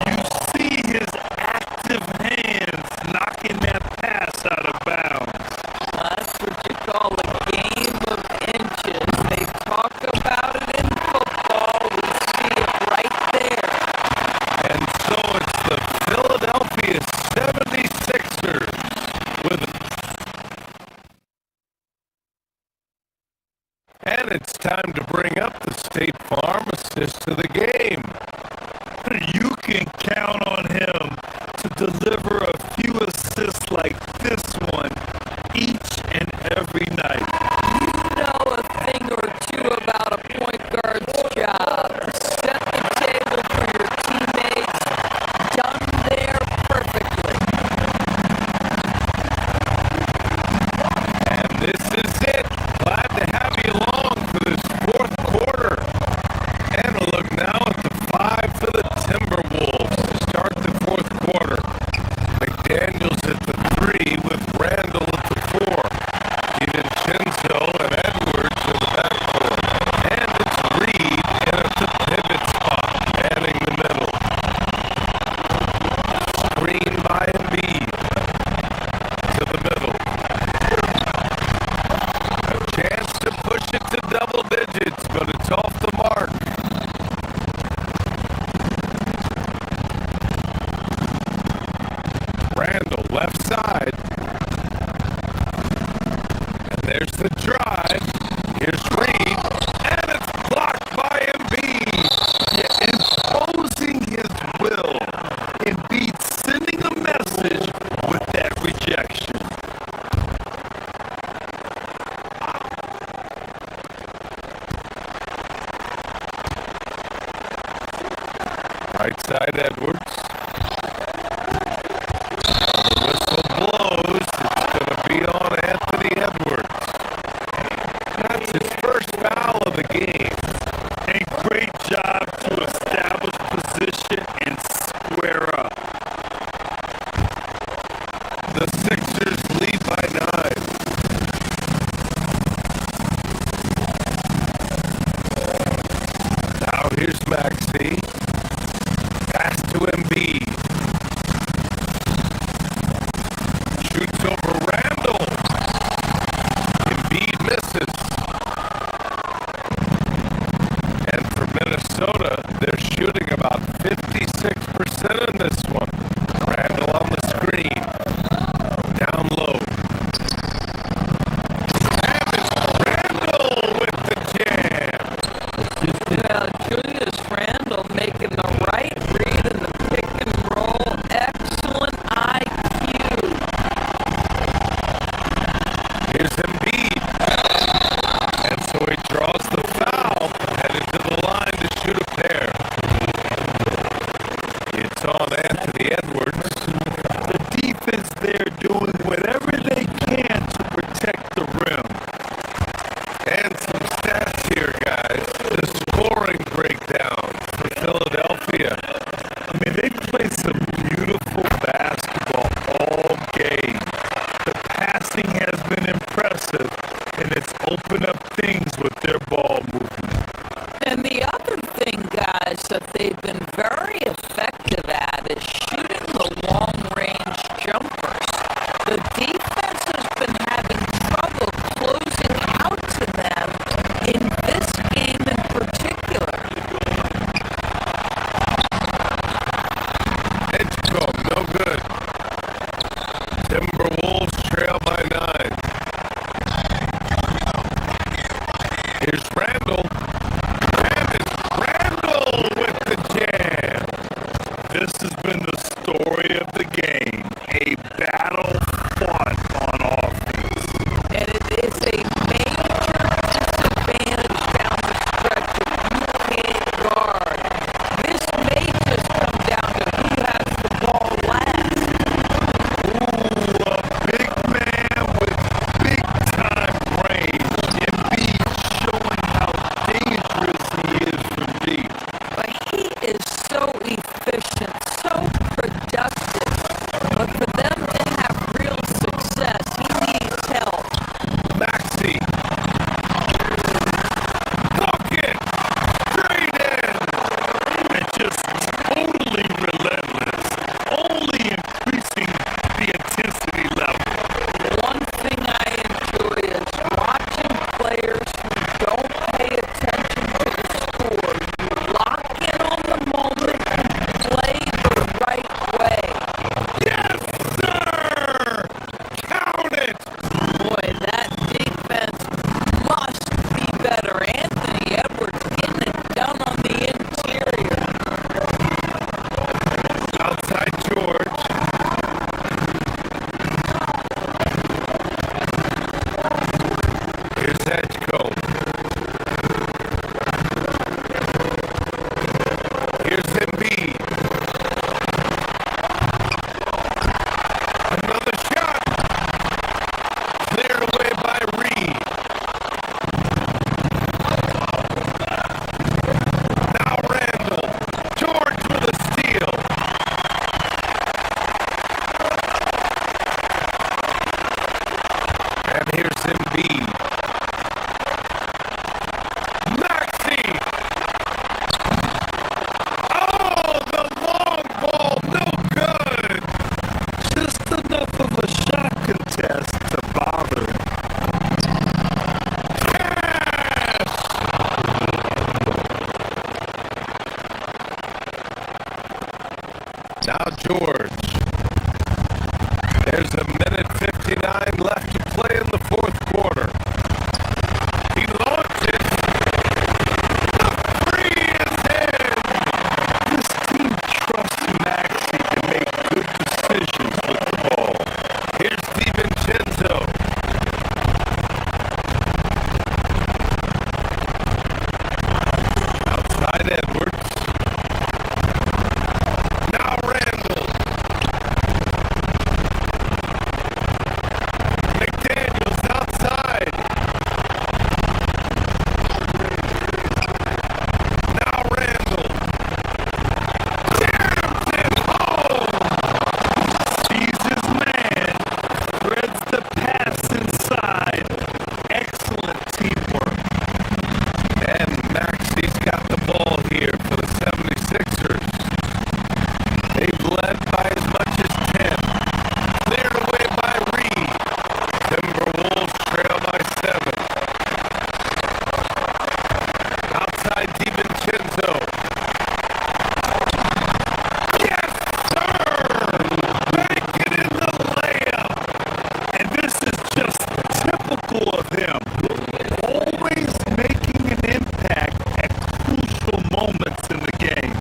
You see his active hands knocking that pass out of bounds. That's what you call a game of inches. They talk about it in football. We see it right there. And so it's the Philadelphia 76ers with. And it's time to bring up the State Farm assist to the game. You can count on him to deliver a few assists like this one each and every night. You know a thing or two about a point guard's job. Set the table for your teammates. Done there perfectly. And this is it. Glad to have you along for this fourth quarter. And a look now at the 5 for the Timberwolves to start the fourth quarter. McDaniels at the 3 with Randall at the 4. DiVincenzo and Edwards in the backcourt. And it's Reed in at the pivot spot, manning the middle. Screen by Embiid to the middle. A chance to push it to double digits, but it's off the mark. Randall left side. And there's the drive. Here's Reed. And it's blocked by Embiid. Yeah, imposing his will. Embiid sending a message with that rejection. Right side Edwards. The whistle blows. It's going to be on Anthony Edwards. That's his first foul of the game. And great job to establish position and square up. The Sixers lead by 9. Now here's Maxey. Pass to Embiid. Shoots over Randall. Embiid misses. And for Minnesota, they're shooting about 56% in this one. Randall on the screen. Down low. And it's Randall with the jam. Yeah, Julius Randle making the right read in the pick and roll. Excellent IQ. Here's Embiid. And so he draws the foul, headed to the line to shoot a pair. It's on Anthony Edwards. The defense there doing whatever they can to protect the rim. And some stats here, guys. The scoring breakdown for Philadelphia. I mean, they play some beautiful basketball all game. The passing has been impressive, and it's opened up things with their ball movement. And the other thing, guys, that they've been very effective at is shooting the long-range jumpers. The defense has been having trouble closing out to them in this game in particular. Edgecombe, no good. Timberwolves trail by 9. Here's Randall. And it's Randall with the jam. This has been the story of the game. A battle fought on offense. And it is a major disadvantage down the stretch. If Embiid. Maxey. Oh, the long ball, no good. Just enough of a shot contest to bother. Now George. There's a minute 59 left to play in the fourth quarter. He launches. The three is in. This team trusts Maxey to make good decisions with the ball. Here's DiVincenzo. Outside Edwards. Now Randall. McDaniels outside. Now Randall. Jams it home. Sees his man. Threads the pass inside. Excellent teamwork. And Maxey's got the ball here for the 76ers. They've led by as much as 10. Cleared away by Reed. Timberwolves trail by 7. Outside DiVincenzo. Yes, sir! Make it in the layup. And this is just typical of him. Always making an impact at crucial moments in the game.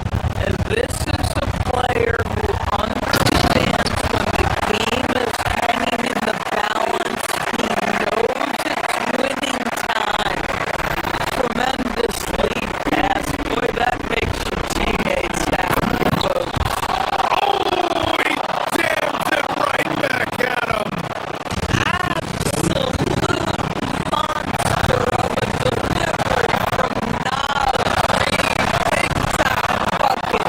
And this is a player who understands when the game is hanging in the balance. He knows it's winning time. Tremendous lead pass. Boy, that makes your teammates happy, folks. Oh, he jams it right back at him. Absolute monster of a delivery from Nas Reed. Big time bucket.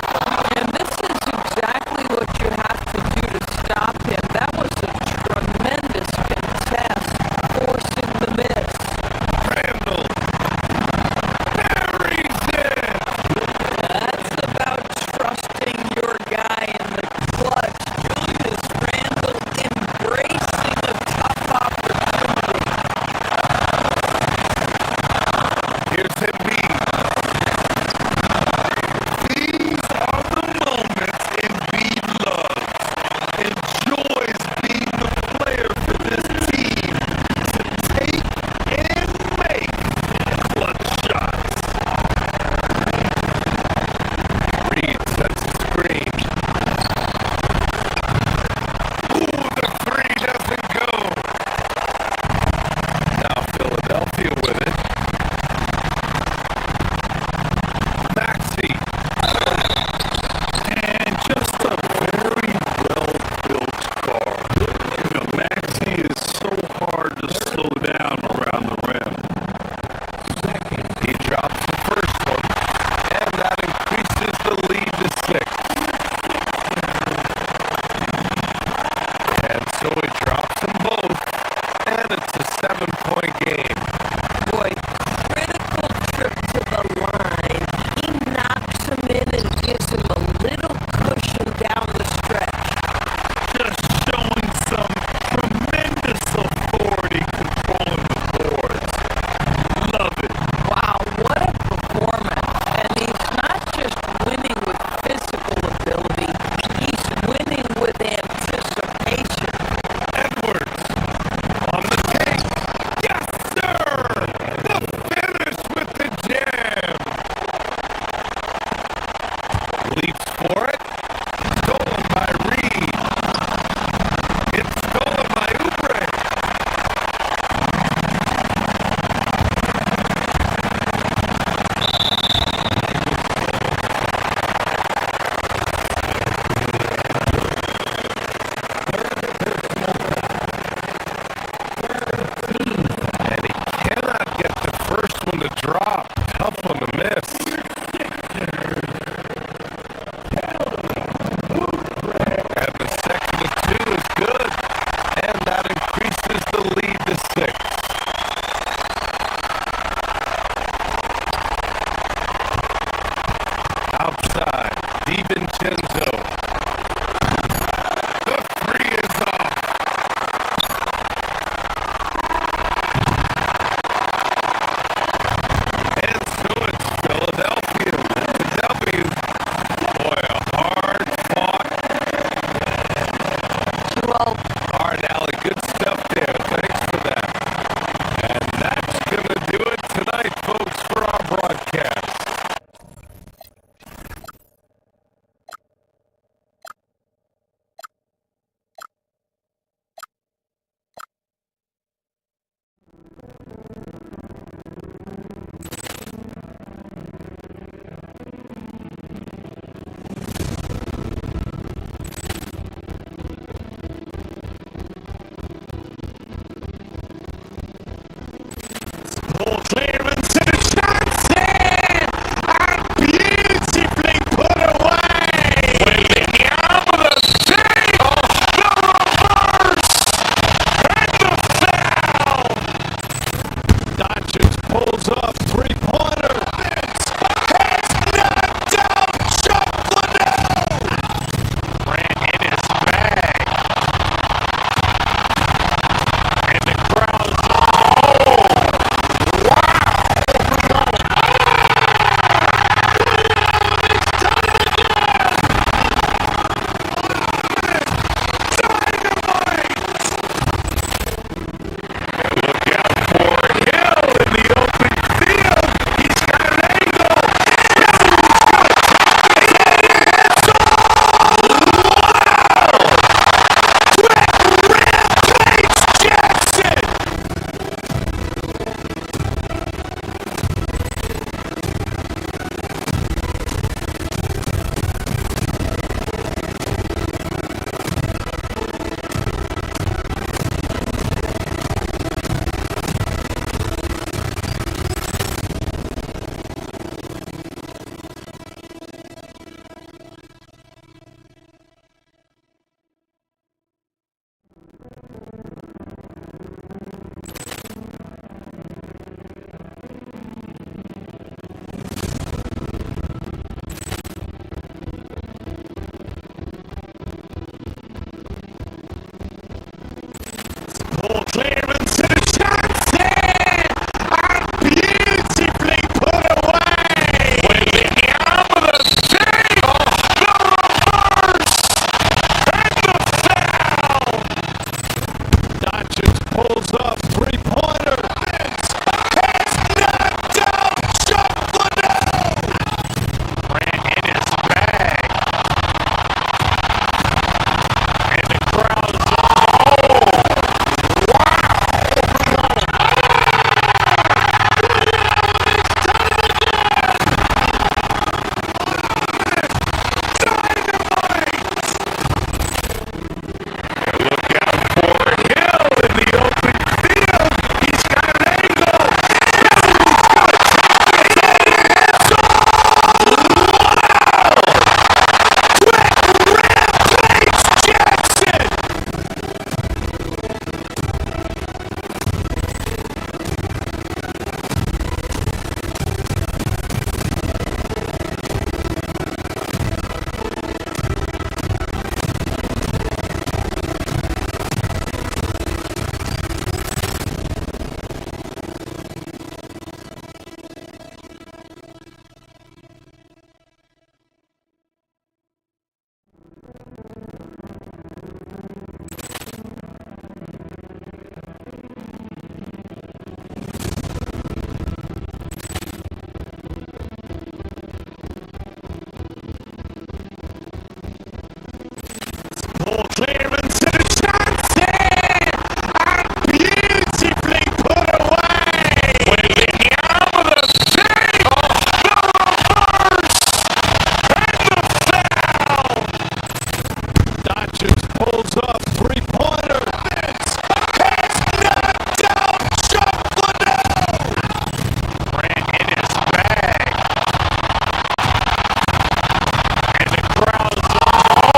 And this is exactly what you have to do to stop him. That was a tremendous contest, forcing the miss. Randall. Buries it. That's about trusting your guy in the clutch. Julius Randle embracing a tough opportunity. Here's Embiid. These are the moments Embiid loves. Enjoys being the player for this team to take and make clutch shots. Reed sets a screen. Ooh, the three doesn't go. Now Philadelphia with it. Maxey. And just a very well-built car. You know, Maxey is so hard to slow down around the rim. He drops the first one, and that increases the lead to 6. And so he drops them both, and it's a 7-point game. Boy, critical trip to the line. He knocks him in and gives him a little cushion down the stretch. Just showing some tremendous authority controlling the boards. Love it. Wow, what a performance. And he's not just winning with physical ability, he's winning with anticipation. Edwards on the take. Yes, sir! The finish with the jam. Leaps for it. Stolen by Reed. It's stolen by Oubre. And he cannot get the first one to drop. Tough one to miss. And the second to 2 is good. And that increases the lead to 6. Philadelphia with the W. Boy, a hard-fought. Hard, Allie. Good stuff there. Thanks for that. And that's going to do it tonight, folks, for our broadcast. Ball clearance and a shot in! And beautifully put away! William with a save! The reverse! And the foul! Doncic pulls up, three-pointer. Has knocked out Chocolate! Ran in his bag. And the crowd's ball clearance and a shot in! And beautifully put away! William with a save! The reverse! And the foul! Doncic pulls up, three-pointer. Has knocked out Chocolate! Ran in his bag. And the crowd's wow! Ball clearance and a shot in! And beautifully put away! William with a save! The reverse! And the foul! Doncic pulls up, three-pointer. Has knocked out Chocolate! Ran in his bag. And the crowd's wow!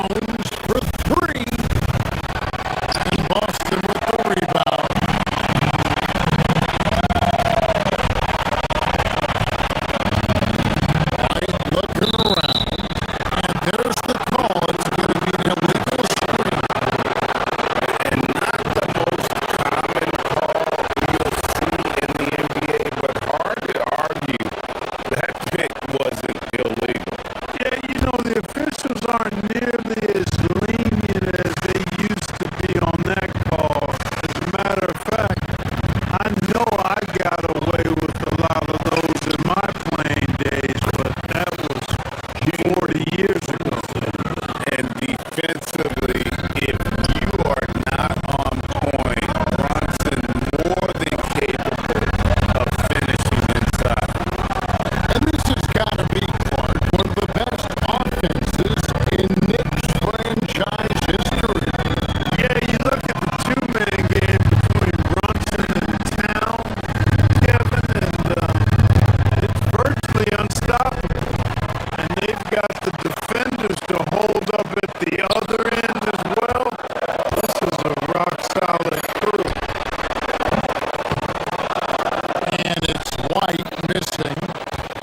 Towns for three. And Boston with the rebound. White looking around. And there's the call. It's going to be an illegal screen. And not the most common call you'll see in the NBA, but hard to argue that pick wasn't illegal. Yeah, you know, the officials aren't nearly as lenient as they used to be on that call. As a matter of fact, I know I got away with a lot of those in my playing days, but that was 40 years ago. And defensively, if you are not on point, Brunson more than capable of finishing inside. And this has got to be, Clark, one of the best offenses in Knicks franchise history. Yeah, you look at the two-man game between Brunson and Town, Kevin, and it's virtually unstoppable. And they've got the defenders to hold up at the other end as well. This is a rock-solid crew. And it's White missing.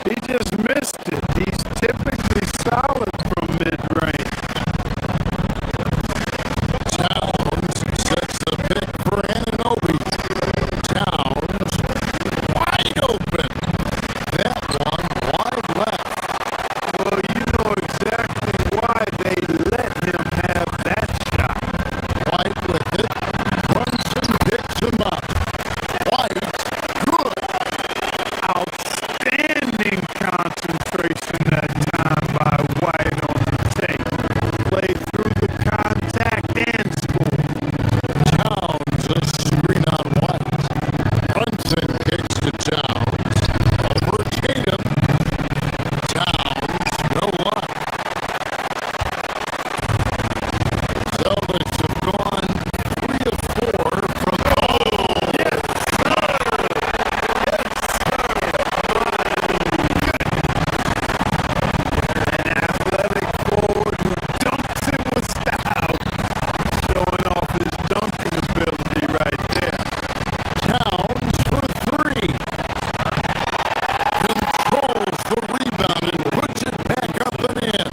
He just missed it. He's typically solid from mid-range. Towns sets the pick for Anunoby. Towns wide open. That one wide left. Well, you know exactly why they let him have that shot. White with it. Brunson picks him up. White, good. Outstanding concentration that time by White on the tape. Played through the contact and scored. Towns a screen on White. Brunson kicks to Towns. Over Tatum. Towns, no luck. Celtics have gone 3 of 4 from An athletic forward who dunks it with style. Showing off his dunking ability right there. Towns for 3. Controls the rebound and puts it back up and in.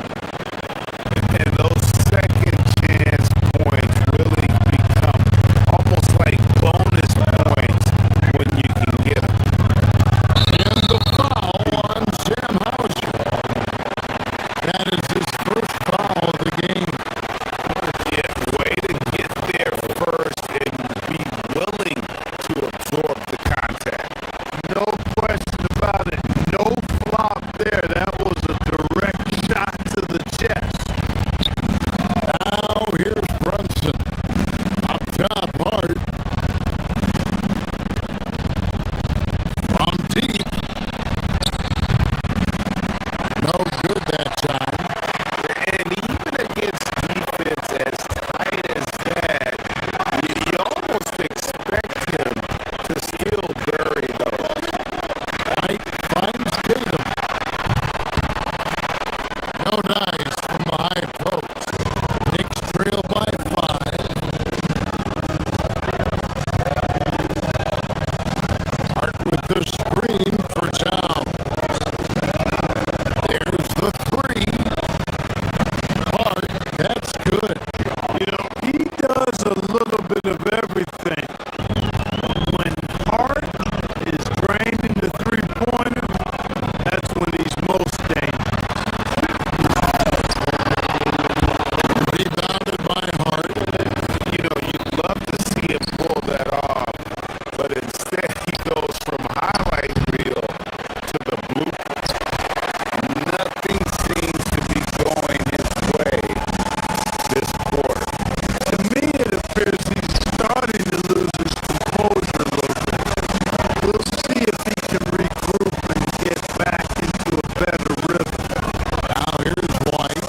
And those second chance points really become almost like bonus points when you can get them. And the foul on Sam Hauser. That is his first foul of the game. Yeah, way to get there first and be willing to absorb the contact. No question about it. No flop there. That was a direct shot to the chest. Now here's Brunson. Up top, Hart. From deep. No good that time. And even against defense as tight as that, you almost expect him to still bury those. White finds Tatum. No dice from the high post. Knicks trail by 5. Hart with the screen for Towns. There's the 3. Hart, that's good. You know, he does a little bit of everything. When Hart is draining the three-pointer, that's when he's most dangerous. Rebounded by Hart. You know, you'd love to see him pull that off, but instead he goes from highlight reel to the bloopers. Nothing seems to be going his way this quarter. To me, it appears he's starting to lose his composure a little bit. We'll see if he can regroup and get back into a better rhythm. Now here's White.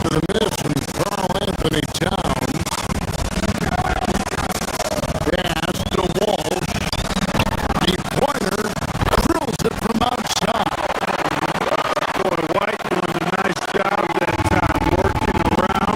To the miss from Carl Anthony Towns. Pass to Walsh. Deep-pointer. Drills it from outside. Boy, White doing a nice job that time working around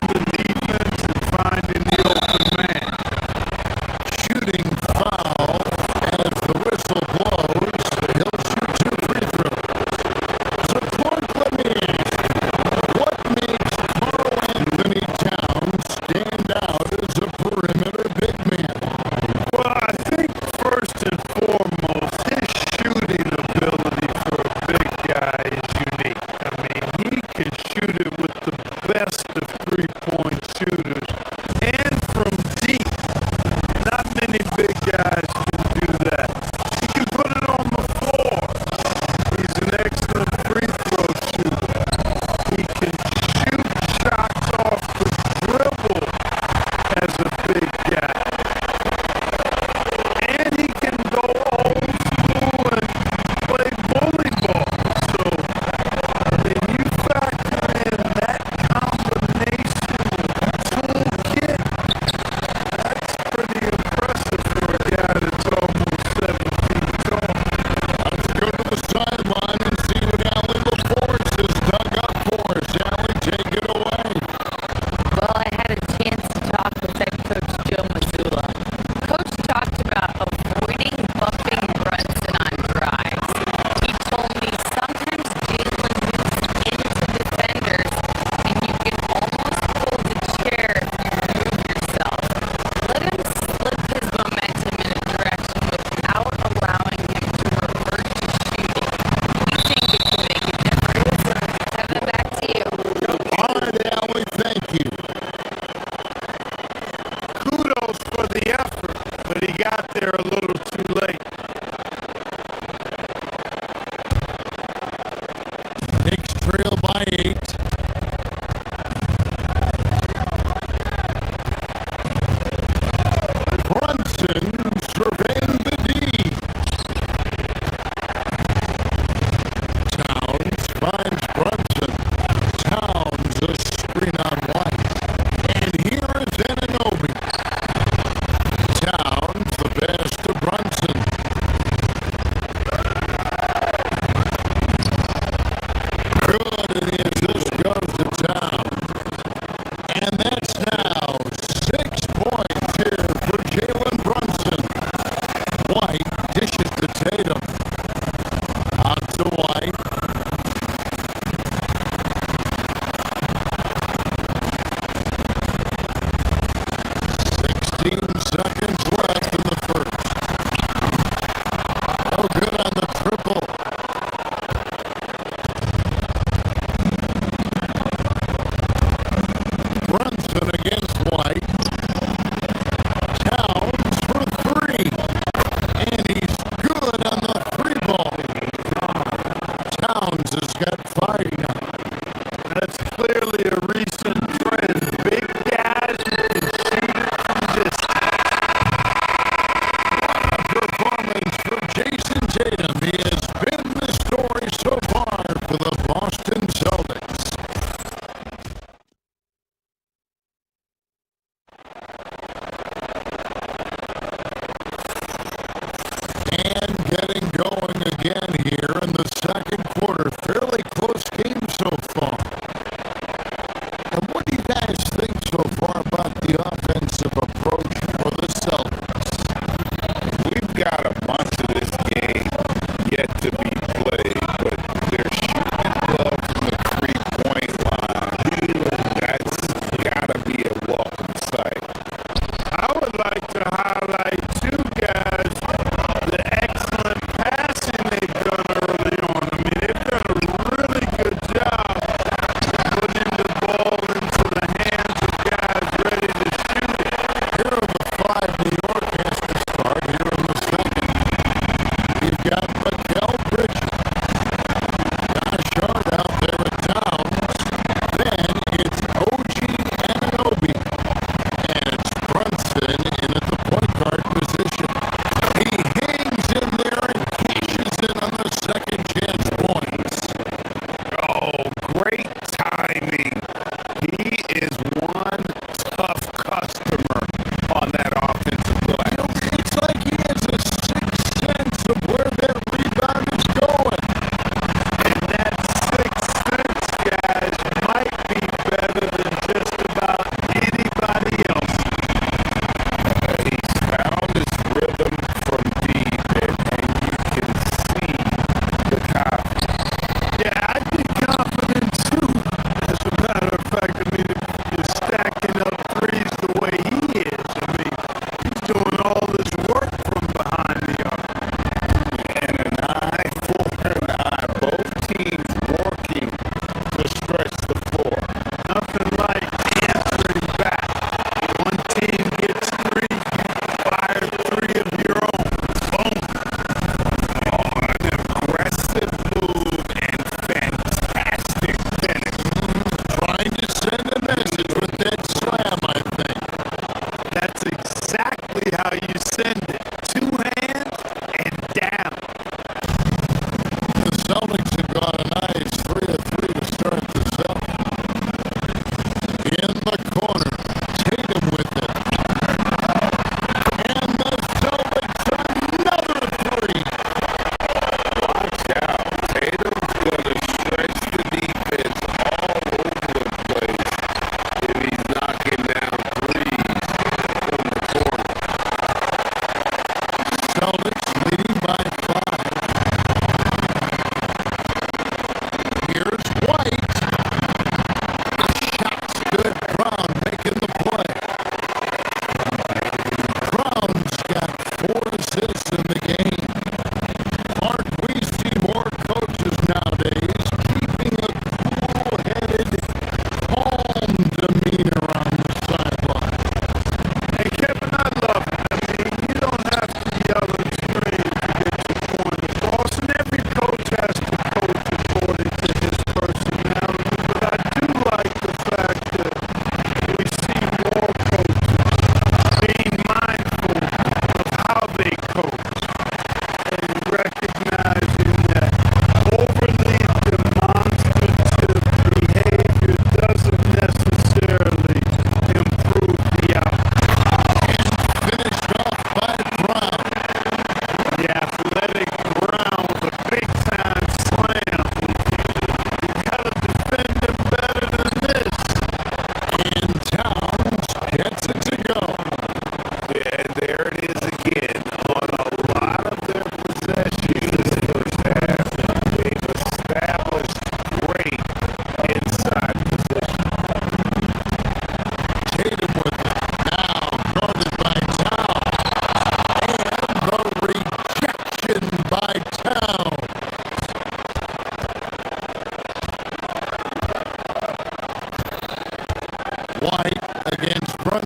thank you. Kudos for the effort, but he got there a little too late. Knicks trail by 8. Brunson surveying the D. Towns finds Brunson. Towns a screen on White. And here is Anunoby. Towns the pass to Brunson. Good, and the assist goes to Towns. And that's now 6 points here for Jalen Brunson. White dishes to Tatum. Out to White. 16 seconds left in the first. No good on the triple. Brunson against White. Towns for 3. And he's good on the 3-ball. Towns has got 5 now. That's clearly a recent trend. Big guys who can shoot from distance. Performance for Jason Tatum. He has been the story so far for the Boston Celtics. And getting going again here in the second quarter. Fairly close game so far. And what do you guys think so far about the offensive approach for the Celtics? We've got a bunch of this game yet to be played, but they're shooting well from the 3-point line. That's got to be a welcome sight. I would like to highlight two guys, the excellent passing they've done early on. I mean, they've done a really good job putting the ball into the hands of guys ready to shoot it. Here are the 5 New York has to start here in the second. You've got Mikal Bridges. Josh Hart out there at Towns. Then it's OG Anunoby. And it's Brunson in at the point guard position. He hangs in there and cashes in on the second chance points. Oh, great timing. He is one tough customer on that offensive play. It's like he has a sixth sense of where that rebound is going. And that sixth sense, guys, might be better than just about anybody else. He's found his rhythm from deep, and you can see the confidence. Yeah, I'd be confident too. As a matter of fact, I mean, if you're stacking up threes the way he is, I mean, he's doing all this work from behind the arc. And an eye for an eye. Both teams working to stretch the floor. Nothing like answering back. One team gets 3, you fire 3 of your own. Boom. Oh, an aggressive move and fantastic finish. Trying to send a message with that slam, I think. That's exactly how you send it. 2 hands and down. The Celtics have got a nice 3 of 3 to start the second. In the corner, Tatum with it. And the Celtics another 3. Watch out. Tatum's going to stretch the defense all over the place.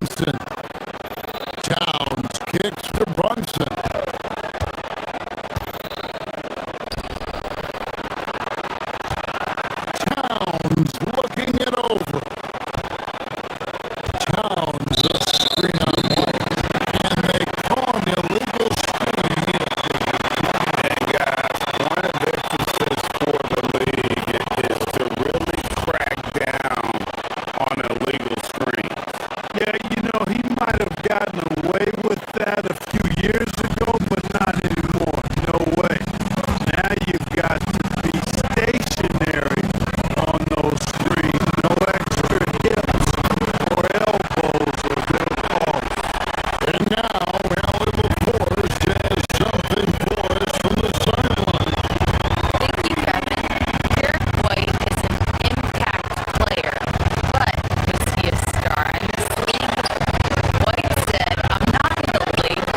Brunson. Towns kicks to Brunson. Towns looking it over. Towns a screen on the ball. And they call an illegal screen. And guys, one of the emphasis for the league is to really crack down on illegal screens. Yeah, you know, he might have gotten away with that a few years ago, but not anymore. No way. Now you've got to be stationary on those screens. No extra hips or elbows or they'll call. And now, Hannibal Forrest has something for us from the sideline. Thank you, Kevin. Derek White is an impact player, but is he a star in this league? White said, I'm not in the league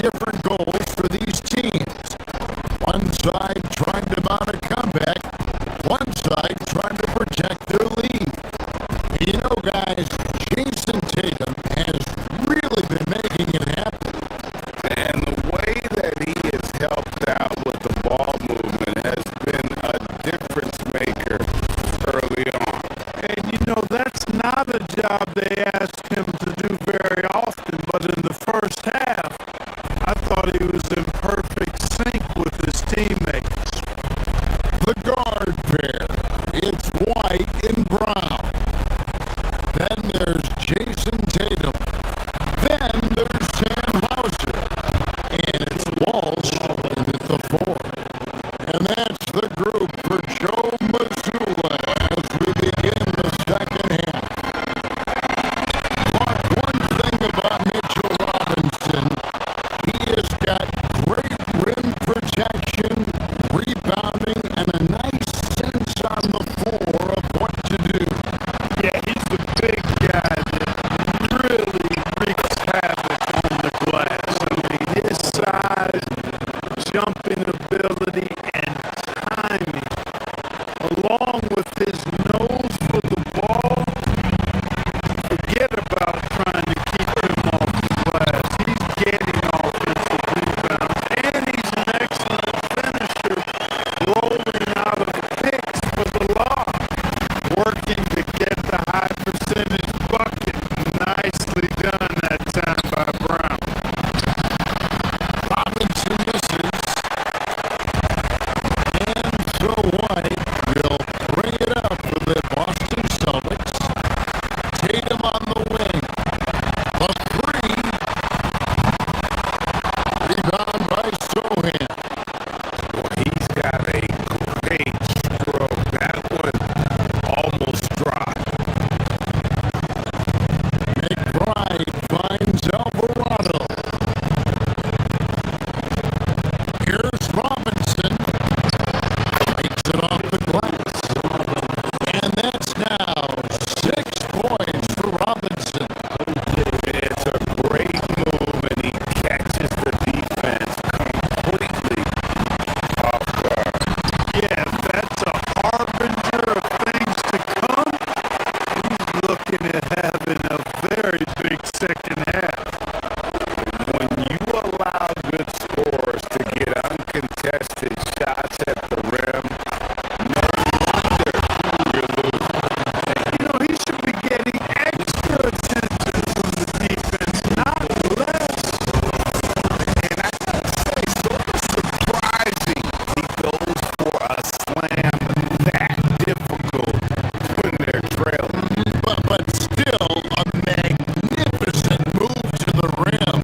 different goals for these teams. One side trying to mount a comeback, one side trying to protect their lead. You know, guys, Jason Tatum has really been making it happen. And the way that he has helped out with the ball movement has been a difference maker early on. And you know, that's not a job they asked him to do very often, but in the first half, I thought he was in perfect sync with his teammates. The guard pair, it's White and Brown. Then there's Jason Tatum. Then there's Sam Hauser. And it's Walsh at the 4. And that's the group for Joe Mazzulla as we begin the second half. Mark, one thing about Mitchell Robinson, he has got great rim protection, rebounding, and a nice sense on the floor of what to do. Yeah, he's a big guy that really wreaks havoc on the glass. I mean, his size, jumping ability, and timing, along with his nose for the ball, forget about trying to keep him off the glass. He's getting offensive rebounds, and he's an excellent finisher, rolling out of picks for the lob, working to get the high percentage bucket. Nicely done that time by Brown. Robinson misses. And so White will bring it up for the Boston Celtics. Tatum on the wing. The 3. Rebound by Sohan. Well, he's got a great stroke. That one almost dropped. McBride finds Alvarado. Here's Robinson. Takes it off the glass. And that's now 6 points for Robinson. It's a great move, and he catches the defense completely off guard. Yeah, that's a harbinger of things to come. He's looking at having a very big second half. When you allow good scores to get uncontested shots at the rim, no wonder you're losing. You know, he should be getting extra attention from the defense, not less. And I gotta say, sort of surprising he goes for a slam that difficult when they're trailing. But still a magnificent move to the rim.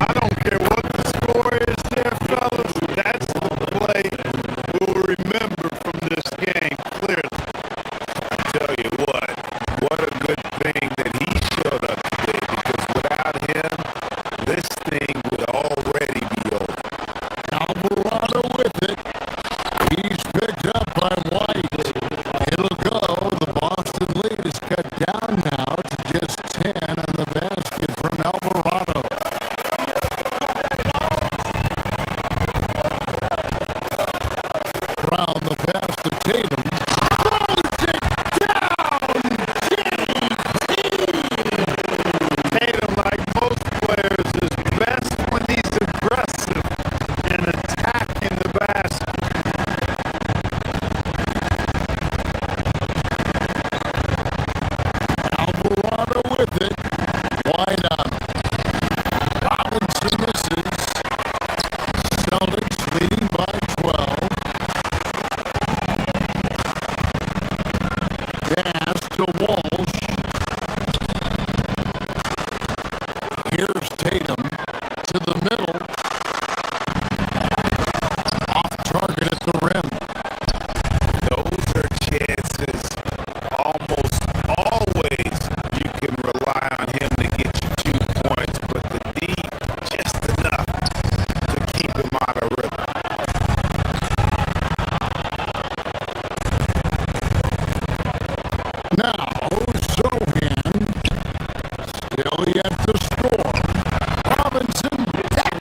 I don't care what the score is there, fellas. That's the play we'll remember from this game, clearly. I tell you what a good thing that he showed up today, because without him, this thing would already be over. Alvarado with it. He's picked up by White. It'll go. The Boston lead is cut down now to just 10 on the basket from Alvarado. Brown the pass to Tatum. Throws it down! Tatum, like most players, is best when he's aggressive and attacking the basket. Alvarado with it. Wide on him. Robinson misses. Celtics leading by 12. Pass to Walsh. Here's Tatum to the middle. Off target at the rim. Those are chances almost always you can rely on him to get you 2 points, but the D just enough to keep him out of rhythm. Now, Sohan still yet to score. Robinson, that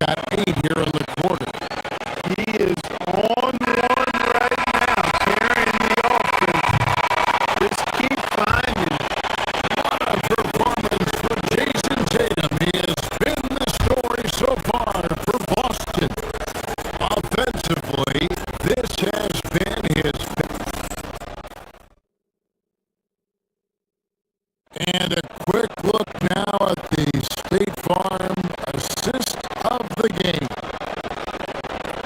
got 8 here in the quarter. He is on one right now, carrying the offense. Just keep finding. What a performance for Jason Tatum. He has been the story so far for Boston. Offensively, this has been his best. And a quick look now at the State Farm assist of the game.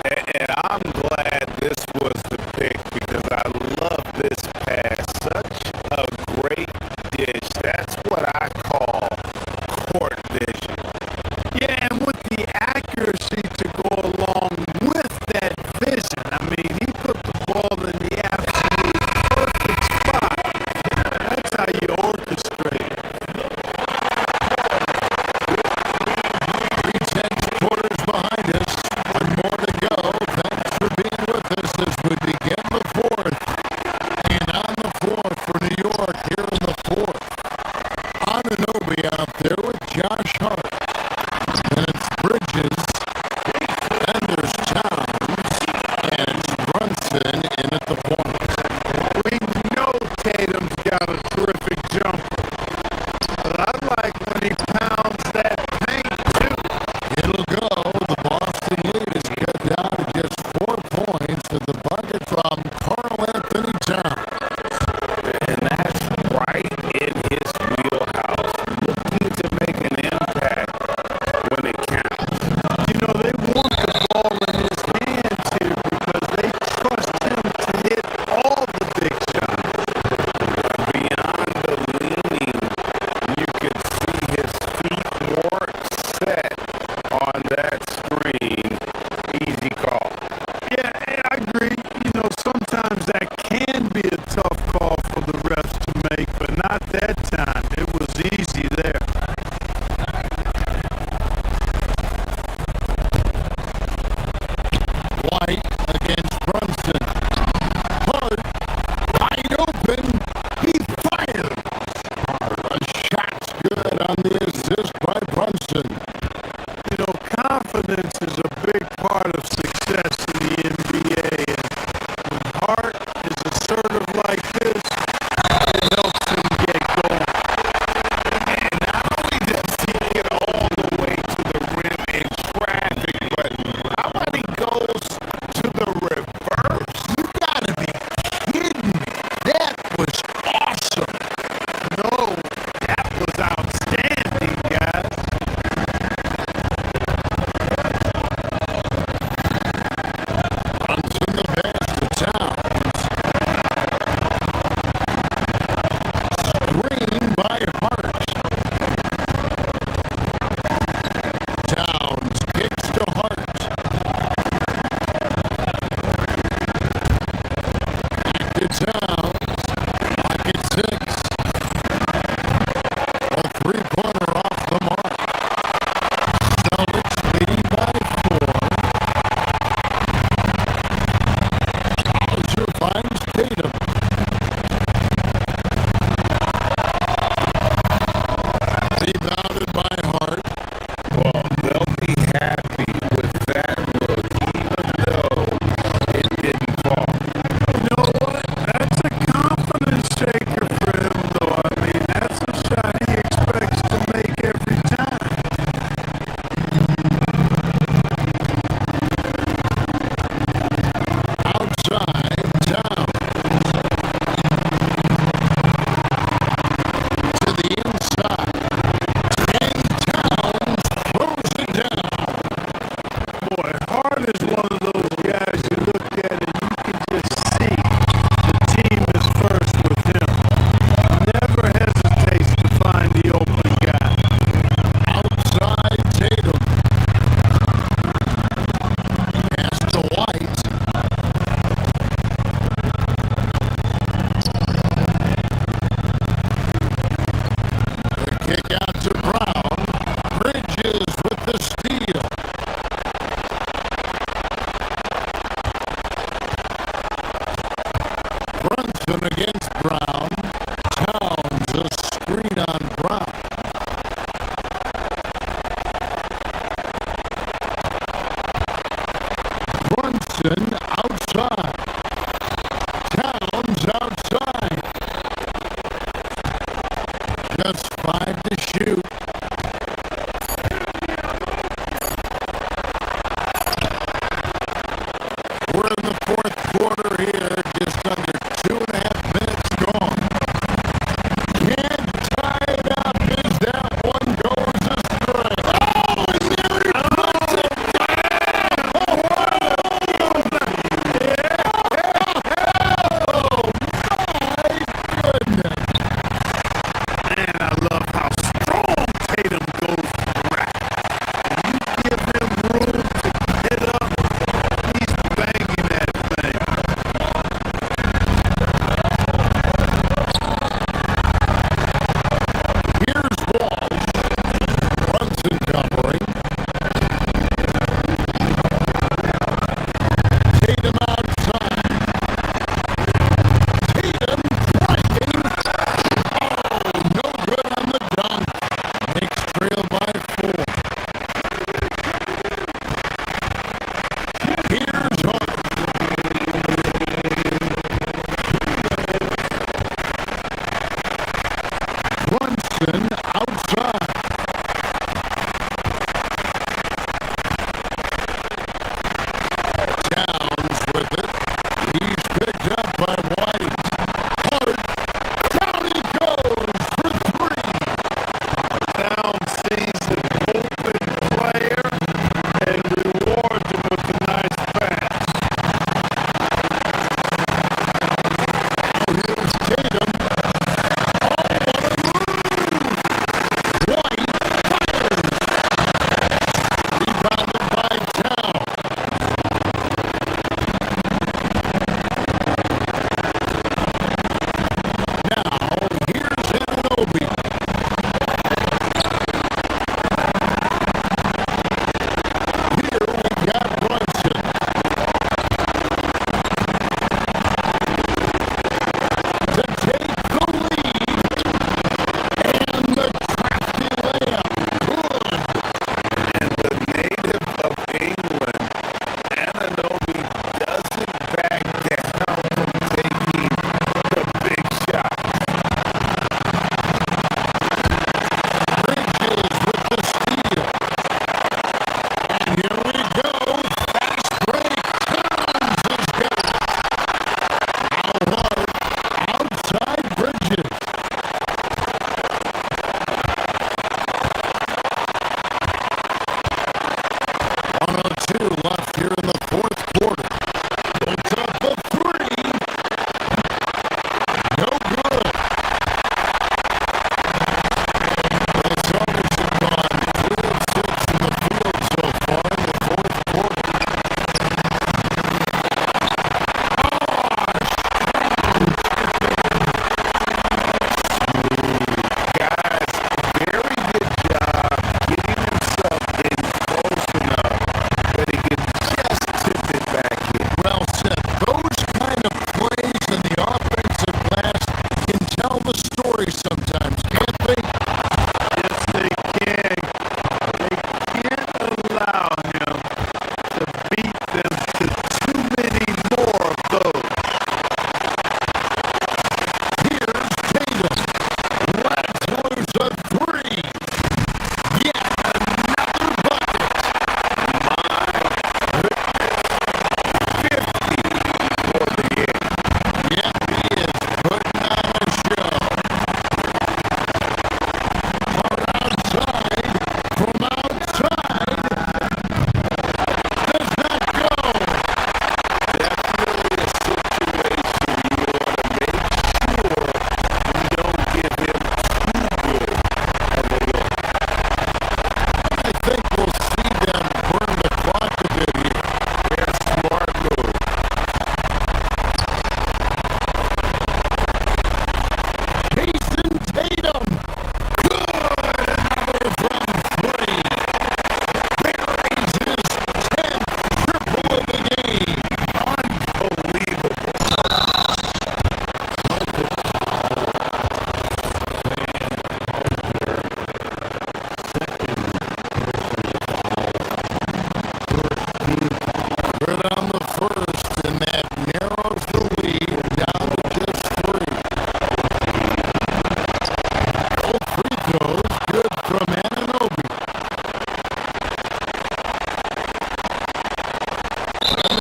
And I'm glad this was the pick because I love this pass. Such a great dish. That's what I call court vision. Yeah, and with the accuracy to go along with that vision. I mean, he put the ball in the absolute perfect spot. That's how you orchestrate it. 3 quarters behind us. One more to go. Thanks for being with us as we begin the fourth. And on the floor for New York here in the fourth. Anunoby out there with Josh Hart. And it's Bridges. And there's Towns. And it's Brunson in at the point. We know Tatum's got a terrific jumper. But I like when he pounds that paint, too. It'll go. The Boston Brunson outside. Towns outside. Just 5 to shoot. We're in the fourth quarter here. Just under 2.5 minutes gone. Can't tie it up as that one goes astray. Oh, and there he puts it down! Oh,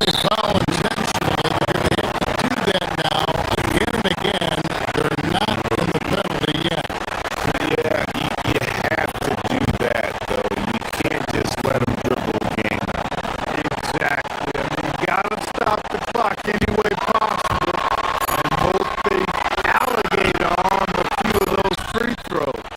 they foul intentionally, they're going to do that now again and again. They're not in the penalty yet. Yeah, you have to do that, though. You can't just let them dribble a game out. Exactly. I mean, you got to stop the clock any way possible and hope they alligator on a few of those free throws.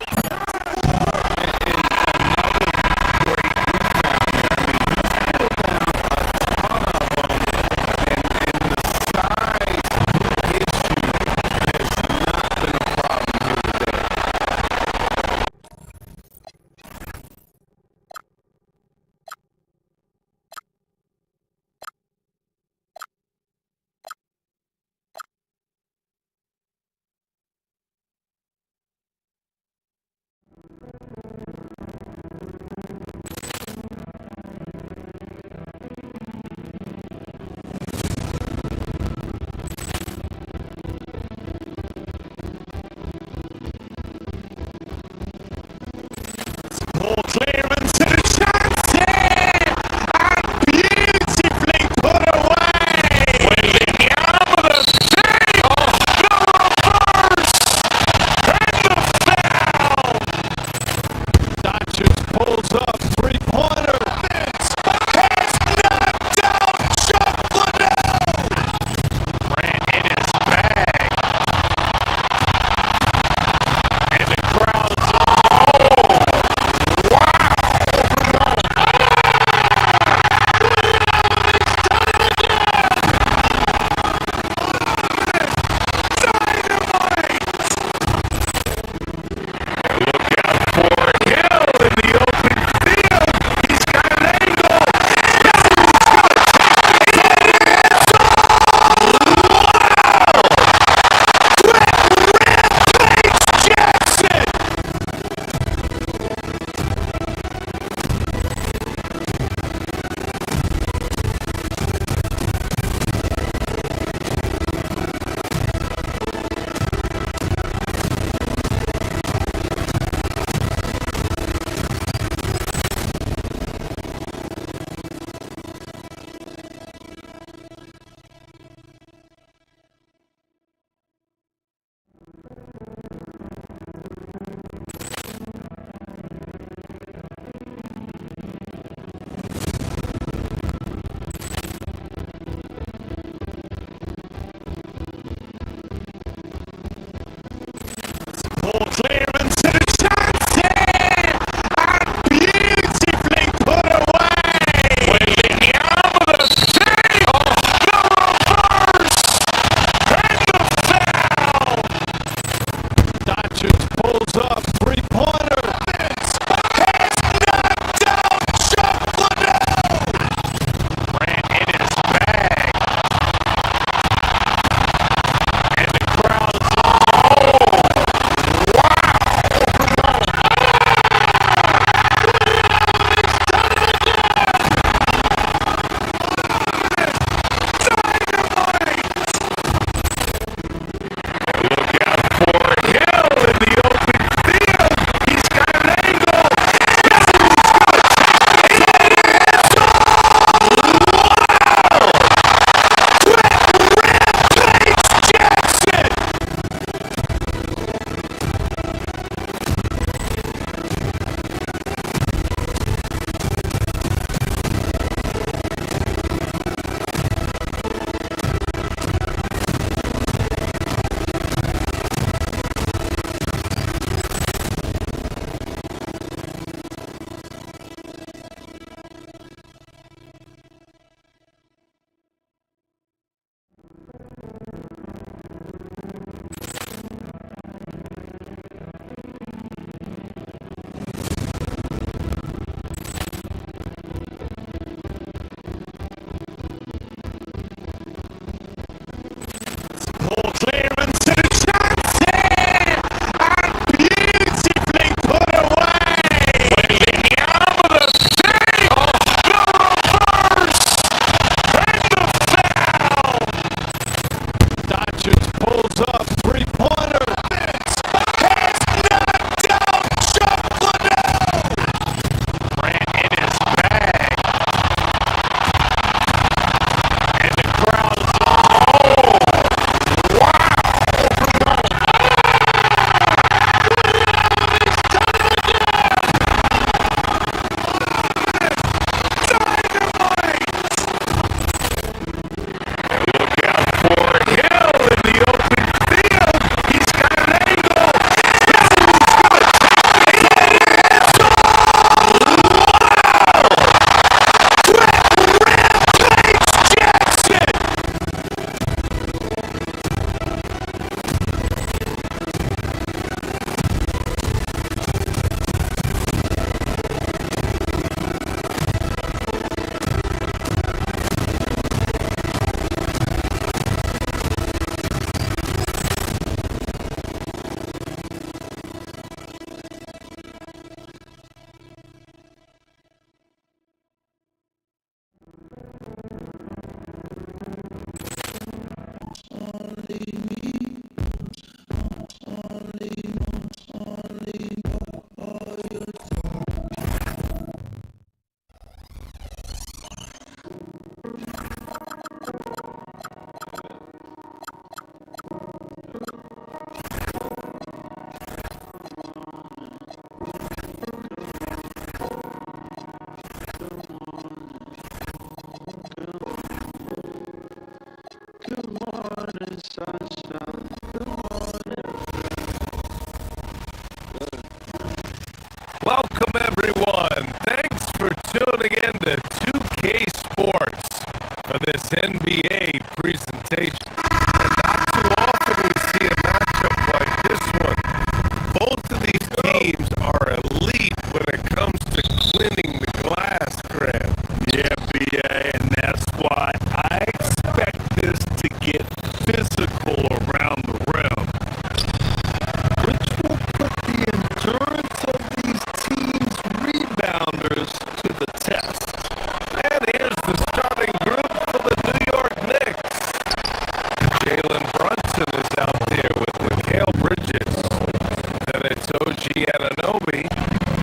Welcome, everyone. Thanks for tuning in to 2K Sports for this NBA presentation. And not too often we see a matchup like this one. Both of these teams are elite when it comes to cleaning the glass, Graham. Yeah, BA, and that's why I expect this to get physical around the rim, which will put the endurance of these teams' rebounders to the test. And here's the starting group for the New York Knicks. Jalen Brunson is out there with Mikal Bridges. Then it's OG Anunoby.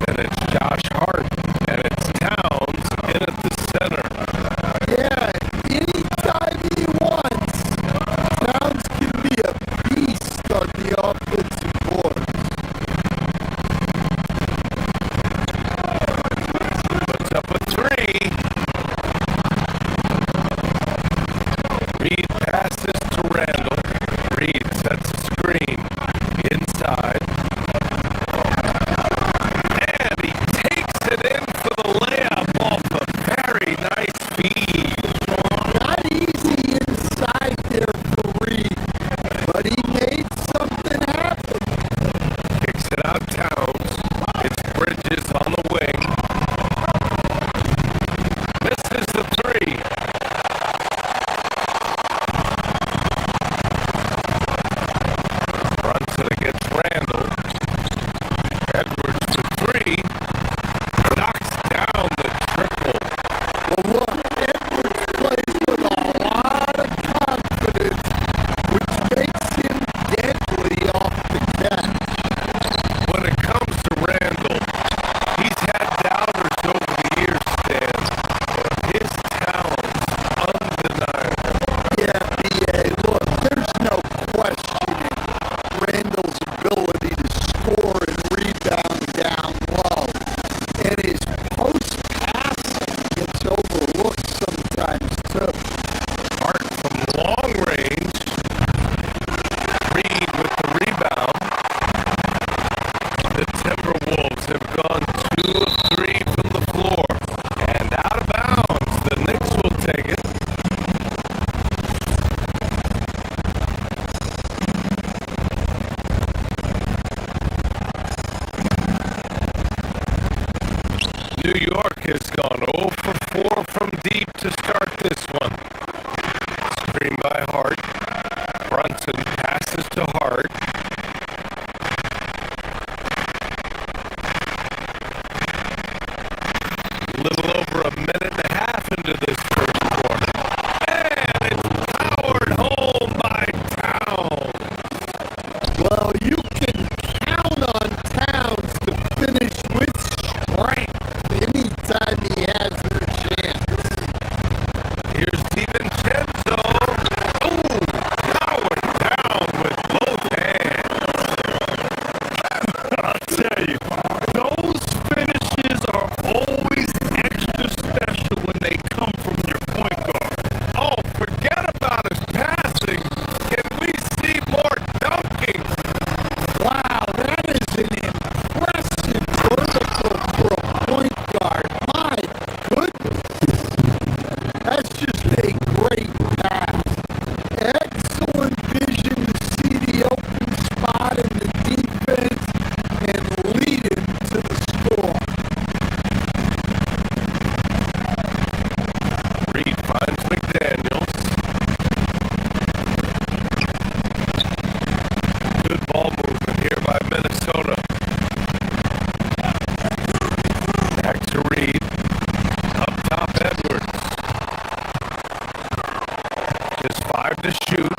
Then it's Josh Hart. And it's Towns in at the center. Yeah, anytime he wants, Towns can be a beast on the offensive board. Puts up a three. Reed passes to Randall. Reed sets a screen inside. And he takes it in for the layup off a very nice feed. Not easy inside there for Reed, but he made something happen. Kicks it out Towns. It's Bridges on the wing. Misses the three. Brunson against Randall. Edwards for three. Knocks down the triple. Well, look, Edwards plays with a lot of confidence, which makes him deadly off the catch. When it comes to Randall, he's had doubters over the years, Stan. But his talent's undeniable. Yeah, BA, look, there's no questioning Randall's ability to score and rebound down low. And his post passing gets overlooked sometimes, too. Hart from long range. Reed with the rebound. The Timberwolves have gone 2 of 3 from the floor. And out of bounds. The Knicks will take it. New York has gone 0 for 4 from deep to start this one. Screen by Hart. Brunson passes to Hart. A little over a minute and a half into this first quarter. And it's powered home by Towns. Well, you can count on Towns to finish with strength anytime he has the chance. Here's DiVincenzo. Oh, powered down with both hands. I'll tell you, those finishes are always extra special when they come from your point guard. Oh, forget about his passing. Can we see more dunking? Wow, that is an impressive vertical for a point guard. My goodness. That's just a great pass. Excellent vision to see the open spot in the defense and lead him to the score. Reed finds McDaniels. Good ball movement here by Minnesota. Back to Reed. Up top, Edwards. Just 5 to shoot.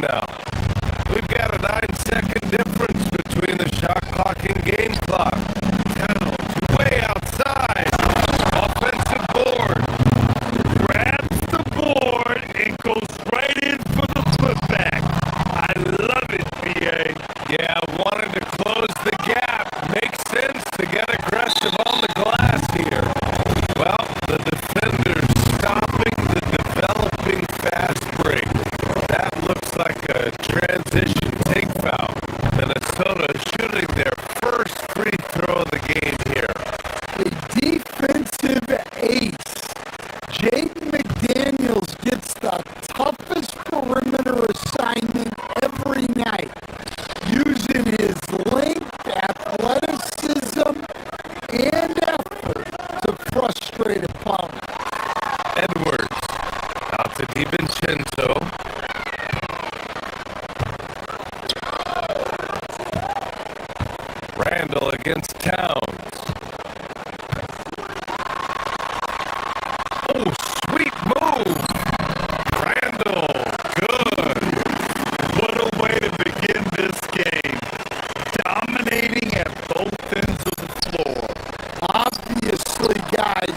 now. We've got a 9-second difference between the shot clock and game clock. Towns way outside. Offensive board. Grabs the board and goes right in for the putback. I love it, BA. Yeah, wanted to close the gap. Makes sense to get aggressive on the glass here. Well, the defender's stopping the developing fast break. That looks like a transition take foul. Minnesota shooting their first free throw of the game here. A defensive ace. Jaden McDaniels gets the toughest perimeter assignment every night, using his length, athleticism, and effort to frustrate opponents. Edwards out to DiVincenzo. Randall against Towns. Oh, sweet move. Randall, good. What a way to begin this game. Dominating at both ends of the floor. Obviously, guys,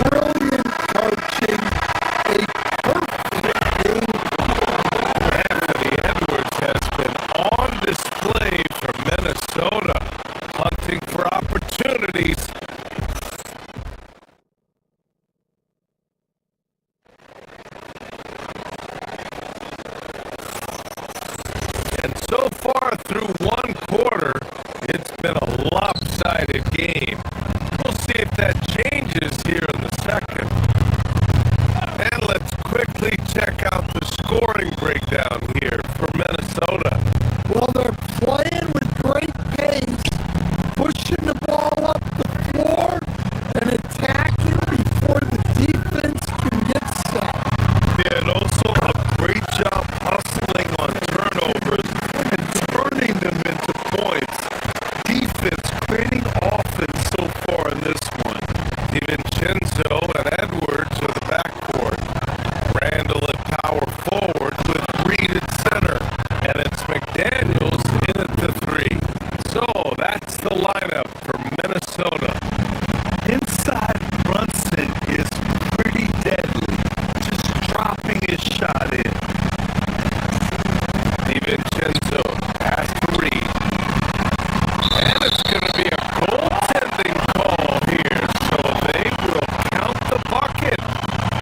brilliant coaching, a perfect game. Anthony Edwards has been on display for Minnesota, hunting for opportunities. And so far through one quarter, it's been a lopsided game. We'll see if that changes here in the second. And let's quickly check out the scoring breakdown here for Minnesota. Well, they're playing with great pace, pushing the ball up the floor, and attacking before the defense can get set. Yeah, and also a great job hustling on turnovers and turning them into points. Defense creating offense so far in this one. DiVincenzo and Edwards are the backcourt. Randall at power forward with Reed at center. And it's McDaniels in at the 3. So that's the lineup for Minnesota. Inside Brunson is pretty deadly, just dropping his shot in. DiVincenzo pass to Reed. And it's going to be a goaltending call here, so they will count the bucket.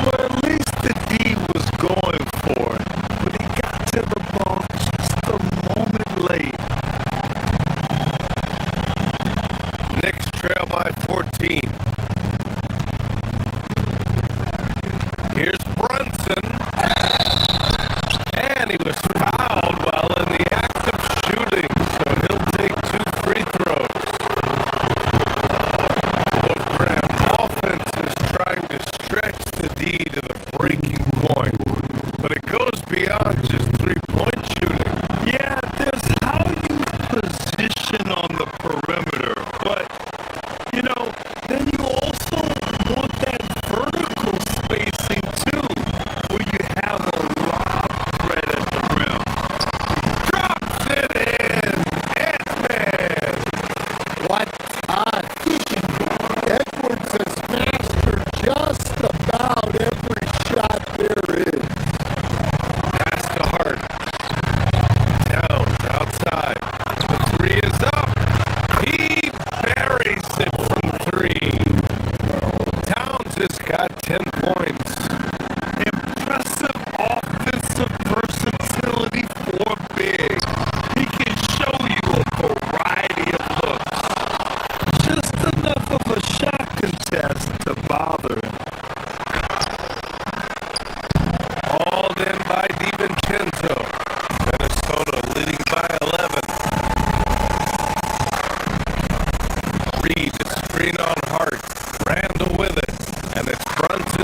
Well, at least the D was going for it, but he got to the ball just a moment late. Knicks trail by 14. Here's Brunson. And he was fouled while in the act of shooting, so he'll take 2 free throws. Both Graham offense is trying to stretch the D to the breaking point, but it goes beyond just 3-point shooting. Yeah, there's how you position on the perimeter, but, you know, then you also want that vertical spacing too, where you have a lob threat at the rim. Drops it in! Ant-Man! What touch! Edwards has mastered just about every shot there is. Pass to Hart. Towns outside. The 3 is up. He buries it from 3. Towns has got 10 points. Impressive offensive versatility for big. He can show you a variety of looks. Just enough of a shot contest to bother him. Hauled in by DiVincenzo. Minnesota leading by 11. Reed, the screen on Hart. Randall with it. And it's Brunson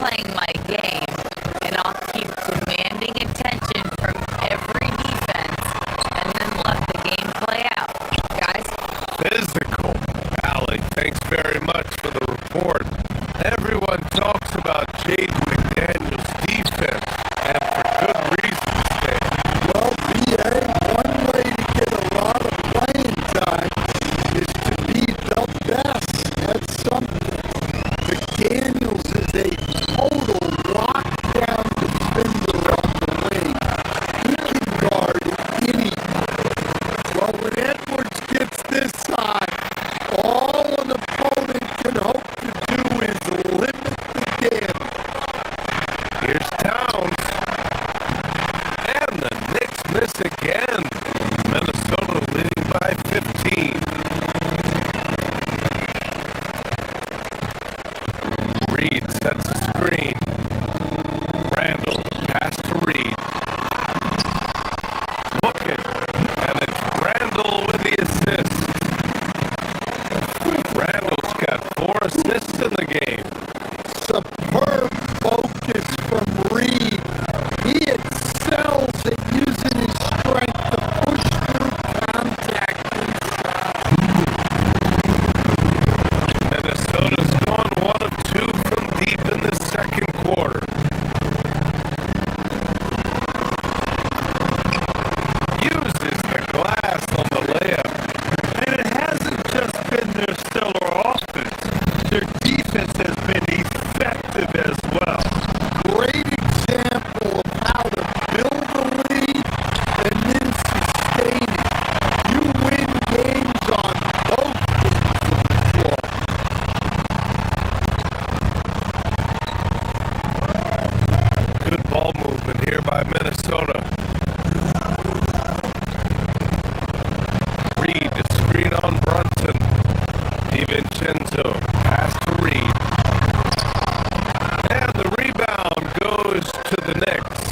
playing my game, and I'll keep demanding attention from every defense and then let the game play out. Guys? Physical. Allie, thanks very much for the report. Everyone talks about Jaden McDaniel's defense, and for good reason, Stan. Well, BA, one way to get a lot of playing time is to be the best at something. McDaniels is a total lockdown defender on the wing. He can guard anything. Well, when Edwards gets this high, all an opponent can hope to do is limit the damage. Here's Towns. And the Knicks miss again. Minnesota leading by 15. Reed sets a screen. Randall pass to Reed. Look it. And it's Randall with the assist. Randall's got 4 assists in the game. Superb focus from Reed. He excels at using his strength to push through contact inside. Minnesota's gone 1 of 2 from deep in the second quarter. Uses the glass on the layup. And it hasn't just been their stellar offense. Their defense has been effective as well. Great example of how to build a lead and then sustain it. You win games on both ends of the floor. Good ball movement here by Minnesota. Reed to screen on Brunson. DiVincenzo pass to Reed. And the rebound goes to the Knicks.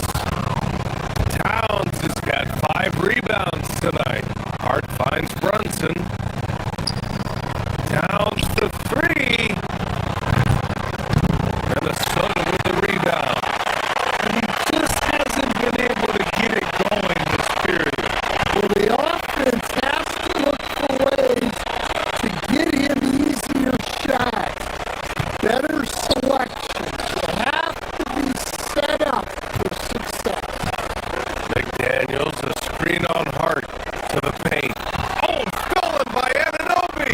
Towns has got 5 rebounds tonight. Hart finds Brunson. Towns to 3. Minnesota with the rebound. And he just hasn't been able to get it going this period. Well, the offense has to look for ways to get him easier shots, better selections. You have to be set up for success. McDaniels a screen on Hart to the paint. Oh, stolen by Anunoby.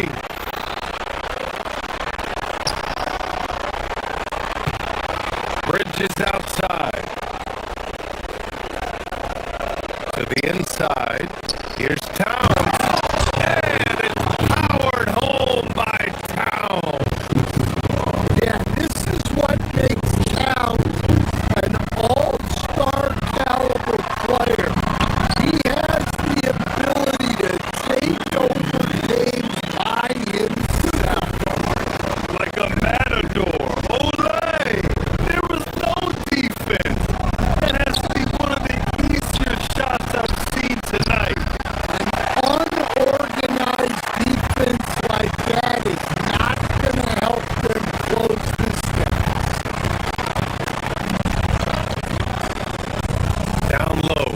Bridges outside. To the inside. Here's Towns. And it's powered home by Towns. Yeah, this is what makes Towns an all-star caliber player. He has the ability to take over games by himself. Like a matador. Olay! There was no defense. That has to be one of the easier shots I've seen tonight. Unorganized defense like that is not going to help them close this gap. Down low.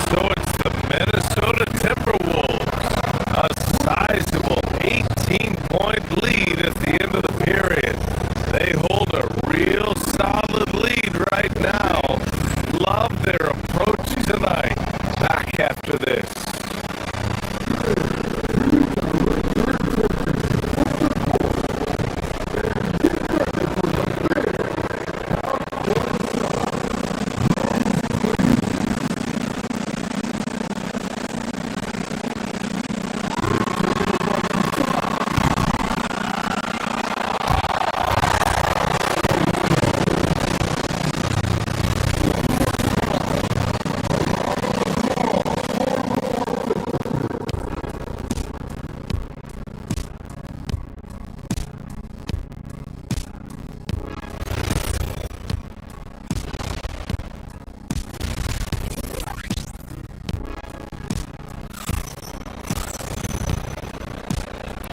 So it's the Minnesota Timberwolves. A sizable 18-point lead at the end of the period. They hold a real solid lead right now. Love their approach tonight. Back after this.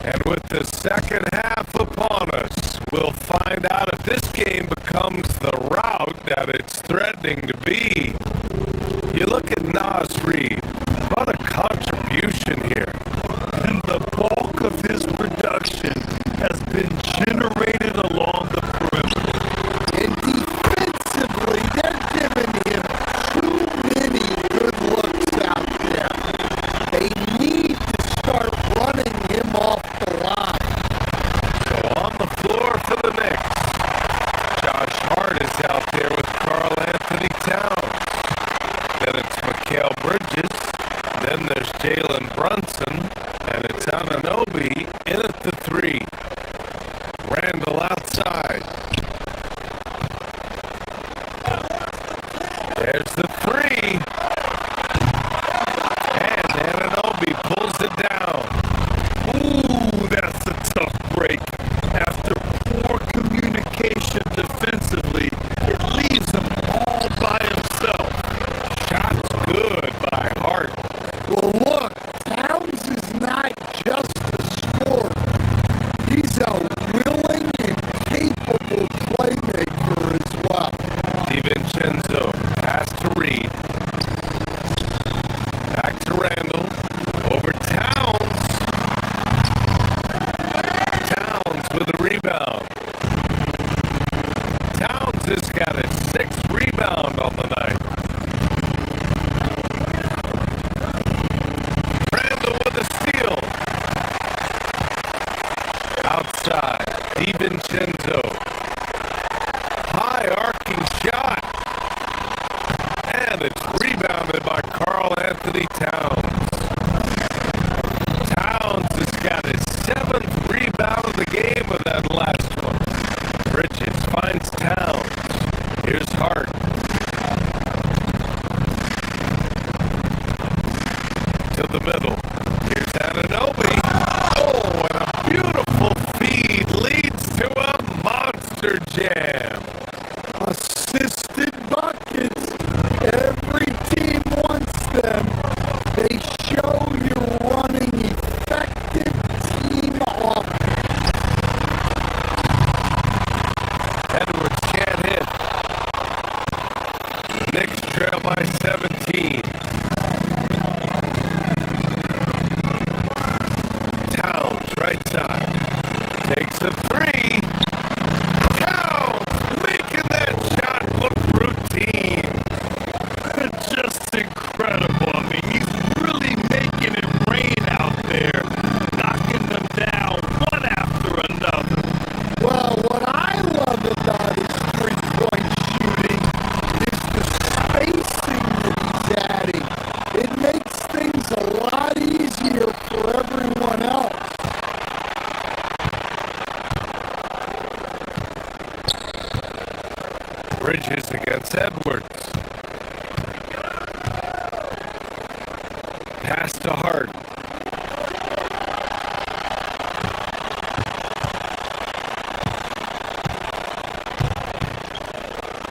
And with the second half upon us, we'll find out if this game becomes the rout that it's threatening to be. You look at Nas Reed, what a contribution here. And the bulk of his production has been generated along the perimeter. And defensively, they're giving him too many good looks out there. They need to start running him off the line. So on the floor for the Knicks, Josh Hart is out there with Karl Anthony Towns. Then it's Mikal Bridges. Then there's Jalen Brunson. And it's Anunoby in at the three. Randall outside. There's the three. And Anunoby pulls it down. Ooh, that's a tough break. After poor communication defensively, it leaves him all by himself. Shot's good by Hart. Well, look, Towns is not just a scorer. He's a willing and capable playmaker as well. DiVincenzo pass to Reed. Back to Randall. Over Towns. Towns with a rebound. Towns has got a 6th rebound on the night. Randall with a steal. Outside. DiVincenzo. High arcing shot. And it's rebounded by Karl Anthony Towns. Towns has got his 7th rebound of the game with that last one. Bridges finds Towns. Here's Hart. To the middle. Here's Anunoby. Oh, and a beautiful feed leads to a monster jam. Assisted buckets. Every team wants them. They show you're running effective team offense. Edwards can't hit. The Knicks trail by 17. Towns, right side. Takes a three. Towns making that shot look routine. Just incredible. I mean, he's really making it rain out there, knocking them down one after another. Well, what I love about his three-point shooting is the spacing that he's adding. It makes things a lot easier for everyone else. Bridges against Edwards. Pass to Hart.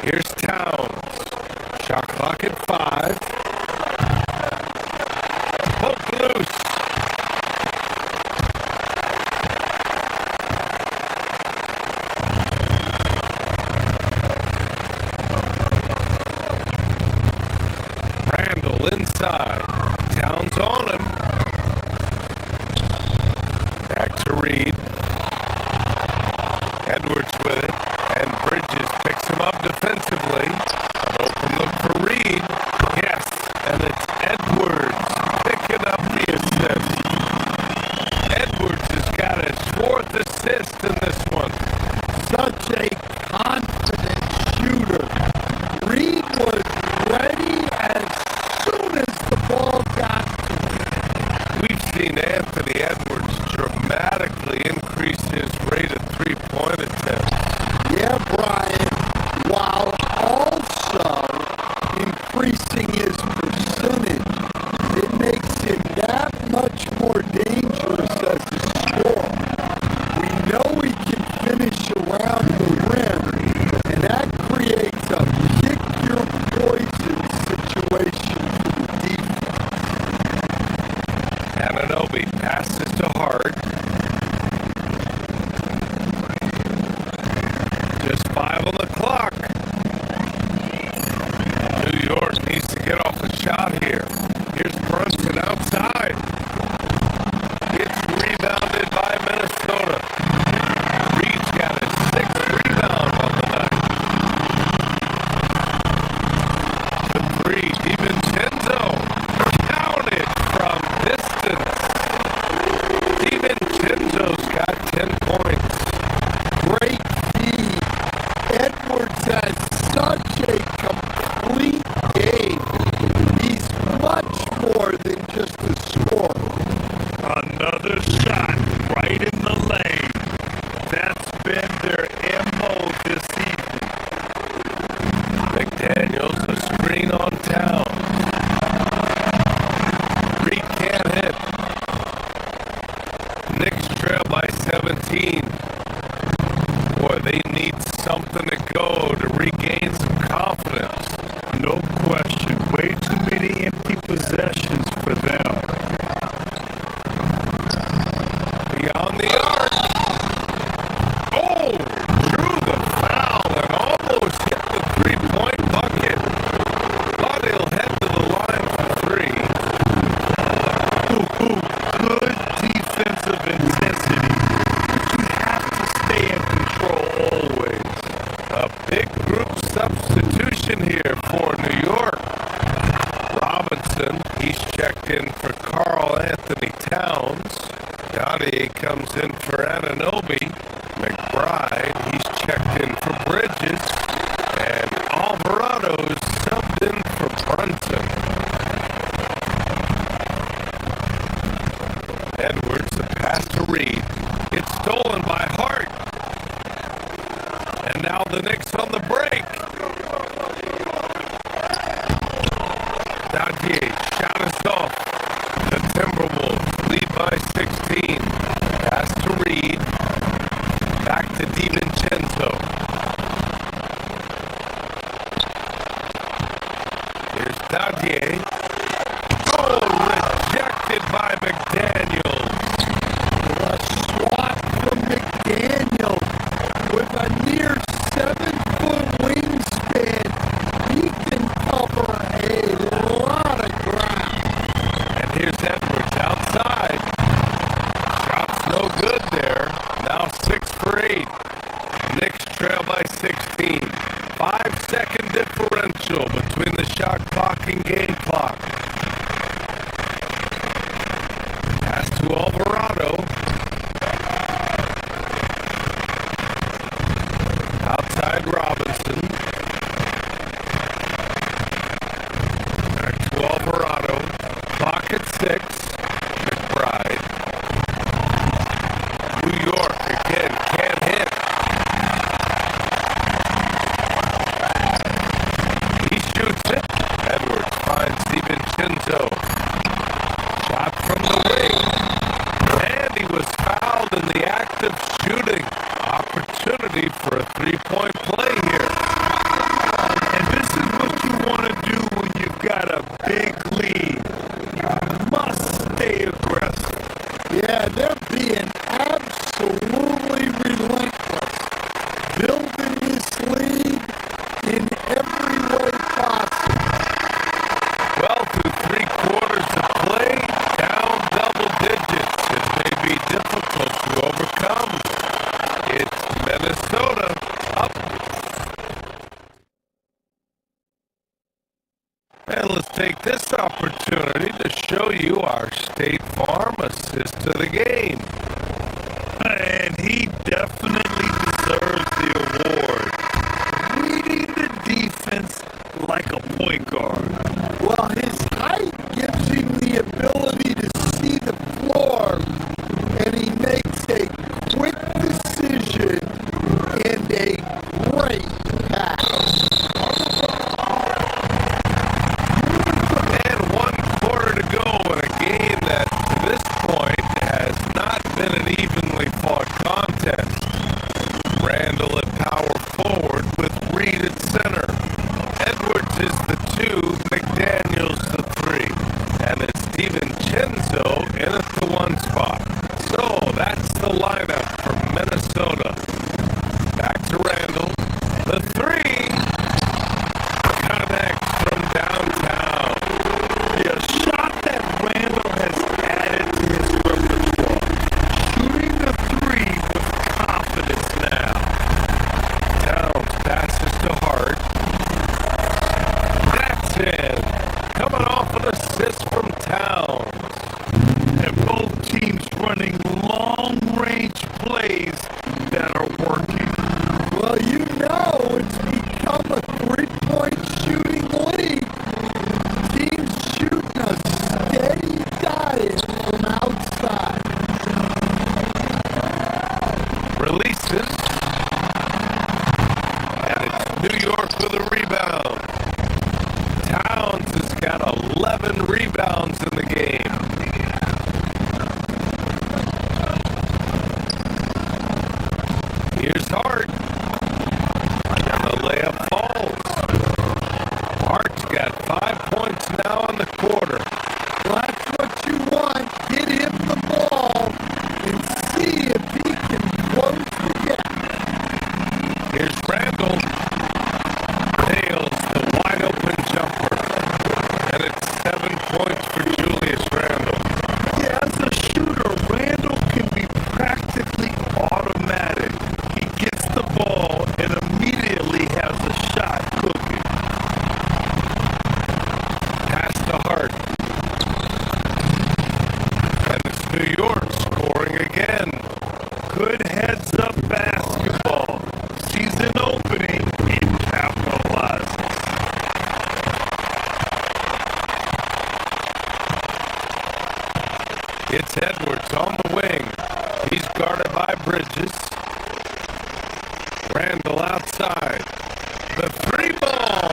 Here's Towns. Shot clock at 5. Poke loose. Randall inside. Towns on him. Back to Reed. Edwards with it. And Bridges picks him up defensively. An open look for Reed. Yes. And it's Edwards picking up the assist. Edwards has got his 4th assist in this one. Such a confident shooter. Reed was ready as soon as the ball got to him. We've seen Anthony Edwards dramatically increase his rate of three-point attempts. Yeah, Brian, while also increasing his percentage, it makes him that much more dangerous as a scorer. We know he can finish around the rim, and that creates a pick-your-poison situation for the defense. Anunoby passes to Hart. Just 5 on the clock. New York needs to get off a shot here. Here's Brunson outside. It's rebounded by Minnesota. Reed's got his 6th rebound on the night. The 3, DiVincenzo. Counted from distance. DiVincenzo's got 10 points. Great feed. Edwards has such a complete game. He's much more than just a scorer. Another shot right in the lane. That's been their MO this evening. McDaniels, a screen on Town. Reed can't hit. Knicks trail by 17. Boy, they need something to go to regain some confidence. No question. Way too many empty possessions for them. Beyond the arc. Oh, drew the foul and almost hit the three-point bucket. Thought he'll head to the line for 3. Good defensive intensity. You have to stay in control always. A big group substitution here for New York. Robinson, he's checked in for Karl Anthony Towns. Gautier comes in for Anunoby. McBride, he's checked in for Bridges. And Alvarado's subbed in for Brunson. Edwards, the pass to Reed. It's stolen by Hart. And now the Knicks on the break. Gautier shot us off. The Timberwolves lead by 16. Pass to Reed. Back to DiVincenzo. Here's Gautier. Oh, rejected by McDaniels. A swat from McDaniel with a near 7-foot wingspan. He can cover a lot of ground. And here's Edwards outside. Shot's no good there. Now 6 for 8. Knicks trail by 16. 5-second differential between the shot clock and game clock. Pass to Alvarado. Outside Robinson. Back to Alvarado. Clock at 6. McBride. New York again can't hit. He shoots it. Edwards finds DiVincenzo. Shot from the wing. And he was fouled in the act of shooting. Opportunity for a three-point play here. And this is what you want to do when you've got a big lead. You must stay aggressive. Yeah, they're being absolutely relentless. Building this lead in every way possible. Well, through show you our State Farm assist to the game. And he definitely deserves the award. Reading the defense like a point guard. Well, his height gives him the ability to see the floor, and he makes a quick decision and a great pass. And 1 quarter to go in a game that, to this point, has not been an evenly fought contest. Randall at power forward with Reed at center. Edwards is the 2, McDaniels the 3. And it's DiVincenzo in at the 1 spot. So that's the lineup for Minnesota. Back to Randall. The 3. Connects from downtown. The shot that Randall has added to his repertoire. Shooting the 3 with confidence now. Towns passes to Hart. That's in. Coming off an assist from Towns. And both teams running long-range plays that are working. Well, you know it's become a three-point shooting league. Teams shooting a steady diet from outside. Releases. And it's New York with a rebound. Towns has got 11 rebounds in the game. Here's Hart. And the layup falls. Hart's got 5 points now in the quarter. Well, that's what you want. Get him the ball and see if he can close the gap. Here's Randall. Nails the wide open jumper. And it's 7 points for Julius Randall. Yeah, as a shooter, Randall can be practically automatic. He gets the ball and immediately has a shot cooking. Pass to Hart. And it's New York scoring again. Good heads-up basketball. Season opening and capitalizes. It's Edwards on the wing. He's guarded by Bridges. Randall outside. The 3 ball.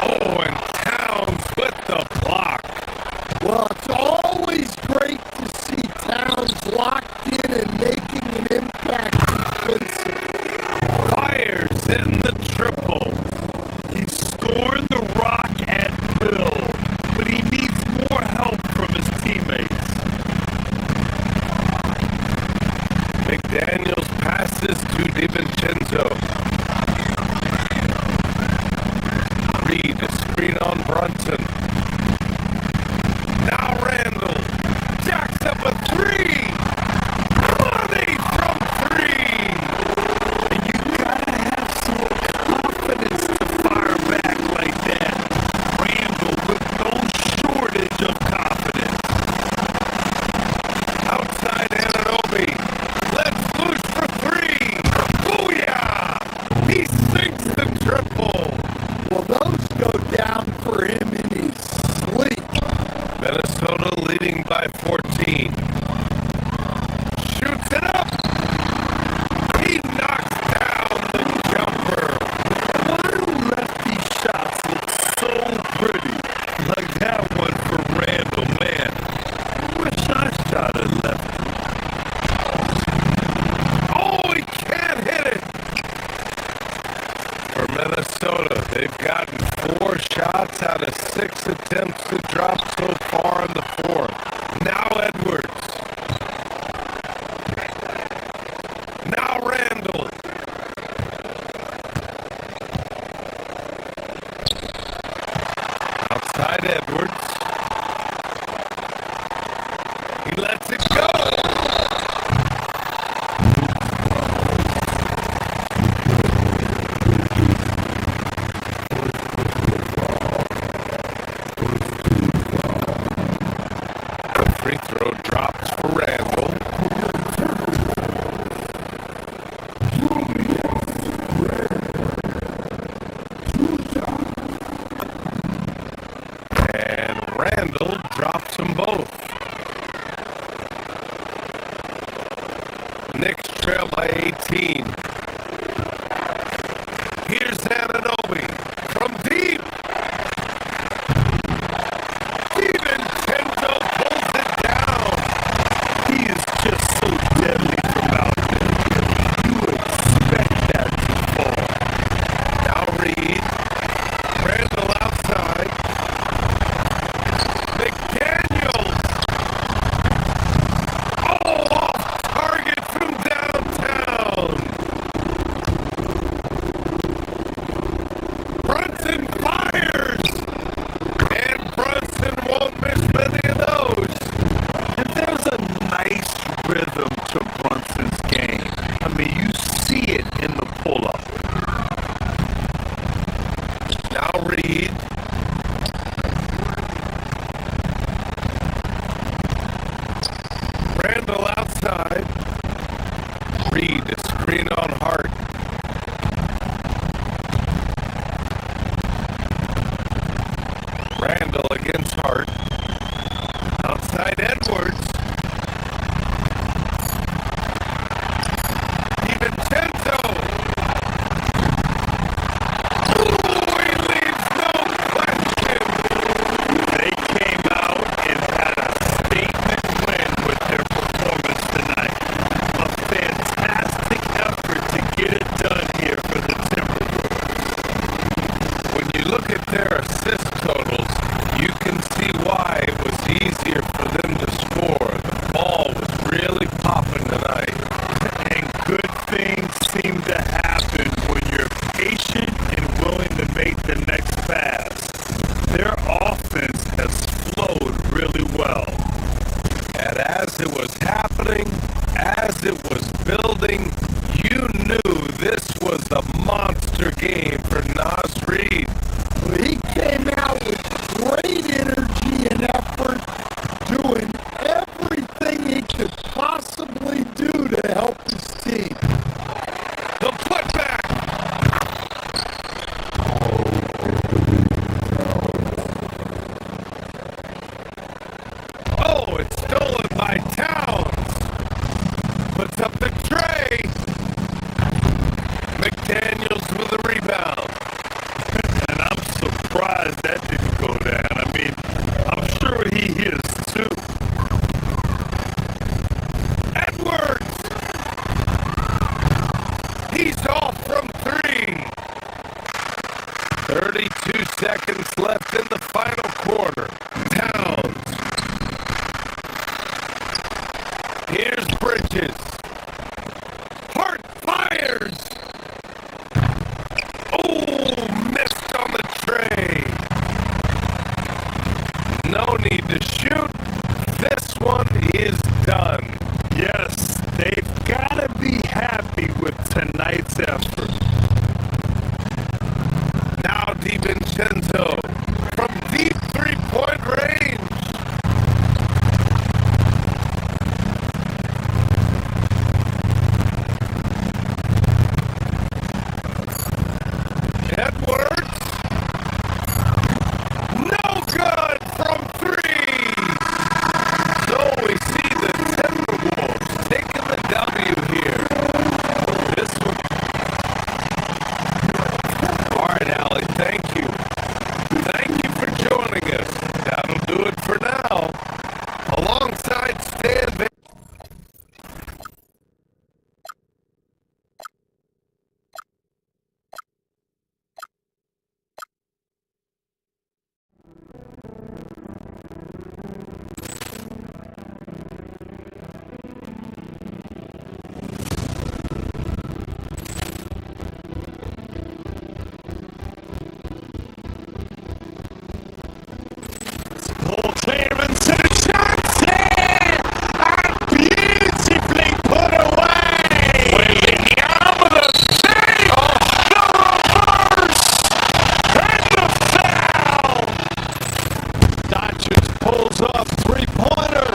Oh, and Towns with the block. Well, it's always great to see Towns locked in and making an impact defensively. Fires in the triple. He scored the rock at will, but he needs more help from his teammates. McDaniels passes to DiVincenzo. Reed, a screen on Brunson. Now Randall jacks up a 3. Money from 3. And you gotta have some confidence to fire back like that. Randall with no shortage of confidence. Outside Anunoby. Let's loose for 3. Booyah! He sinks the triple. Well, those go down for him in his sleep. Minnesota leading by 14. Shoots it up. He knocks down the jumper. Why do lefty shots look so pretty? Like that one for Randall, man. I wish I shot a lefty. Oh, he can't hit it. For Minnesota, they've gotten 4 shots out of 6 attempts to drop so far in the 4th. Now Edwards. Now Randall. Outside Edwards. He lets it go. Free throw drops for Randall. And Randall drops them both. Knicks trail by 18. Here's Anunoby from deep. Even Tento pulls it down. He is just so deadly from out there. You expect that to fall. Now Reed. Randall outside. McDaniels. Oh, off target from downtown. Brunson fires. And Brunson won't miss many of those. And there's a nice rhythm to Brunson's game. I mean, you see it in the pull-up. Now Reed. Randall outside. Reed to screen on Hart. Randall against Hart. Outside Edwards. DiVincenzo. Ooh, he leaves no question. They came out and had a statement win with their performance tonight. A fantastic effort to get it done here for the Timberwolves. When you look at their assist totals, you can see why it was easier for them to score. The ball was really popping tonight. And good things seem to happen when you're patient and willing to make the next pass. Their offense has flowed really well. And as it was happening, as it was building, you knew this was a monster game for Nas Reed. He came out with great energy and effort, doing everything he could possibly do to help his team. The putback. Oh, it's stolen by Towns. Puts up the tray. McDaniels with the rebound. And I'm surprised that didn't go down. I mean, I'm sure he is too. Edwards. He's off from three. 32 seconds left in the final quarter. Towns. Here's Bridges. Hart fires. Oh, missed on the tray. No need to shoot. This one is done. Yes, they've got to be happy with tonight's effort. Now DiVincenzo from deep three-point range. Edwards. No good from three. So we see the Timberwolves taking the W here. This one. All right, Allie, thank you. Thank you for joining us. That'll do it for now. Alongside Stan Van. Beautifully put away. Williams save. The reverse. And the foul. Doncic pulls up three-pointer.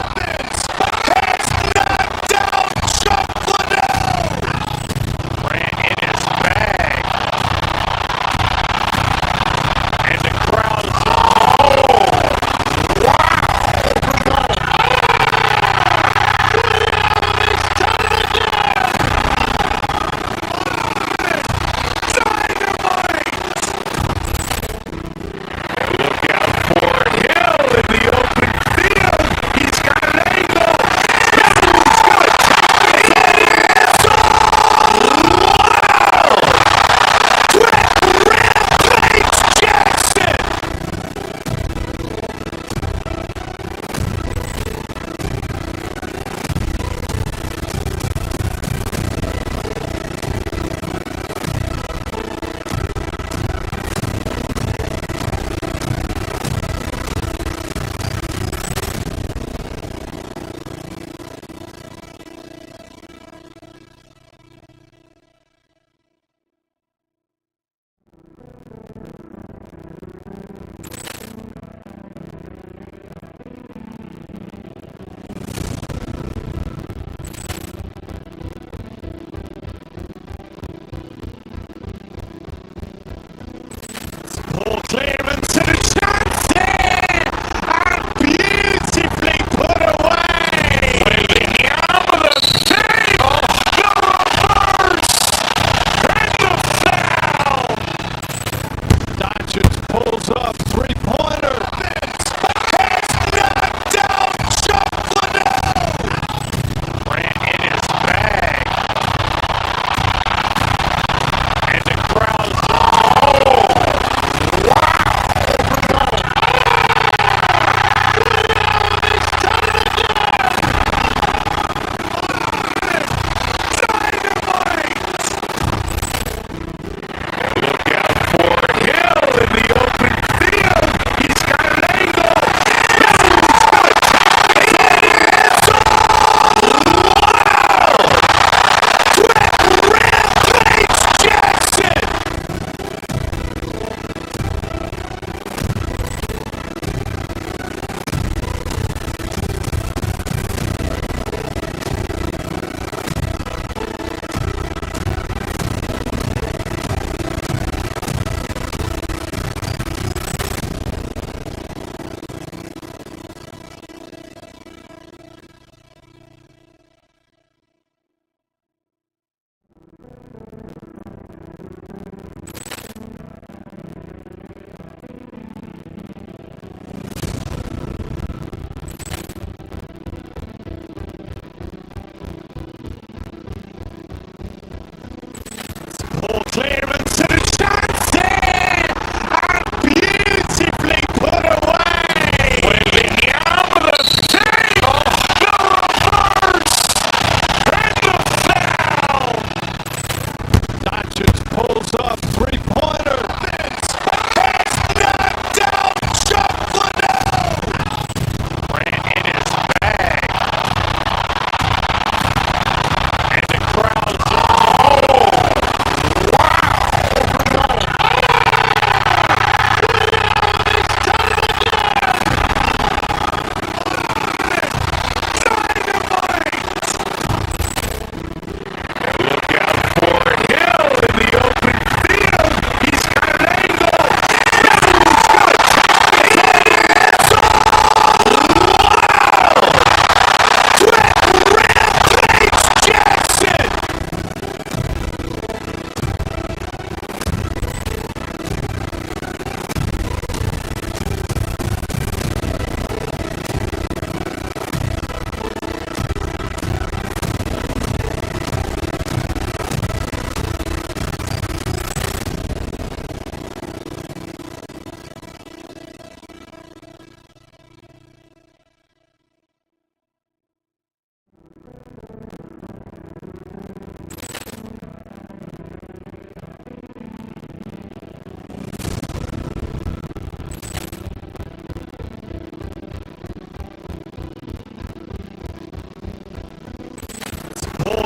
pulls up, three-pointer. Knocked down, shot Liddell. Ran in his bag. And the crowd's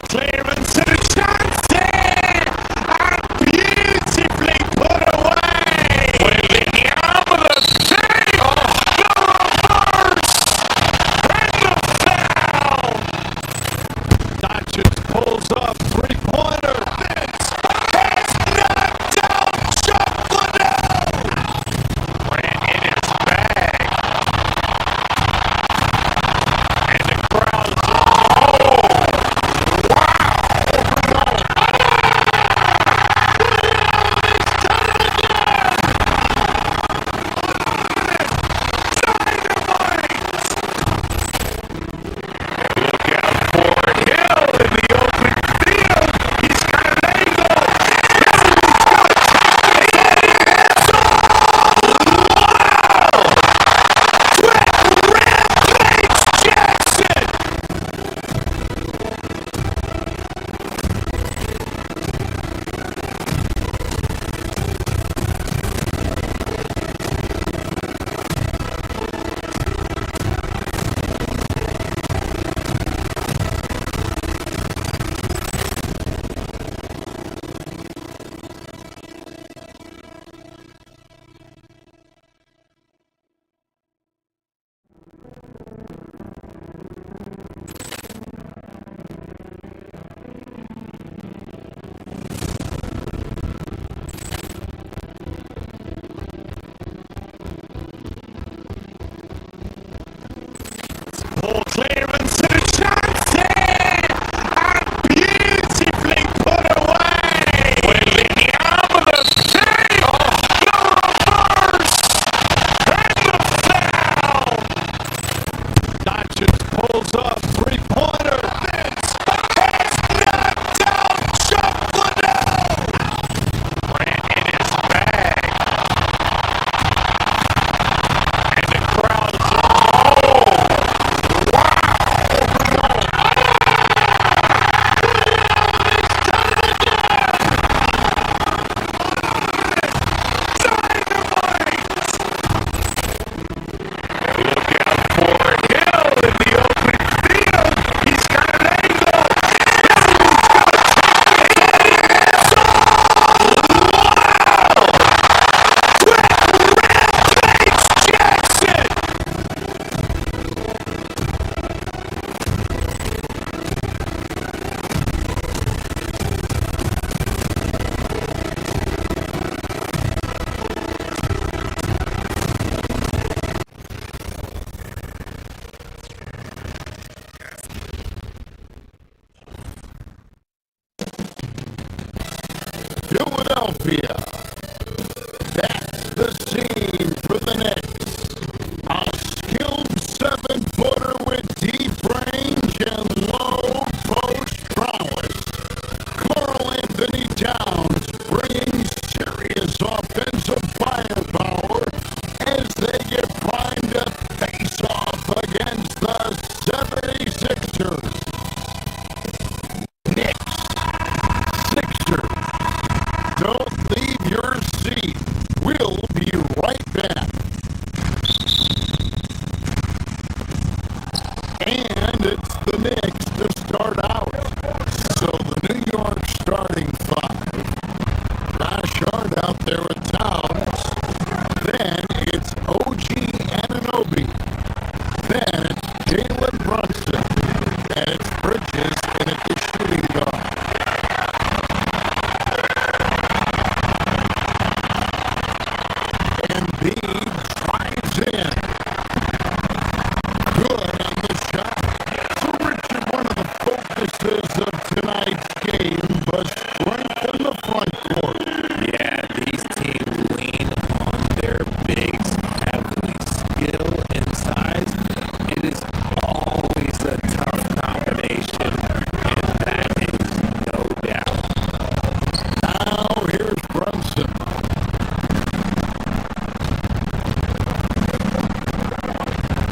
clearance and a chance in! Beautifully put away! Willing out with a save! The reverse! And the foul! Doncic pulls up, three-pointer. Knocked down, shot Liddell! Ran in his bag. And the crowd's clearance and a chance in! Beautifully put away! Willing out with a save! The reverse! And the foul! Doncic pulls up, three-pointer. Knocked down, shot Liddell! Ran in his bag. And the crowd's Philadelphia. That's the scene for the Knicks. A skilled seven-footer with deep range and low post prowess. Carl Anthony Towns bringing serious offensive firepower as they get primed to face off against the 76ers. Knicks, Sixers. Don't And it's the Knicks to start out. So the New York starting five. Josh Hart out there with Towns. Then it's OG Anunoby. Then it's Jalen Brunson. And it's Bridges in at the shooting guard. Embiid drives in. Good on the shot. So Richard, one of the focuses of tonight's game, but strength in the front court. Yeah, these teams lean on their bigs heavily, skill and size. It is always a tough combination, and that is no doubt. Now here's Brunson.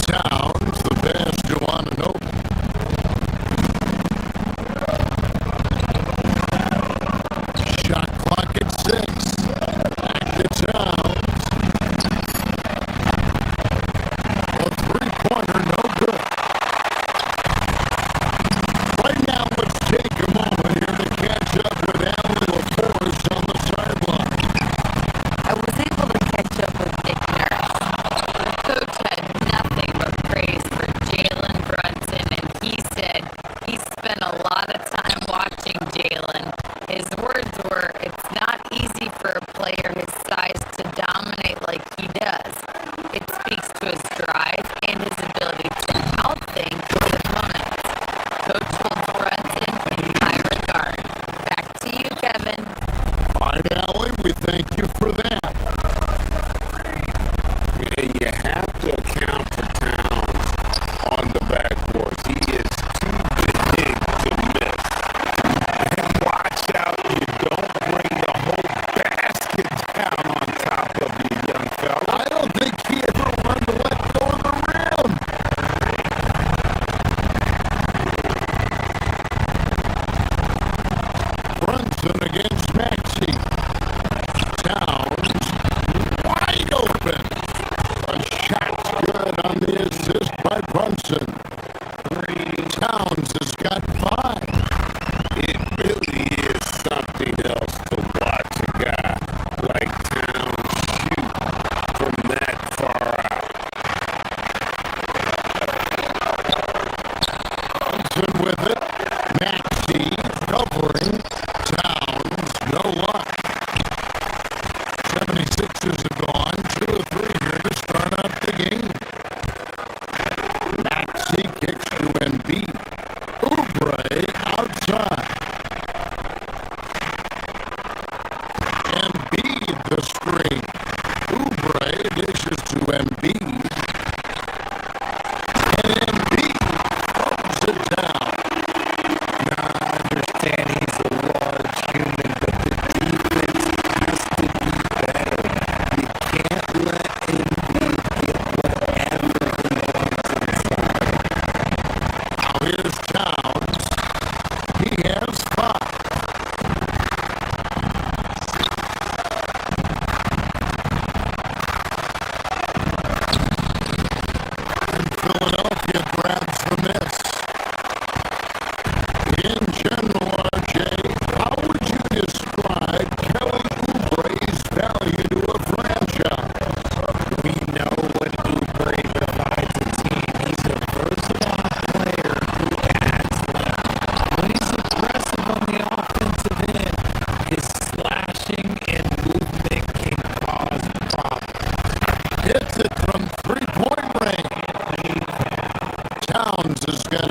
Towns, the pass to Anunoby. Shot clock at 6. Back to Towns. A three-pointer, no good. Right now, let's take a moment here to catch up with Allie LaForce on the sideline. I was able to catch up with Nick Nurse. The coach had nothing but praise for Jalen Brunson, and he said he spent a lot of time watching Jalen. His words were, "It's not easy for a player his size to dominate like he does. It speaks to his drive and his ability to outthink his opponents." Coach holds Brunson in high regard. Back to you, Kevin. All right, Allie, we thank you for that. And you have to account for Towns on the backboard. He is too big to miss. And watch out, you don't bring the whole basket down on top of you, young fella. I don't think he ever wanted to let go of the rim. Brunson against Maxey. Towns wide open. A shot's good on the assist by Brunson. Towns has got 5. It really is something else to watch a guy like Towns shoot from that far out. Brunson with it. Maxey covering. Towns, no luck. 76ers are gone. 2 of 3 here to start out the game. Maxey kicks to Embiid. Oubre outside. Embiid the screen. Oubre dishes to Embiid. And Embiid throws it down. Now, I understand he's a large human, but the defense has to be better. You can't let Embiid get whatever he wants inside. Now here's Towns. He has 5. And Philadelphia grabs the miss. In general, RJ, how would you describe Kelly Oubre's value to a franchise? We know what Oubre provides a team. He's a versatile player who adds length. When he's aggressive on the offensive end, his slashing and movement can cause problems. Hits it from three-point range. Towns has got